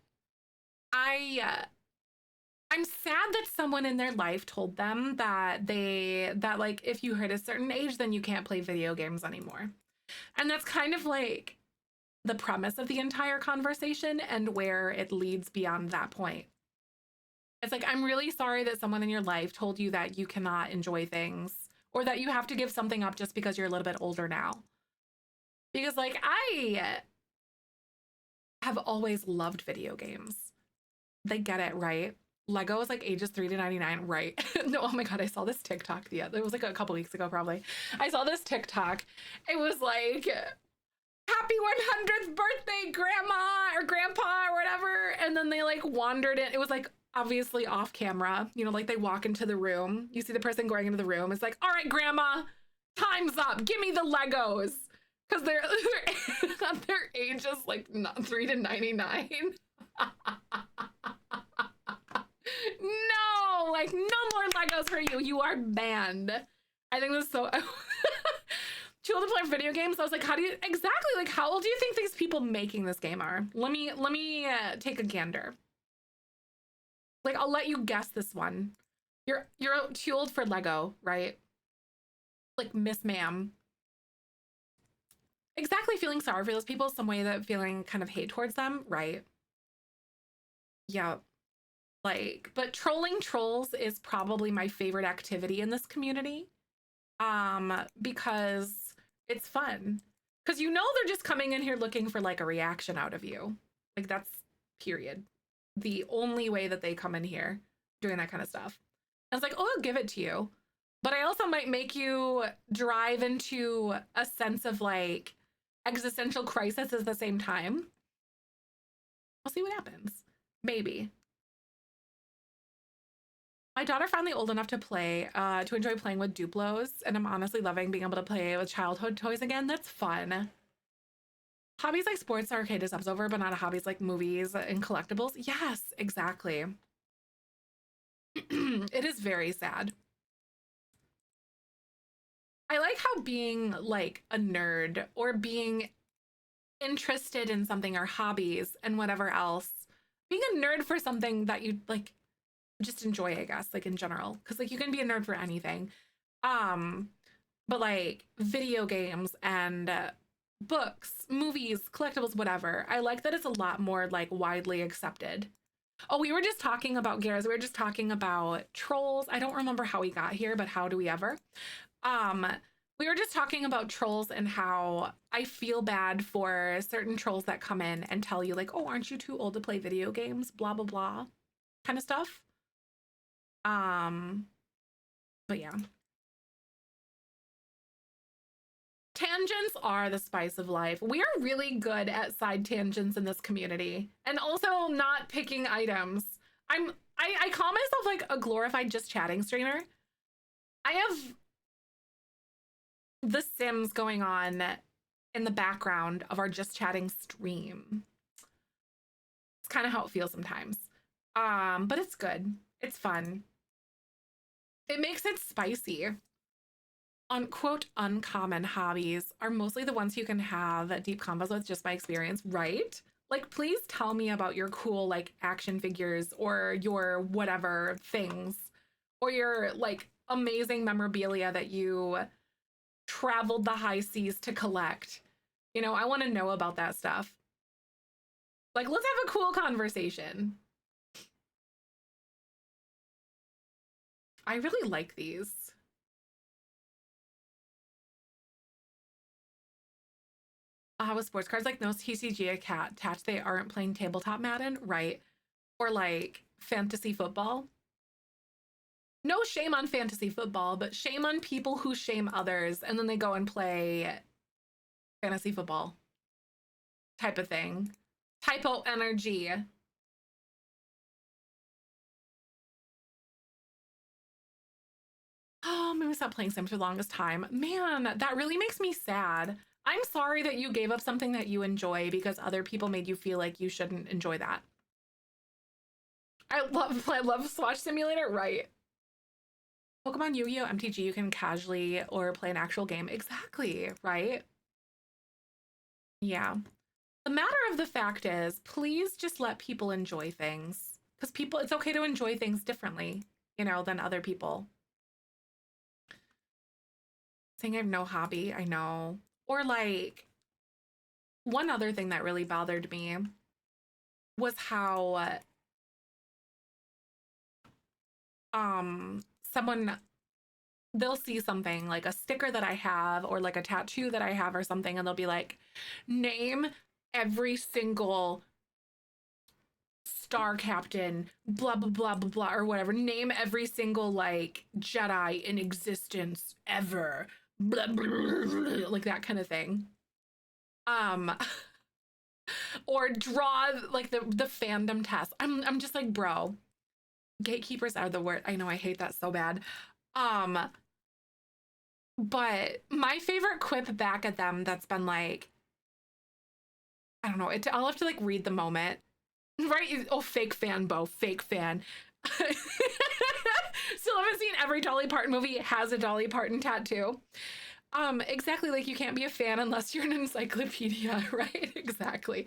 I'm sad that someone in their life told them that like if you hit a certain age, then you can't play video games anymore. And that's kind of like the premise of the entire conversation and where it leads beyond that point. It's like, I'm really sorry that someone in your life told you that you cannot enjoy things or that you have to give something up just because you're a little bit older now. Because, like, I have always loved video games. They get it, right? Lego is like ages 3 to 99, right? No, oh my God, I saw this TikTok. Yeah, it was like a couple weeks ago, probably. I saw this TikTok. It was like, happy 100th birthday, grandma or grandpa or whatever. And then they like wandered in. It was like obviously off camera, you know, like they walk into the room. You see the person going into the room. It's like, all right, grandma, time's up. Give me the Legos. Because they're at their ages like 3 to 99. No, like no more Legos for you. You are banned. I think that's so too old to play video games. I was like, how do you exactly like how old do you think these people making this game are? Let me take a gander. Like I'll let you guess this one. You're too old for Lego, right? Like Miss Ma'am. Exactly, feeling sorry for those people, some way that feeling kind of hate towards them, right? Yeah. Like, but trolling trolls is probably my favorite activity in this community. Because it's fun. Because you know they're just coming in here looking for like a reaction out of you. Like that's period. The only way that they come in here doing that kind of stuff. And it's like, oh, I'll give it to you. But I also might make you drive into a sense of like existential crisis at the same time. We'll see what happens. Maybe. My daughter finally old enough to enjoy playing with Duplos, and I'm honestly loving being able to play with childhood toys again. That's fun. Hobbies like sports arcade is over, but not hobbies like movies and collectibles. Yes, exactly. It is very sad. I like how being like a nerd or being interested in something or hobbies and whatever else, being a nerd for something that you like just enjoy, I guess, like in general, because like you can be a nerd for anything, but like video games and books, movies, collectibles, whatever, I like that it's a lot more like widely accepted. Oh, we were just talking about Garrus, we were just talking about trolls. I don't remember how we got here, but how do we ever? We were just talking about trolls and how I feel bad for certain trolls that come in and tell you like, oh, aren't you too old to play video games, blah blah blah kind of stuff. But yeah. Tangents are the spice of life. We are really good at side tangents in this community and also not picking items. I call myself like a glorified just chatting streamer. I have The Sims going on in the background of our just chatting stream. It's kind of how it feels sometimes. But it's good. It's fun. It makes it spicy. Unquote uncommon hobbies are mostly the ones you can have deep combos with, just by experience, right? Like, please tell me about your cool like action figures or your whatever things or your like amazing memorabilia that you traveled the high seas to collect. You know, I want to know about that stuff. Like, let's have a cool conversation. I really like these. With sports cards like no TCG attached, they aren't playing tabletop Madden, right? Or like fantasy football. No shame on fantasy football, but shame on people who shame others and then they go and play fantasy football type of thing. Typo energy. Oh, maybe stop playing Sims for the longest time. Man, that really makes me sad. I'm sorry that you gave up something that you enjoy because other people made you feel like you shouldn't enjoy that. I love Swatch Simulator, right? Pokemon Yu-Gi-Oh! MTG, you can casually or play an actual game. Exactly, right? Yeah. The matter of the fact is, please just let people enjoy things. Because people, it's okay to enjoy things differently, than other people. Saying I have no hobby, I know. Or like, one other thing that really bothered me was how someone they'll see something like a sticker that I have or like a tattoo that I have or something, and they'll be like, name every single star captain, blah blah blah blah blah, or whatever. Name every single like Jedi in existence ever. Blah, blah, blah, blah, like that kind of thing. Um or draw like the fandom test. I'm just like, bro, gatekeepers are the word. I know I hate that so bad. Um but my favorite quip back at them that's been like, I don't know, I'll have to like read the moment. Right? Oh, fake fan, Bo, fake fan. Still haven't seen every Dolly Parton movie has a Dolly Parton tattoo. Exactly, like you can't be a fan unless you're an encyclopedia, right? Exactly.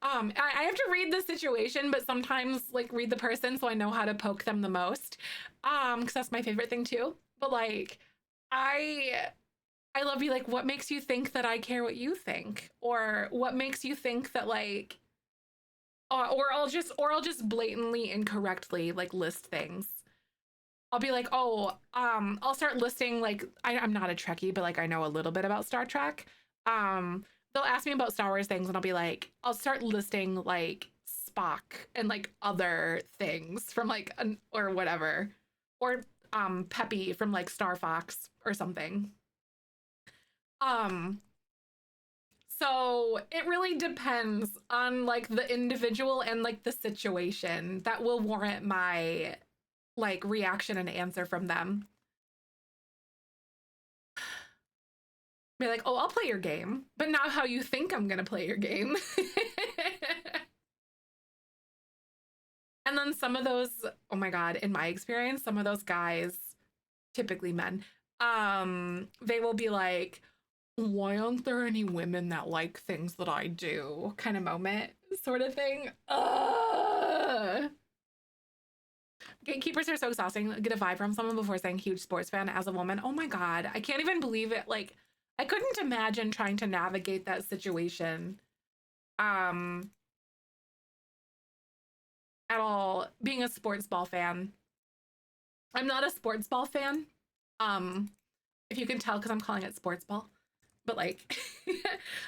I have to read the situation, but sometimes like read the person so I know how to poke them the most. Because that's my favorite thing too. But like, I I love you. Like, what makes you think that I care what you think, or what makes you think that like, or I'll just blatantly incorrectly like list things. I'll be like, oh, I'll start listing like I'm not a Trekkie, but like I know a little bit about Star Trek. They'll ask me about Star Wars things, and I'll be like, I'll start listing like Spock and like other things from like or whatever, or Peppy from like Star Fox or something. Um, so it really depends on like the individual and like the situation that will warrant my like reaction and answer from them. Be like, oh, I'll play your game, but not how you think I'm gonna play your game. And then some of those, oh my God, in my experience, some of those guys, typically men, they will be like, why aren't there any women that like things that I do? Kind of moment, sort of thing. Gatekeepers are so exhausting. Get a vibe from someone before saying huge sports fan as a woman. Oh my God. I can't even believe it. Like, I couldn't imagine trying to navigate that situation um at all. Being a sports ball fan. I'm not a sports ball fan. Um, if you can tell, because I'm calling it sports ball. But like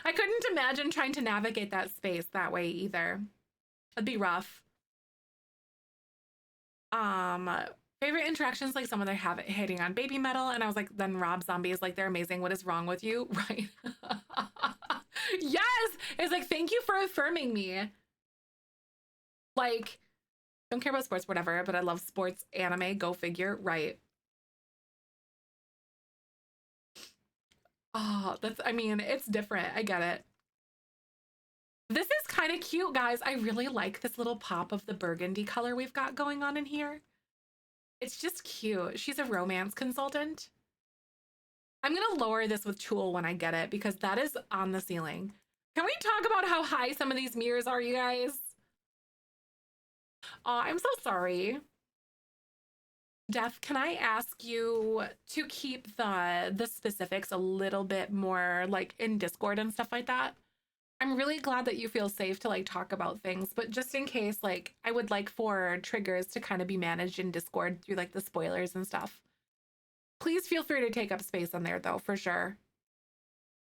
I couldn't imagine trying to navigate that space that way either. It'd be rough. Um, favorite interactions, like someone they have it hitting on baby metal, and I was like, then Rob Zombie is like, they're amazing. What is wrong with you? Right. Yes. It's like, thank you for affirming me. Like, don't care about sports, whatever, but I love sports anime, go figure. Right. Oh, that's, I mean, it's different. I get it. This is kind of cute, guys. I really like this little pop of the burgundy color we've got going on in here. It's just cute. She's a romance consultant. I'm gonna lower this with Tool when I get it because that is on the ceiling. Can we talk about how high some of these mirrors are, you guys? I'm so sorry. Def, can I ask you to keep the specifics a little bit more like in Discord and stuff like that? I'm really glad that you feel safe to like talk about things, but just in case, like I would like for triggers to kind of be managed in Discord through like the spoilers and stuff. Please feel free to take up space on there though, for sure.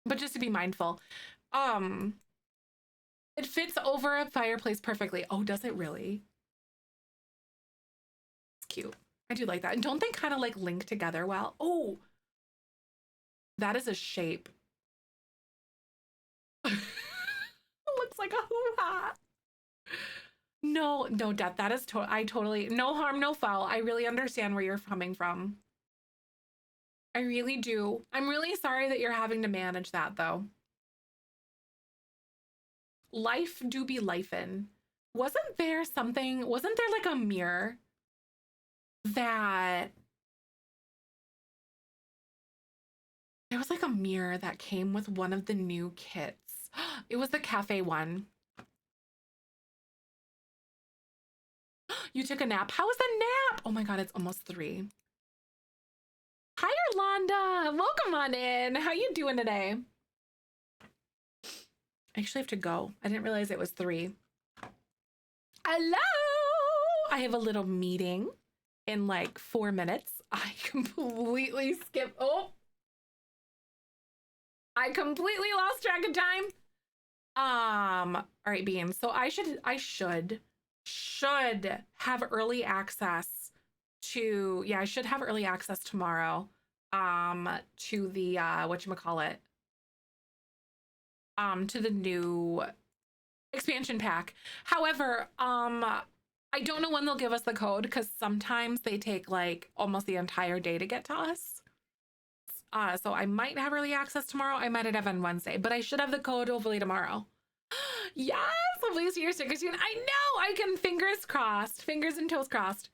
But just to be mindful. Um, it fits over a fireplace perfectly. Oh, does it really? It's cute. I do like that. And don't they kind of like link together well? Oh, that is a shape. Looks like a hoo-ha. No, no, Death. That is I totally no harm, no foul. I really understand where you're coming from. I really do. I'm really sorry that you're having to manage that though. Life do be lifin'. Wasn't there something, wasn't there like a mirror that, there was like a mirror that came with one of the new kits. It was the cafe one. You took a nap. How was the nap? Oh my God, it's almost 3. Hi, Yolanda. Welcome on in. How you doing today? I actually have to go. I didn't realize it was 3. Hello. I have a little meeting in like 4 minutes. I completely skipped. Oh, I completely lost track of time. All right, Beans. So I should have early access to, yeah, I should have early access tomorrow to the whatchamacallit, to the new expansion pack. However, I don't know when they'll give us the code because sometimes they take like almost the entire day to get to us. So I might have early access tomorrow. I might have on Wednesday, but I should have the code hopefully tomorrow. Yes, hopefully see your sticker soon. I know, I can, fingers crossed, fingers and toes crossed.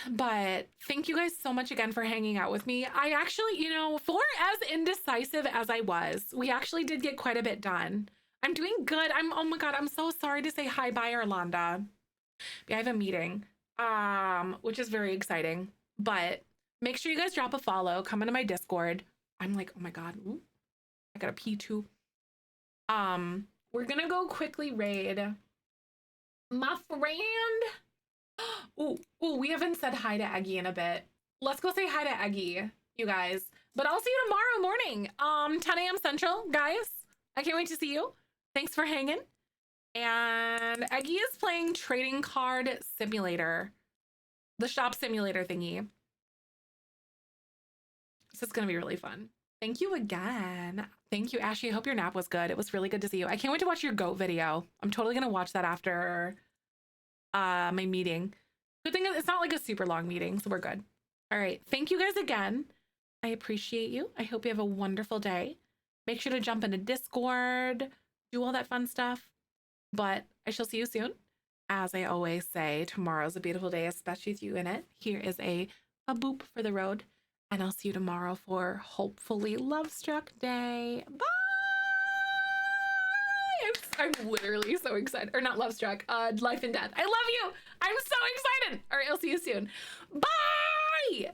But thank you guys so much again for hanging out with me. I actually, you know, for as indecisive as I was, we actually did get quite a bit done. I'm doing good. Oh my God, I'm so sorry to say hi, bye, Orlando. I have a meeting, which is very exciting, but make sure you guys drop a follow, come into my Discord. I'm like, oh my God, ooh, I got a pee too. We're gonna go quickly raid my friend. Ooh, we haven't said hi to Eggy in a bit. Let's go say hi to Eggy, you guys. But I'll see you tomorrow morning, 10 a.m. Central, guys. I can't wait to see you. Thanks for hanging. And Eggy is playing Trading Card Simulator, the shop simulator thingy. This is gonna be really fun. Thank you again. Thank you, Ashley. I hope your nap was good. It was really good to see you. I can't wait to watch your goat video. I'm totally gonna watch that after my meeting. Good thing it's not like a super long meeting, so we're good. All right. Thank you guys again. I appreciate you. I hope you have a wonderful day. Make sure to jump into Discord, do all that fun stuff. But I shall see you soon. As I always say, tomorrow's a beautiful day, especially with you in it. Here is a boop for the road. And I'll see you tomorrow for hopefully Lovestruck Day. Bye! I'm literally so excited. Or not Lovestruck, Life and Death. I love you! I'm so excited! All right, I'll see you soon. Bye!